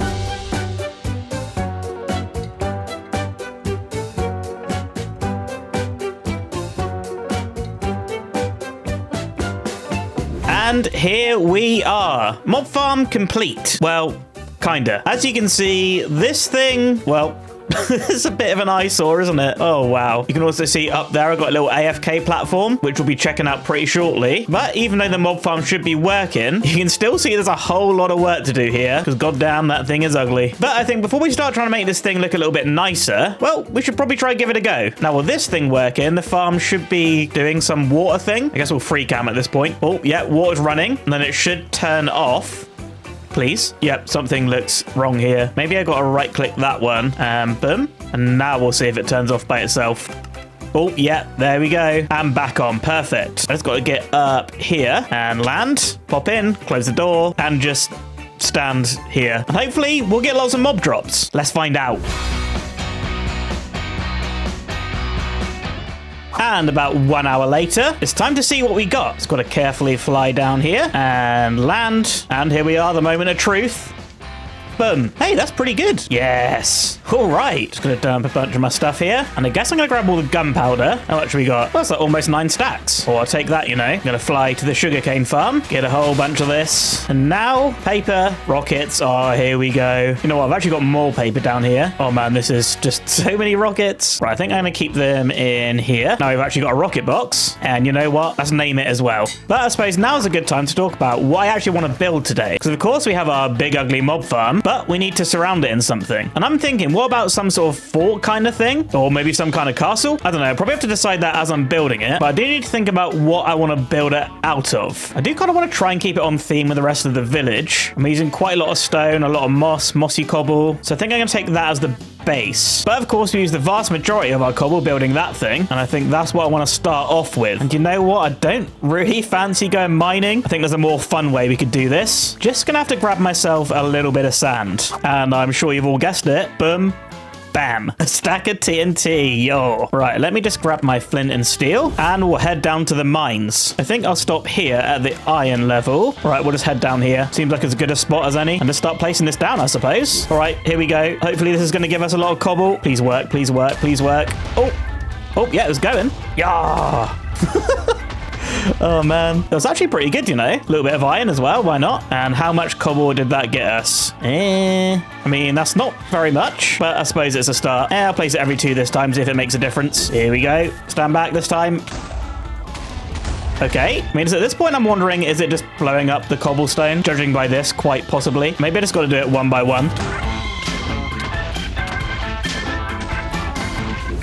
And here we are. Mob farm complete. Well, kinda. As you can see, this thing, well, it's a bit of an eyesore, isn't it? Oh, wow. You can also see up there, I've got a little AFK platform, which we'll be checking out pretty shortly. But even though the mob farm should be working, you can still see there's a whole lot of work to do here, because goddamn, that thing is ugly. But I think before we start trying to make this thing look a little bit nicer, well, we should probably try and give it a go. Now, with this thing working, the farm should be doing some water thing. I guess we'll free cam at this point. Oh, yeah, water's running, and then it should turn off. Please. Yep, something looks wrong here. Maybe I got to right click that one. Boom. And now we'll see if it turns off by itself. Oh, yeah, there we go. And back on. Perfect. I just got to get up here and land, pop in, close the door, and just stand here. And hopefully we'll get lots of mob drops. Let's find out. And about 1 hour later, it's time to see what we got. It's got to carefully fly down here and land. And here we are, the moment of truth. Boom. Hey, that's pretty good. Yes. All right. Just going to dump a bunch of my stuff here. And I guess I'm going to grab all the gunpowder. How much we got? Well, that's like almost 9 stacks. Or I'll take that, you know. I'm going to fly to the sugarcane farm, get a whole bunch of this. And now, paper, rockets. Oh, here we go. You know what? I've actually got more paper down here. Oh, man, this is just so many rockets. Right, I think I'm going to keep them in here. Now we've actually got a rocket box. And you know what? Let's name it as well. But I suppose now's a good time to talk about what I actually want to build today. Because, of course, we have our big, ugly mob farm. but we need to surround it in something. And I'm thinking, what about some sort of fort kind of thing? Or maybe some kind of castle? I don't know. I probably have to decide that as I'm building it, but I do need to think about what I want to build it out of. I do kind of want to try and keep it on theme with the rest of the village. I'm using quite a lot of stone, a lot of mossy cobble. So I think I'm going to take that as the base. But of course, we use the vast majority of our cobble building that thing, and I think that's what I want to start off with. And you know what? I don't really fancy going mining. I think there's a more fun way we could do this. Just gonna have to grab myself a little bit of sand, and I'm sure you've all guessed it. Boom. Bam. A stack of TNT, yo. Right, let me just grab my flint and steel, and we'll head down to the mines. I think I'll stop here at the iron level. Right, we'll just head down here. Seems like as good a spot as any. And just start placing this down, I suppose. All right, here we go. Hopefully this is going to give us a lot of cobble. Please work, please work, please work. Oh, yeah, it was going. Yeah. Oh, man. That was actually pretty good, you know. A little bit of iron as well. Why not? And how much cobble did that get us? I mean, that's not very much, but I suppose it's a start. I'll place it every 2 this time, see if it makes a difference. Here we go. Stand back this time. Okay. I mean, at this point, I'm wondering, is it just blowing up the cobblestone? Judging by this, quite possibly. Maybe I just got to do it one by one.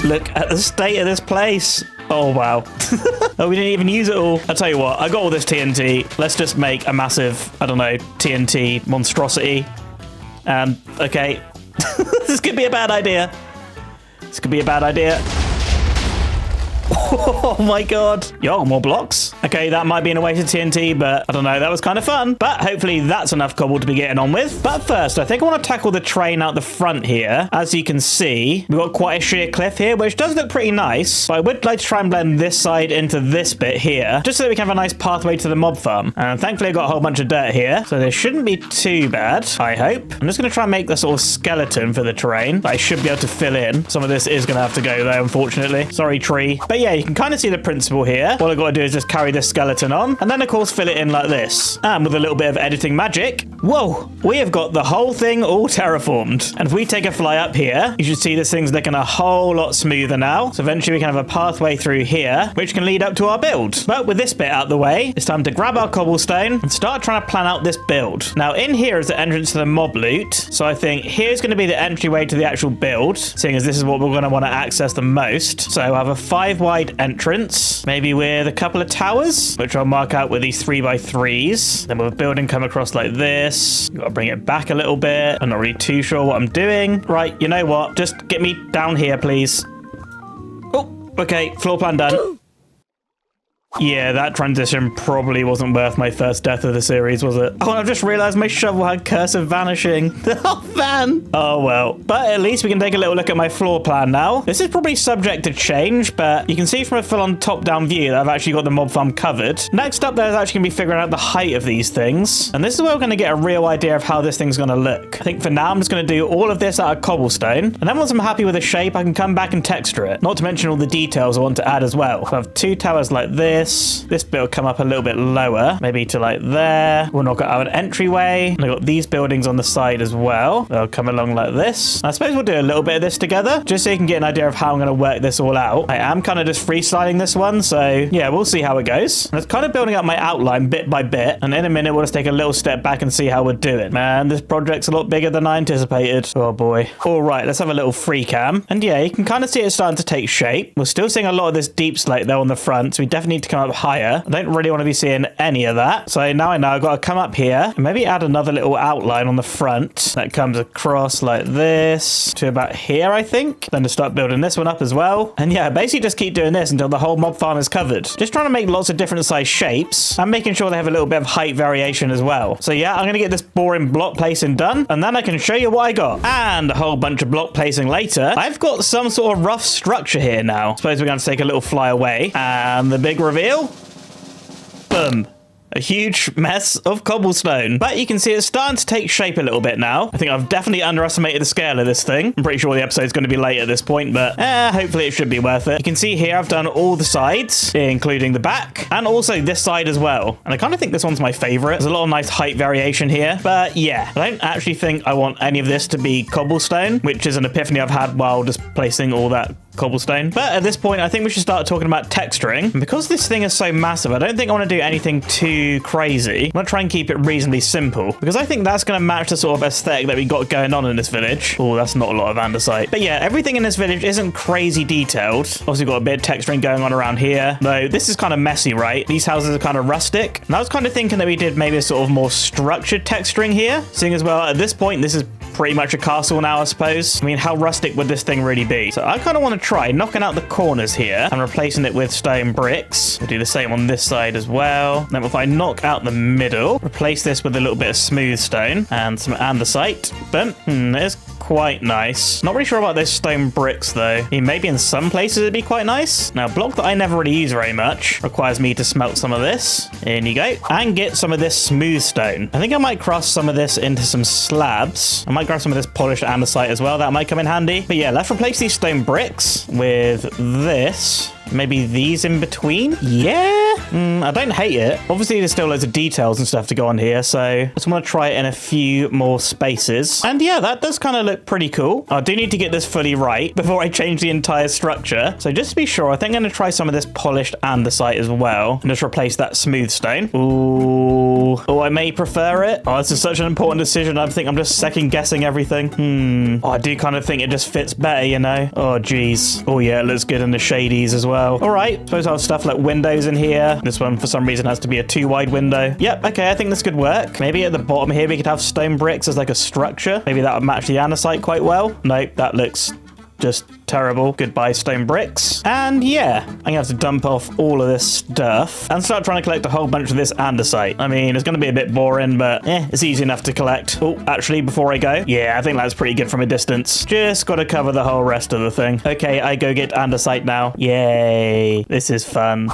Look at the state of this place. Oh, wow. Oh, we didn't even use it all. I'll tell you what, I got all this TNT. Let's just make a massive, I don't know, TNT monstrosity. And, okay. This could be a bad idea. This could be a bad idea. Oh my god. Yo, more blocks. Okay, that might be in a waste of TNT, but I don't know. That was kind of fun. But hopefully that's enough cobble to be getting on with. But first, I think I want to tackle the train out the front here. As you can see, we've got quite a sheer cliff here, which does look pretty nice. But I would like to try and blend this side into this bit here, just so that we can have a nice pathway to the mob farm. And thankfully, I got a whole bunch of dirt here, so this shouldn't be too bad, I hope. I'm just going to try and make the sort of skeleton for the terrain that I should be able to fill in. Some of this is going to have to go there, unfortunately. Sorry, tree. But yeah, you can kind of see the principle here. All I've got to do is just carry this skeleton on, and then of course fill it in like this. And with a little bit of editing magic, whoa, we have got the whole thing all terraformed. And if we take a fly up here, you should see this thing's looking a whole lot smoother now. So eventually we can have a pathway through here, which can lead up to our build. But with this bit out the way, it's time to grab our cobblestone and start trying to plan out this build. Now in here is the entrance to the mob loot. So I think here's going to be the entryway to the actual build, seeing as this is what we're going to want to access the most. So I'll have a 5 wide entrance, maybe with a couple of towers, which I'll mark out with these 3x3s. Then with a building come across like this. Got to bring it back a little bit. I'm not really too sure what I'm doing. Right, you know what? Just get me down here, please. Oh, okay. Floor plan done. Yeah, that transition probably wasn't worth my first death of the series, was it? Oh, and I've just realized my shovel had Curse of Vanishing. Oh, man. Oh, well. But at least we can take a little look at my floor plan now. This is probably subject to change, but you can see from a full-on top-down view that I've actually got the mob farm covered. Next up, there's actually going to be figuring out the height of these things. And this is where we're going to get a real idea of how this thing's going to look. I think for now, I'm just going to do all of this out of cobblestone. And then once I'm happy with the shape, I can come back and texture it. Not to mention all the details I want to add as well. So I have 2 towers like this. This bit will come up a little bit lower, maybe to like there. We'll knock out an entryway. And I've got these buildings on the side as well. They'll come along like this. I suppose we'll do a little bit of this together, just so you can get an idea of how I'm going to work this all out. I am kind of just freestyling this one, so yeah, we'll see how it goes. And it's kind of building up my outline bit by bit, and in a minute we'll just take a little step back and see how we're doing. Man, this project's a lot bigger than I anticipated. Oh boy. All right, let's have a little free cam. And yeah, you can kind of see it starting to take shape. We're still seeing a lot of this deep slate there on the front, so we definitely need to come up higher. I don't really want to be seeing any of that. So now I know I've got to come up here and maybe add another little outline on the front that comes across like this to about here, I think. Then to start building this one up as well. And yeah, basically just keep doing this until the whole mob farm is covered. Just trying to make lots of different size shapes and making sure they have a little bit of height variation as well. So yeah, I'm going to get this boring block placing done, and then I can show you what I got. And a whole bunch of block placing later, I've got some sort of rough structure here now. Suppose we're going to take a little fly away, and the big reveal. Boom. A huge mess of cobblestone. But you can see it's starting to take shape a little bit now. I think I've definitely underestimated the scale of this thing. I'm pretty sure the episode's going to be late at this point, but hopefully it should be worth it. You can see here I've done all the sides, including the back, and also this side as well. And I kind of think this one's my favorite. There's a lot of nice height variation here. But yeah, I don't actually think I want any of this to be cobblestone, which is an epiphany I've had while just placing all that cobblestone. But at this point, I think we should start talking about texturing. And because this thing is so massive, I don't think I want to do anything too crazy. I'm going to try and keep it reasonably simple because I think that's going to match the sort of aesthetic that we got going on in this village. Oh, that's not a lot of andesite. But yeah, everything in this village isn't crazy detailed. Obviously, got a bit of texturing going on around here. Though this is kind of messy, right? These houses are kind of rustic. And I was kind of thinking that we did maybe a sort of more structured texturing here. Seeing as well, at this point, this is pretty much a castle now, I suppose. I mean, how rustic would this thing really be? So I kind of want to try knocking out the corners here and replacing it with stone bricks. We'll do the same on this side as well. Then if I knock out the middle, replace this with a little bit of smooth stone and some andesite. But it's quite nice. Not really sure about those stone bricks though. I mean, maybe in some places it'd be quite nice. Now, a block that I never really use very much requires me to smelt some of this. In you go. And get some of this smooth stone. I think I might cross some of this into some slabs. I might grab some of this polished andesite as well. That might come in handy. But yeah, let's replace these stone bricks with this. Maybe these in between? Yeah, I don't hate it. Obviously, there's still loads of details and stuff to go on here, so I just want to try it in a few more spaces. And yeah, that does kind of look pretty cool. I do need to get this fully right before I change the entire structure. So just to be sure, I think I'm going to try some of this polished andesite as well and just replace that smooth stone. Ooh. Oh, I may prefer it. Oh, this is such an important decision. I think I'm just second guessing everything. Oh, I do kind of think it just fits better, you know? Oh, geez. Oh, yeah, it looks good in the shadies as well. All right, suppose I'll have stuff like windows in here. This one, for some reason, has to be a 2-wide window. Yep, okay, I think this could work. Maybe at the bottom here, we could have stone bricks as like a structure. Maybe that would match the andesite quite well. Nope, that looks just terrible. Goodbye, stone bricks. And yeah, I'm gonna have to dump off all of this stuff and start trying to collect a whole bunch of this andesite. I mean, it's gonna be a bit boring, but it's easy enough to collect. Oh, actually, before I go, yeah, I think that's pretty good from a distance. Just gotta cover the whole rest of the thing. Okay, I go get andesite now. Yay, this is fun.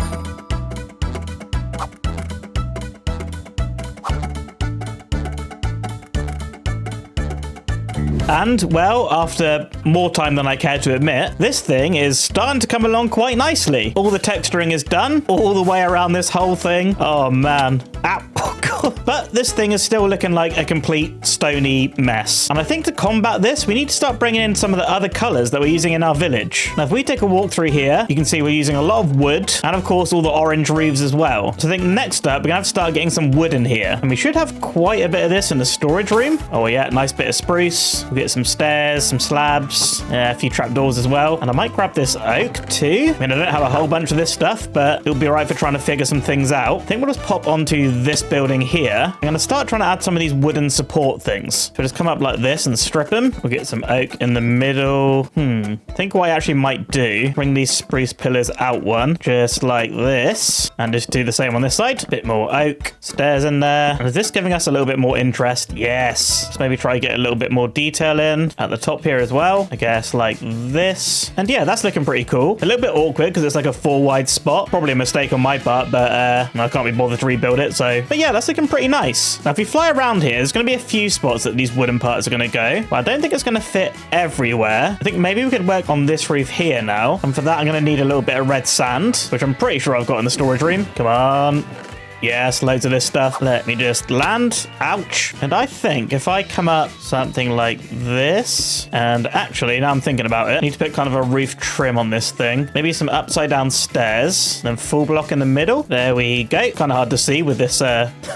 And, well, after more time than I care to admit, this thing is starting to come along quite nicely. All the texturing is done, all the way around this whole thing. Oh, man. Ow. Oh, God. But this thing is still looking like a complete stony mess. And I think to combat this, we need to start bringing in some of the other colors that we're using in our village. Now, if we take a walk through here, you can see we're using a lot of wood and, of course, all the orange roofs as well. So I think next up, we're going to have to start getting some wood in here. And we should have quite a bit of this in the storage room. Oh, yeah, nice bit of spruce. We'll get some stairs, some slabs, a few trapdoors as well. And I might grab this oak too. I mean, I don't have a whole bunch of this stuff, but it'll be all right for trying to figure some things out. I think we'll just pop onto this building here. I'm going to start trying to add some of these wooden support things. So just come up like this and strip them. We'll get some oak in the middle. I think what I actually might do, bring these spruce pillars out one, just like this, and just do the same on this side. Bit more oak, stairs in there. And is this giving us a little bit more interest? Yes. Let's maybe try to get a little bit more detail in at the top here as well. I guess like this. And yeah, that's looking pretty cool. A little bit awkward because it's like a 4-wide spot. Probably a mistake on my part, but I can't be bothered to rebuild it. So, but yeah, that's looking pretty nice. Now, if we fly around here, there's going to be a few spots that these wooden parts are going to go, but I don't think it's going to fit everywhere. I think maybe we could work on this roof here now. And for that, I'm going to need a little bit of red sand, which I'm pretty sure I've got in the storage room. Come on. Yes, loads of this stuff. Let me just land. Ouch. And I think if I come up something like this, and actually, now I'm thinking about it, I need to put kind of a roof trim on this thing. Maybe some upside down stairs, then full block in the middle. There we go. Kind of hard to see with this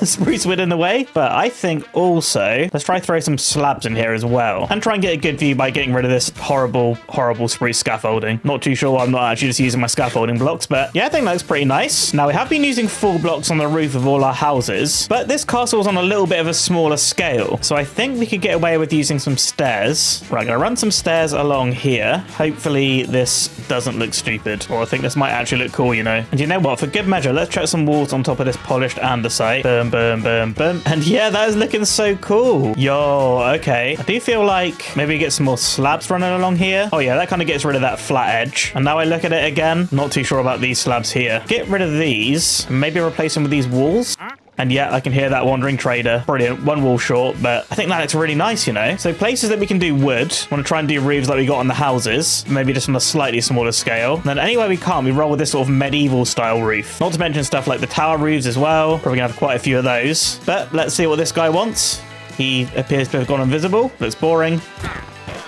spruce wood in the way. But I think also, let's try throw some slabs in here as well. And try and get a good view by getting rid of this horrible, horrible spruce scaffolding. Not too sure why I'm not actually just using my scaffolding blocks, but yeah, I think that looks pretty nice. Now, we have been using full blocks on the roof of all our houses, but this castle is on a little bit of a smaller scale, so I think we could get away with using some stairs. Right, I'm gonna run some stairs along here. Hopefully this doesn't look stupid, or I think this might actually look cool, you know. And you know what, for good measure, let's chuck some walls on top of this polished andesite. Boom, boom, boom, boom. And yeah, that is looking so cool. Yo, okay. I do feel like maybe get some more slabs running along here. Oh yeah, that kind of gets rid of that flat edge. And now I look at it again, not too sure about these slabs here. Get rid of these, and maybe replace them with these walls. And yeah, I can hear that wandering trader. Brilliant. One wall short, but I think that looks really nice, you know? So places that we can do wood. I want to try and do roofs like we got on the houses. Maybe just on a slightly smaller scale. And then anywhere we can't, we roll with this sort of medieval style roof. Not to mention stuff like the tower roofs as well. Probably gonna have quite a few of those. But let's see what this guy wants. He appears to have gone invisible. Looks boring.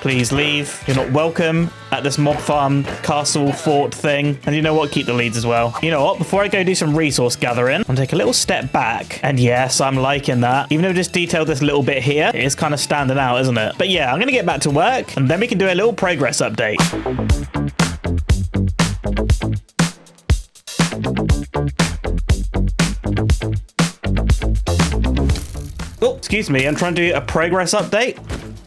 Please leave. You're not welcome at this mob farm castle fort thing. And you know what? Keep the leads as well. You know what? Before I go do some resource gathering, I'll take a little step back. And yes, I'm liking that. Even though we just detailed this little bit here, it is kind of standing out, isn't it? But yeah, I'm going to get back to work and then we can do a little progress update. Oh, excuse me, I'm trying to do a progress update.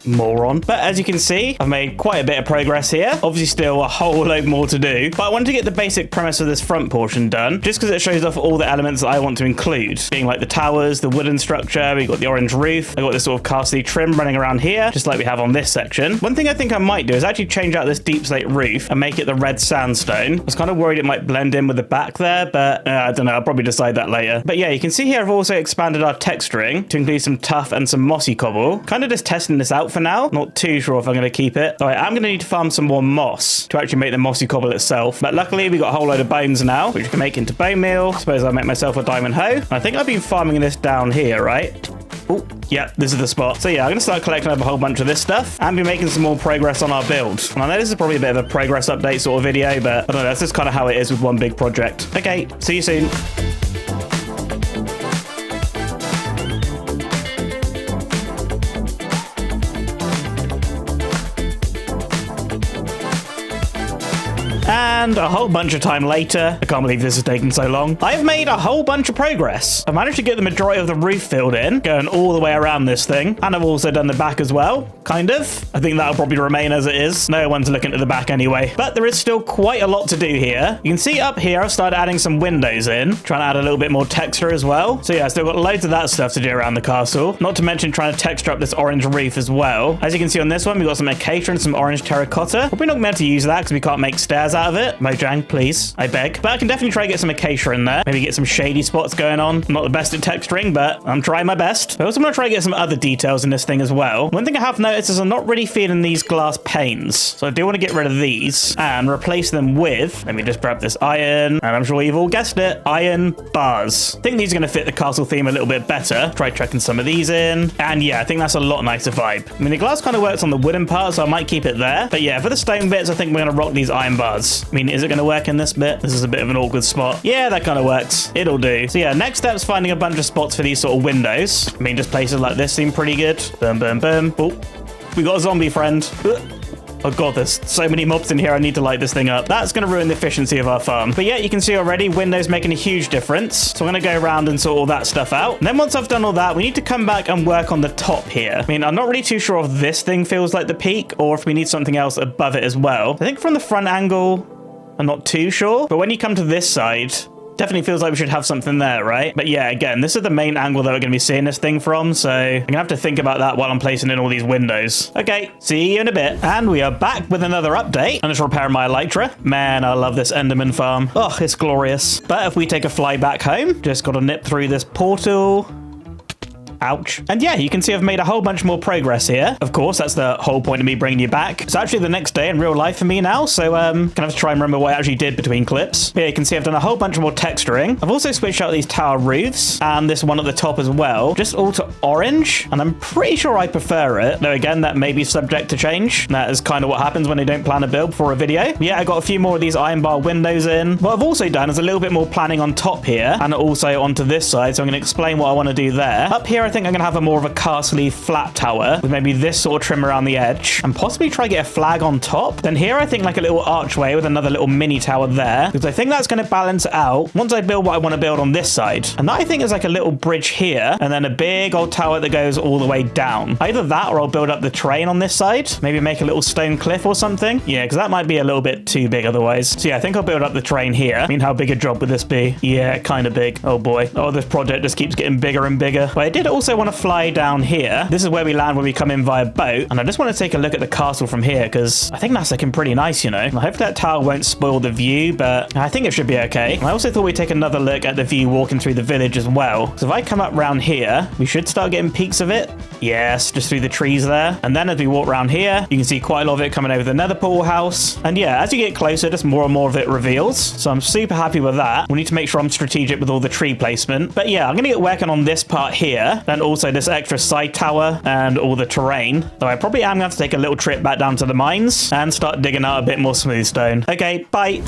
Moron. But as you can see, I've made quite a bit of progress here. Obviously still a whole load more to do, but I wanted to get the basic premise of this front portion done, just because it shows off all the elements that I want to include, being like the towers, the wooden structure, we got the orange roof, I got this sort of castle trim running around here, just like we have on this section. One thing I think I might do is actually change out this deep slate roof and make it the red sandstone. I was kind of worried it might blend in with the back there, but I don't know, I'll probably decide that later. But yeah, you can see here I've also expanded our texturing to include some tough and some mossy cobble. Kind of just testing this out for now. Not too sure if I'm going to keep it. All right, I'm going to need to farm some more moss to actually make the mossy cobble itself. But luckily, we got a whole load of bones now, which we can make into bone meal. Suppose I'll make myself a diamond hoe. I think I've been farming this down here, right? Oh, yeah, this is the spot. So yeah, I'm going to start collecting up a whole bunch of this stuff and be making some more progress on our build. And I know this is probably a bit of a progress update sort of video, but I don't know, that's just kind of how it is with one big project. Okay, see you soon. And a whole bunch of time later, I can't believe this has taken so long, I've made a whole bunch of progress. I've managed to get the majority of the roof filled in, going all the way around this thing. And I've also done the back as well, kind of. I think that'll probably remain as it is. No one's looking at the back anyway. But there is still quite a lot to do here. You can see up here, I've started adding some windows in, trying to add a little bit more texture as well. So yeah, I've still got loads of that stuff to do around the castle. Not to mention trying to texture up this orange roof as well. As you can see on this one, we've got some acacia and some orange terracotta. Probably not meant to use that because we can't make stairs out of it. Mojang, please, I beg. But I can definitely try to get some acacia in there. Maybe get some shady spots going on. I'm not the best at texturing, but I'm trying my best. I also want to try to get some other details in this thing as well. One thing I have noticed is I'm not really feeling these glass panes. So I do want to get rid of these and replace them with, let me just grab this iron, and I'm sure you've all guessed it, iron bars. I think these are going to fit the castle theme a little bit better. Try chucking some of these in. And yeah, I think that's a lot nicer vibe. I mean, the glass kind of works on the wooden part, so I might keep it there. But yeah, for the stone bits, I think we're going to rock these iron bars. I mean, is it going to work in this bit? This is a bit of an awkward spot. Yeah, that kind of works. It'll do. So yeah, next step's finding a bunch of spots for these sort of windows. I mean, just places like this seem pretty good. Boom, boom, boom. Oh, we got a zombie friend. Oh god, there's so many mobs in here. I need to light this thing up. That's going to ruin the efficiency of our farm. But yeah, you can see already windows making a huge difference. So I'm going to go around and sort all that stuff out. And then once I've done all that, we need to come back and work on the top here. I mean, I'm not really too sure if this thing feels like the peak or if we need something else above it as well. I think from the front angle, I'm not too sure. But when you come to this side, definitely feels like we should have something there, right? But yeah, again, this is the main angle that we're going to be seeing this thing from, so I'm going to have to think about that while I'm placing in all these windows. Okay, see you in a bit. And we are back with another update. I'm just repairing my elytra. Man, I love this Enderman farm. Oh, it's glorious. But if we take a fly back home, just got to nip through this portal. Ouch. And yeah, you can see I've made a whole bunch more progress here. Of course, that's the whole point of me bringing you back. It's actually the next day in real life for me now, so gonna have to try and remember what I actually did between clips. But yeah, you can see I've done a whole bunch more texturing. I've also switched out these tower roofs and this one at the top as well, just all to orange, and I'm pretty sure I prefer it. Though again, that may be subject to change. That is kind of what happens when they don't plan a build for a video. Yeah, I got a few more of these iron bar windows in. What I've also done is a little bit more planning on top here and also onto this side, so I'm going to explain what I want to do there. Up here, I think I'm going to have a more of a castle-y flat tower with maybe this sort of trim around the edge and possibly try to get a flag on top. Then here, I think like a little archway with another little mini tower there, because I think that's going to balance it out once I build what I want to build on this side. And that I think is like a little bridge here and then a big old tower that goes all the way down. Either that or I'll build up the terrain on this side. Maybe make a little stone cliff or something. Yeah, because that might be a little bit too big otherwise. So yeah, I think I'll build up the terrain here. I mean, how big a job would this be? Yeah, kind of big. Oh boy. Oh, this project just keeps getting bigger and bigger. But I did also want to fly down here. This is where we land when we come in via boat. And I just want to take a look at the castle from here because I think that's looking pretty nice, you know. I hope that tower won't spoil the view, but I think it should be okay. I also thought we'd take another look at the view walking through the village as well. So if I come up round here, we should start getting peaks of it. Yes, just through the trees there. And then as we walk around here, you can see quite a lot of it coming over the Nether portal house. And yeah, as you get closer, just more and more of it reveals. So I'm super happy with that. We need to make sure I'm strategic with all the tree placement. But yeah, I'm going to get working on this part here. then also this extra side tower and all the terrain. So I probably am going to have to take a little trip back down to the mines and start digging out a bit more smooth stone. Okay, bye.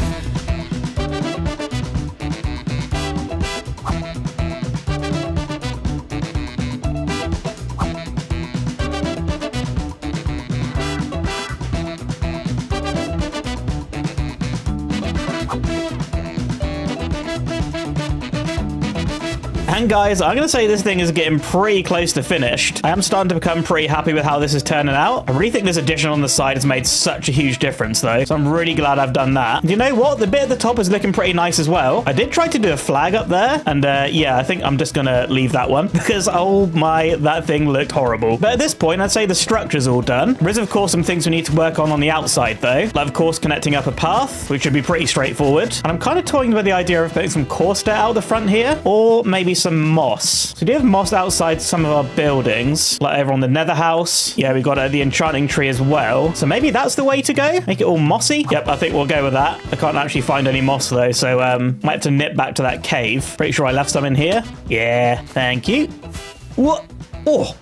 And guys, I'm going to say this thing is getting pretty close to finished. I am starting to become pretty happy with how this is turning out. I really think this addition on the side has made such a huge difference though. So I'm really glad I've done that. And you know what? The bit at the top is looking pretty nice as well. I did try to do a flag up there. And yeah, I think I'm just going to leave that one because oh my, that thing looked horrible. But at this point, I'd say the structure's all done. There is of course some things we need to work on the outside though. Like of course connecting up a path, which should be pretty straightforward. And I'm kind of toying with the idea of putting some course dirt out the front here or maybe some moss. So we do have moss outside some of our buildings, like over on the Nether house. Yeah, we've got the enchanting tree as well. So maybe that's the way to go. Make it all mossy. Yep, I think we'll go with that. I can't actually find any moss though, so might have to nip back to that cave. Pretty sure I left some in here. Yeah, thank you. What? Oh,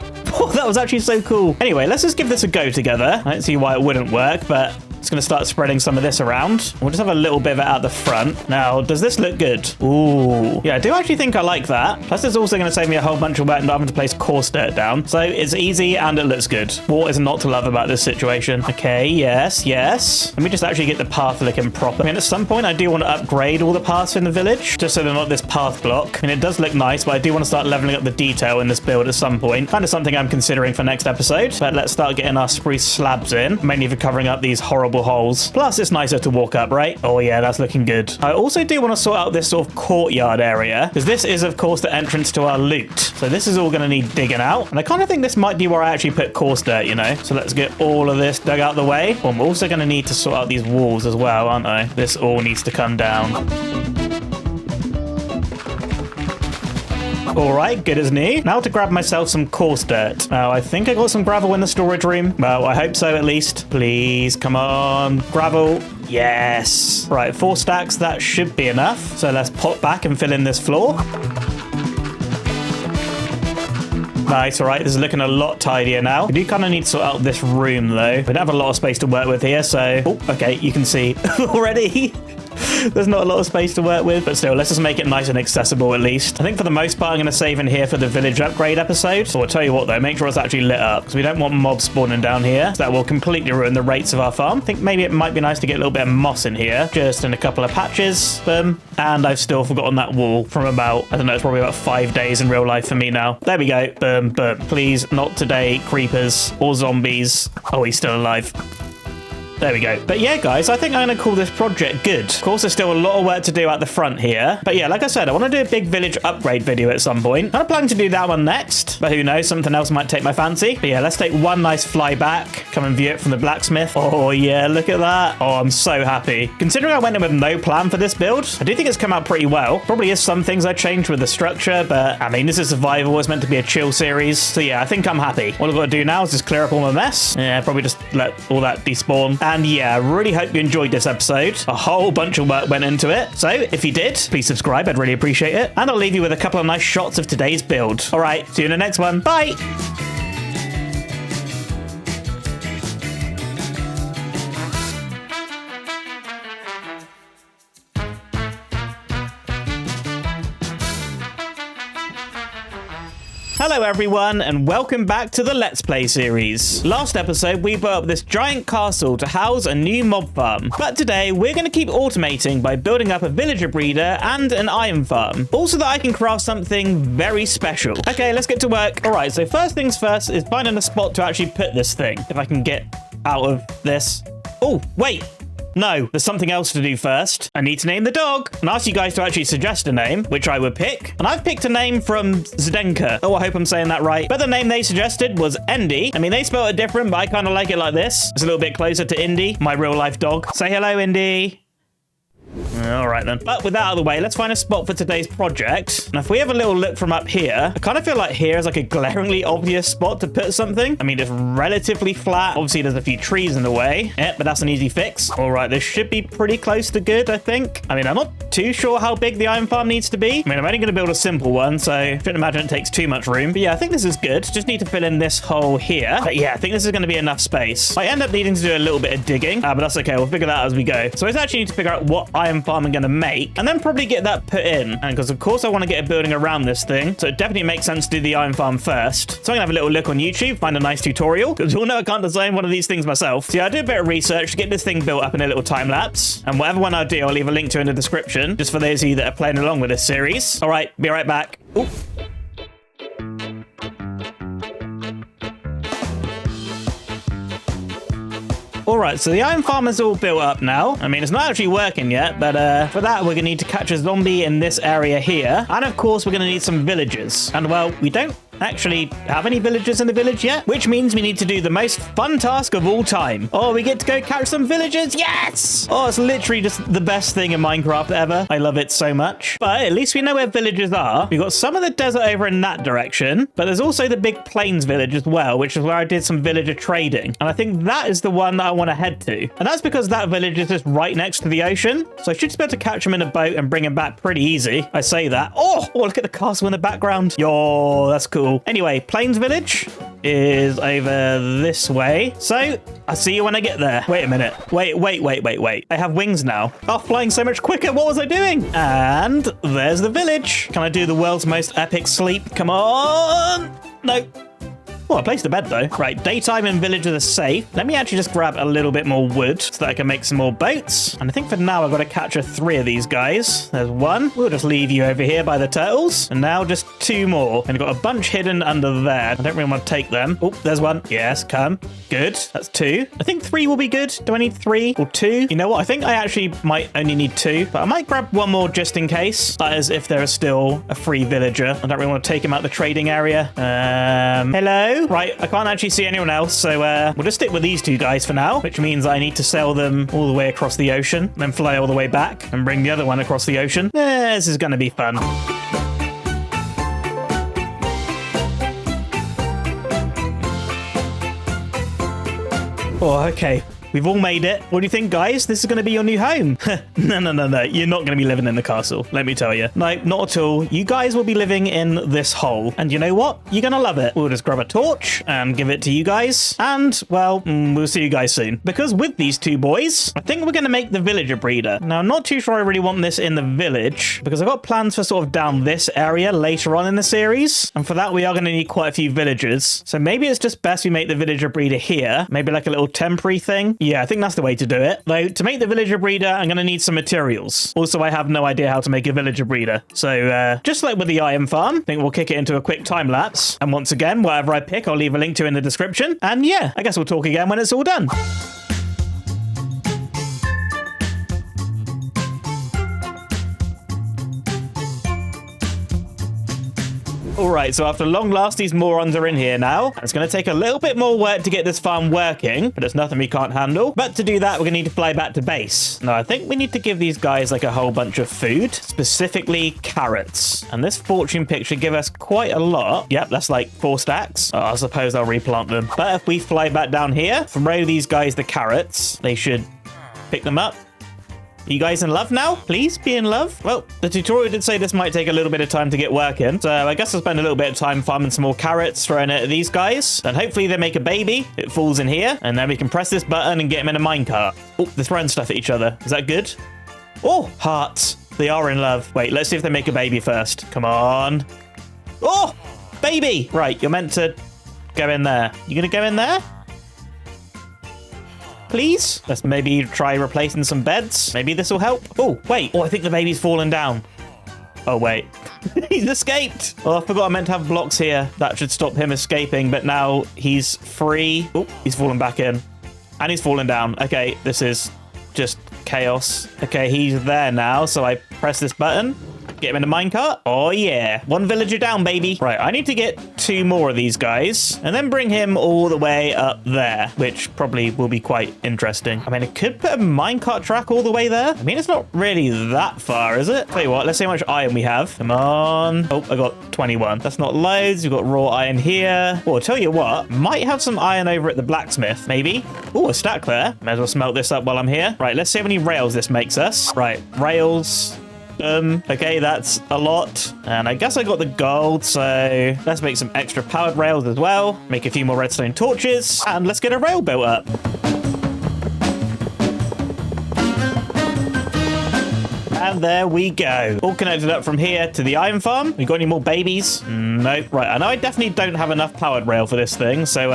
that was actually so cool. Anyway, let's just give this a go together. I don't see why it wouldn't work, but it's going to start spreading some of this around. We'll just have a little bit of it out the front. Now, does this look good? Ooh. Yeah, I do actually think I like that. Plus, it's also going to save me a whole bunch of work not having to place coarse dirt down. So it's easy and it looks good. What is not to love about this situation? Okay, yes, yes. Let me just actually get the path looking proper. I mean, at some point, I do want to upgrade all the paths in the village, just so they're not this path block. I mean, it does look nice, but I do want to start leveling up the detail in this build at some point. Kind of something I'm considering for next episode. But let's start getting our spruce slabs in, mainly for covering up these horrible holes. Plus, it's nicer to walk up, right? Oh yeah, that's looking good. I also do want to sort out this sort of courtyard area, because this is, of course, the entrance to our loot. So this is all going to need digging out. And I kind of think this might be where I actually put coarse dirt, you know? So let's get all of this dug out the way. Well, I'm also going to need to sort out these walls as well, aren't I? This all needs to come down. All right, good as new. Now to grab myself some coarse dirt. Now, I think I got some gravel in the storage room. Well, I hope so at least. Please, come on. Gravel. Yes. Right, 4 stacks. That should be enough. So let's pop back and fill in this floor. Nice, all right, this is looking a lot tidier now. We do kind of need to sort out this room, though. We don't have a lot of space to work with here, so... Oh, okay, you can see already. There's not a lot of space to work with, but still, let's just make it nice and accessible at least. I think for the most part, I'm going to save in here for the village upgrade episode. So I'll tell you what, though, make sure it's actually lit up, because we don't want mobs spawning down here. So that will completely ruin the rates of our farm. I think maybe it might be nice to get a little bit of moss in here, just in a couple of patches. Boom. And I've still forgotten that wall from about, I don't know, it's probably about 5 days in real life for me now. There we go. Boom, boom. Please, not today, creepers or zombies. Oh, he's still alive. There we go. But yeah, guys, I think I'm going to call this project good. Of course, there's still a lot of work to do at the front here. But yeah, like I said, I want to do a big village upgrade video at some point. I'm planning to do that one next. But who knows, something else might take my fancy. But yeah, let's take one nice fly back. Come and view it from the blacksmith. Oh yeah, look at that. Oh, I'm so happy. Considering I went in with no plan for this build, I do think it's come out pretty well. Probably is some things I changed with the structure, but I mean, this is survival. It's meant to be a chill series. So yeah, I think I'm happy. All I've got to do now is just clear up all my mess. Yeah, probably just let all that despawn. And yeah, I really hope you enjoyed this episode. A whole bunch of work went into it. So if you did, please subscribe. I'd really appreciate it. And I'll leave you with a couple of nice shots of today's build. All right, see you in the next one. Bye. Hello everyone, and welcome back to the Let's Play series. Last episode, we built up this giant castle to house a new mob farm. But today, we're going to keep automating by building up a villager breeder and an iron farm. Also that I can craft something very special. Okay, let's get to work. Alright, so first things first is finding a spot to actually put this thing. If I can get out of this. Oh, wait. No, there's something else to do first. I need to name the dog and ask you guys to actually suggest a name, which I would pick. And I've picked a name from Zdenka. Oh, I hope I'm saying that right. But the name they suggested was Indy. I mean, they spelled it different, but I kind of like it like this. It's a little bit closer to Indy, my real life dog. Say hello, Indy. All right, then. But with that out of the way, let's find a spot for today's project. Now, if we have a little look from up here, I kind of feel like here is like a glaringly obvious spot to put something. I mean, it's relatively flat. Obviously, there's a few trees in the way. Yeah, but that's an easy fix. All right, this should be pretty close to good, I think. I mean, I'm not too sure how big the iron farm needs to be. I mean, I'm only going to build a simple one, so I shouldn't imagine it takes too much room. But yeah, I think this is good. Just need to fill in this hole here. But yeah, I think this is going to be enough space. I end up needing to do a little bit of digging, but that's okay. We'll figure that out as we go. So I actually need to figure out what iron farm I'm going to make, and then probably get that put in. And because of course I want to get a building around this thing, so it definitely makes sense to do the iron farm first. So I'm going to have a little look on YouTube, find a nice tutorial, because you all know I can't design one of these things myself. So yeah, I do a bit of research to get this thing built up in a little time lapse, and whatever one I do, I'll leave a link to in the description, just for those of you that are playing along with this series. All right, be right back. Ooh. All right, so the iron farm is all built up now. I mean, it's not actually working yet, but for that, we're going to need to catch a zombie in this area here. And of course, we're going to need some villagers. And well, we don't actually have any villagers in the village yet, which means we need to do the most fun task of all time. Oh, we get to go catch some villagers. Yes! Oh, it's literally just the best thing in Minecraft ever. I love it so much. But at least we know where villagers are. We've got some of the desert over in that direction, but there's also the big plains village as well, which is where I did some villager trading. And I think that is the one that I want to head to. And that's because that village is just right next to the ocean. So I should just be able to catch them in a boat and bring them back pretty easy. I say that. Oh, look at the castle in the background. Yo, that's cool. Anyway, Plains Village is over this way. So I'll see you when I get there. Wait a minute. Wait. I have wings now. Oh, flying so much quicker. What was I doing? And there's the village. Can I do the world's most epic sleep? Come on. No. Oh, I placed the bed though. Right, daytime and villagers are safe. Let me actually just grab a little bit more wood so that I can make some more boats. And I think for now I've got to capture 3 of these guys. There's 1. We'll just leave you over here by the turtles. And now just 2 more. And I've got a bunch hidden under there. I don't really want to take them. Oh, there's 1. Yes, come. Good. That's 2. I think 3 will be good. Do I need 3 or 2? You know what? I think I actually might only need 2. But I might grab 1 more just in case. That is if there is still a free villager. I don't really want to take him out the trading area. Hello? Right, I can't actually see anyone else, so we'll just stick with these 2 guys for now, which means I need to sell them all the way across the ocean, then fly all the way back and bring the other one across the ocean. This is going to be fun. Oh, okay. We've all made it. What do you think, guys? This is going to be your new home. No. You're not going to be living in the castle, let me tell you. No, not at all. You guys will be living in this hole. And you know what? You're going to love it. We'll just grab a torch and give it to you guys. And, well, we'll see you guys soon. Because with these 2 boys, I think we're going to make the villager breeder. Now, I'm not too sure I really want this in the village because I've got plans for sort of down this area later on in the series. And for that, we are going to need quite a few villagers. So maybe it's just best we make the villager breeder here. Maybe like a little temporary thing. Yeah, I think that's the way to do it. Though, to make the villager breeder, I'm going to need some materials. Also, I have no idea how to make a villager breeder. So, just like with the iron farm, I think we'll kick it into a quick time lapse. And once again, whatever I pick, I'll leave a link to in the description. And yeah, I guess we'll talk again when it's all done. All right, so after long last, these morons are in here now. It's going to take a little bit more work to get this farm working, but it's nothing we can't handle. But to do that, we're going to need to fly back to base. Now, I think we need to give these guys like a whole bunch of food, specifically carrots. And this fortune pick should give us quite a lot. Yep, that's like 4 stacks. Oh, I suppose I'll replant them. But if we fly back down here, throw these guys the carrots, they should pick them up. You guys in love now? Please be in love. Well, the tutorial did say this might take a little bit of time to get working. So I guess I'll spend a little bit of time farming some more carrots, throwing it at these guys. And hopefully they make a baby. It falls in here. And then we can press this button and get them in a minecart. Oh, they're throwing stuff at each other. Is that good? Oh, hearts. They are in love. Wait, let's see if they make a baby first. Come on. Oh, baby. Right, you're meant to go in there. You gonna go in there? Please? Let's maybe try replacing some beds. Maybe this will help. Oh, wait. Oh, I think the baby's fallen down. Oh, wait. He's escaped. Oh, I forgot I meant to have blocks here. That should stop him escaping, but now he's free. Oh, he's fallen back in. And he's fallen down. Okay, this is just chaos. Okay, he's there now, so I press this button. Get him in the minecart. Oh, yeah. One villager down, baby. Right, I need to get 2 more of these guys and then bring him all the way up there, which probably will be quite interesting. I mean, it could put a minecart track all the way there. I mean, it's not really that far, is it? Tell you what, let's see how much iron we have. Come on. Oh, I got 21. That's not loads. We've got raw iron here. Oh, I'll tell you what, might have some iron over at the blacksmith, maybe. Oh, a stack there. May as well smelt this up while I'm here. Right, let's see how many rails this makes us. Right, rails. Okay, that's a lot. And I guess I got the gold, so let's make some extra powered rails as well. Make a few more redstone torches, and let's get a rail built up. And there we go. All connected up from here to the iron farm. We got any more babies? Nope. Right, I know I definitely don't have enough powered rail for this thing, so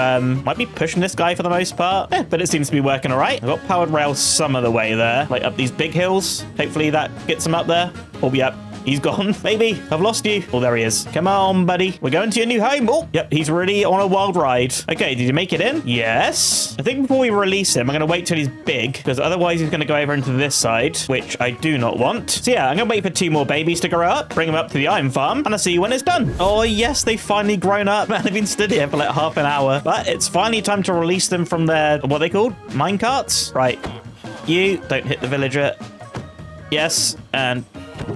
might be pushing this guy for the most part. But it seems to be working all right. I've got powered rail some of the way there, like up these big hills. Hopefully that gets him up there. Oh, yep. He's gone. Maybe. I've lost you. Oh, there he is. Come on, buddy. We're going to your new home. Oh, yep. He's really on a wild ride. Okay, did you make it in? Yes. I think before we release him, I'm going to wait till he's big, because otherwise he's going to go over into this side, which I do not want. So yeah, I'm going to wait for 2 more babies to grow up, bring them up to the iron farm, and I'll see you when it's done. Oh, yes, they've finally grown up. Man, they've been stood here for like half an hour, but it's finally time to release them from their, what are they called? Minecarts? Right. You don't hit the villager. Yes. And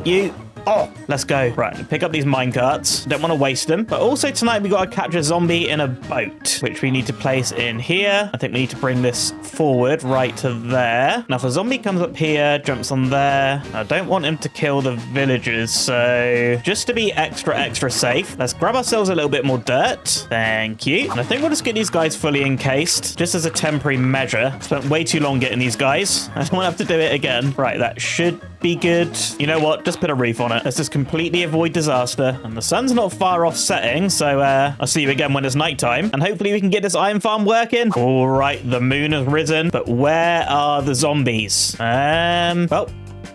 you. Oh, let's go. Right, pick up these minecarts. Don't want to waste them. But also tonight we got to catch a zombie in a boat, which we need to place in here. I think we need to bring this forward right to there. Now, if a zombie comes up here, jumps on there, I don't want him to kill the villagers. So just to be extra safe, let's grab ourselves a little bit more dirt. Thank you. And I think we'll just get these guys fully encased, just as a temporary measure. Spent way too long getting these guys. I don't want to have to do it again. Right, that should be good. You know what? Just put a roof on it. Let's just completely avoid disaster. And the sun's not far off setting, so I'll see you again when it's nighttime. And hopefully we can get this iron farm working. All right, the moon has risen, but where are the zombies? Well,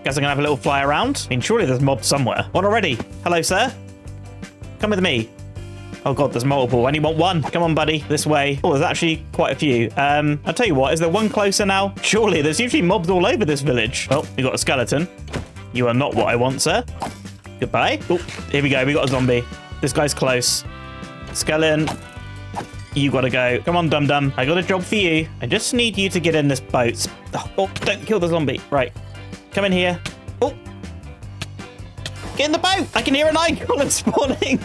guess I'm gonna have a little fly around. I mean, surely there's mobs somewhere. One already. Hello, sir. Come with me. Oh god, there's multiple. I only want one. Come on, buddy. This way. Oh, there's actually quite a few. I'll tell you what, is there one closer now? Surely, there's usually mobs all over this village. Oh, we got a skeleton. You are not what I want, sir. Goodbye. Oh, here we go. We got a zombie. This guy's close. Skeleton. You gotta go. Come on, dum-dum. I got a job for you. I just need you to get in this boat. Oh, don't kill the zombie. Right. Come in here. Oh. Get in the boat. I can hear an icon spawning.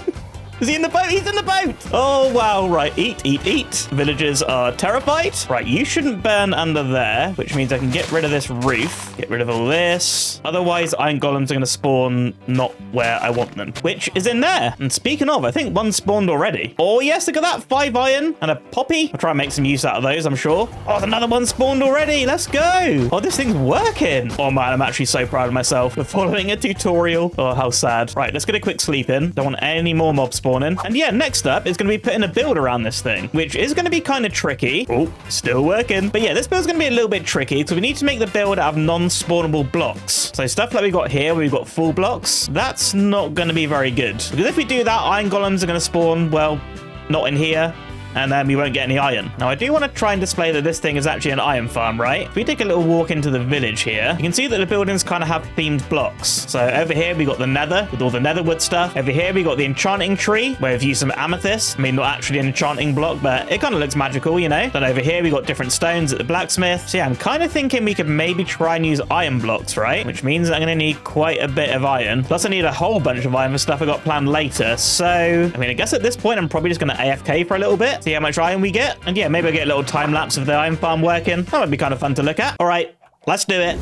Is he in the boat? He's in the boat. Oh, wow. Right. Eat. Villagers are terrified. Right. You shouldn't burn under there, which means I can get rid of this roof. Get rid of all this. Otherwise, iron golems are going to spawn not where I want them, which is in there. And speaking of, I think one spawned already. Oh, yes. Look at that. 5 iron and a poppy. I'll try and make some use out of those, I'm sure. Oh, another one spawned already. Let's go. Oh, this thing's working. Oh, man. I'm actually so proud of myself for following a tutorial. Oh, how sad. Right. Let's get a quick sleep in. Don't want any more mob spawning. And yeah, next up is going to be putting a build around this thing, which is going to be kind of tricky. Oh, still working. But yeah, this build's going to be a little bit tricky, so we need to make the build out of non-spawnable blocks. So stuff like we got here, where we've got full blocks, that's not going to be very good. Because if we do that, iron golems are going to spawn, well, not in here. And then we won't get any iron. Now, I do want to try and display that this thing is actually an iron farm, right? If we take a little walk into the village here, you can see that the buildings kind of have themed blocks. So over here, we got the nether with all the netherwood stuff. Over here, we got the enchanting tree, where we've used some amethyst. I mean, not actually an enchanting block, but it kind of looks magical, you know? Then over here, we got different stones at the blacksmith. So yeah, I'm kind of thinking we could maybe try and use iron blocks, right? Which means I'm going to need quite a bit of iron. Plus, I need a whole bunch of iron for stuff I got planned later. So, I mean, I guess at this point, I'm probably just going to AFK for a little bit. See how much iron we get. And yeah, maybe I'll get a little time lapse of the iron farm working. That might be kind of fun to look at. All right, let's do it.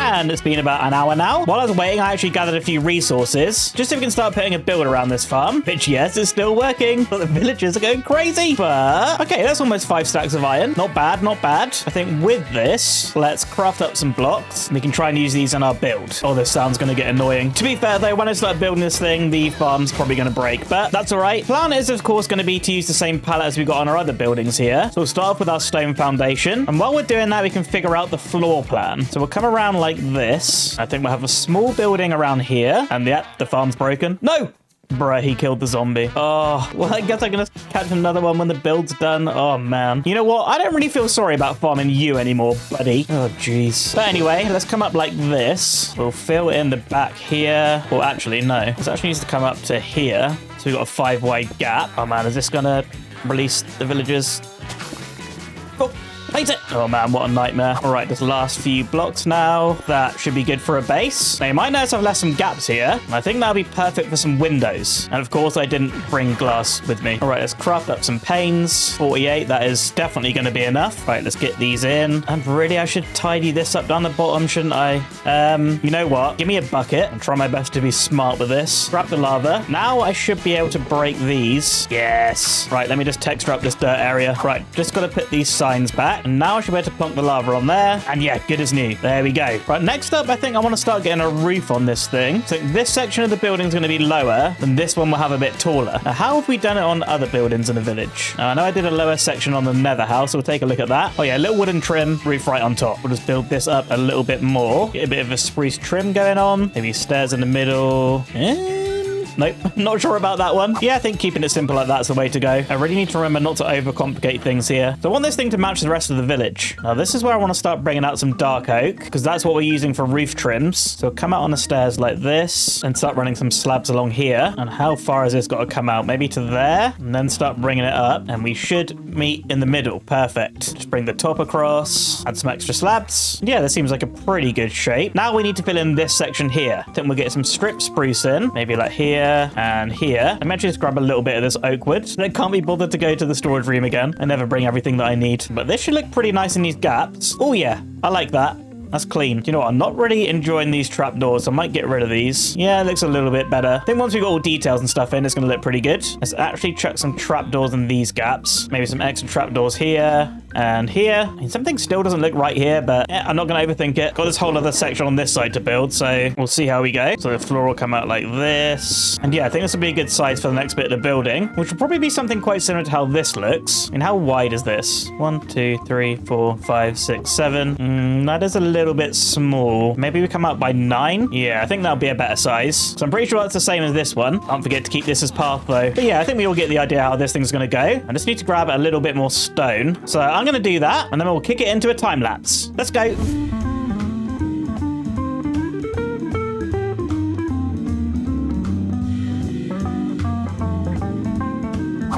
And it's been about an hour now. While I was waiting, I actually gathered a few resources, just so we can start putting a build around this farm, which, yes, is still working, but the villagers are going crazy. But, okay, that's almost 5 stacks of iron. Not bad, not bad. I think with this, let's craft up some blocks, and we can try and use these in our build. Oh, this sounds going to get annoying. To be fair, though, when I start building this thing, the farm's probably going to break, but that's all right. Plan is, of course, going to be to use the same palette as we got on our other buildings here. So we'll start off with our stone foundation, and while we're doing that, we can figure out the floor plan. So we'll come around like this. I think we'll have a small building around here. And yeah, the farm's broken. No! Bruh, he killed the zombie. Oh, well, I guess I'm gonna catch another one when the build's done. Oh, man. You know what? I don't really feel sorry about farming you anymore, buddy. Oh, jeez. But anyway, let's come up like this. We'll fill in the back here. Well, actually, no. This actually needs to come up to here. So we've got a 5-wide gap. Oh, man, is this gonna release the villagers? Oh. Hate it. Oh man, what a nightmare. All right, this last few blocks now. That should be good for a base. Now, you might notice I've left some gaps here. And I think that'll be perfect for some windows. And of course, I didn't bring glass with me. All right, let's craft up some panes. 48, that is definitely going to be enough. Right, let's get these in. And really, I should tidy this up down the bottom, shouldn't I? You know what? Give me a bucket. I'll try my best to be smart with this. Grab the lava. Now I should be able to break these. Yes. Right, let me just texture up this dirt area. Right, just got to put these signs back. And now I should be able to plonk the lava on there. And yeah, good as new. There we go. Right, next up, I think I want to start getting a roof on this thing. So this section of the building is going to be lower, and this one will have a bit taller. Now, how have we done it on other buildings in the village? Now, I know I did a lower section on the Nether house, so we'll take a look at that. Oh yeah, a little wooden trim, roof right on top. We'll just build this up a little bit more. Get a bit of a spruce trim going on. Maybe stairs in the middle. Nope, not sure about that one. Yeah, I think keeping it simple like that's the way to go. I really need to remember not to overcomplicate things here. So I want this thing to match the rest of the village. Now, this is where I want to start bringing out some dark oak, because that's what we're using for roof trims. So come out on the stairs like this, and start running some slabs along here. And how far has this got to come out? Maybe to there, and then start bringing it up. And we should meet in the middle. Perfect. Just bring the top across, add some extra slabs. Yeah, this seems like a pretty good shape. Now we need to fill in this section here. I think we'll get some strip spruce in, maybe like here, and here. I'm actually just grab a little bit of this oak wood. I can't be bothered to go to the storage room again. I never bring everything that I need. But this should look pretty nice in these gaps. Oh yeah, I like that. That's clean. Do you know what? I'm not really enjoying these trapdoors, so I might get rid of these. Yeah, it looks a little bit better. I think once we've got all details and stuff in, it's going to look pretty good. Let's actually chuck some trapdoors in these gaps. Maybe some extra trapdoors here and here. I mean, something still doesn't look right here, but yeah, I'm not going to overthink it. Got this whole other section on this side to build, so we'll see how we go. So the floor will come out like this. And yeah, I think this will be a good size for the next bit of the building, which will probably be something quite similar to how this looks. And how wide is this? 1, 2, 3, 4, 5, 6, 7. That is a little bit small. Maybe we come out by 9. Yeah, I think that'll be a better size. So I'm pretty sure that's the same as this one. Can't forget to keep this as path though. But yeah, I think we all get the idea how this thing's going to go. I just need to grab a little bit more stone. So I'm going to do that, and then we'll kick it into a time lapse. Let's go.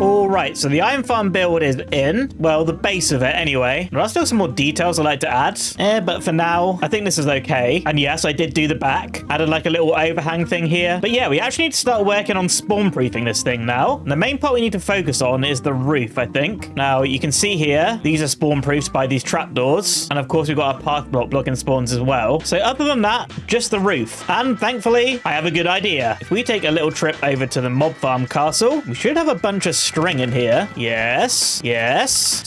All right, so the iron farm build is in. Well, the base of it anyway. There are still some more details I'd like to add. But for now, I think this is okay. And yes, I did do the back. Added like a little overhang thing here. But yeah, we actually need to start working on spawn proofing this thing now. And the main part we need to focus on is the roof, I think. Now, you can see here, these are spawn proofs by these trapdoors. And of course, we've got our path block blocking spawns as well. So other than that, just the roof. And thankfully, I have a good idea. If we take a little trip over to the mob farm castle, we should have a bunch of string in here. Yes.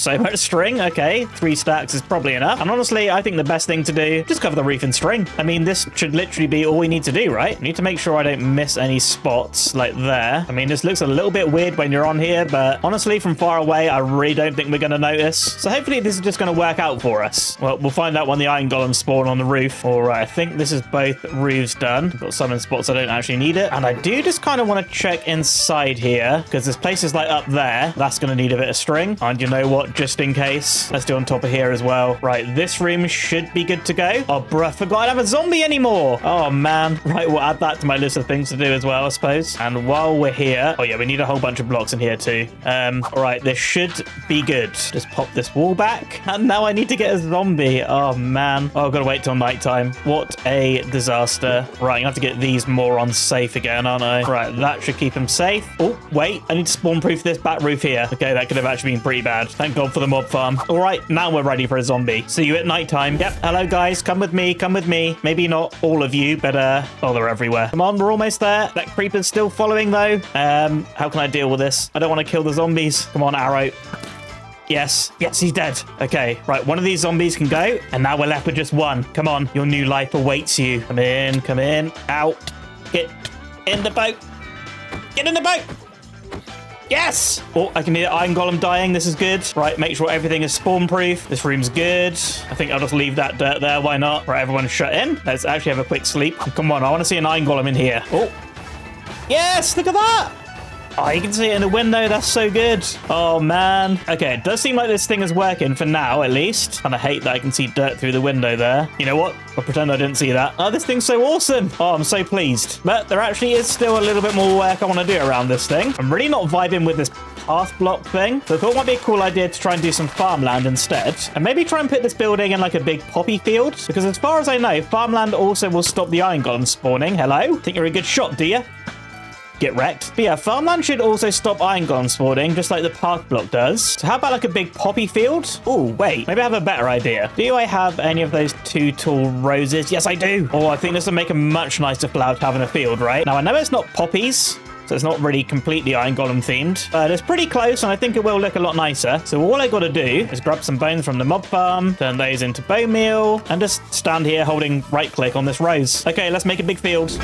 So much string. Okay, 3 stacks is probably enough. And honestly, I think the best thing to do, just cover the roof in string. I mean, this should literally be all we need to do, right? We need to make sure I don't miss any spots like there. I mean, this looks a little bit weird when you're on here, but honestly, from far away, I really don't think we're going to notice. So hopefully this is just going to work out for us. Well, we'll find out when the iron golems spawn on the roof. All right, I think this is both roofs done. I've got some in spots I don't actually need it. And I do just kind of want to check inside here, because there's places like up there. That's going to need a bit of string. And you know what? Just in case, let's do on top of here as well. Right, this room should be good to go. Oh, bruh, forgot I don't have a zombie anymore. Oh, man. Right, we'll add that to my list of things to do as well, I suppose. And while we're here... Oh, yeah, we need a whole bunch of blocks in here too. All right, this should be good. Just pop this wall back. And now I need to get a zombie. Oh, man. Oh, I've got to wait till nighttime. What a disaster. Right, I have to get these morons safe again, aren't I? Right, that should keep them safe. Oh, wait. I need to spawn-proof this back roof here. Okay, that could have actually been pretty bad. Thank God for the mob farm. All right, now we're ready for a zombie. See you at nighttime. Yep, hello guys, come with me, come with me. Maybe not all of you, but oh, they're everywhere. Come on, we're almost there. That creeper's still following though. How can I deal with this? I don't want to kill the zombies. Come on, arrow. Yes, he's dead. Okay, right, one of these zombies can go, and now we're left with just one. Come on, your new life awaits you. Come in, out. Get in the boat. Get in the boat. Yes! Oh, I can hear iron golem dying. This is good. Right, make sure everything is spawn proof. This room's good. I think I'll just leave that dirt there. Why not? Right, everyone's shut in. Let's actually have a quick sleep. Come on, I want to see an iron golem in here. Oh. Yes, look at that. Oh, you can see it in the window. That's so good. Oh, man. Okay, it does seem like this thing is working for now, at least. And I hate that I can see dirt through the window there. You know what? I'll pretend I didn't see that. Oh, this thing's so awesome. Oh, I'm so pleased. But there actually is still a little bit more work I want to do around this thing. I'm really not vibing with this path block thing. So I thought it might be a cool idea to try and do some farmland instead. And maybe try and put this building in like a big poppy field. Because as far as I know, farmland also will stop the iron golem spawning. Hello? Think you're a good shot, do you? Get wrecked. But yeah, farmland should also stop iron golem spawning, just like the path block does. So how about like a big poppy field? Oh, wait, maybe I have a better idea. Do I have any of those 2 tall roses? Yes, I do. Oh, I think this will make a much nicer flower to have in a field, right? Now, I know it's not poppies, so it's not really completely iron golem themed, but it's pretty close and I think it will look a lot nicer. So all I got to do is grab some bones from the mob farm, turn those into bone meal, and just stand here holding right click on this rose. Okay, let's make a big field.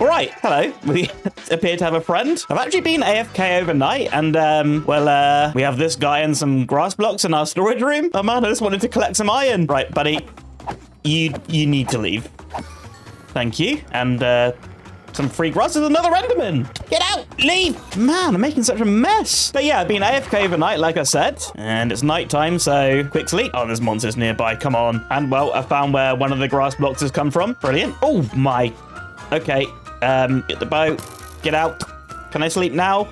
All right, hello. We appear to have a friend. I've actually been AFK overnight, and, we have this guy and some grass blocks in our storage room. Oh, man, I just wanted to collect some iron. Right, buddy, you need to leave. Thank you. And, some free grass. There's another Enderman. Get out, leave. Man, I'm making such a mess. But yeah, I've been AFK overnight, like I said, and it's nighttime, so quick sleep. Oh, there's monsters nearby. Come on. And, well, I found where one of the grass blocks has come from. Brilliant. Oh, my. Okay. Get the boat. Get out. Can I sleep now?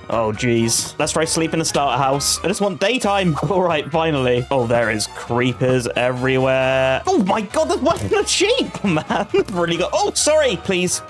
Oh, geez. Let's try sleep in the starter house. I just want daytime. All right, finally. Oh, there is creepers everywhere. Oh, my God, there's one in a sheep, man. Really got... Oh, sorry. Please.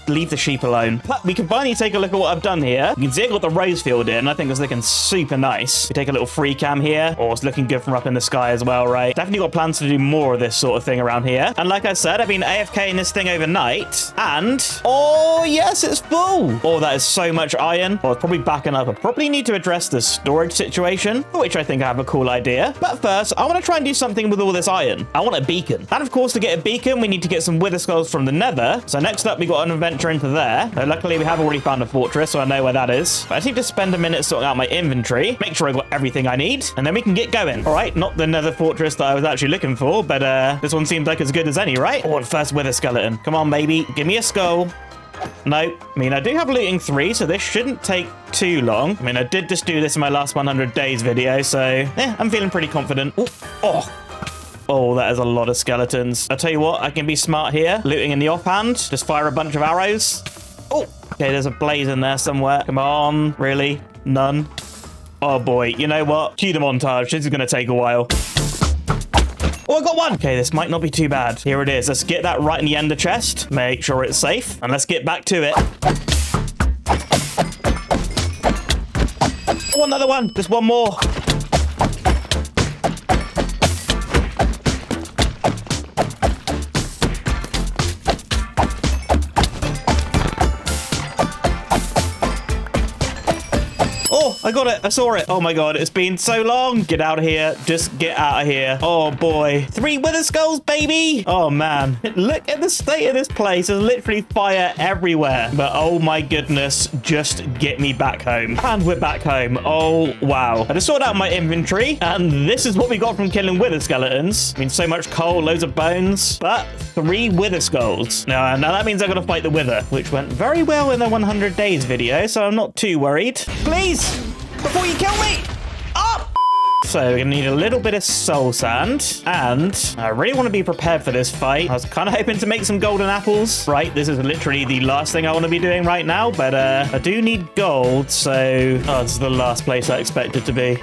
Leave the sheep alone. But we can finally take a look at what I've done here. You can see I got the rose field in. I think it's looking super nice. We take a little free cam here. Oh, it's looking good from up in the sky as well, right? Definitely got plans to do more of this sort of thing around here. And like I said, I've been AFKing this thing overnight. And, oh, yes, it's full. Oh, that is so much iron. Oh, it's probably backing up. I probably need to address the storage situation, for which I think I have a cool idea. But first, I want to try and do something with all this iron. I want a beacon. And of course, to get a beacon, we need to get some wither skulls from the Nether. So next up, we got an adventure into there. Luckily, we have already found a fortress, so I know where that is. But I need to spend a minute sorting out my inventory, make sure I got everything I need, and then we can get going. All right, not the Nether fortress that I was actually looking for, but this one seems like as good as any, right? Oh, the first wither skeleton. Come on, baby. Give me a skull. No, I mean, I do have looting 3, so this shouldn't take too long. I mean, I did just do this in my last 100 days video, so yeah, I'm feeling pretty confident. Ooh, oh, that is a lot of skeletons. I'll tell you what, I can be smart here. Looting in the offhand. Just fire a bunch of arrows. Oh, okay, there's a blaze in there somewhere. Come on, really? None? Oh, boy. You know what? Cue the montage. This is going to take a while. Oh, I got one. Okay, this might not be too bad. Here it is. Let's get that right in the ender chest. Make sure it's safe. And let's get back to it. Oh, another one. Just one more. Oh, I got it. I saw it. Oh my God, it's been so long. Get out of here. Just get out of here. Oh boy. 3 wither skulls, baby. Oh man. Look at the state of this place. There's literally fire everywhere. But oh my goodness, just get me back home. And we're back home. Oh wow. I just sorted out my inventory, and this is what we got from killing wither skeletons. I mean, so much coal, loads of bones, but 3 wither skulls. Now that means I've got to fight the wither, which went very well in the 100 days video, so I'm not too worried. Please, before you kill me! Up! So we're gonna need a little bit of soul sand, and I really want to be prepared for this fight. I was kind of hoping to make some golden apples. Right, this is literally the last thing I want to be doing right now, but I do need gold, so... Oh, this is the last place I expected to be.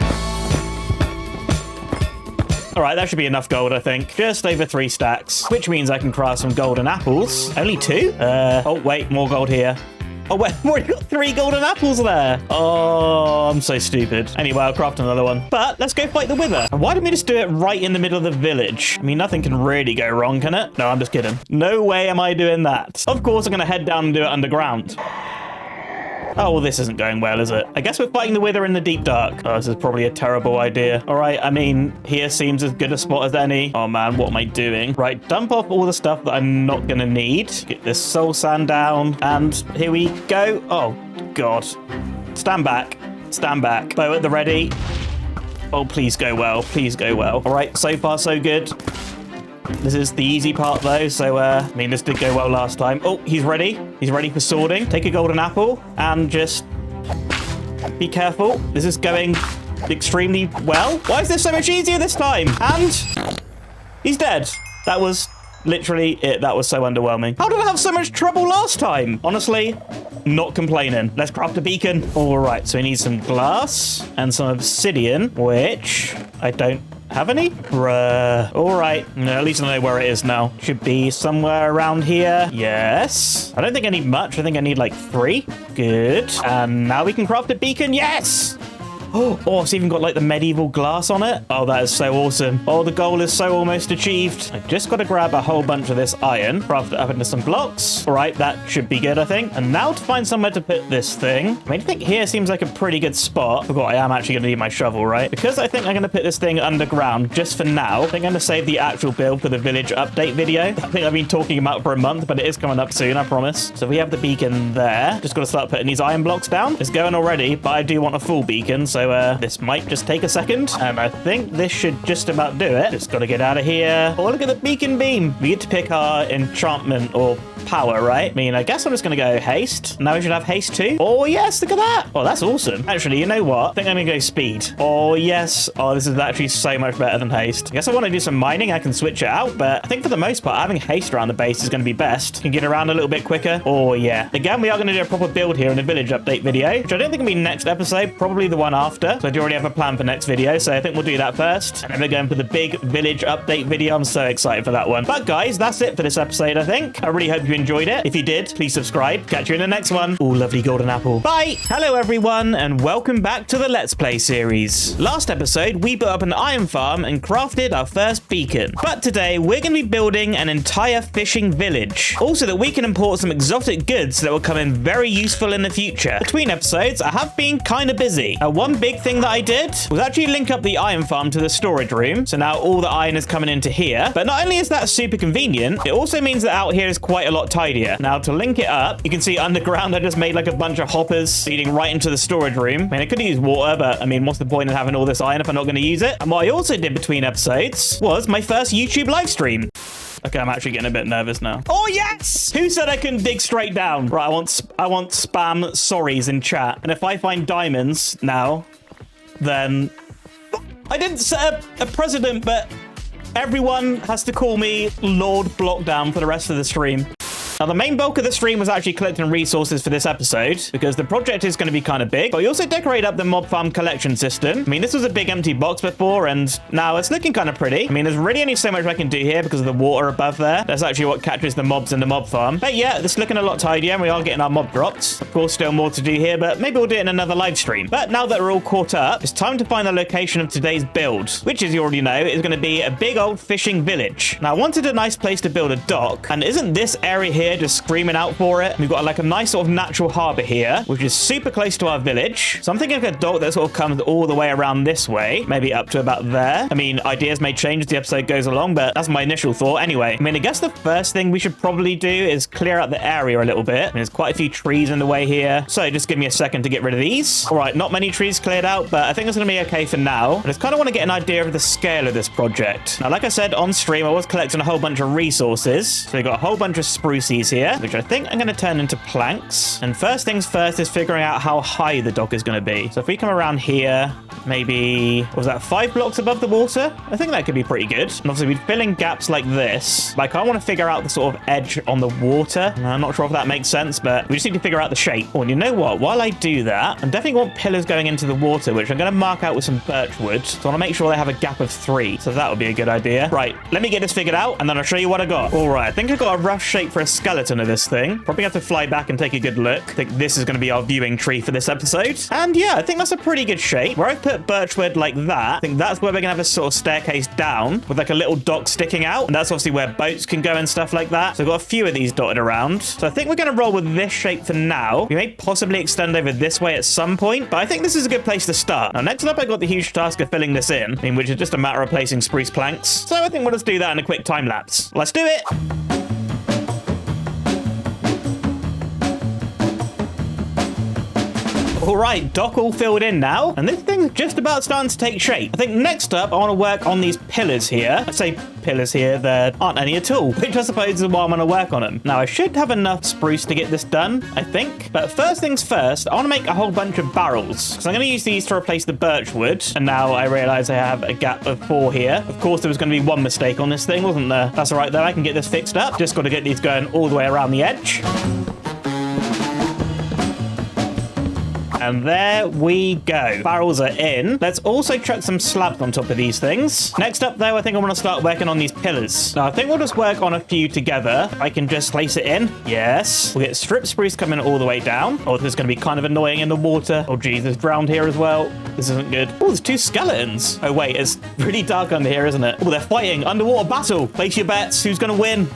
All right, that should be enough gold, I think. Just over 3 stacks, which means I can craft some golden apples. Only 2? Oh, wait, more gold here. Oh, wait, we've already got 3 golden apples there. Oh, I'm so stupid. Anyway, I'll craft another one. But let's go fight the wither. And why didn't we just do it right in the middle of the village? I mean, nothing can really go wrong, can it? No, I'm just kidding. No way am I doing that. Of course, I'm going to head down and do it underground. Oh, well, this isn't going well, is it? I guess we're fighting the wither in the deep dark. Oh, this is probably a terrible idea. All right, I mean, here seems as good a spot as any. Oh, man, what am I doing? Right, dump off all the stuff that I'm not going to need. Get this soul sand down. And here we go. Oh, God. Stand back. Stand back. Bow at the ready. Oh, please go well. Please go well. All right, so far so good. This is the easy part though, so I mean, this did go well last time. Oh, he's ready. He's ready for sorting. Take a golden apple and just be careful. This is going extremely well. Why is this so much easier this time? And he's dead. That was literally it. That was so underwhelming. How did I have so much trouble last time? Honestly, not complaining. Let's craft a beacon. All right, so we need some glass and some obsidian, which I don't have any? Bruh. All right. No, at least I know where it is now. Should be somewhere around here. Yes. I don't think I need much. I think I need like 3. Good. And now we can craft a beacon. Yes. Oh, it's even got like the medieval glass on it. Oh, that is so awesome. Oh, the goal is so almost achieved. I just got to grab a whole bunch of this iron, craft it up into some blocks. All right, that should be good, I think. And now to find somewhere to put this thing. I mean, I think here seems like a pretty good spot. Forgot I am actually going to need my shovel, right? Because I think I'm going to put this thing underground just for now. I think I'm going to save the actual build for the village update video. I think I've been talking about for a month, but it is coming up soon, I promise. So we have the beacon there. Just got to start putting these iron blocks down. It's going already, but I do want a full beacon, so this might just take a second, and I think this should just about do it. Just gotta get out of here. Oh, look at the beacon beam. We get to pick our enchantment or power, right? I mean, I guess I'm just gonna go haste. Now we should have haste too. Oh yes, look at that. Oh, that's awesome. Actually, you know what? I think I'm gonna go speed. Oh yes. Oh, this is actually so much better than haste. I guess I want to do some mining. I can switch it out, but I think for the most part, having haste around the base is gonna be best. Can get around a little bit quicker. Oh yeah. Again, we are gonna do a proper build here in the village update video, which I don't think will be next episode, probably the one after. So I do already have a plan for next video, so I think we'll do that first. And then we're going for the big village update video. I'm so excited for that one. But guys, that's it for this episode, I think. I really hope you enjoyed it. If you did, please subscribe. Catch you in the next one. Oh, lovely golden apple. Bye! Hello everyone, and welcome back to the Let's Play series. Last episode, we built up an iron farm and crafted our first beacon. But today, we're going to be building an entire fishing village. Also that we can import some exotic goods that will come in very useful in the future. Between episodes, I have been kind of busy. One big thing that I did was actually link up the iron farm to the storage room. So now all the iron is coming into here. But not only is that super convenient, it also means that out here is quite a lot tidier. Now to link it up, you can see underground I just made like a bunch of hoppers leading right into the storage room. I mean, I could use water, but I mean, what's the point in having all this iron if I'm not going to use it? And what I also did between episodes was my first YouTube live stream. Okay, I'm actually getting a bit nervous now. Oh, yes! Who said I couldn't dig straight down? Right, I want spam sorries in chat. And if I find diamonds now, then I didn't set a precedent, but everyone has to call me Lord Blockdown for the rest of the stream. Now, the main bulk of the stream was actually collecting resources for this episode, because the project is going to be kind of big, but we also decorated up the mob farm collection system. I mean, this was a big empty box before, and now it's looking kind of pretty. I mean, there's really only so much I can do here because of the water above there. That's actually what catches the mobs in the mob farm. But yeah, it's looking a lot tidier, and we are getting our mob drops. Of course, still more to do here, but maybe we'll do it in another live stream. But now that we're all caught up, it's time to find the location of today's build, which, as you already know, is going to be a big old fishing village. Now, I wanted a nice place to build a dock, and isn't this area here just screaming out for it? We've got like a nice sort of natural harbor here, which is super close to our village. So I'm thinking of a dock that sort of comes all the way around this way, maybe up to about there. I mean, ideas may change as the episode goes along, but that's my initial thought anyway. I mean, I guess the first thing we should probably do is clear out the area a little bit. I mean, there's quite a few trees in the way here, so just give me a second to get rid of these. All right, not many trees cleared out, but I think it's gonna be okay for now. I just kind of want to get an idea of the scale of this project. Now, like I said on stream, I was collecting a whole bunch of resources. So we got a whole bunch of spruces here, which I think I'm going to turn into planks. And first things first is figuring out how high the dock is going to be. So if we come around here, maybe, what was that, 5 blocks above the water? I think that could be pretty good. And obviously we'd fill in gaps like this. But I kind of want to figure out the sort of edge on the water. I'm not sure if that makes sense, but we just need to figure out the shape. Oh, and you know what? While I do that, I definitely want pillars going into the water, which I'm going to mark out with some birch wood. So I want to make sure they have a gap of 3. So that would be a good idea. Right, let me get this figured out, and then I'll show you what I got. All right, I think I got a rough shape for a skeleton of this thing. Probably have to fly back and take a good look. I think this is going to be our viewing tree for this episode. And yeah, I think that's a pretty good shape. Where I put birchwood like that, I think that's where we're going to have a sort of staircase down with like a little dock sticking out. And that's obviously where boats can go and stuff like that. So I've got a few of these dotted around. So I think we're going to roll with this shape for now. We may possibly extend over this way at some point, but I think this is a good place to start. Now, next up, I got the huge task of filling this in, which is just a matter of placing spruce planks. So I think we'll just do that in a quick time lapse. Let's do it. All right, dock all filled in now, and this thing's just about starting to take shape. I think next up, I want to work on these pillars here. I say pillars here, there aren't any at all, which I suppose is why I'm going to work on them. Now, I should have enough spruce to get this done, I think. But first things first, I want to make a whole bunch of barrels, because I'm going to use these to replace the birch wood. And now I realize I have a gap of 4 here. Of course, there was going to be one mistake on this thing, wasn't there? That's all right, though. I can get this fixed up. Just got to get these going all the way around the edge. And there we go. Barrels are in. Let's also chuck some slabs on top of these things. Next up, though, I think I want to start working on these pillars. Now, I think we'll just work on a few together. I can just place it in. Yes. We'll get strip spruce coming all the way down. Oh, this is going to be kind of annoying in the water. Oh, geez, there's drowned here as well. This isn't good. Oh, there's 2 skeletons. Oh, wait, it's really dark under here, isn't it? Oh, they're fighting. Underwater battle. Place your bets. Who's going to win?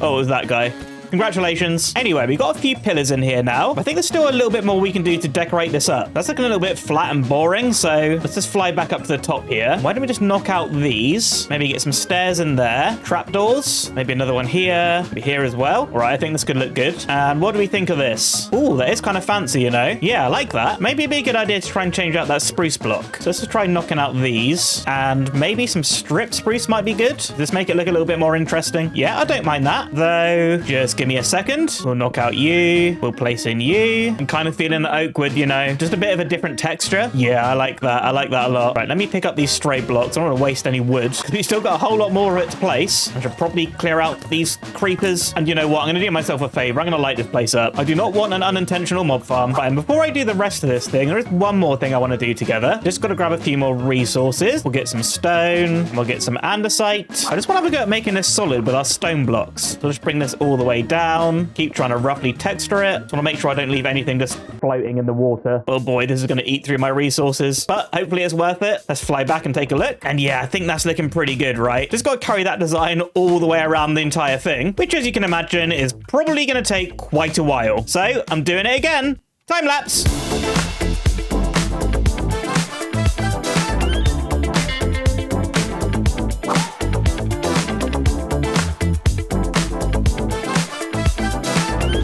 Oh, it was that guy. Congratulations. Anyway, we've got a few pillars in here now. I think there's still a little bit more we can do to decorate this up. That's looking a little bit flat and boring, so let's just fly back up to the top here. Why don't we just knock out these? Maybe get some stairs in there. Trapdoors. Maybe another one here. Maybe here as well. All right, I think this could look good. And what do we think of this? Oh, that is kind of fancy, you know? Yeah, I like that. Maybe it'd be a good idea to try and change out that spruce block. So let's just try knocking out these. And maybe some strip spruce might be good. Just make it look a little bit more interesting. Yeah, I don't mind that. Though, just give me a second. We'll knock out you. We'll place in you. I'm kind of feeling the oak wood, you know, just a bit of a different texture. Yeah, I like that. I like that a lot. Right, let me pick up these stray blocks. I don't want to waste any wood because we still got a whole lot more of it to place. I should probably clear out these creepers. And you know what? I'm going to do myself a favor. I'm going to light this place up. I do not want an unintentional mob farm. Right, and before I do the rest of this thing, there is one more thing I want to do together. Just got to grab a few more resources. We'll get some stone. We'll get some andesite. I just want to have a go at making this solid with our stone blocks. So just bring this all the way down. Keep trying to roughly texture it. Just want to make sure I don't leave anything just floating in the water. Oh boy, this is going to eat through my resources. But hopefully it's worth it. Let's fly back and take a look. And yeah, I think that's looking pretty good, right? Just got to carry that design all the way around the entire thing, which as you can imagine is probably going to take quite a while. So I'm doing it again. Time lapse.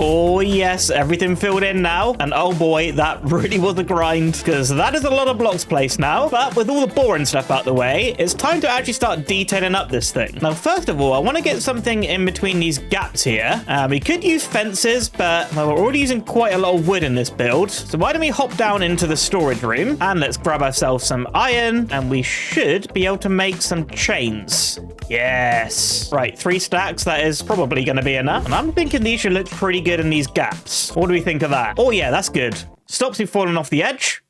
Oh yes, everything filled in now. And oh boy, that really was a grind because that is a lot of blocks placed now. But with all the boring stuff out the way, it's time to actually start detailing up this thing. Now, first of all, I want to get something in between these gaps here. We could use fences, but well, we're already using quite a lot of wood in this build. So why don't we hop down into the storage room and let's grab ourselves some iron and we should be able to make some chains. Yes. Right, 3 stacks. That is probably going to be enough. And I'm thinking these should look pretty good in these gaps. What do we think of that? Oh yeah, that's good. Stops me falling off the edge.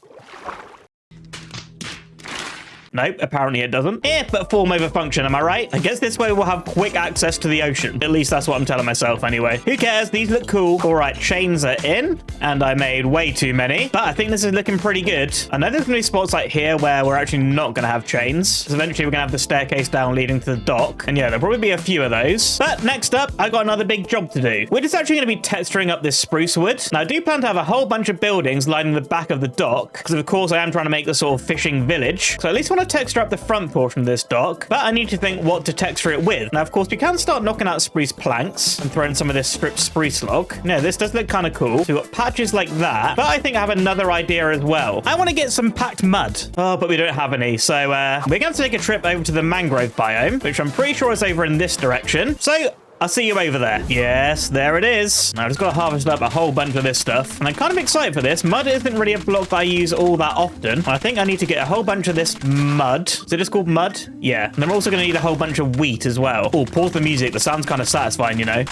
Nope, apparently it doesn't. But form over function, am I right? I guess this way we'll have quick access to the ocean. At least that's what I'm telling myself anyway. Who cares? These look cool. All right, chains are in. And I made way too many. But I think this is looking pretty good. I know there's going to be spots like here where we're actually not going to have chains. So eventually we're going to have the staircase down leading to the dock. And yeah, there'll probably be a few of those. But next up, I got another big job to do. We're just actually going to be texturing up this spruce wood. Now, I do plan to have a whole bunch of buildings lining the back of the dock. Because of course I am trying to make the sort of fishing village. So at least I want to texture up the front portion of this dock, but I need to think what to texture it with. Now, of course, we can start knocking out spruce planks and throwing some of this stripped spruce log. Yeah, this does look kind of cool. So we've got patches like that, but I think I have another idea as well. I want to get some packed mud. Oh, but we don't have any. So we're going to have to take a trip over to the mangrove biome, which I'm pretty sure is over in this direction. So I'll see you over there. Yes, there it is. Now, I've just got to harvest up a whole bunch of this stuff. And I'm kind of excited for this. Mud isn't really a block that I use all that often. I think I need to get a whole bunch of this mud. Is it just called mud? Yeah. And I'm also going to need a whole bunch of wheat as well. Oh, pause the music. The sound's kind of satisfying, you know.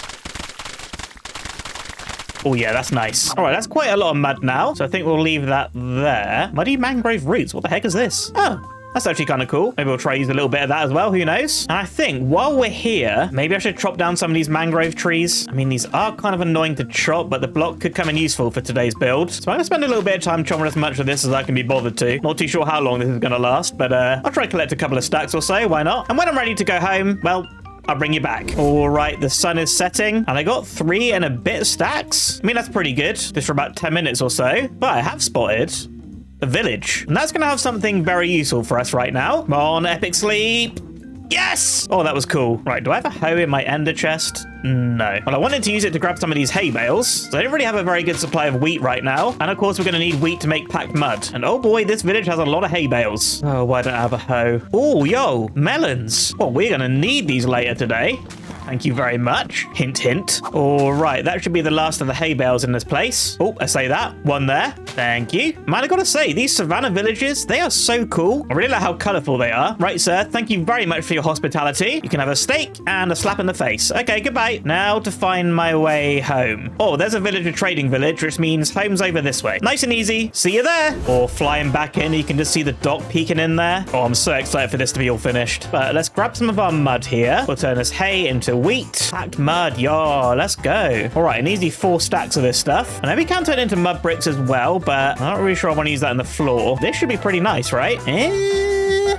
Oh, yeah, that's nice. All right, that's quite a lot of mud now. So I think we'll leave that there. Muddy mangrove roots. What the heck is this? Oh. That's actually kind of cool. Maybe we'll try use a little bit of that as well. Who knows? And I think while we're here, maybe I should chop down some of these mangrove trees. I mean, these are kind of annoying to chop, but the block could come in useful for today's build. So I'm going to spend a little bit of time chopping as much of this as I can be bothered to. Not too sure how long this is going to last, but I'll try to collect a couple of stacks or so. Why not? And when I'm ready to go home, well, I'll bring you back. All right, the sun is setting, and I got 3 and a bit stacks. I mean, that's pretty good. Just for about 10 minutes or so. But I have spotted a village, and that's going to have something very useful for us right now. Come on, epic sleep. Yes! Oh, that was cool. Right, do I have a hoe in my ender chest? No. Well, I wanted to use it to grab some of these hay bales. So I don't really have a very good supply of wheat right now. And of course, we're going to need wheat to make packed mud. And oh boy, this village has a lot of hay bales. Oh, why don't I have a hoe? Oh, yo, melons. Well, we're going to need these later today. Thank you very much. Hint, hint. All right, that should be the last of the hay bales in this place. Oh, I say that. One there. Thank you. Man, I gotta say, these savannah villages, they are so cool. I really like how colorful they are. Right, sir, thank you very much for your hospitality. You can have a steak and a slap in the face. Okay, goodbye. Now to find my way home. Oh, there's a villager trading village, which means home's over this way. Nice and easy. See you there. Or flying back in, you can just see the dock peeking in there. Oh, I'm so excited for this to be all finished. But let's grab some of our mud here. We'll turn this hay into wheat. Packed mud, yo, let's go. All right, an easy 4 stacks of this stuff. And then we can turn it into mud bricks as well, but I'm not really sure I want to use that in the floor. This should be pretty nice, right?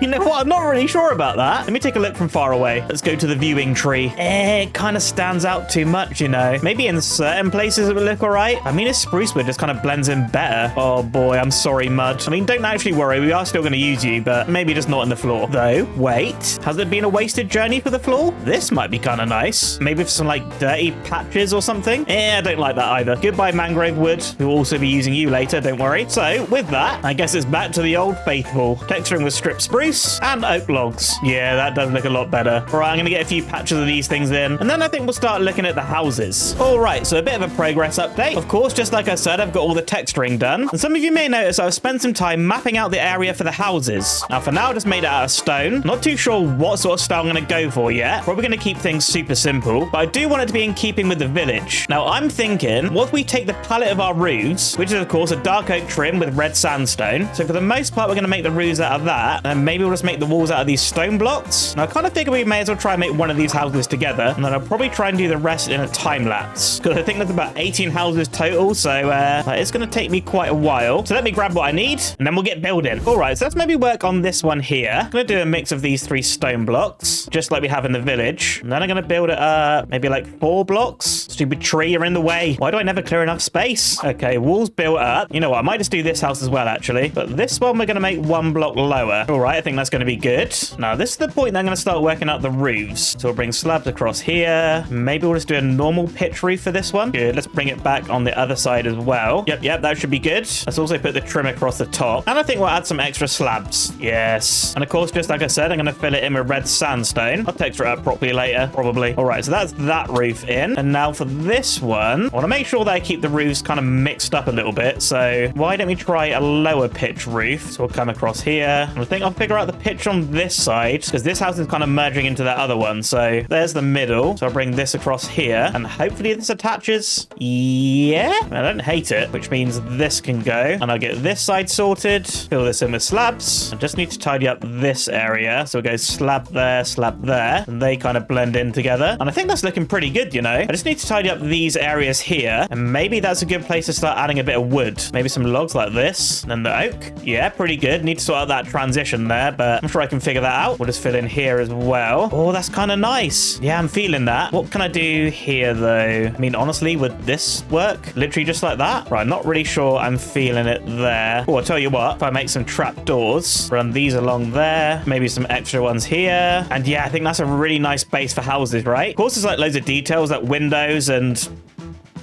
You know what? I'm not really sure about that. Let me take a look from far away. Let's go to the viewing tree. It kind of stands out too much, you know. Maybe in certain places it would look all right. I mean, this spruce wood just kind of blends in better. Oh boy, I'm sorry, mud. I mean, don't actually worry. We are still going to use you, but maybe just not in the floor. Though, wait. Has it been a wasted journey for the floor? This might be kind of nice. Maybe for some, like, dirty patches or something. I don't like that either. Goodbye, mangrove wood. We'll also be using you later, don't worry. So, with that, I guess it's back to the old faithful. Texturing with stripped spruce and oak logs. Yeah, that does look a lot better. All right, I'm going to get a few patches of these things in, and then I think we'll start looking at the houses. All right, so a bit of a progress update. Of course, just like I said, I've got all the texturing done, and some of you may notice I've spent some time mapping out the area for the houses. Now, for now, I just made it out of stone. Not too sure what sort of style I'm going to go for yet. Probably going to keep things super simple, but I do want it to be in keeping with the village. Now, I'm thinking, what if we take the palette of our roofs, which is, of course, a dark oak trim with red sandstone. So for the most part, we're going to make the roofs out of that, and maybe we'll just make the walls out of these stone blocks. Now, I kind of figure we may as well try and make one of these houses together, and then I'll probably try and do the rest in a time lapse, because I think there's about 18 houses total, so it's going to take me quite a while. So let me grab what I need, and then we'll get building. All right, so let's maybe work on this one here. I'm going to do a mix of these 3 stone blocks, just like we have in the village, and then I'm going to build it up maybe like 4 blocks. Stupid tree, you're in the way. Why do I never clear enough space? Okay, walls built up. You know what? I might just do this house as well, actually, but this one we're going to make 1 block lower. All right, I think that's going to be good. Now, this is the point that I'm going to start working out the roofs. So we'll bring slabs across here. Maybe we'll just do a normal pitch roof for this one. Good. Let's bring it back on the other side as well. Yep, that should be good. Let's also put the trim across the top. And I think we'll add some extra slabs. Yes. And of course, just like I said, I'm going to fill it in with red sandstone. I'll texture it up properly later, probably. All right, so that's that roof in. And now for this one, I want to make sure that I keep the roofs kind of mixed up a little bit. So why don't we try a lower pitch roof? So we'll come across here. And I think I'll figure out the pitch on this side, because this house is kind of merging into that other one. So there's the middle. So I'll bring this across here, and hopefully this attaches. Yeah, I don't hate it, which means this can go, and I'll get this side sorted, fill this in with slabs. I just need to tidy up this area. So we'll go slab there, and they kind of blend in together. And I think that's looking pretty good, you know. I just need to tidy up these areas here, and maybe that's a good place to start adding a bit of wood. Maybe some logs like this, and then the oak. Yeah, pretty good. Need to sort out that transition there, but I'm sure I can figure that out. We'll just fill in here as well. Oh, that's kind of nice. Yeah, I'm feeling that. What can I do here, though? I mean, honestly, would this work? Literally just like that? Right, not really sure I'm feeling it there. Oh, I'll tell you what. If I make some trap doors, run these along there, maybe some extra ones here. And yeah, I think that's a really nice base for houses, right? Of course, there's like loads of details like windows and...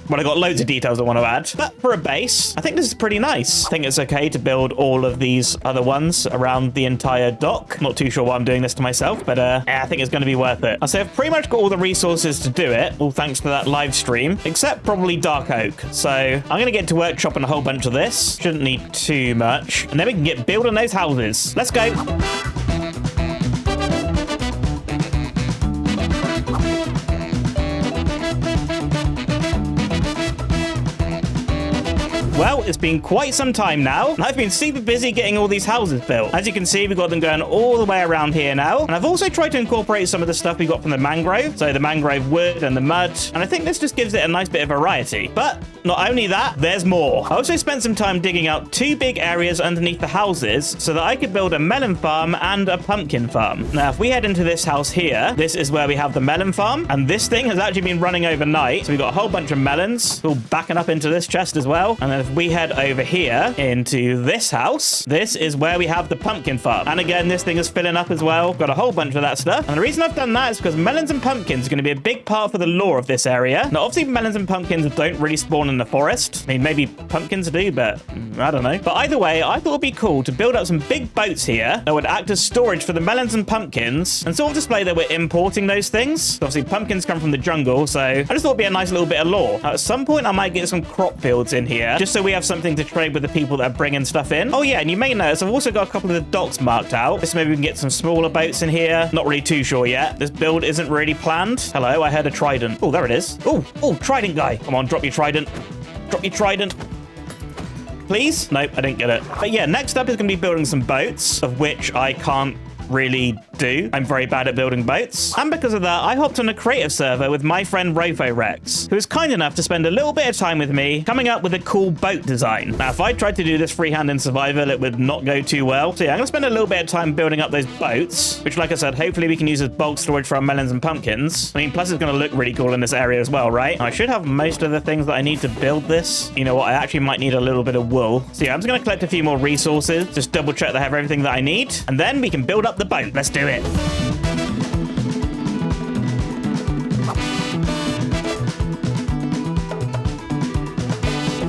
well, I got loads of details I want to add, but for a base, I think this is pretty nice. I think it's okay to build all of these other ones around the entire dock. Not too sure why I'm doing this to myself, but I think it's going to be worth it. I say I've pretty much got all the resources to do it, all thanks to that live stream, except probably dark oak. So I'm going to get to work chopping a whole bunch of this. Shouldn't need too much. And then we can get building those houses. Let's go. Well, it's been quite some time now, and I've been super busy getting all these houses built. As you can see, we've got them going all the way around here now, and I've also tried to incorporate some of the stuff we got from the mangrove, so the mangrove wood and the mud, and I think this just gives it a nice bit of variety. But not only that, there's more. I also spent some time digging out 2 big areas underneath the houses so that I could build a melon farm and a pumpkin farm. Now, if we head into this house here, this is where we have the melon farm, and this thing has actually been running overnight. So we've got a whole bunch of melons all backing up into this chest as well. And then if we head over here into this house, this is where we have the pumpkin farm. And again, this thing is filling up as well. Got a whole bunch of that stuff. And the reason I've done that is because melons and pumpkins are going to be a big part for the lore of this area. Now, obviously, melons and pumpkins don't really spawn in the forest. I mean, maybe pumpkins do, but I don't know. But either way, I thought it'd be cool to build up some big boats here that would act as storage for the melons and pumpkins and sort of display that we're importing those things. Obviously, pumpkins come from the jungle, so I just thought it'd be a nice little bit of lore. At some point, I might get some crop fields in here just so we have something to trade with the people that are bringing stuff in. Oh, yeah, and you may notice I've also got a couple of the docks marked out. Just maybe we can get some smaller boats in here. Not really too sure yet. This build isn't really planned. Hello, I heard a trident. Oh, there it is. Oh, trident guy. Come on, drop your trident. Drop your trident. Please? Nope, I didn't get it. But yeah, next up is going to be building some boats, of which I can't really do. I'm very bad at building boats. And because of that, I hopped on a creative server with my friend Rex, who was kind enough to spend a little bit of time with me coming up with a cool boat design. Now, if I tried to do this freehand in survival, it would not go too well. So yeah, I'm going to spend a little bit of time building up those boats, which, like I said, hopefully we can use as bulk storage for our melons and pumpkins. I mean, plus it's going to look really cool in this area as well, right? I should have most of the things that I need to build this. You know what? I actually might need a little bit of wool. So yeah, I'm just going to collect a few more resources, just double check that I have everything that I need, and then we can build up the boat. Let's do it.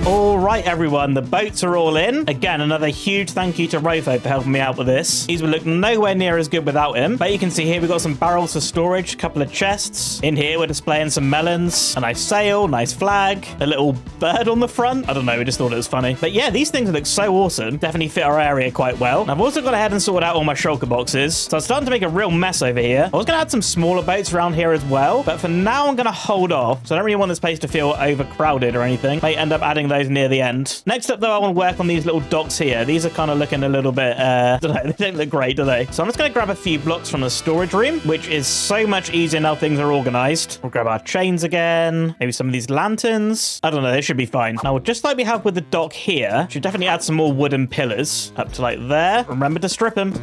All right, everyone, the boats are all in. Again, another huge thank you to Rofo for helping me out with this. These would look nowhere near as good without him. But you can see here we've got some barrels for storage, a couple of chests. In here, we're displaying some melons, a nice sail, nice flag, a little bird on the front. I don't know, we just thought it was funny. But yeah, these things look so awesome. Definitely fit our area quite well. And I've also gone ahead and sorted out all my shulker boxes. So I'm starting to make a real mess over here. I was going to add some smaller boats around here as well. But for now, I'm going to hold off. So I don't really want this place to feel overcrowded or anything. May end up adding those near the end. Next up, though, I want to work on these little docks here. These are kind of looking a little bit, I don't know, they don't look great, do they? So I'm just going to grab a few blocks from the storage room, which is so much easier now things are organized. We'll grab our chains again, maybe some of these lanterns. I don't know, they should be fine. Now, just like we have with the dock here, should definitely add some more wooden pillars up to like there. Remember to strip them.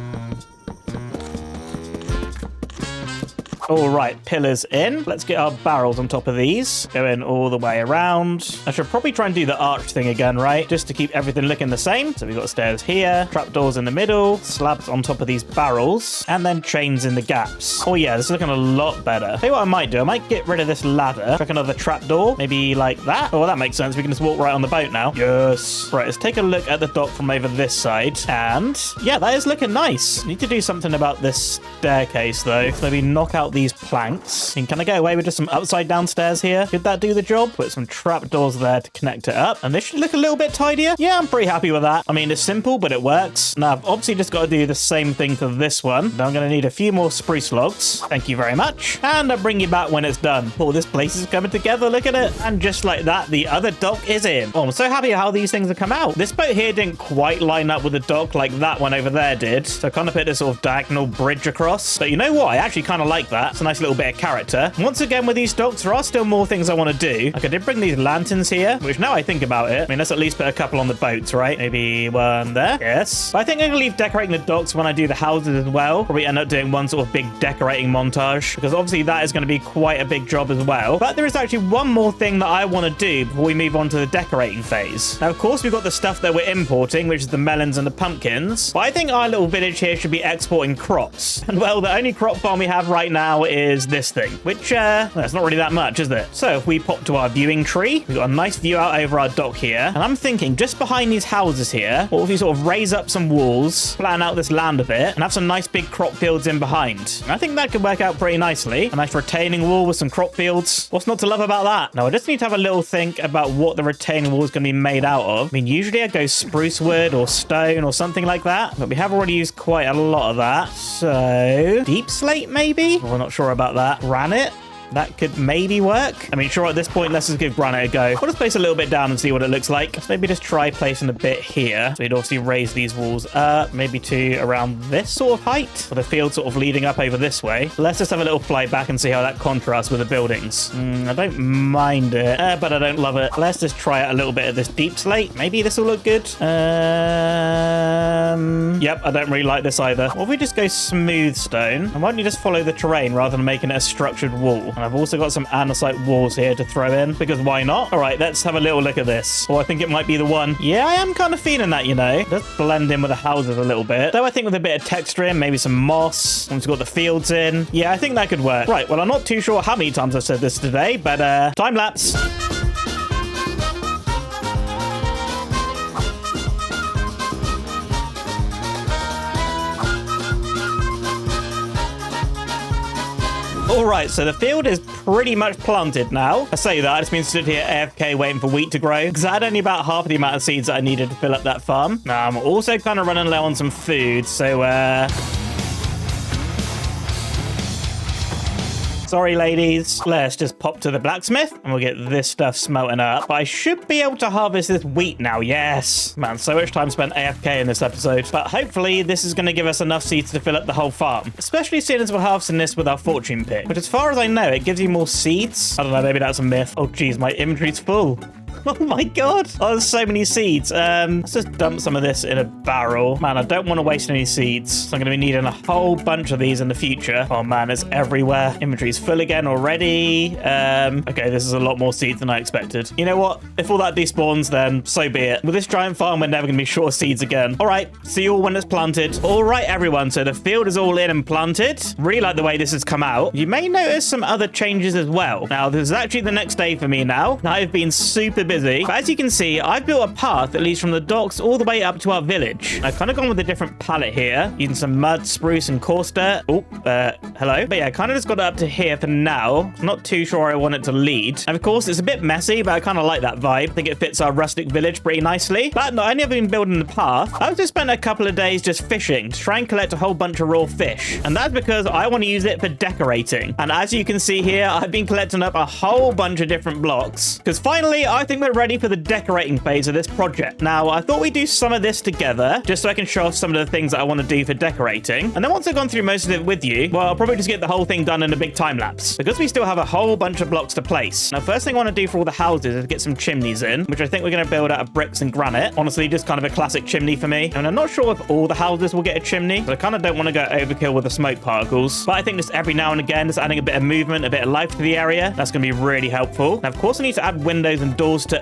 All right, pillars in. Let's get our barrels on top of these. Going all the way around. I should probably try and do the arch thing again, right? Just to keep everything looking the same. So we've got stairs here, trapdoors in the middle, slabs on top of these barrels, and then chains in the gaps. Oh yeah, this is looking a lot better. Tell you what I might do. I might get rid of this ladder. Chuck another trapdoor, maybe like that. Oh, that makes sense. We can just walk right on the boat now. Yes. Right, let's take a look at the dock from over this side. And yeah, that is looking nice. Need to do something about this staircase though. Maybe knock out these planks. And can I get away with just some upside down stairs here? Could that do the job? Put some trapdoors there to connect it up. And this should look a little bit tidier. Yeah, I'm pretty happy with that. I mean, it's simple, but it works. Now, I've obviously just got to do the same thing for this one. Now I'm going to need a few more spruce logs. Thank you very much. And I'll bring you back when it's done. Oh, this place is coming together. Look at it. And just like that, the other dock is in. Oh, I'm so happy how these things have come out. This boat here didn't quite line up with the dock like that one over there did. So I kind of put this sort of diagonal bridge across. But you know what? I actually kind of like that. It's a nice little bit of character. Once again, with these docks, there are still more things I want to do. Like I did bring these lanterns here, which now I think about it, I mean, let's at least put a couple on the boats, right? Maybe one there. Yes. But I think I'm going to leave decorating the docks when I do the houses as well. Probably end up doing one sort of big decorating montage, because obviously that is going to be quite a big job as well. But there is actually one more thing that I want to do before we move on to the decorating phase. Now, of course, we've got the stuff that we're importing, which is the melons and the pumpkins. But I think our little village here should be exporting crops. And well, the only crop farm we have right now is this thing, which, well, it's not really that much, is it? So if we pop to our viewing tree, we've got a nice view out over our dock here. And I'm thinking just behind these houses here, what if we sort of raise up some walls, plan out this land a bit, and have some nice big crop fields in behind. And I think that could work out pretty nicely. A nice retaining wall with some crop fields. What's not to love about that? Now, I just need to have a little think about what the retaining wall is going to be made out of. I mean, usually I go spruce wood or stone or something like that, but we have already used quite a lot of that. So, deep slate maybe? We're not sure about that. Granite? that could maybe work. I mean, sure, at this point, let's just give granite a go. We'll just place a little bit down and see what it looks like. Let's maybe just try placing a bit here. So we'd obviously raise these walls up, maybe to around this sort of height, with the field sort of leading up over this way. Let's just have a little fly back and see how that contrasts with the buildings. I don't mind it, but I don't love it. Let's just try out a little bit of this deep slate. Maybe this will look good. Yep, I don't really like this either. What if we just go smooth stone? And why don't you just follow the terrain rather than making it a structured wall? And I've also got some andesite walls here to throw in, because why not? All right, let's have a little look at this. Oh, I think it might be the one. Yeah, I am kind of feeling that, you know. Let's blend in with the houses a little bit. Though I think with a bit of texture in, maybe some moss, once we've got the fields in. Yeah, I think that could work. Right, well, I'm not too sure how many times I've said this today, but time lapse. All right, so the field is pretty much planted now. I say that, I've just been stood here AFK waiting for wheat to grow, because I had only about half of the amount of seeds that I needed to fill up that farm. Now, I'm also kind of running low on some food, so sorry, ladies. Let's just pop to the blacksmith and we'll get this stuff smelting up. But I should be able to harvest this wheat now. Yes. Man, so much time spent AFK in this episode. But hopefully this is going to give us enough seeds to fill up the whole farm. Especially seeing as we're harvesting this with our fortune pick. But as far as I know, it gives you more seeds. I don't know, maybe that's a myth. Oh, geez, my inventory's full. Oh my god. Oh, there's so many seeds. Let's just dump some of this in a barrel. Man, I don't want to waste any seeds. So I'm going to be needing a whole bunch of these in the future. Oh man, it's everywhere. Inventory's full again already. Okay, this is a lot more seeds than I expected. You know what? If all that despawns, then so be it. With this giant farm, we're never going to be short of seeds again. All right, see you all when it's planted. All right, everyone. So the field is all in and planted. Really like the way this has come out. You may notice some other changes as well. Now, this is actually the next day for me now. I've been super busy. But as you can see, I've built a path that leads from the docks all the way up to our village. I've kind of gone with a different palette here, using some mud, spruce, and coarse dirt. Oh, hello. But yeah, I kind of just got it up to here for now. Not too sure I want it to lead. And of course, it's a bit messy, but I kind of like that vibe. I think it fits our rustic village pretty nicely. But not only have I been building the path, I've just spent a couple of days just fishing to try and collect a whole bunch of raw fish. And that's because I want to use it for decorating. And as you can see here, I've been collecting up a whole bunch of different blocks. Because finally, I think we're ready for the decorating phase of this project. Now, I thought we'd do some of this together, just so I can show off some of the things that I want to do for decorating. And then once I've gone through most of it with you, well, I'll probably just get the whole thing done in a big time lapse, because we still have a whole bunch of blocks to place. Now, first thing I want to do for all the houses is get some chimneys in, which I think we're going to build out of bricks and granite. Honestly, just kind of a classic chimney for me. And I'm not sure if all the houses will get a chimney, but I kind of don't want to go overkill with the smoke particles. But I think just every now and again, just adding a bit of movement, a bit of life to the area, that's going to be really helpful. Now, of course, I need to add windows and doors to...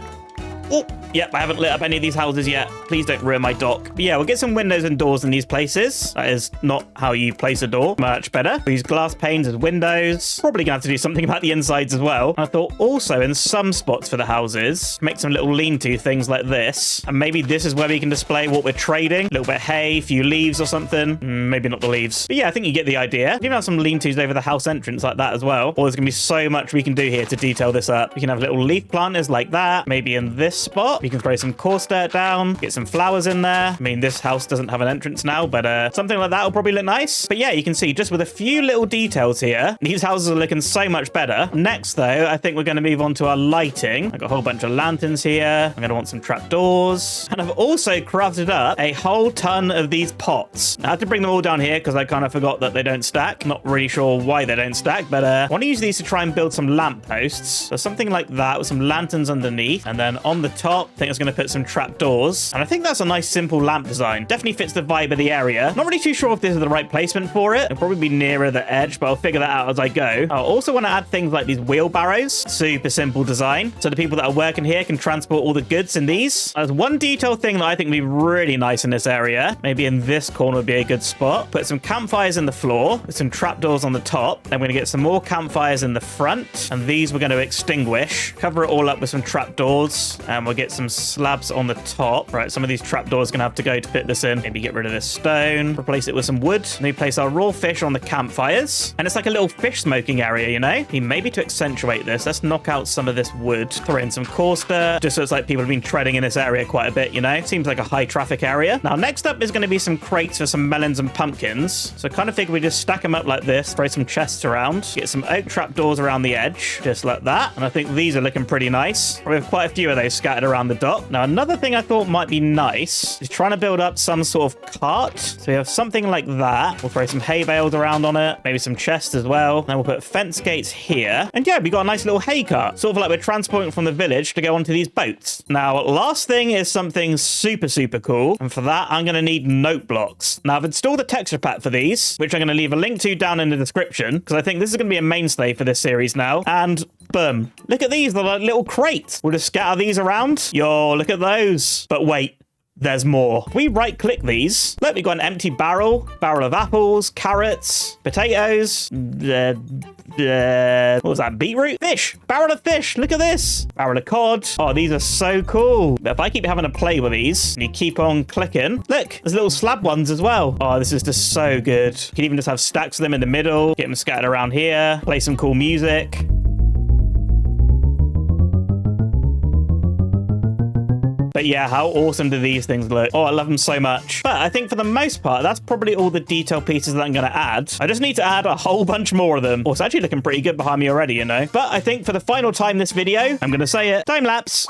Oh, yep, I haven't lit up any of these houses yet. Please don't ruin my dock. But yeah, we'll get some windows and doors in these places. That is not how you place a door. Much better. We use glass panes as windows. Probably gonna have to do something about the insides as well. And I thought also in some spots for the houses, make some little lean-to things like this. And maybe this is where we can display what we're trading. A little bit of hay, a few leaves or something. Maybe not the leaves. But yeah, I think you get the idea. You can have some lean-tos over the house entrance like that as well. Or there's gonna be so much we can do here to detail this up. We can have little leaf planters like that. Maybe in this spot, we can throw some coarse dirt down, get some flowers in there. I mean, this house doesn't have an entrance now, but something like that will probably look nice. But yeah, you can see just with a few little details here, these houses are looking so much better. Next, though, I think we're going to move on to our lighting. I've got a whole bunch of lanterns here. I'm going to want some trapdoors. And I've also crafted up a whole ton of these pots. I had to bring them all down here because I kind of forgot that they don't stack. Not really sure why they don't stack, but I want to use these to try and build some lampposts. So something like that with some lanterns underneath. And then on the top, I think I was going to put some trapdoors. And I think that's a nice simple lamp design. Definitely fits the vibe of the area. Not really too sure if this is the right placement for it. It'll probably be nearer the edge, but I'll figure that out as I go. I also want to add things like these wheelbarrows. Super simple design. So the people that are working here can transport all the goods in these. There's one detail thing that I think would be really nice in this area. Maybe in this corner would be a good spot. Put some campfires in the floor with some trapdoors on the top. Then we're going to get some more campfires in the front. And these we're going to extinguish. Cover it all up with some trapdoors. And we'll get some slabs on the top. Right, some of these trapdoors are going to have to go to fit this in. Maybe get rid of this stone. Replace it with some wood. And we place our raw fish on the campfires. And it's like a little fish smoking area, you know? Maybe to accentuate this, let's knock out some of this wood. Throw in some coarse dirt. Just so it's like people have been treading in this area quite a bit, you know? Seems like a high traffic area. Now, next up is going to be some crates for some melons and pumpkins. So I kind of figure we just stack them up like this. Throw some chests around. Get some oak trapdoors around the edge. Just like that. And I think these are looking pretty nice. We have quite a few of those scattered around the dock. Now, another thing I thought might be nice is trying to build up some sort of cart. So we have something like that. We'll throw some hay bales around on it. Maybe some chests as well. Then we'll put fence gates here. And yeah, we got a nice little hay cart. Sort of like we're transporting from the village to go onto these boats. Now, last thing is something super, super cool. And for that, I'm going to need note blocks. Now, I've installed the texture pack for these, which I'm going to leave a link to down in the description, because I think this is going to be a mainstay for this series now. And boom. Look at these. They're like little crates. We'll just scatter these around. Yo, look at those. But wait. There's more. We right-click these. Look, we've got an empty barrel of apples, carrots, potatoes, what was that, beetroot? Fish, barrel of fish, look at this. Barrel of cod. Oh, these are so cool. But if I keep having to play with these, and you keep on clicking, look, there's little slab ones as well. Oh, this is just so good. You can even just have stacks of them in the middle, get them scattered around here, play some cool music. But yeah, how awesome do these things look? Oh, I love them so much. But I think for the most part, that's probably all the detail pieces that I'm going to add. I just need to add a whole bunch more of them. Oh, it's actually looking pretty good behind me already, you know? But I think for the final time this video, I'm going to say it. Time lapse.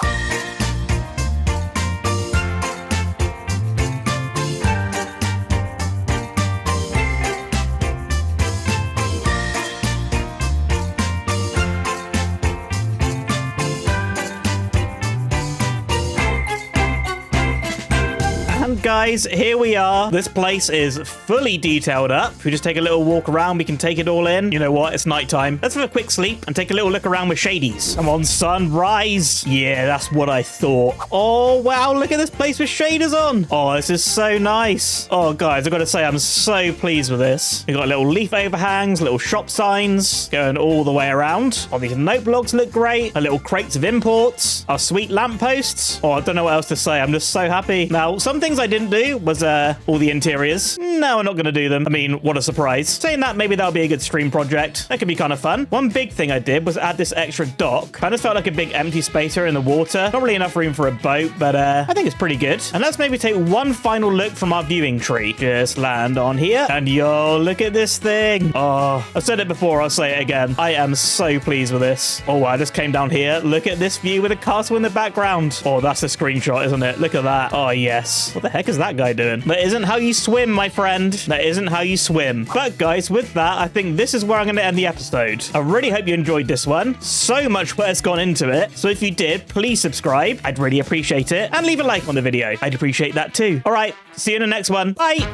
Guys, here we are. This place is fully detailed up. If we just take a little walk around, we can take it all in. You know what? It's nighttime. Let's have a quick sleep and take a little look around with shadies. Come on, sun, rise. Yeah, that's what I thought. Oh, wow. Look at this place with shaders on. Oh, this is so nice. Oh, guys, I've got to say, I'm so pleased with this. We've got little leaf overhangs, little shop signs going all the way around. Oh, these note blocks look great. Our little crates of imports. Our sweet lampposts. Oh, I don't know what else to say. I'm just so happy. Now, some things I didn't do was all the interiors. No, I'm not going to do them. I mean, what a surprise. Saying that, maybe that'll be a good stream project. That could be kind of fun. One big thing I did was add this extra dock. Kind of felt like a big empty space here in the water. Not really enough room for a boat, but I think it's pretty good. And let's maybe take one final look from our viewing tree. Just land on here. And yo, look at this thing. Oh, I've said it before. I'll say it again. I am so pleased with this. Oh, I just came down here. Look at this view with a castle in the background. Oh, that's a screenshot, isn't it? Look at that. Oh, yes. What the heck is that guy doing? That isn't how you swim, my friend. That isn't how you swim. But guys, with that, I think this is where I'm going to end the episode. I really hope you enjoyed this one. So much work has gone into it. So if you did, please subscribe. I'd really appreciate it. And leave a like on the video. I'd appreciate that too. All right. See you in the next one. Bye.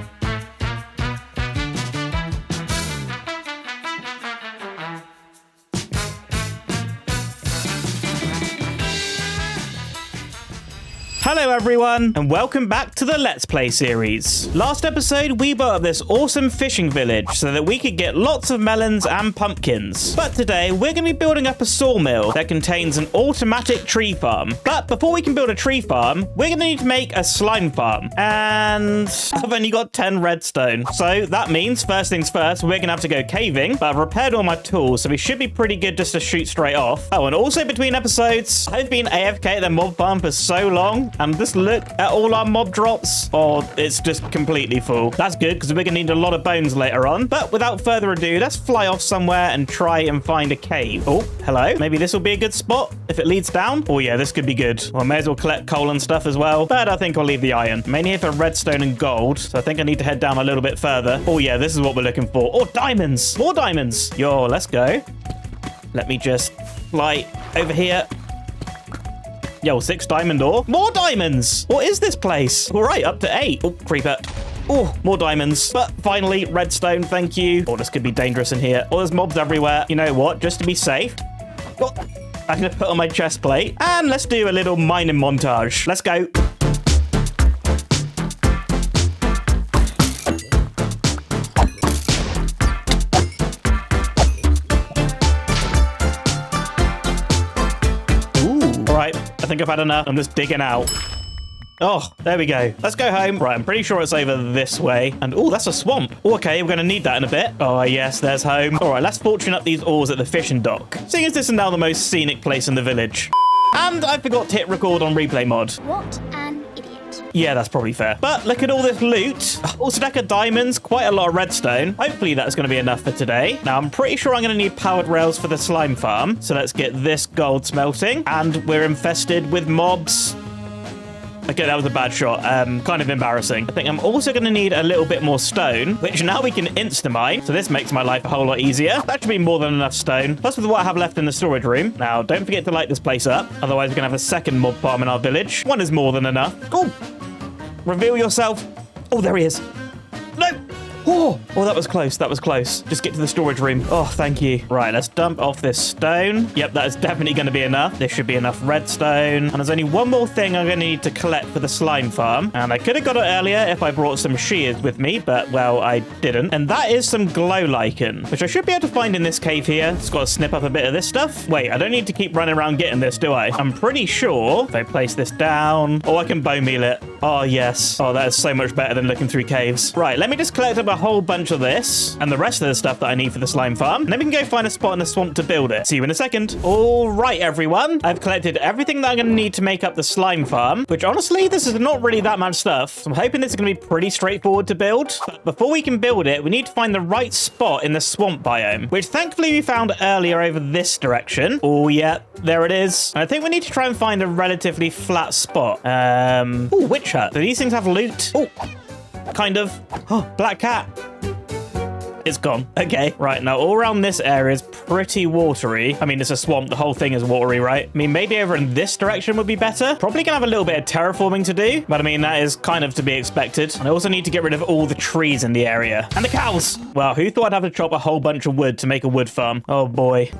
Hello everyone, and welcome back to the Let's Play series. Last episode, we built up this awesome fishing village so that we could get lots of melons and pumpkins. But today, we're going to be building up a sawmill that contains an automatic tree farm. But before we can build a tree farm, we're going to need to make a slime farm. And I've only got 10 redstone. So that means, first things first, we're going to have to go caving. But I've repaired all my tools, so we should be pretty good just to shoot straight off. Oh, and also between episodes, I've been AFK at the mob farm for so long. And just look at all our mob drops. Oh, it's just completely full. That's good, because we're going to need a lot of bones later on. But without further ado, let's fly off somewhere and try and find a cave. Oh, hello. Maybe this will be a good spot if it leads down. Oh, yeah, this could be good. Well, I may as well collect coal and stuff as well. But I think I'll leave the iron. Mainly here for redstone and gold. So I think I need to head down a little bit further. Oh, yeah, this is what we're looking for. Oh, diamonds. More diamonds. Yo, let's go. Let me just fly over here. Yo, 6 diamond ore. More diamonds! What is this place? All right, up to 8. Oh, creeper. Oh, more diamonds. But finally, redstone, thank you. Oh, this could be dangerous in here. Oh, there's mobs everywhere. You know what? Just to be safe. Oh, I'm going to put on my chest plate. And let's do a little mining montage. Let's go. I think I've had enough. I'm just digging out. Oh, there we go. Let's go home. Right, I'm pretty sure it's over this way. And, oh, that's a swamp. Oh, okay, we're going to need that in a bit. Oh, yes, there's home. All right, let's fortune up these ores at the fishing dock. Seeing as this is now the most scenic place in the village. And I forgot to hit record on replay mod. What an idiot. Yeah, that's probably fair. But look at all this loot. Also, stack of diamonds, quite a lot of redstone. Hopefully that's going to be enough for today. Now, I'm pretty sure I'm going to need powered rails for the slime farm. So let's get this gold smelting. And we're infested with mobs. Okay, that was a bad shot. Kind of embarrassing. I think I'm also going to need a little bit more stone, which now we can insta-mine. So this makes my life a whole lot easier. That should be more than enough stone. Plus with what I have left in the storage room. Now, don't forget to light this place up. Otherwise, we're going to have a second mob farm in our village. One is more than enough. Oh, reveal yourself. Oh, there he is. No. Oh, that was close. That was close. Just get to the storage room. Oh, thank you. Right, let's dump off this stone. Yep, that is definitely going to be enough. This should be enough redstone. And there's only one more thing I'm going to need to collect for the slime farm. And I could have got it earlier if I brought some shears with me, but, well, I didn't. And that is some glow lichen, which I should be able to find in this cave here. Just got to snip up a bit of this stuff. Wait, I don't need to keep running around getting this, do I? I'm pretty sure if I place this down, oh, I can bone meal it. Oh, yes. Oh, that is so much better than looking through caves. Right, let me just collect up a whole bunch of this and the rest of the stuff that I need for the slime farm. And then we can go find a spot in the swamp to build it. See you in a second. All right, everyone. I've collected everything that I'm going to need to make up the slime farm, which honestly, this is not really that much stuff. So I'm hoping this is going to be pretty straightforward to build. But before we can build it, we need to find the right spot in the swamp biome, which thankfully we found earlier over this direction. Oh, yeah, there it is. And I think we need to try and find a relatively flat spot. Oh, witch hut. Do these things have loot? Oh, kind of. Oh, black cat. It's gone. Okay, right, now all around this area is pretty watery. I mean, it's a swamp. The whole thing is watery, right? I mean, maybe over in this direction would be better. Probably gonna have a little bit of terraforming to do, but I mean, that is kind of to be expected. And I also need to get rid of all the trees in the area. And the cows! Wow, who thought I'd have to chop a whole bunch of wood to make a wood farm? Oh, boy.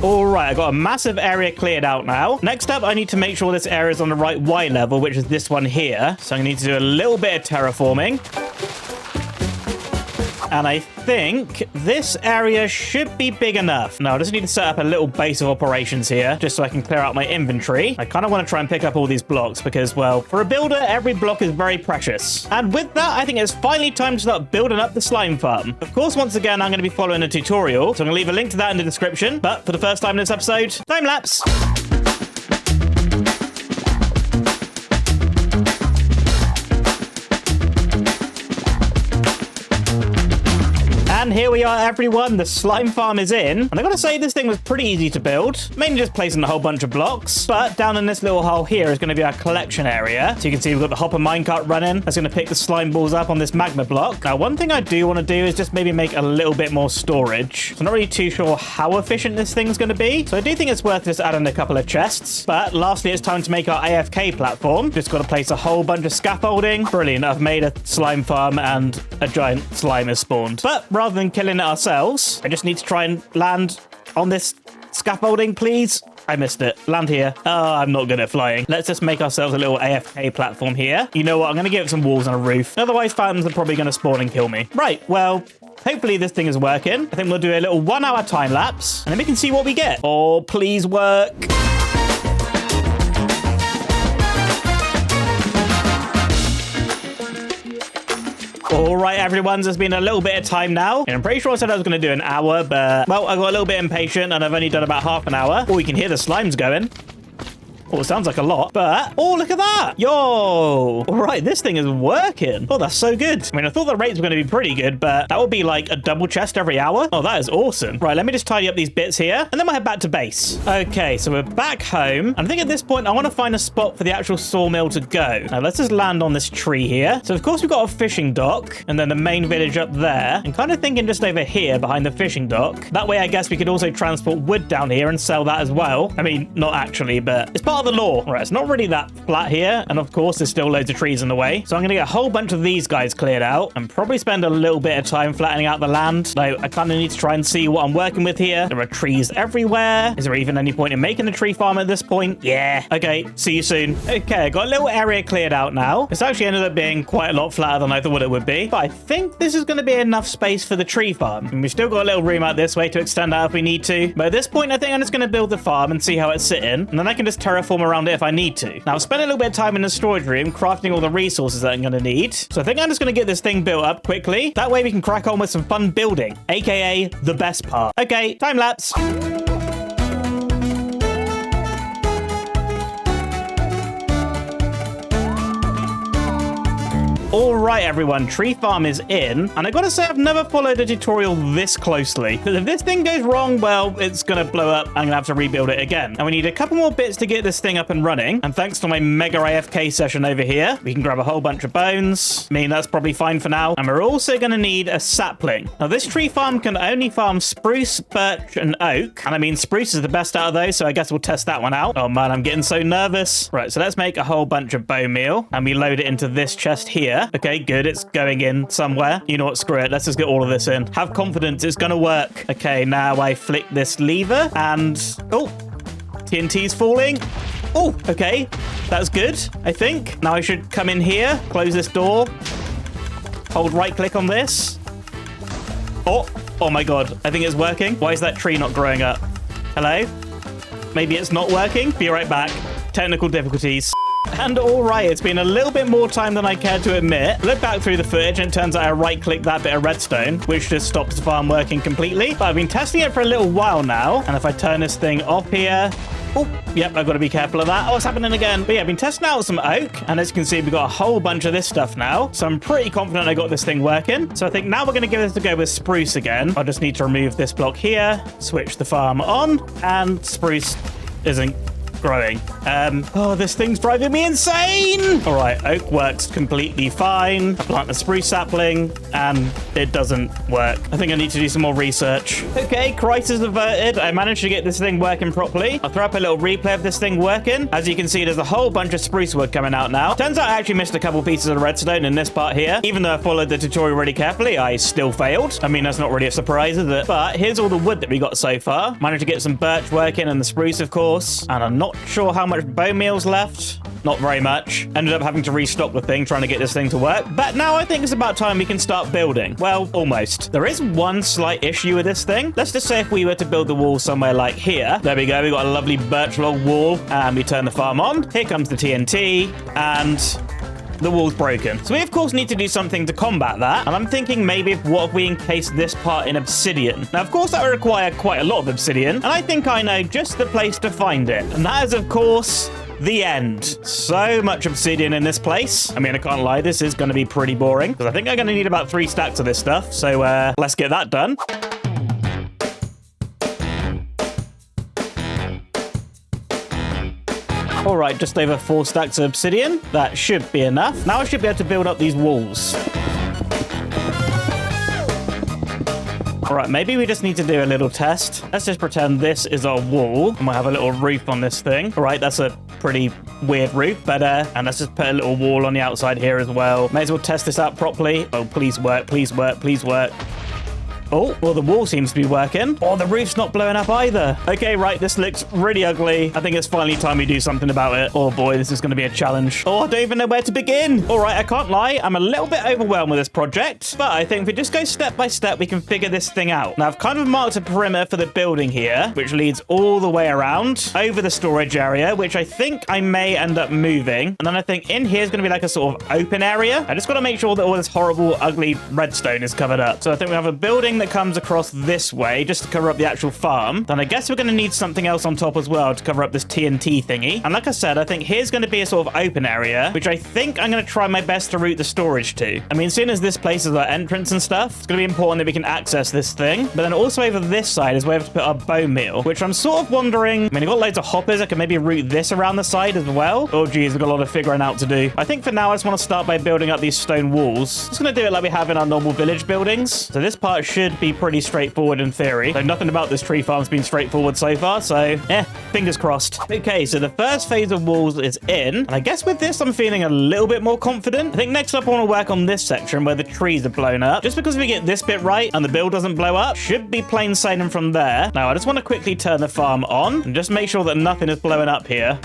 All right, I got a massive area cleared out now. Next up, I need to make sure this area is on the right Y level, which is this one here. So I'm gonna need to do a little bit of terraforming. And I think this area should be big enough. Now, I just need to set up a little base of operations here, just so I can clear out my inventory. I kind of want to try and pick up all these blocks because, well, for a builder, every block is very precious. And with that, I think it's finally time to start building up the slime farm. Of course, once again, I'm going to be following a tutorial, so I'm going to leave a link to that in the description. But for the first time in this episode, time lapse. And here we are, everyone. The slime farm is in. And I gotta say, this thing was pretty easy to build. Mainly just placing a whole bunch of blocks. But down in this little hole here is going to be our collection area. So you can see we've got the hopper minecart running. That's going to pick the slime balls up on this magma block. Now, one thing I do want to do is just maybe make a little bit more storage. So I'm not really too sure how efficient this thing's going to be. So I do think it's worth just adding a couple of chests. But lastly, it's time to make our AFK platform. Just got to place a whole bunch of scaffolding. Brilliant. I've made a slime farm and a giant slime has spawned. But rather than killing it ourselves, I just need to try and land on this scaffolding, please. I missed it. Land here. Oh, I'm not good at flying. Let's just make ourselves a little AFK platform here. You know what? I'm going to give it some walls and a roof. Otherwise, phantoms are probably going to spawn and kill me. Right, well, hopefully this thing is working. I think we'll do a little 1 hour time lapse, and then we can see what we get. Oh, please work. All right, everyone, there's been a little bit of time now. And I'm pretty sure I said I was going to do an hour, but, well, I got a little bit impatient and I've only done about half an hour. Oh, you can hear the slimes going. Oh, it sounds like a lot, but... Oh, look at that! Yo! All right, this thing is working. Oh, that's so good. I mean, I thought the rates were going to be pretty good, but that would be like a double chest every hour. Oh, that is awesome. Right, let me just tidy up these bits here, and then we'll head back to base. Okay, so we're back home. And I think at this point, I want to find a spot for the actual sawmill to go. Now, let's just land on this tree here. So, of course, we've got a fishing dock, and then the main village up there. And kind of thinking just over here behind the fishing dock. That way, I guess we could also transport wood down here and sell that as well. I mean, not actually, but it's part of are the law. Right, it's not really that flat here. And of course, there's still loads of trees in the way. So I'm going to get a whole bunch of these guys cleared out and probably spend a little bit of time flattening out the land. Though I kind of need to try and see what I'm working with here. There are trees everywhere. Is there even any point in making a tree farm at this point? Yeah. Okay, see you soon. Okay, I got a little area cleared out now. It's actually ended up being quite a lot flatter than I thought it would be. But I think this is going to be enough space for the tree farm. And we've still got a little room out this way to extend out if we need to. But at this point, I think I'm just going to build the farm and see how it's sitting. And then I can just terraform around it if I need to. Now, I've spent a little bit of time in the storage room crafting all the resources that I'm going to need. So I think I'm just going to get this thing built up quickly. That way we can crack on with some fun building, aka the best part. Okay, time lapse. All right, everyone, tree farm is in, and I gotta say I've never followed a tutorial this closely, because if this thing goes wrong, well, it's gonna blow up. I'm gonna have to rebuild it again. And we need a couple more bits to get this thing up and running, and thanks to my mega AFK session over here, we can grab a whole bunch of bones. I mean, that's probably fine for now. And we're also gonna need a sapling. Now, this tree farm can only farm spruce, birch, and oak, and I mean, spruce is the best out of those, so I guess we'll test that one out. Oh man, I'm getting so nervous. Right, so let's make a whole bunch of bone meal, and we load it into this chest here. Okay, good. It's going in somewhere. You know what? Screw it. Let's just get all of this in. Have confidence. It's going to work. Okay, now I flick this lever and... Oh, TNT's falling. Oh, okay. That's good, I think. Now I should come in here, close this door, hold right click on this. Oh my God. I think it's working. Why is that tree not growing up? Hello? Maybe it's not working. Be right back. Technical difficulties. And all right, it's been a little bit more time than I care to admit. Look back through the footage and it turns out I right-clicked that bit of redstone, which just stops the farm working completely. But I've been testing it for a little while now. And if I turn this thing off here... Oh, yep, I've got to be careful of that. Oh, it's happening again. But yeah, I've been testing out some oak. And as you can see, we've got a whole bunch of this stuff now. So I'm pretty confident I got this thing working. So I think now we're going to give this a go with spruce again. I'll just need to remove this block here, switch the farm on, and spruce isn't growing. Oh, this thing's driving me insane. All right, oak works completely fine. I plant the spruce sapling and it doesn't work. I think I need to do some more research. Okay, crisis averted. I managed to get this thing working properly. I'll throw up a little replay of this thing working. As you can see, there's a whole bunch of spruce wood coming out now. Turns out I actually missed a couple pieces of redstone in this part here. Even though I followed the tutorial really carefully, I still failed. I mean, that's not really a surprise, is it? But here's all the wood that we got so far. Managed to get some birch working and the spruce, of course. And I'm not sure how much bone meal's left. Not very much. Ended up having to restock the thing, trying to get this thing to work. But now I think it's about time we can start building. Well, almost. There is one slight issue with this thing. Let's just say if we were to build the wall somewhere like here. There we go. We got a lovely birch log wall. And we turn the farm on. Here comes the TNT. And the wall's broken. So we, of course, need to do something to combat that. And I'm thinking maybe what if we encase this part in obsidian? Now, of course, that would require quite a lot of obsidian. And I think I know just the place to find it. And that is, of course, the end. So much obsidian in this place. I mean, I can't lie, this is going to be pretty boring because I think I'm going to need about 3 stacks of this stuff. So let's get that done. All right, just over 4 stacks of obsidian. That should be enough. Now I should be able to build up these walls. All right, maybe we just need to do a little test. Let's just pretend this is our wall, and we'll have a little roof on this thing. All right, that's a pretty weird roof, but and let's just put a little wall on the outside here as well. May as well test this out properly. Oh, please work, please work, please work. Oh, well, the wall seems to be working. Oh, the roof's not blowing up either. Okay, right, this looks really ugly. I think it's finally time we do something about it. Oh, boy, this is going to be a challenge. Oh, I don't even know where to begin. All right, I can't lie. I'm a little bit overwhelmed with this project, but I think if we just go step by step, we can figure this thing out. Now, I've kind of marked a perimeter for the building here, which leads all the way around over the storage area, which I think I may end up moving. And then I think in here is going to be like a sort of open area. I just got to make sure that all this horrible, ugly redstone is covered up. So I think we have a building that comes across this way just to cover up the actual farm. Then I guess we're going to need something else on top as well to cover up this TNT thingy. And like I said, I think here's going to be a sort of open area, which I think I'm going to try my best to route the storage to. I mean, seeing as this place is our entrance and stuff, it's going to be important that we can access this thing. But then also over this side is where we have to put our bone meal, which I'm sort of wondering, I mean, I've got loads of hoppers. I can maybe route this around the side as well. Oh, geez, we've got a lot of figuring out to do. I think for now, I just want to start by building up these stone walls. Just going to do it like we have in our normal village buildings. So this part should should be pretty straightforward in theory. So nothing about this tree farm's been straightforward so far, so fingers crossed. Okay, so the first phase of walls is in, and I guess with this I'm feeling a little bit more confident. I think next up I want to work on this section where the trees are blown up. Just because we get this bit right and the build doesn't blow up, should be plain sailing from there. Now I just want to quickly turn the farm on and just make sure that nothing is blowing up here.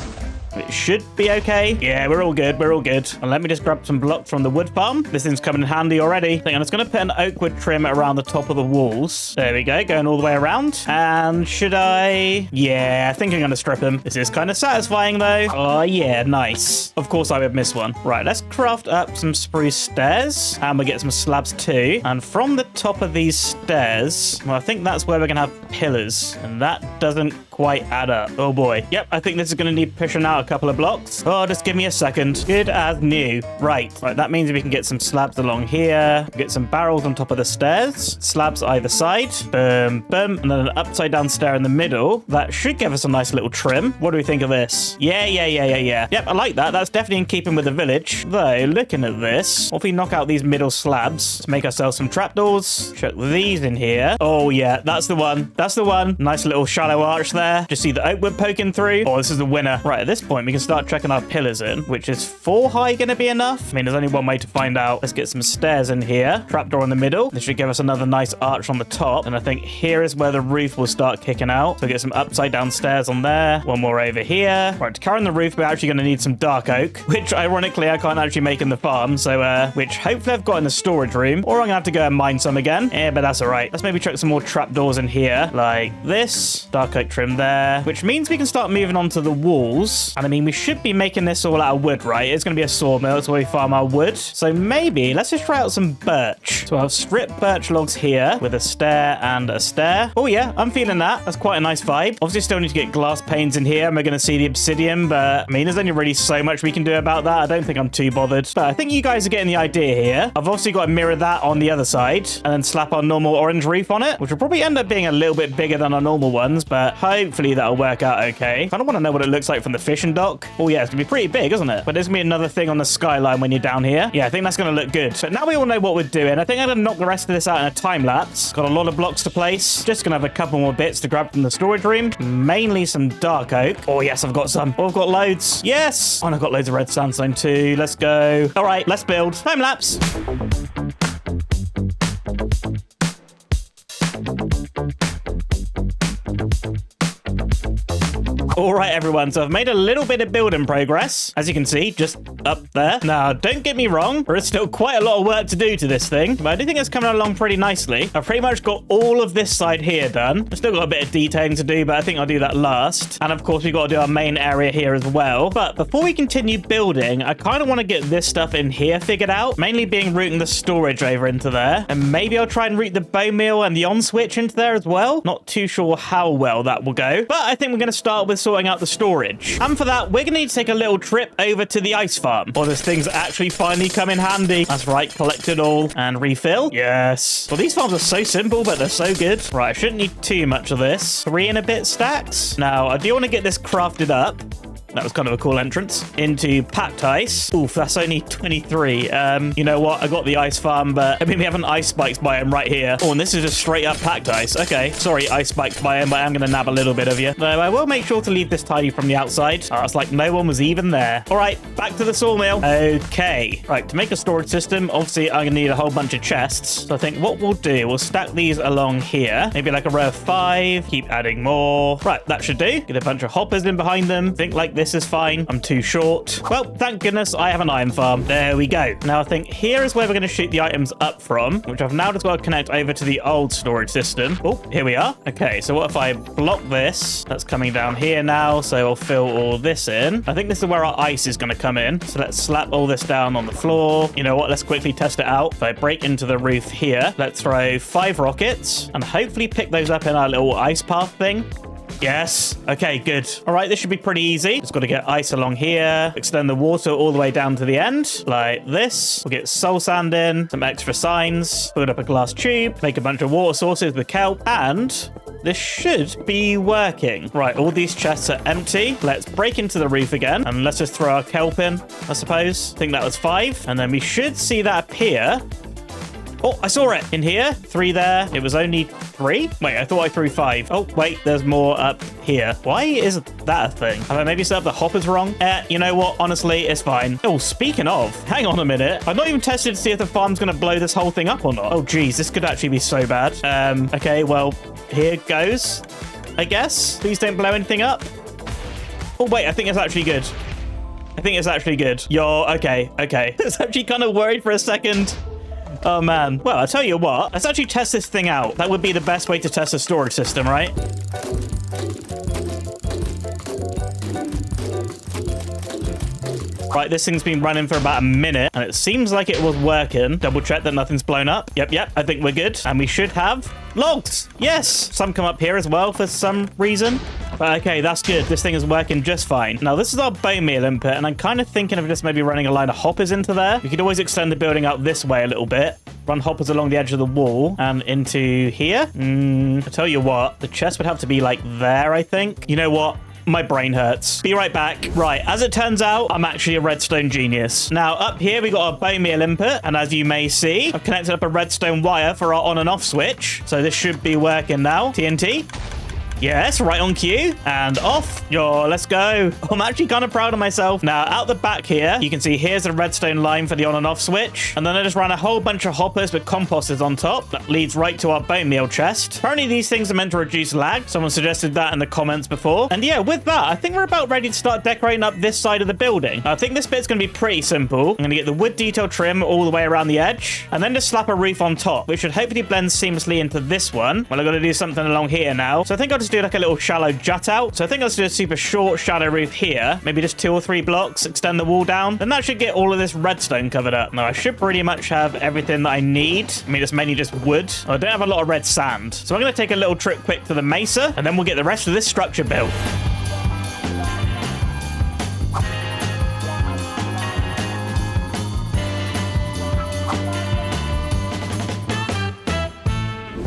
It should be okay. Yeah, we're all good. We're all good. And let me just grab some blocks from the wood farm. This thing's coming in handy already. I think I'm just going to put an oak wood trim around the top of the walls. There we go. Going all the way around. And should I? Yeah, I think I'm going to strip him. This is kind of satisfying though. Oh yeah, nice. Of course I would miss one. Right, let's craft up some spruce stairs. And we'll get some slabs too. And from the top of these stairs, well, I think that's where we're going to have pillars. And that doesn't quite add up. Oh boy. Yep, I think this is going to need pushing out a couple of blocks. Oh, just give me a second. Good as new. Right, that means we can get some slabs along here, get some barrels on top of the stairs, slabs either side, boom, boom, and then an upside down stair in the middle. That should give us a nice little trim. What do we think of this? Yeah. Yep, I like that. That's definitely in keeping with the village. Though, looking at this, what if we knock out these middle slabs to make ourselves some trapdoors? Chuck these in here. Oh yeah, that's the one. That's the one. Nice little shallow arch there. Just see the oak wood poking through. Oh, this is the winner. Right, at this point, we can start checking our pillars in, which is 4 high going to be enough? I mean, there's only one way to find out. Let's get some stairs in here. Trapdoor in the middle. This should give us another nice arch on the top. And I think here is where the roof will start kicking out. So get some upside down stairs on there. One more over here. Right, to carry on the roof, we're actually going to need some dark oak, which ironically I can't actually make in the farm. So, which hopefully I've got in the storage room, or I'm going to have to go and mine some again. Yeah, but that's all right. Let's maybe chuck some more trapdoors in here, like this. Dark oak trim there, which means we can start moving on to the walls. And I mean, we should be making this all out of wood, right? It's going to be a sawmill. It's where we farm our wood. So maybe let's just try out some birch. So I'll strip birch logs here with a stair and a stair. Oh yeah, I'm feeling that. That's quite a nice vibe. Obviously still need to get glass panes in here and we're going to see the obsidian, but I mean, there's only really so much we can do about that. I don't think I'm too bothered, but I think you guys are getting the idea here. I've obviously got to mirror that on the other side and then slap our normal orange roof on it, which will probably end up being a little bit bigger than our normal ones, but hopefully that'll work out okay. I don't want to know what it looks like from the fishing dock. Oh yeah, it's going to be pretty big, isn't it? But there's going to be another thing on the skyline when you're down here. Yeah, I think that's going to look good. So now we all know what we're doing. I think I'm going to knock the rest of this out in a time lapse. Got a lot of blocks to place. Just going to have a couple more bits to grab from the storage room. Mainly some dark oak. Oh yes, I've got some. Oh, I've got loads. Yes. Oh, and I've got loads of red sandstone too. Let's go. All right, let's build. Time lapse. All right, everyone, so I've made a little bit of building progress, as you can see, just up there. Now, don't get me wrong, there is still quite a lot of work to do to this thing, but I do think it's coming along pretty nicely. I've pretty much got all of this side here done. I've still got a bit of detailing to do, but I think I'll do that last. And of course, we've got to do our main area here as well. But before we continue building, I kind of want to get this stuff in here figured out, mainly being routing the storage over into there. And maybe I'll try and route the bone meal and the on switch into there as well. Not too sure how well that will go, but I think we're going to start with sorting out the storage. And for that, we're going to need to take a little trip over to the ice farm. Or this thing's actually finally come in handy. That's right, collect it all and refill. Yes. Well, these farms are so simple, but they're so good. Right, I shouldn't need too much of this. 3 and a bit stacks. Now, I do want to get this crafted up. That was kind of a cool entrance. Into packed ice. Oof, that's only 23. You know what? I got the ice farm, but I mean, we have an ice spikes biome right here. Oh, and this is just straight up packed ice. Okay. Sorry, ice spikes biome, but I'm going to nab a little bit of you. Though I will make sure to leave this tidy from the outside. Oh, it's like no one was even there. All right, back to the sawmill. Okay. Right, to make a storage system, obviously I'm going to need a whole bunch of chests. So I think what we'll do, we'll stack these along here. Maybe like a row of 5. Keep adding more. Right, that should do. Get a bunch of hoppers in behind them. Think like this is fine. I'm too short. Well, thank goodness I have an iron farm. There we go. Now I think here is where we're going to shoot the items up from, which I've now just got to connect over to the old storage system. Oh, here we are. Okay, so what if I block this? That's coming down here now, so I'll fill all this in. I think this is where our ice is going to come in. So let's slap all this down on the floor. You know what? Let's quickly test it out. If I break into the roof here, let's throw 5 rockets and hopefully pick those up in our little ice path thing. Yes. Okay, good. All right, this should be pretty easy. Just got to get ice along here. Extend the water all the way down to the end, like this. We'll get soul sand in, some extra signs, build up a glass tube, make a bunch of water sources with kelp, and this should be working. Right, all these chests are empty. Let's break into the roof again, and let's just throw our kelp in, I suppose. I think that was 5, and then we should see that appear. Oh, I saw it in here. 3 there. It was only 3. Wait, I thought I threw 5. Oh, wait, there's more up here. Why is that a thing? Have I maybe set up the hoppers wrong? You know what? Honestly, it's fine. Oh, speaking of, hang on a minute. I've not even tested to see if the farm's going to blow this whole thing up or not. Oh, geez, this could actually be so bad. Okay, well, here goes, I guess. Please don't blow anything up. Oh, wait, I think it's actually good. I think it's actually good. Okay. I was actually kind of worried for a second. Oh, man. Well, I'll tell you what. Let's actually test this thing out. That would be the best way to test a storage system, right? Right, this thing's been running for about a minute, and it seems like it was working. Double check that nothing's blown up. Yep, I think we're good. And we should have logs. Yes! Some come up here as well for some reason. But okay, that's good. This thing is working just fine. Now, this is our bone meal input, and I'm kind of thinking of just maybe running a line of hoppers into there. We could always extend the building out this way a little bit. Run hoppers along the edge of the wall and into here. I tell you what, the chest would have to be like there, I think. You know what? My brain hurts. Be right back. Right, as it turns out, I'm actually a redstone genius. Now, up here, we got our bone meal input, and as you may see, I've connected up a redstone wire for our on and off switch. So this should be working now. TNT. Yes, right on cue. And off. Let's go. I'm actually kind of proud of myself. Now, out the back here, you can see here's a redstone line for the on and off switch. And then I just ran a whole bunch of hoppers with composters on top. That leads right to our bone meal chest. Apparently, these things are meant to reduce lag. Someone suggested that in the comments before. And yeah, with that, I think we're about ready to start decorating up this side of the building. I think this bit's going to be pretty simple. I'm going to get the wood detail trim all the way around the edge. And then just slap a roof on top, which should hopefully blend seamlessly into this one. Well, I've got to do something along here now. So I think I'll just do like a little shallow jut out. So I think let's do a super short shadow roof here. Maybe just 2 or 3 blocks, extend the wall down. Then that should get all of this redstone covered up. Now I should pretty much have everything that I need. I mean, it's mainly just wood. I don't have a lot of red sand. So I'm going to take a little trip quick to the Mesa, and then we'll get the rest of this structure built.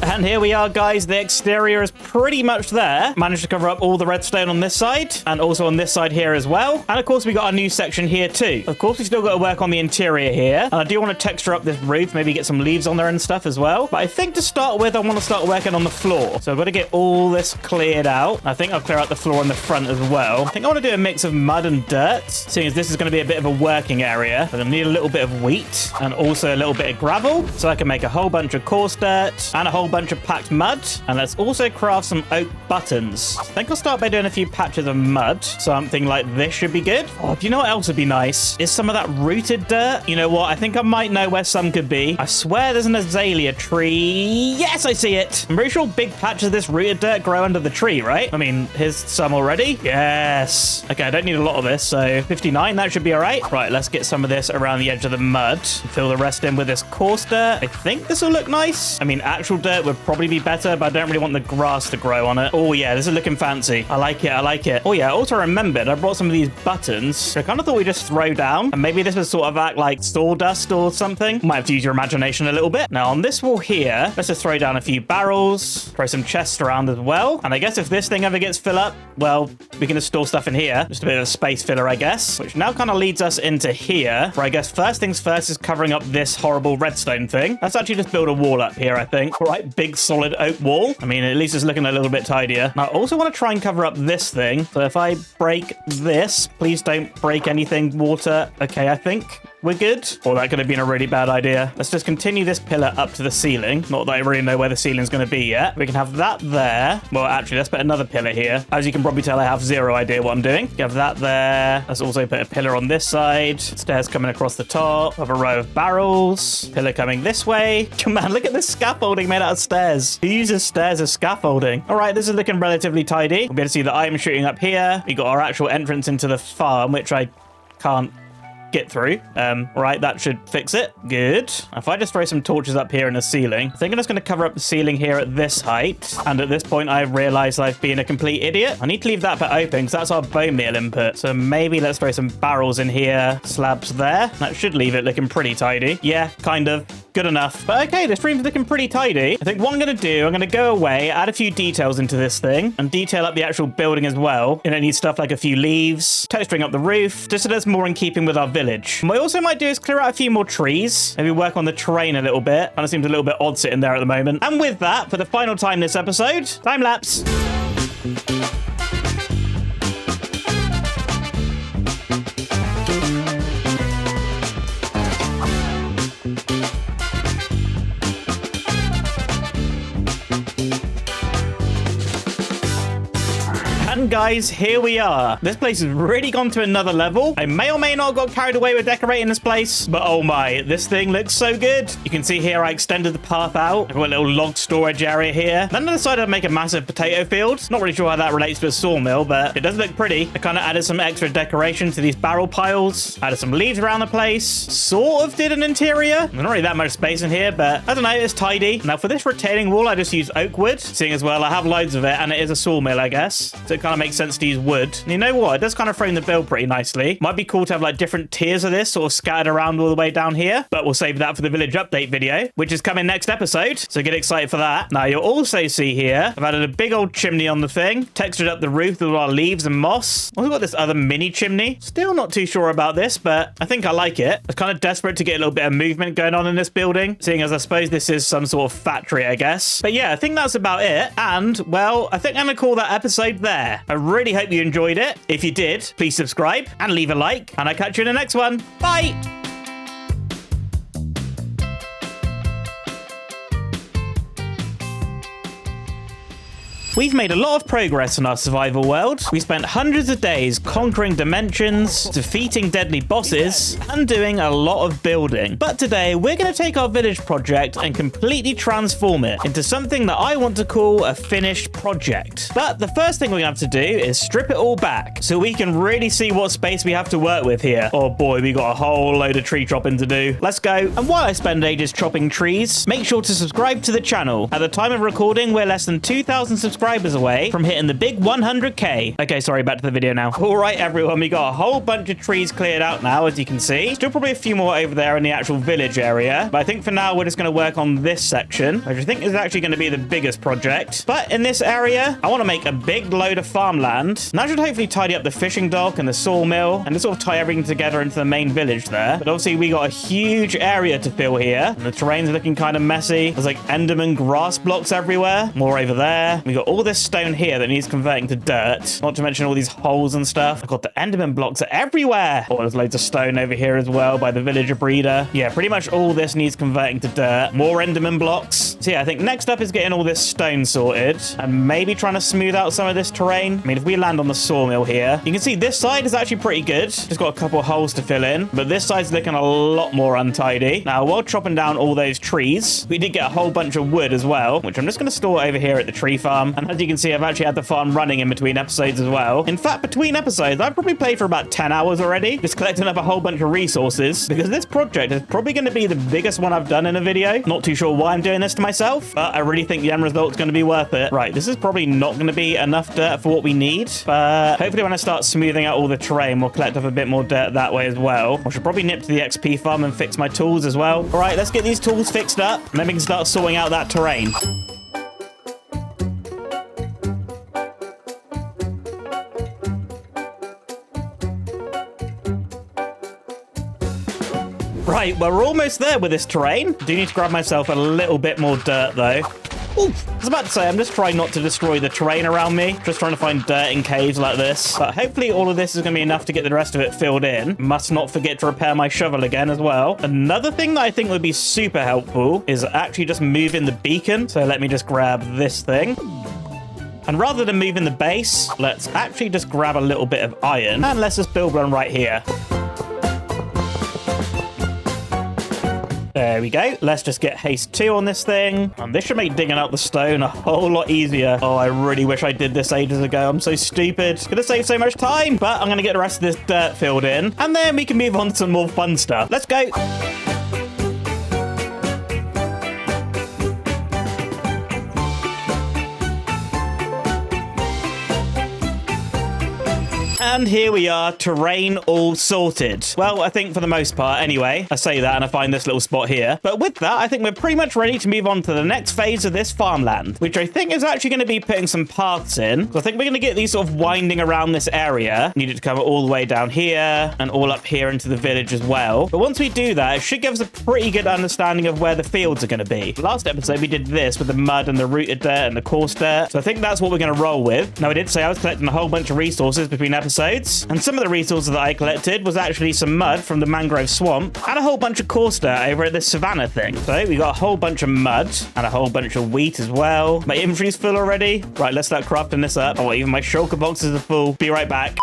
And here we are, guys. The exterior is pretty much there. Managed to cover up all the redstone on this side and also on this side here as well. And of course, we got our new section here too. Of course, we still got to work on the interior here. And I do want to texture up this roof, maybe get some leaves on there and stuff as well. But I think to start with, I want to start working on the floor. So I've got to get all this cleared out. I think I'll clear out the floor in the front as well. I think I want to do a mix of mud and dirt, seeing as this is going to be a bit of a working area. I'm going to need a little bit of wheat and also a little bit of gravel so I can make a whole bunch of coarse dirt and a whole bunch of packed mud. And let's also craft some oak buttons. I think I'll start by doing a few patches of mud. Something like this should be good. Oh, do you know what else would be nice? Is some of that rooted dirt. You know what? I think I might know where some could be. I swear there's an azalea tree. Yes, I see it. I'm pretty sure big patches of this rooted dirt grow under the tree, right? I mean, here's some already. Yes. Okay, I don't need a lot of this, so 59, that should be all right. Right, let's get some of this around the edge of the mud. Fill the rest in with this coarse dirt. I think this will look nice. I mean, actual dirt would probably be better, but I don't really want the grass to grow on it. Oh yeah, this is looking fancy. I like it. I like it. Oh yeah, I also remembered I brought some of these buttons. So I kind of thought we'd just throw down, and maybe this would sort of act like sawdust or something. Might have to use your imagination a little bit. Now on this wall here, let's just throw down a few barrels, throw some chests around as well. And I guess if this thing ever gets filled up, well, we can just store stuff in here. Just a bit of a space filler, I guess, which now kind of leads us into here, where I guess first things first is covering up this horrible redstone thing. Let's actually just build a wall up here, I think. All right, big solid oak wall. I mean, at least it's looking a little bit tidier. Now, I also want to try and cover up this thing. So if I break this, please don't break anything, water. Okay, I think we're good. Or that could have been a really bad idea. Let's just continue this pillar up to the ceiling. Not that I really know where the ceiling's going to be yet. We can have that there. Well, actually, let's put another pillar here. As you can probably tell, I have zero idea what I'm doing. Have that there. Let's also put a pillar on this side. Stairs coming across the top of a row of barrels. Pillar coming this way. Come on, look at this scaffolding made out of stairs. Who uses stairs as scaffolding? All right, this is looking relatively tidy. We'll be able to see the item shooting up here. We got our actual entrance into the farm, which I can't get through. Right, that should fix it. Good. If I just throw some torches up here in the ceiling, I think I'm just going to cover up the ceiling here at this height. And at this point, I've realized I've been a complete idiot. I need to leave that bit open because that's our bone meal input. So maybe let's throw some barrels in here, slabs there. That should leave it looking pretty tidy. Yeah, kind of. good enough. But okay, this stream's looking pretty tidy. I think what I'm going to do, I'm going to go away, add a few details into this thing, and detail up the actual building as well. You know, need stuff like a few leaves, texturing up the roof, just so there's more in keeping with our village. And what I also might do is clear out a few more trees, maybe work on the terrain a little bit. Kind of seems a little bit odd sitting there at the moment. And with that, for the final time this episode, time lapse. And guys, here we are. This place has really gone to another level. I may or may not have got carried away with decorating this place, but oh my, this thing looks so good. You can see here I extended the path out. I've got a little log storage area here. Then I decided to make a massive potato field. Not really sure how that relates to a sawmill, but it does look pretty. I kind of added some extra decoration to these barrel piles. Added some leaves around the place. Sort of did an interior. There's not really that much space in here, but I don't know, it's tidy. Now for this retaining wall, I just used oak wood, seeing as well I have loads of it, and it is a sawmill, I guess. So it kind of makes sense to use wood. And you know what? It does kind of frame the build pretty nicely. Might be cool to have like different tiers of this sort of scattered around all the way down here, but we'll save that for the village update video, which is coming next episode. So get excited for that. Now you'll also see here, I've added a big old chimney on the thing, textured up the roof with all our leaves and moss. Also got this other mini chimney. Still not too sure about this, but I think I like it. I was kind of desperate to get a little bit of movement going on in this building, seeing as I suppose this is some sort of factory, I guess. But yeah, I think that's about it. And well, I think I'm gonna call that episode there. I really hope you enjoyed it. If you did, please subscribe and leave a like, and I'll catch you in the next one. Bye! We've made a lot of progress in our survival world. We spent hundreds of days conquering dimensions, defeating deadly bosses, and doing a lot of building. But today, we're going to take our village project and completely transform it into something that I want to call a finished project. But the first thing we're going to have to do is strip it all back so we can really see what space we have to work with here. Oh boy, we got a whole load of tree chopping to do. Let's go. And while I spend ages chopping trees, make sure to subscribe to the channel. At the time of recording, we're less than 2,000 subscribers away from hitting the big 100k. Okay, sorry, back to the video now. All right, everyone, we got a whole bunch of trees cleared out now, as you can see. Still probably a few more over there in the actual village area, but I think for now we're just going to work on this section, which I think is actually going to be the biggest project. But in this area, I want to make a big load of farmland, and that should hopefully tidy up the fishing dock and the sawmill, and just sort of tie everything together into the main village there. But obviously we got a huge area to fill here, and the terrain's looking kind of messy. There's like Enderman grass blocks everywhere, more over there. We got all this stone here that needs converting to dirt, not to mention all these holes and stuff. I've got the Enderman blocks are everywhere. Oh, there's loads of stone over here as well by the villager breeder. Yeah, pretty much all this needs converting to dirt. More Enderman blocks. So yeah, I think next up is getting all this stone sorted and maybe trying to smooth out some of this terrain. I mean, if we land on the sawmill here, you can see this side is actually pretty good. Just got a couple of holes to fill in, but this side's looking a lot more untidy. Now, while chopping down all those trees, we did get a whole bunch of wood as well, which I'm just going to store over here at the tree farm. And as you can see, I've actually had the farm running in between episodes as well. In fact, between episodes, I've probably played for about 10 hours already, just collecting up a whole bunch of resources, because this project is probably going to be the biggest one I've done in a video. Not too sure why I'm doing this to myself, but I really think the end result's going to be worth it. Right, this is probably not going to be enough dirt for what we need, but hopefully when I start smoothing out all the terrain, we'll collect up a bit more dirt that way as well. I should probably nip to the XP farm and fix my tools as well. All right, let's get these tools fixed up, and then we can start sorting out that terrain. Right, well, we're almost there with this terrain. Do need to grab myself a little bit more dirt, though. Ooh, I was about to say, I'm just trying not to destroy the terrain around me. Just trying to find dirt in caves like this. But hopefully all of this is going to be enough to get the rest of it filled in. Must not forget to repair my shovel again as well. Another thing that I think would be super helpful is actually just moving the beacon. So let me just grab this thing. And rather than moving the base, let's actually just grab a little bit of iron. And let's just build one right here. There we go. Let's just get haste 2 on this thing. And this should make digging out the stone a whole lot easier. Oh, I really wish I did this ages ago. I'm so stupid. Could have saved so much time. But I'm going to get the rest of this dirt filled in. And then we can move on to some more fun stuff. Let's go. And here we are, terrain all sorted. Well, I think for the most part, anyway, I say that and I find this little spot here. But with that, I think we're pretty much ready to move on to the next phase of this farmland, which I think is actually going to be putting some paths in. So I think we're going to get these sort of winding around this area. Needed to come all the way down here and all up here into the village as well. But once we do that, it should give us a pretty good understanding of where the fields are going to be. Last episode, we did this with the mud and the rooted dirt and the coarse dirt. So I think that's what we're going to roll with. Now, I did say I was collecting a whole bunch of resources between episodes. And some of the resources that I collected was actually some mud from the mangrove swamp and a whole bunch of coarse dirt over at this savannah thing. So we got a whole bunch of mud and a whole bunch of wheat as well. My inventory's full already. Right, let's start crafting this up. Oh, even my shulker boxes are full. Be right back.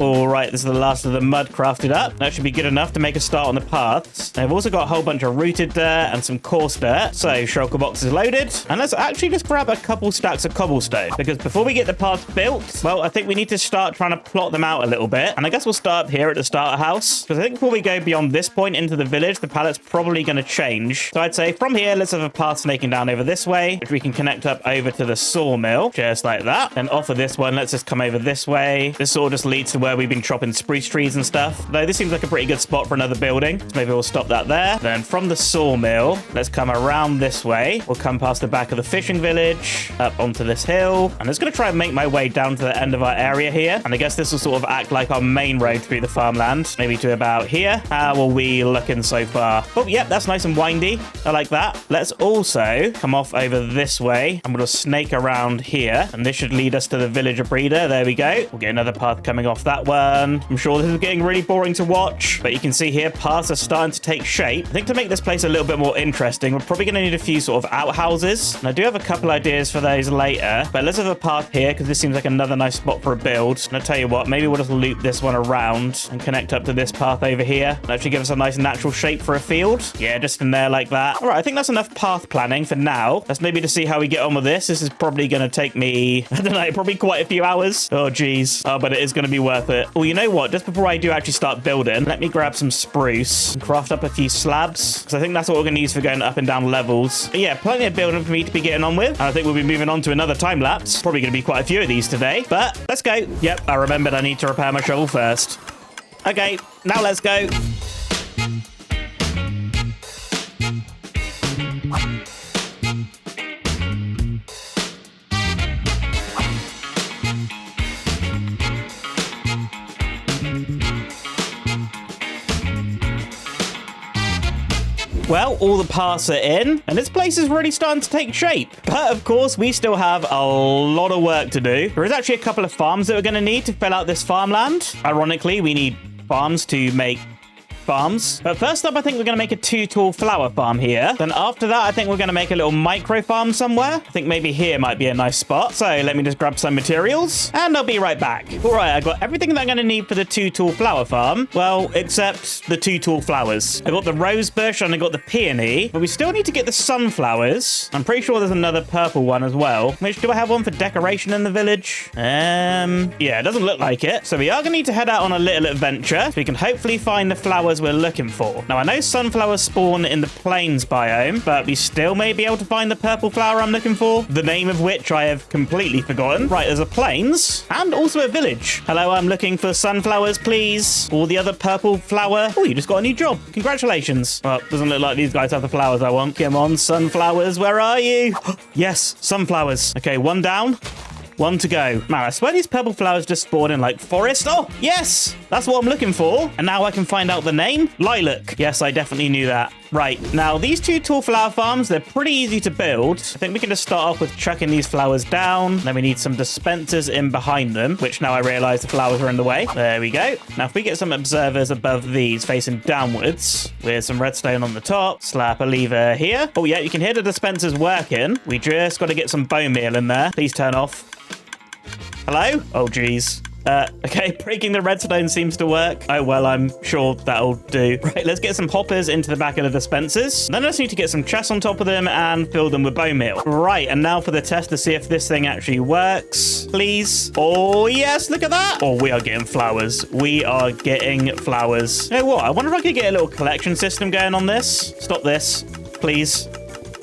All right, this is the last of the mud crafted up. That should be good enough to make a start on the paths. I've also got a whole bunch of rooted dirt and some coarse dirt. So shulker box is loaded. And let's actually just grab a couple stacks of cobblestone, because before we get the paths built, well, I think we need to start trying to plot them out a little bit. And I guess we'll start up here at the starter house, because I think before we go beyond this point into the village, the palette's probably going to change. So I'd say from here, let's have a path snaking down over this way, which we can connect up over to the sawmill, just like that. And off of this one, let's just come over this way. This sort of just leads to where we've been chopping spruce trees and stuff. Though this seems like a pretty good spot for another building, so maybe we'll stop that there. Then from the sawmill, let's come around this way. We'll come past the back of the fishing village, up onto this hill. I'm just going to try and make my way down to the end of our area here. And I guess this will sort of act like our main road through the farmland, maybe to about here. How are we looking so far? Oh, yep, that's nice and windy. I like that. Let's also come off over this way, and we'll snake around here. And this should lead us to the villager breeder. There we go. We'll get another path coming off that one. I'm sure this is getting really boring to watch, but you can see here paths are starting to take shape. I think to make this place a little bit more interesting, we're probably going to need a few sort of outhouses. And I do have a couple ideas for those later, but let's have a path here because this seems like another nice spot for a build. And I'll tell you what, maybe we'll just loop this one around and connect up to this path over here and actually give us a nice natural shape for a field. Yeah, just in there like that. All right, I think that's enough path planning for now. Let's maybe to see how we get on with this. This is probably going to take me, I don't know, probably quite a few hours. Oh, geez. Oh, but it is going to be worth it. Well, you know what? Just before I do actually start building, let me grab some spruce and craft up a few slabs, because I think that's what we're going to use for going up and down levels. But yeah, plenty of building for me to be getting on with. And I think we'll be moving on to another time lapse. Probably going to be quite a few of these today, but let's go. Yep, I remembered I need to repair my shovel first. Okay, now let's go. Well, all the paths are in, and this place is really starting to take shape. But of course, we still have a lot of work to do. There is actually a couple of farms that we're going to need to fill out this farmland. Ironically, we need farms to make farms. But first up, I think we're going to make a 2-tall flower farm here. Then after that, I think we're going to make a little micro farm somewhere. I think maybe here might be a nice spot. So let me just grab some materials and I'll be right back. All right, I got everything that I'm going to need for the 2-tall flower farm. Well, except the 2 tall flowers. I got the rose bush and I got the peony, but we still need to get the sunflowers. I'm pretty sure there's another purple one as well. Which, do I have one for decoration in the village? Yeah, it doesn't look like it. So we are going to need to head out on a little adventure so we can hopefully find the flowers we're looking for. Now, I know sunflowers spawn in the plains biome, but we still may be able to find the purple flower I'm looking for, the name of which I have completely forgotten. Right, there's a plains and also a village. Hello, I'm looking for sunflowers, please. Or the other purple flower. Oh, you just got a new job. Congratulations. Well, doesn't look like these guys have the flowers I want. Come on, sunflowers, where are you? Yes, sunflowers. Okay, one down. One to go. Man, I swear these purple flowers just spawn in like forest. Oh, yes, that's what I'm looking for. And now I can find out the name. Lilac. Yes, I definitely knew that. Right, now these 2 tall flower farms, they're pretty easy to build. I think we can just start off with chucking these flowers down. Then we need some dispensers in behind them, which now I realize the flowers are in the way. There we go. Now, if we get some observers above these facing downwards with some redstone on the top, slap a lever here. Oh yeah, you can hear the dispensers working. We just got to get some bone meal in there. Please turn off. Hello? Oh, geez. Okay, breaking the redstone seems to work. Oh, well, I'm sure that'll do. Right, let's get some hoppers into the back of the dispensers. Then I just need to get some chests on top of them and fill them with bone meal. Right, and now for the test to see if this thing actually works. Please. Oh, yes, look at that. Oh, we are getting flowers. We are getting flowers. You know what? I wonder if I could get a little collection system going on this. Stop this, please.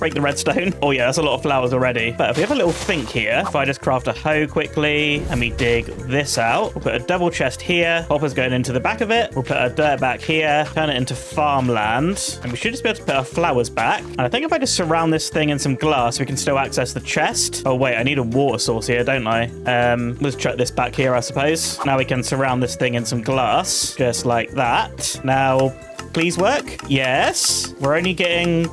break the redstone. Oh yeah, that's a lot of flowers already. But if we have a little think here, if I just craft a hoe quickly and we dig this out, we'll put a double chest here. Hopper's going into the back of it. We'll put our dirt back here, turn it into farmland. And we should just be able to put our flowers back. And I think if I just surround this thing in some glass, we can still access the chest. Oh wait, I need a water source here, don't I? Let's chuck this back here, I suppose. Now we can surround this thing in some glass, just like that. Now, please work. Yes. We're only getting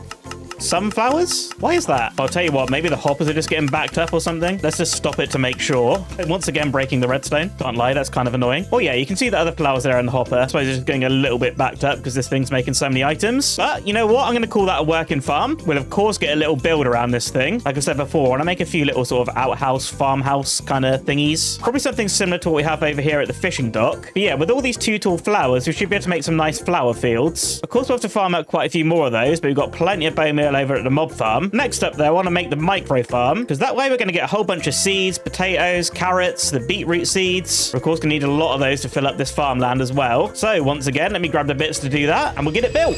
some flowers? Why is that? I'll tell you what, maybe the hoppers are just getting backed up or something. Let's just stop it to make sure. And once again, breaking the redstone. Can't lie, that's kind of annoying. Oh yeah, you can see the other flowers there in the hopper. I suppose it's just getting a little bit backed up because this thing's making so many items. But you know what? I'm going to call that a working farm. We'll of course get a little build around this thing. Like I said before, I want to make a few little sort of outhouse, farmhouse kind of thingies. Probably something similar to what we have over here at the fishing dock. But yeah, with all these 2 tall flowers, we should be able to make some nice flower fields. Of course, we'll have to farm out quite a few more of those, but we've got plenty of bone meal over at the mob farm. Next up, though, I want to make the micro farm because that way we're going to get a whole bunch of seeds, potatoes, carrots, the beetroot seeds. We're of course going to need a lot of those to fill up this farmland as well. So once again, let me grab the bits to do that and we'll get it built.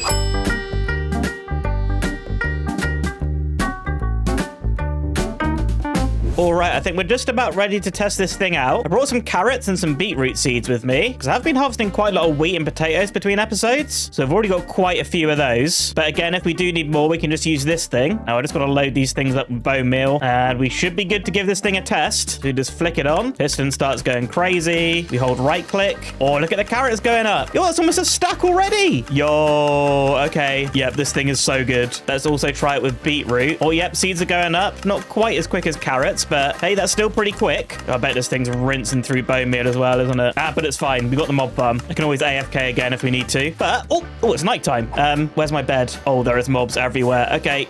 All right, I think we're just about ready to test this thing out. I brought some carrots and some beetroot seeds with me because I've been harvesting quite a lot of wheat and potatoes between episodes. So I've already got quite a few of those. But again, if we do need more, we can just use this thing. Now I just got to load these things up with bone meal and we should be good to give this thing a test. So we just flick it on. Piston starts going crazy. We hold right click. Oh, look at the carrots going up. Yo, that's almost a stack already. Yo, okay. Yep, this thing is so good. Let's also try it with beetroot. Oh, yep, seeds are going up. Not quite as quick as carrots, but hey, that's still pretty quick. I bet this thing's rinsing through bone meal as well, isn't it? But it's fine. We got the mob farm. I can always AFK again if we need to. But, oh, it's nighttime. Where's my bed? Oh, there is mobs everywhere. Okay.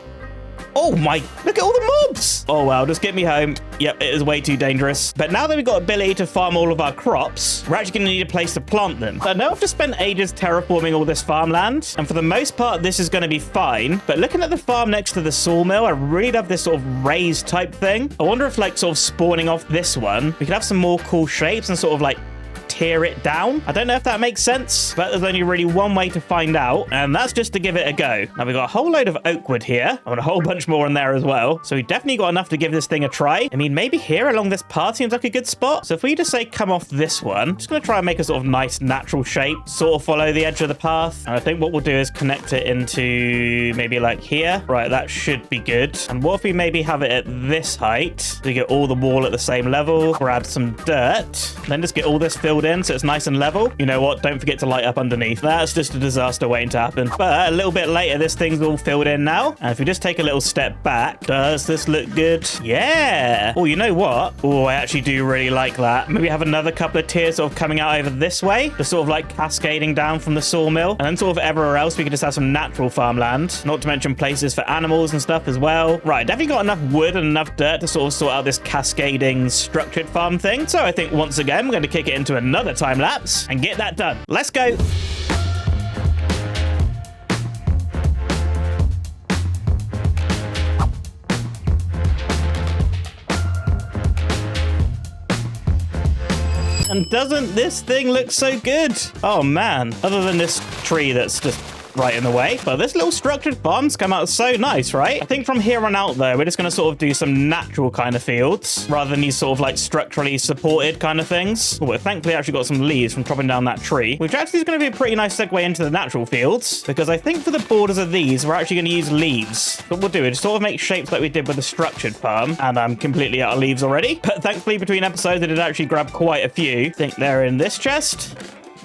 Oh my, look at all the mobs. Oh wow, just get me home. Yep, it is way too dangerous. But now that we've got ability to farm all of our crops, we're actually going to need a place to plant them. I know I've just spent ages terraforming all this farmland, and for the most part, this is going to be fine. But looking at the farm next to the sawmill, I really love this sort of raised type thing. I wonder if like sort of spawning off this one, we could have some more cool shapes and sort of like tear it down. I don't know if that makes sense, but there's only really one way to find out, and that's just to give it a go. Now we've got a whole load of oak wood here. I want a whole bunch more in there as well. So we definitely got enough to give this thing a try. I mean, maybe here along this path seems like a good spot. So if we just say come off this one, I'm just going to try and make a sort of nice natural shape, sort of follow the edge of the path. And I think what we'll do is connect it into maybe like here. Right, that should be good. And what if we maybe have it at this height? So we get all the wall at the same level, grab some dirt, then just get all this filled in so it's nice and level. You know what? Don't forget to light up underneath. That's just a disaster waiting to happen. But a little bit later, this thing's all filled in now. And if we just take a little step back, does this look good? Yeah. Oh, you know what? Oh, I actually do really like that. Maybe have another couple of tiers sort of coming out over this way, just sort of like cascading down from the sawmill. And then sort of everywhere else, we could just have some natural farmland, not to mention places for animals and stuff as well. Right, definitely got enough wood and enough dirt to sort of sort out this cascading structured farm thing. So I think once again, we're going to kick it into another time lapse and get that done. Let's go. And doesn't this thing look so good? Oh man, other than this tree that's just right in the way. But this little structured farm's come out so nice, right? I think from here on out, though, we're just going to sort of do some natural kind of fields rather than these sort of like structurally supported kind of things. Oh, but thankfully, I actually got some leaves from chopping down that tree, which actually is going to be a pretty nice segue into the natural fields, because I think for the borders of these, we're actually going to use leaves. What we'll do is sort of make shapes like we did with the structured farm, and I'm completely out of leaves already. But thankfully, between episodes, I did actually grab quite a few. I think they're in this chest.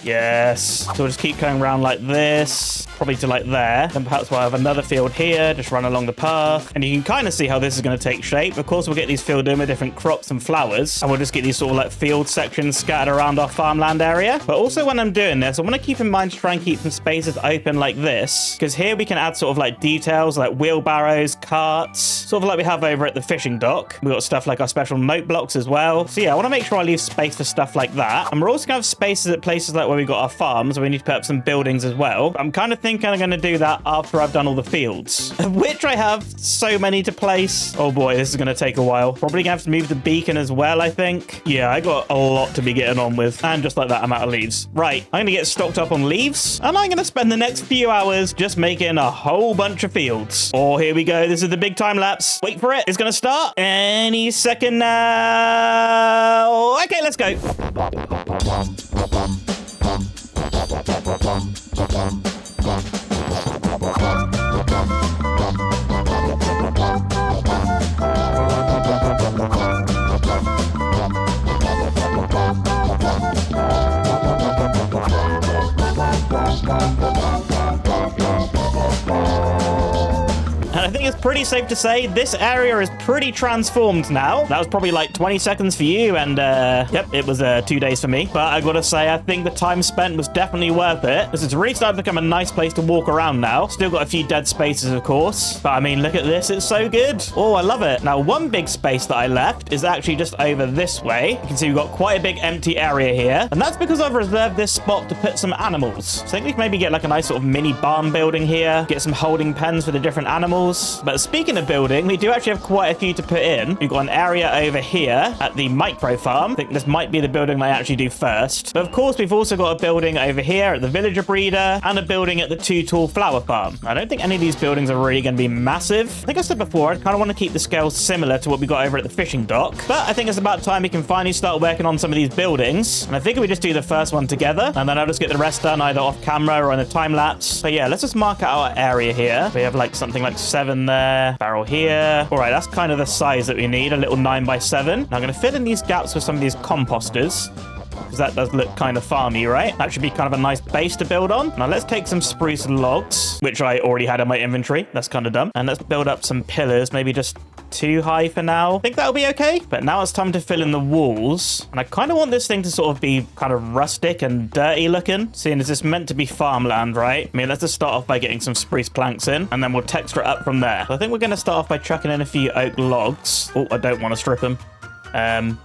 Yes. So we'll just keep going around like this, probably to like there. Then perhaps we'll have another field here, just run along the path. And you can kind of see how this is going to take shape. Of course, we'll get these filled in with different crops and flowers. And we'll just get these sort of like field sections scattered around our farmland area. But also when I'm doing this, I want to keep in mind to try and keep some spaces open like this. Because here we can add sort of like details like wheelbarrows, carts, sort of like we have over at the fishing dock. We've got stuff like our special note blocks as well. So yeah, I want to make sure I leave space for stuff like that. And we're also going to have spaces at places like where where we got our farm, so we need to put up some buildings as well. I'm kind of thinking I'm going to do that after I've done all the fields, of which I have so many to place. Oh boy, this is going to take a while. Probably going to have to move the beacon as well, I think. Yeah, I got a lot to be getting on with. And just like that, I'm out of leaves. Right, I'm going to get stocked up on leaves, and I'm going to spend the next few hours just making a whole bunch of fields. Oh, here we go. This is the big time lapse. Wait for it. It's going to start any second now. Okay, let's go. And I think it's pretty safe to say this area is pretty transformed now. That was probably like 20 seconds for you, and yep, it was 2 days for me. But I gotta say, I think the time spent was definitely worth it. This is really starting to become a nice place to walk around now. Still got a few dead spaces, of course. But I mean, look at this. It's so good. Oh, I love it. Now, one big space that I left is actually just over this way. You can see we've got quite a big empty area here. And that's because I've reserved this spot to put some animals. So I think we can maybe get like a nice sort of mini barn building here. Get some holding pens for the different animals. But speaking of building, we do actually have quite a few to put in. We've got an area over here at the micro farm. I think this might be the building I actually do first. But of course, we've also got a building over here at the villager breeder and a building at the 2 tall flower farm. I don't think any of these buildings are really going to be massive. I think I said before, I kind of want to keep the scale similar to what we got over at the fishing dock. But I think it's about time we can finally start working on some of these buildings. And I think we just do the first one together, and then I'll just get the rest done either off camera or in a time lapse. So yeah, let's just mark out our area here. We have like something like 7 there, barrel here. All right, that's kind of the size that we need, a little 9x7. Now I'm going to fill in these gaps with some of these composters, because that does look kind of farmy, right? That should be kind of a nice base to build on. Now let's take some spruce logs, which I already had in my inventory. That's kind of dumb. And let's build up some pillars, maybe just 2 high for now. I think that'll be okay. But now it's time to fill in the walls. And I kind of want this thing to sort of be kind of rustic and dirty looking, seeing as it's meant to be farmland, right? I mean, let's just start off by getting some spruce planks in, and then we'll texture it up from there. So I think we're going to start off by chucking in a few oak logs. Oh, I don't want to strip them.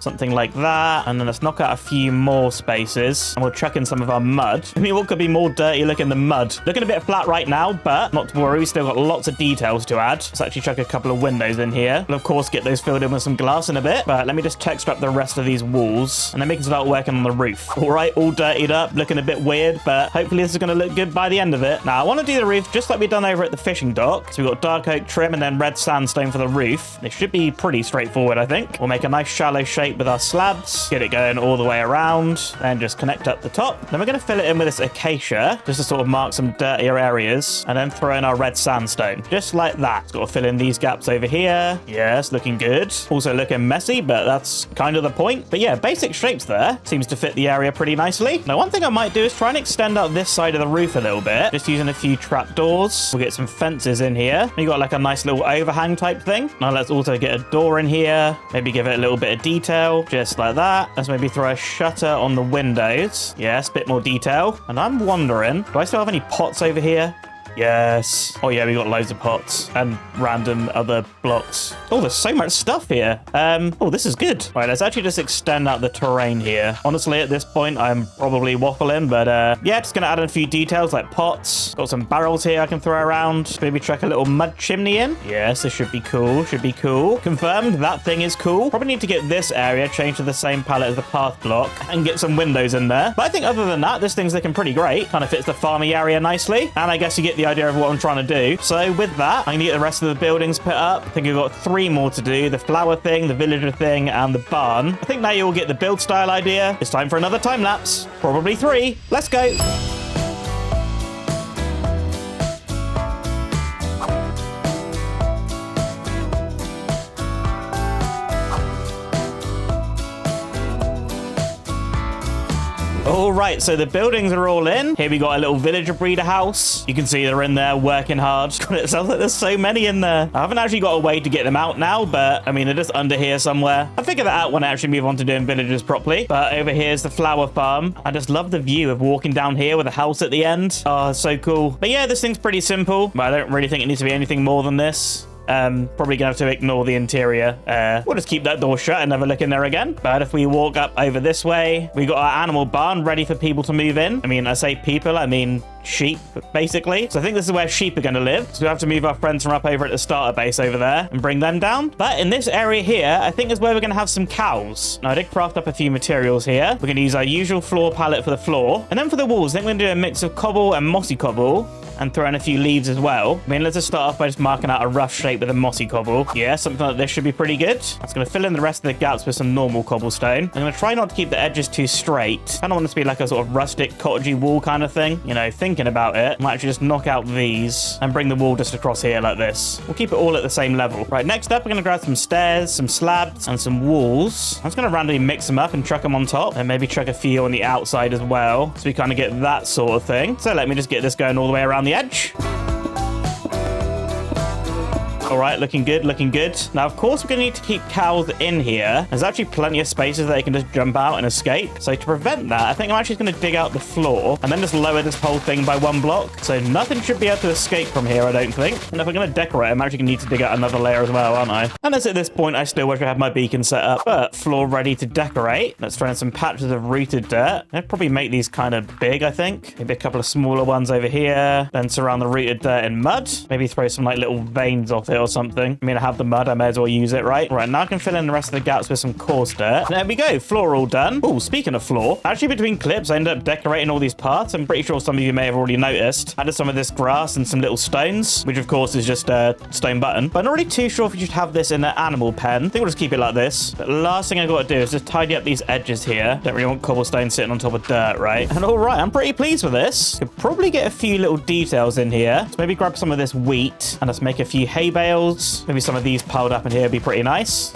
Something like that, and then let's knock out a few more spaces, and we'll chuck in some of our mud. I mean, what could be more dirty looking than mud? Looking a bit flat right now, but not to worry, we still got lots of details to add. Let's actually chuck a couple of windows in here. We'll of course get those filled in with some glass in a bit, but let me just texture up the rest of these walls, and then we can start working on the roof. All right, all dirtied up, looking a bit weird, but hopefully this is going to look good by the end of it. Now I want to do the roof just like we've done over at the fishing dock. So we've got dark oak trim and then red sandstone for the roof. It should be pretty straightforward, I think. We'll make a nice shallow shape with our slabs, get it going all the way around, and just connect up the top. Then we're going to fill it in with this acacia, just to sort of mark some dirtier areas, and then throw in our red sandstone, just like that. Got to fill in these gaps over here. Yes, looking good. Also looking messy, but that's kind of the point. But yeah, basic shapes there. Seems to fit the area pretty nicely. Now, one thing I might do is try and extend out this side of the roof a little bit, just using a few trapdoors. We'll get some fences in here. We got like a nice little overhang type thing. Now let's also get a door in here, maybe give it a little bit of detail, just like that. Let's maybe throw a shutter on the windows. Yes, bit more detail. And I'm wondering, do I still have any pots over here? Yes. Oh yeah, we got loads of pots and random other blocks. Oh, there's so much stuff here. Oh, this is good. Right, let's actually just extend out the terrain here. Honestly, at this point, I'm probably waffling, but yeah, just gonna add in a few details like pots. Got some barrels here I can throw around. Maybe chuck a little mud chimney in. Yes, this should be cool. Should be cool. Confirmed, that thing is cool. Probably need to get this area changed to the same palette as the path block and get some windows in there. But I think other than that, this thing's looking pretty great. Kind of fits the farmy area nicely. And I guess you get the idea of what I'm trying to do. So with that, I'm gonna get the rest of the buildings put up. I think we've got 3 more to do: the flower thing, the villager thing, and the barn. I think now you all get the build style idea. It's time for another time lapse. Probably 3. Let's go. All right, so the buildings are all in. Here we got a little villager breeder house. You can see they're in there working hard. It sounds like there's so many in there. I haven't actually got a way to get them out now, but I mean, they're just under here somewhere. I'll figure that out when I actually move on to doing villagers properly. But over here's the flower farm. I just love the view of walking down here with a house at the end. Oh, so cool. But yeah, this thing's pretty simple, but I don't really think it needs to be anything more than this. Probably gonna have to ignore the interior. We'll just keep that door shut and never look in there again. But if we walk up over this way, we got our animal barn ready for people to move in. I mean, I say people, I mean sheep, basically. So I think this is where sheep are going to live. So we have to move our friends from up over at the starter base over there and bring them down. But in this area here, I think is where we're going to have some cows. Now, I did craft up a few materials here. We're going to use our usual floor palette for the floor. And then for the walls, I think we're going to do a mix of cobble and mossy cobble and throw in a few leaves as well. I mean, let's just start off by just marking out a rough shape with a mossy cobble. Yeah, something like this should be pretty good. That's going to fill in the rest of the gaps with some normal cobblestone. I'm going to try not to keep the edges too straight. I kind of want this to be like a sort of rustic, cottagey wall kind of thing. You know, thinking about it, I might actually just knock out these and bring the wall just across here like this. We'll keep it all at the same level. Right, next up, we're going to grab some stairs, some slabs, and some walls. I'm just going to randomly mix them up and chuck them on top, and maybe chuck a few on the outside as well, so we kind of get that sort of thing. So let me just get this going all the way around the edge. All right, looking good, looking good. Now, of course, we're going to need to keep cows in here. There's actually plenty of spaces that they can just jump out and escape. So to prevent that, I think I'm actually going to dig out the floor and then just lower this whole thing by 1 block. So nothing should be able to escape from here, I don't think. And if we're going to decorate, I'm actually going to need to dig out another layer as well, aren't I? And as at this point, I still wish I had my beacon set up. But floor ready to decorate. Let's throw in some patches of rooted dirt. I'd probably make these kind of big, I think. Maybe a couple of smaller ones over here. Then surround the rooted dirt in mud. Maybe throw some like little veins off it or something. I mean, I have the mud, I may as well use it, right? Right, now I can fill in the rest of the gaps with some coarse dirt. There we go, floor all done. Oh, speaking of floor, actually between clips, I ended up decorating all these parts. I'm pretty sure some of you may have already noticed. Added some of this grass and some little stones, which of course is just a stone button. But I'm not really too sure if you should have this in an animal pen. I think we'll just keep it like this. But last thing I got to do is just tidy up these edges here. Don't really want cobblestone sitting on top of dirt, right? And all right, I'm pretty pleased with this. Could probably get a few little details in here. So maybe grab some of this wheat and let's make a few hay bales. Maybe some of these piled up in here would be pretty nice.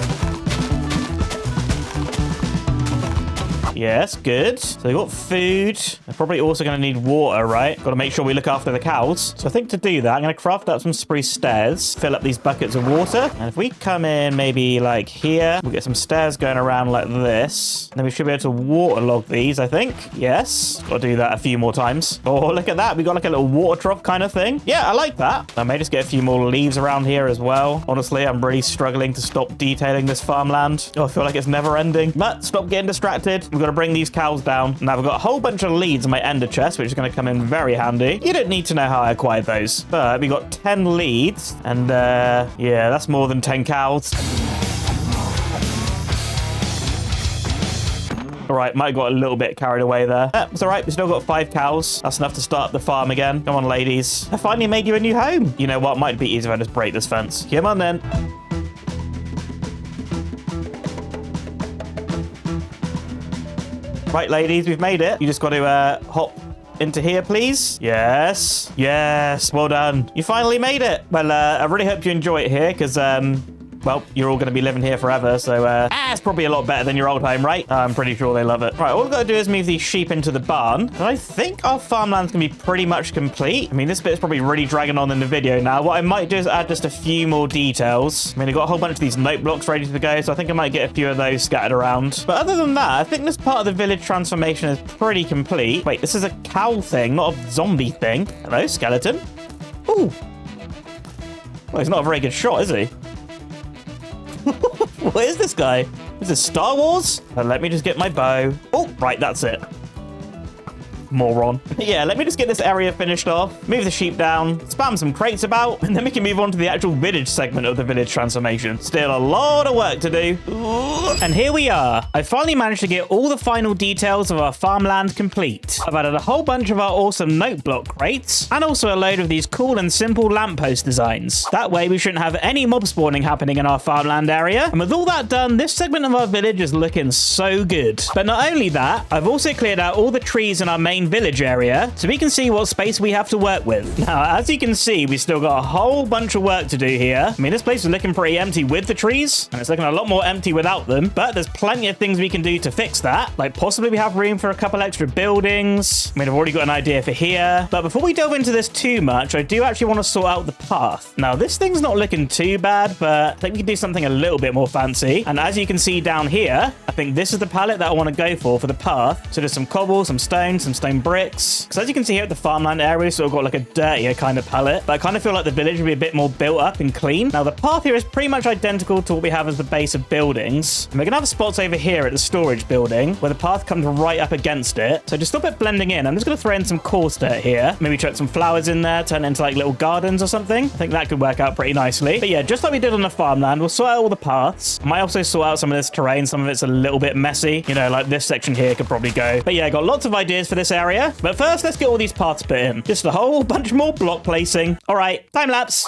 Yes, good. So we've got food. We're probably also going to need water, right? Got to make sure we look after the cows. So I think to do that, I'm going to craft up some spruce stairs, fill up these buckets of water. And if we come in maybe like here, we'll get some stairs going around like this. And then we should be able to waterlog these, I think. Yes. Got to do that a few more times. Oh, look at that. We got like a little water trough kind of thing. Yeah, I like that. I may just get a few more leaves around here as well. Honestly, I'm really struggling to stop detailing this farmland. Oh, I feel like it's never ending. But stop getting distracted. We've got to bring these cows down. Now I've got a whole bunch of leads in my ender chest, which is going to come in very handy. You don't need to know how I acquired those, but we got 10 leads, and yeah, that's more than 10 cows. All right, might have got a little bit carried away there. It's all right. We still got 5 cows. That's enough to start the farm again. Come on, ladies. I finally made you a new home. You know what? Might be easier if I just break this fence. Come on, then. Right, ladies, we've made it. You just got to hop into here, please. Yes. Yes. Well done. You finally made it. Well, I really hope you enjoy it here because, well, you're all going to be living here forever, so it's probably a lot better than your old home, right? I'm pretty sure they love it. Right, all we've got to do is move these sheep into the barn, and I think our farmland's going to be pretty much complete. I mean, this bit's probably really dragging on in the video now. What I might do is add just a few more details. I mean, I've got a whole bunch of these note blocks ready to go, so I think I might get a few of those scattered around. But other than that, I think this part of the village transformation is pretty complete. Wait, this is a cow thing, not a zombie thing. Hello, skeleton. Ooh. Well, he's not a very good shot, is he? What is this guy? Is this Star Wars? Let me just get my bow. Oh, right, that's it. Moron. Yeah, let me just get this area finished off, move the sheep down, spam some crates about, and then we can move on to the actual village segment of the village transformation. Still a lot of work to do. Ooh. And here we are. I finally managed to get all the final details of our farmland complete. I've added a whole bunch of our awesome note block crates, and also a load of these cool and simple lamppost designs. That way we shouldn't have any mob spawning happening in our farmland area. And with all that done, this segment of our village is looking so good. But not only that, I've also cleared out all the trees in our main village area so we can see what space we have to work with. Now, as you can see, we still got a whole bunch of work to do here. I mean, this place is looking pretty empty with the trees, and it's looking a lot more empty without them, but there's plenty of things we can do to fix that. Like, possibly we have room for a couple extra buildings. I mean, I've already got an idea for here. But before we delve into this too much, I do actually want to sort out the path. Now, this thing's not looking too bad, but I think we can do something a little bit more fancy. And as you can see down here, I think this is the palette that I want to go for the path. So there's some cobble, some stone cobblestone bricks. Because as you can see here at the farmland area, we sort of got like a dirtier kind of palette. But I kind of feel like the village will be a bit more built up and clean. Now, the path here is pretty much identical to what we have as the base of buildings. And we're going to have spots over here at the storage building where the path comes right up against it. So just stop it blending in. I'm just going to throw in some coarse dirt here. Maybe chuck some flowers in there, turn it into like little gardens or something. I think that could work out pretty nicely. But yeah, just like we did on the farmland, we'll sort out all the paths. I might also sort out some of this terrain. Some of it's a little bit messy. You know, like this section here could probably go. But yeah, I got lots of ideas for this area. But first, let's get all these paths put in. Just a whole bunch more block placing. All right, time lapse.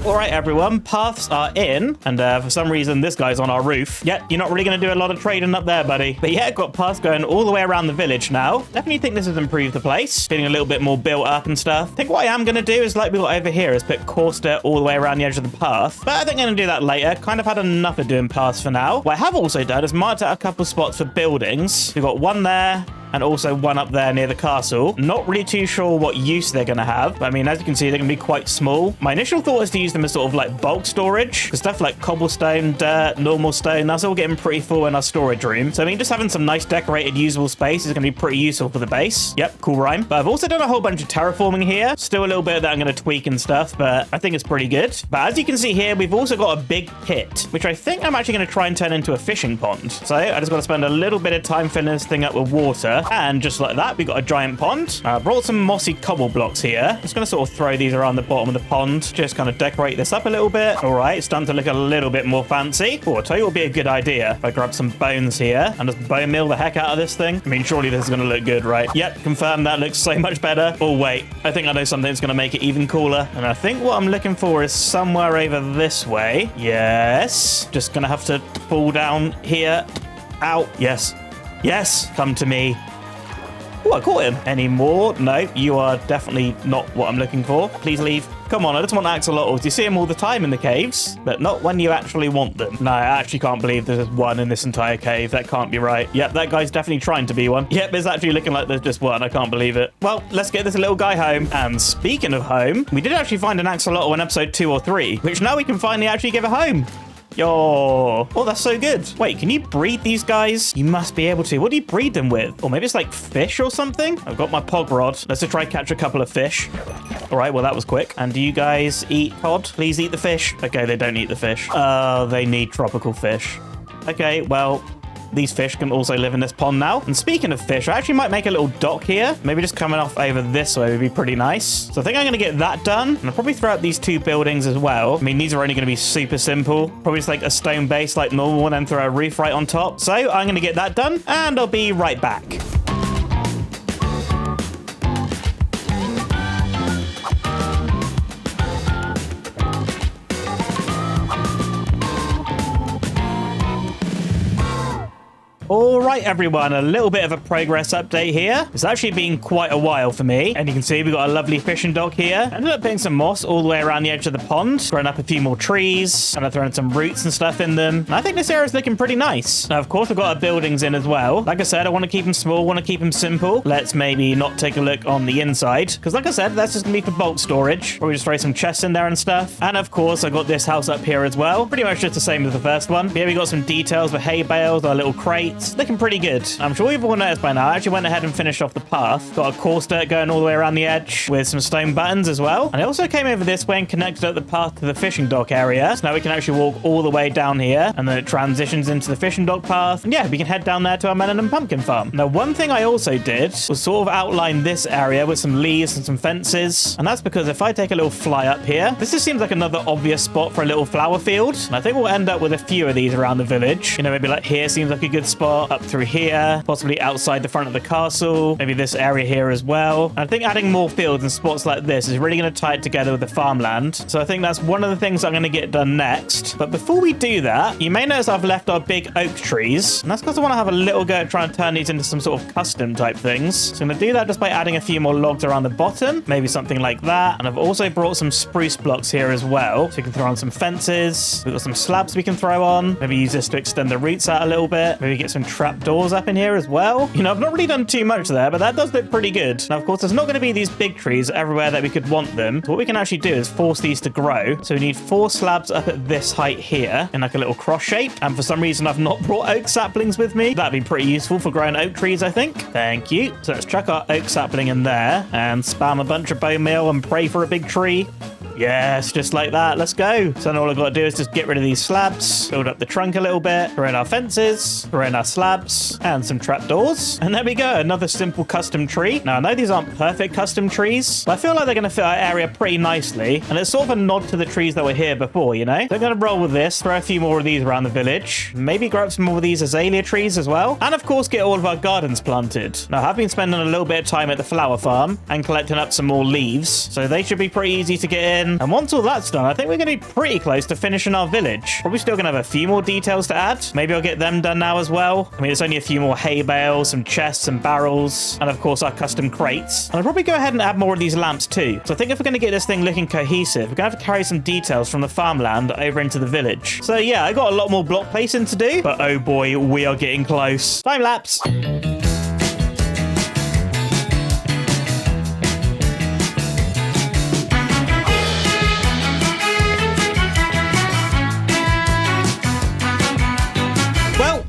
All right, everyone, paths are in, and for some reason, this guy's on our roof. Yeah, you're not really going to do a lot of trading up there, buddy. But yeah, got paths going all the way around the village now. Definitely think this has improved the place, feeling a little bit more built up and stuff. I think what I am going to do is, like we got over here, is put coarse dirt all the way around the edge of the path. But I think I'm going to do that later. Kind of had enough of doing paths for now. What I have also done is marked out a couple spots for buildings. We've got one there, and also one up there near the castle. Not really too sure what use they're going to have. But I mean, as you can see, they're going to be quite small. My initial thought is to use them as sort of like bulk storage. Because stuff like cobblestone, dirt, normal stone, that's all getting pretty full in our storage room. So I mean, just having some nice decorated usable space is going to be pretty useful for the base. Yep, cool rhyme. But I've also done a whole bunch of terraforming here. Still a little bit that I'm going to tweak and stuff, but I think it's pretty good. But as you can see here, we've also got a big pit, which I think I'm actually going to try and turn into a fishing pond. So I just got to spend a little bit of time filling this thing up with water. And just like that, we got a giant pond. I brought some mossy cobble blocks here. Just going to sort of throw these around the bottom of the pond. Just kind of decorate this up a little bit. All right, it's starting to look a little bit more fancy. Oh, I'll tell you what would be a good idea. If I grab some bones here and just bone mill the heck out of this thing. I mean, surely this is going to look good, right? Yep, confirm that looks so much better. Oh, wait. I think I know something that's going to make it even cooler. And I think what I'm looking for is somewhere over this way. Yes. Just going to have to fall down here. Ow. Yes. Yes. Come to me. Oh, I caught him. Any more? No, you are definitely not what I'm looking for. Please leave. Come on, I just want axolotls. You see them all the time in the caves, but not when you actually want them. No, I actually can't believe there's one in this entire cave. That can't be right. Yep, that guy's definitely trying to be one. Yep, it's actually looking like there's just one. I can't believe it. Well, let's get this little guy home. And speaking of home, we did actually find an axolotl in episode 2 or 3, which now we can finally actually give a home. Yo. Oh, that's so good. Wait, can you breed these guys? You must be able to. What do you breed them with? Or maybe it's like fish or something? I've got my pog rod. Let's just try catch a couple of fish. All right, well, that was quick. And do you guys eat cod? Please eat the fish. Okay, they don't eat the fish. Oh, they need tropical fish. Okay, well, these fish can also live in this pond now. And speaking of fish, I actually might make a little dock here. Maybe just coming off over this way would be pretty nice. So I think I'm going to get that done. And I'll probably throw out these 2 buildings as well. I mean, these are only going to be super simple. Probably just like a stone base like normal and then throw a roof right on top. So I'm going to get that done and I'll be right back. All right, everyone, a little bit of a progress update here. It's actually been quite a while for me. And you can see we've got a lovely fishing dock here. I ended up putting some moss all the way around the edge of the pond, throwing up a few more trees, and I've thrown some roots and stuff in them. And I think this area is looking pretty nice. Now, of course, we've got our buildings in as well. Like I said, I want to keep them small, want to keep them simple. Let's maybe not take a look on the inside, because like I said, that's just going to be for bulk storage. Probably just throw some chests in there and stuff. And of course, I got this house up here as well. Pretty much just the same as the first one. Here we got some details with hay bales, our little crates. Looking pretty good. I'm sure you've all noticed by now. I actually went ahead and finished off the path. Got a coarse dirt going all the way around the edge with some stone buttons as well. And I also came over this way and connected up the path to the fishing dock area. So now we can actually walk all the way down here and then it transitions into the fishing dock path. And yeah, we can head down there to our melon and pumpkin farm. Now, one thing I also did was sort of outline this area with some leaves and some fences. And that's because if I take a little fly up here, this just seems like another obvious spot for a little flower field. And I think we'll end up with a few of these around the village. You know, maybe like here seems like a good spot, up through here, possibly outside the front of the castle, maybe this area here as well. And I think adding more fields and spots like this is really going to tie it together with the farmland. So I think that's one of the things I'm going to get done next. But before we do that, you may notice I've left our big oak trees. And that's because I want to have a little go at trying to turn these into some sort of custom type things. So I'm going to do that just by adding a few more logs around the bottom, maybe something like that. And I've also brought some spruce blocks here as well. So we can throw on some fences. We've got some slabs we can throw on. Maybe use this to extend the roots out a little bit. Maybe get some trapdoors up in here as well. You know, I've not really done too much there, but that does look pretty good. Now, of course, there's not going to be these big trees everywhere that we could want them. So what we can actually do is force these to grow. So we need 4 slabs up at this height here in like a little cross shape. And for some reason, I've not brought oak saplings with me. That'd be pretty useful for growing oak trees, I think. Thank you. So let's chuck our oak sapling in there and spam a bunch of bone meal and pray for a big tree. Yes, just like that. Let's go. So then all I've got to do is just get rid of these slabs, build up the trunk a little bit, throw in our fences, throw in our slabs, and some trapdoors. And there we go. Another simple custom tree. Now, I know these aren't perfect custom trees, but I feel like they're going to fit our area pretty nicely. And it's sort of a nod to the trees that were here before, you know? So I'm going to roll with this, throw a few more of these around the village, maybe grow up some more of these azalea trees as well. And of course, get all of our gardens planted. Now, I've been spending a little bit of time at the flower farm and collecting up some more leaves. So they should be pretty easy to get in. And once all that's done, I think we're going to be pretty close to finishing our village. Probably still going to have a few more details to add. Maybe I'll get them done now as well. I mean, it's only a few more hay bales, some chests and barrels, and of course our custom crates. And I'll probably go ahead and add more of these lamps too. So I think if we're going to get this thing looking cohesive, we're going to have to carry some details from the farmland over into the village. So yeah, I got a lot more block placing to do, but oh boy, we are getting close. Time lapse.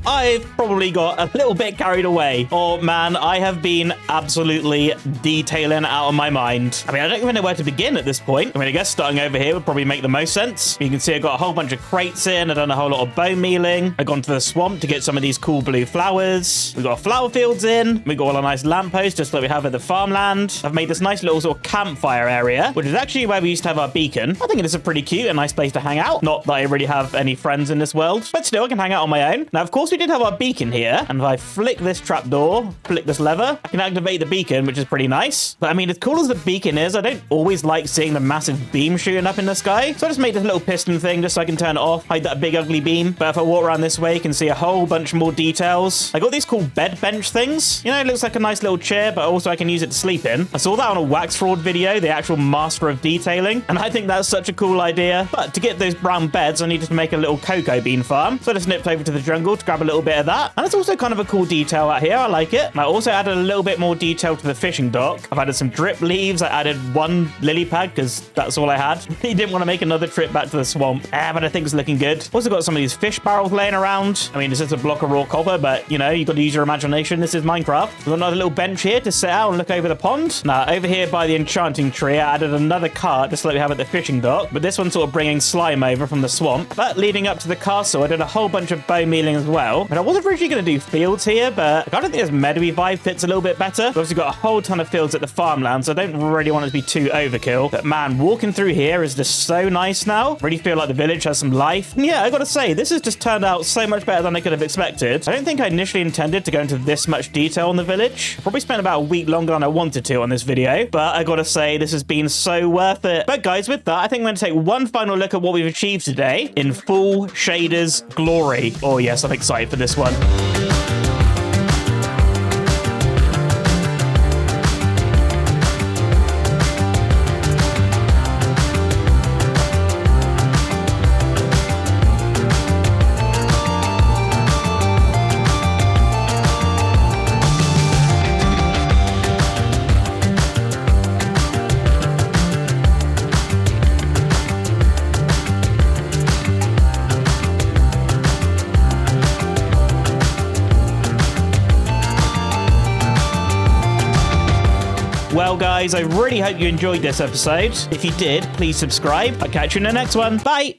I've probably got a little bit carried away. Oh man, I have been absolutely detailing out of my mind. I mean, I don't even know where to begin at this point. I mean, I guess starting over here would probably make the most sense. You can see I got a whole bunch of crates in. I've done a whole lot of bone mealing. I've gone to the swamp to get some of these cool blue flowers. We've got flower fields in. We've got all our nice lampposts just like we have at the farmland. I've made this nice little sort of campfire area, which is actually where we used to have our beacon. I think it is a pretty cute and nice place to hang out. Not that I really have any friends in this world, but still I can hang out on my own. Now, of course, we did have our beacon here, and if I flick this trapdoor, flick this lever, I can activate the beacon, which is pretty nice. But I mean, as cool as the beacon is, I don't always like seeing the massive beam shooting up in the sky. So I just made this little piston thing just so I can turn it off, hide that big ugly beam. But if I walk around this way, you can see a whole bunch more details. I got these cool bed bench things. You know, it looks like a nice little chair, but also I can use it to sleep in. I saw that on a wax fraud video, the actual master of detailing, and I think that's such a cool idea. But to get those brown beds, I needed to make a little cocoa bean farm. So I just nipped over to the jungle to grab a little bit of that. And it's also kind of a cool detail out here. I like it. And I also added a little bit more detail to the fishing dock. I've added some drip leaves. I added one lily pad because that's all I had. He didn't want to make another trip back to the swamp. But I think it's looking good. Also got some of these fish barrels laying around. I mean, it's just a block of raw copper, but you know, you've got to use your imagination. This is Minecraft. We've got another little bench here to sit out and look over the pond. Now, over here by the enchanting tree, I added another cart just like we have at the fishing dock, but this one's sort of bringing slime over from the swamp. But leading up to the castle, I did a whole bunch of bone mealing as well. But I wasn't originally going to do fields here, but I kind of think this meadowy vibe fits a little bit better. We've obviously got a whole ton of fields at the farmland, so I don't really want it to be too overkill. But man, walking through here is just so nice now. Really feel like the village has some life. And yeah, I gotta say, this has just turned out so much better than I could have expected. I don't think I initially intended to go into this much detail on the village. I probably spent about a week longer than I wanted to on this video, but I gotta say, this has been so worth it. But guys, with that, I think I'm gonna take one final look at what we've achieved today in full shaders glory. Oh yes, I'm excited for this one. Well, guys, I really hope you enjoyed this episode. If you did, please subscribe. I'll catch you in the next one. Bye!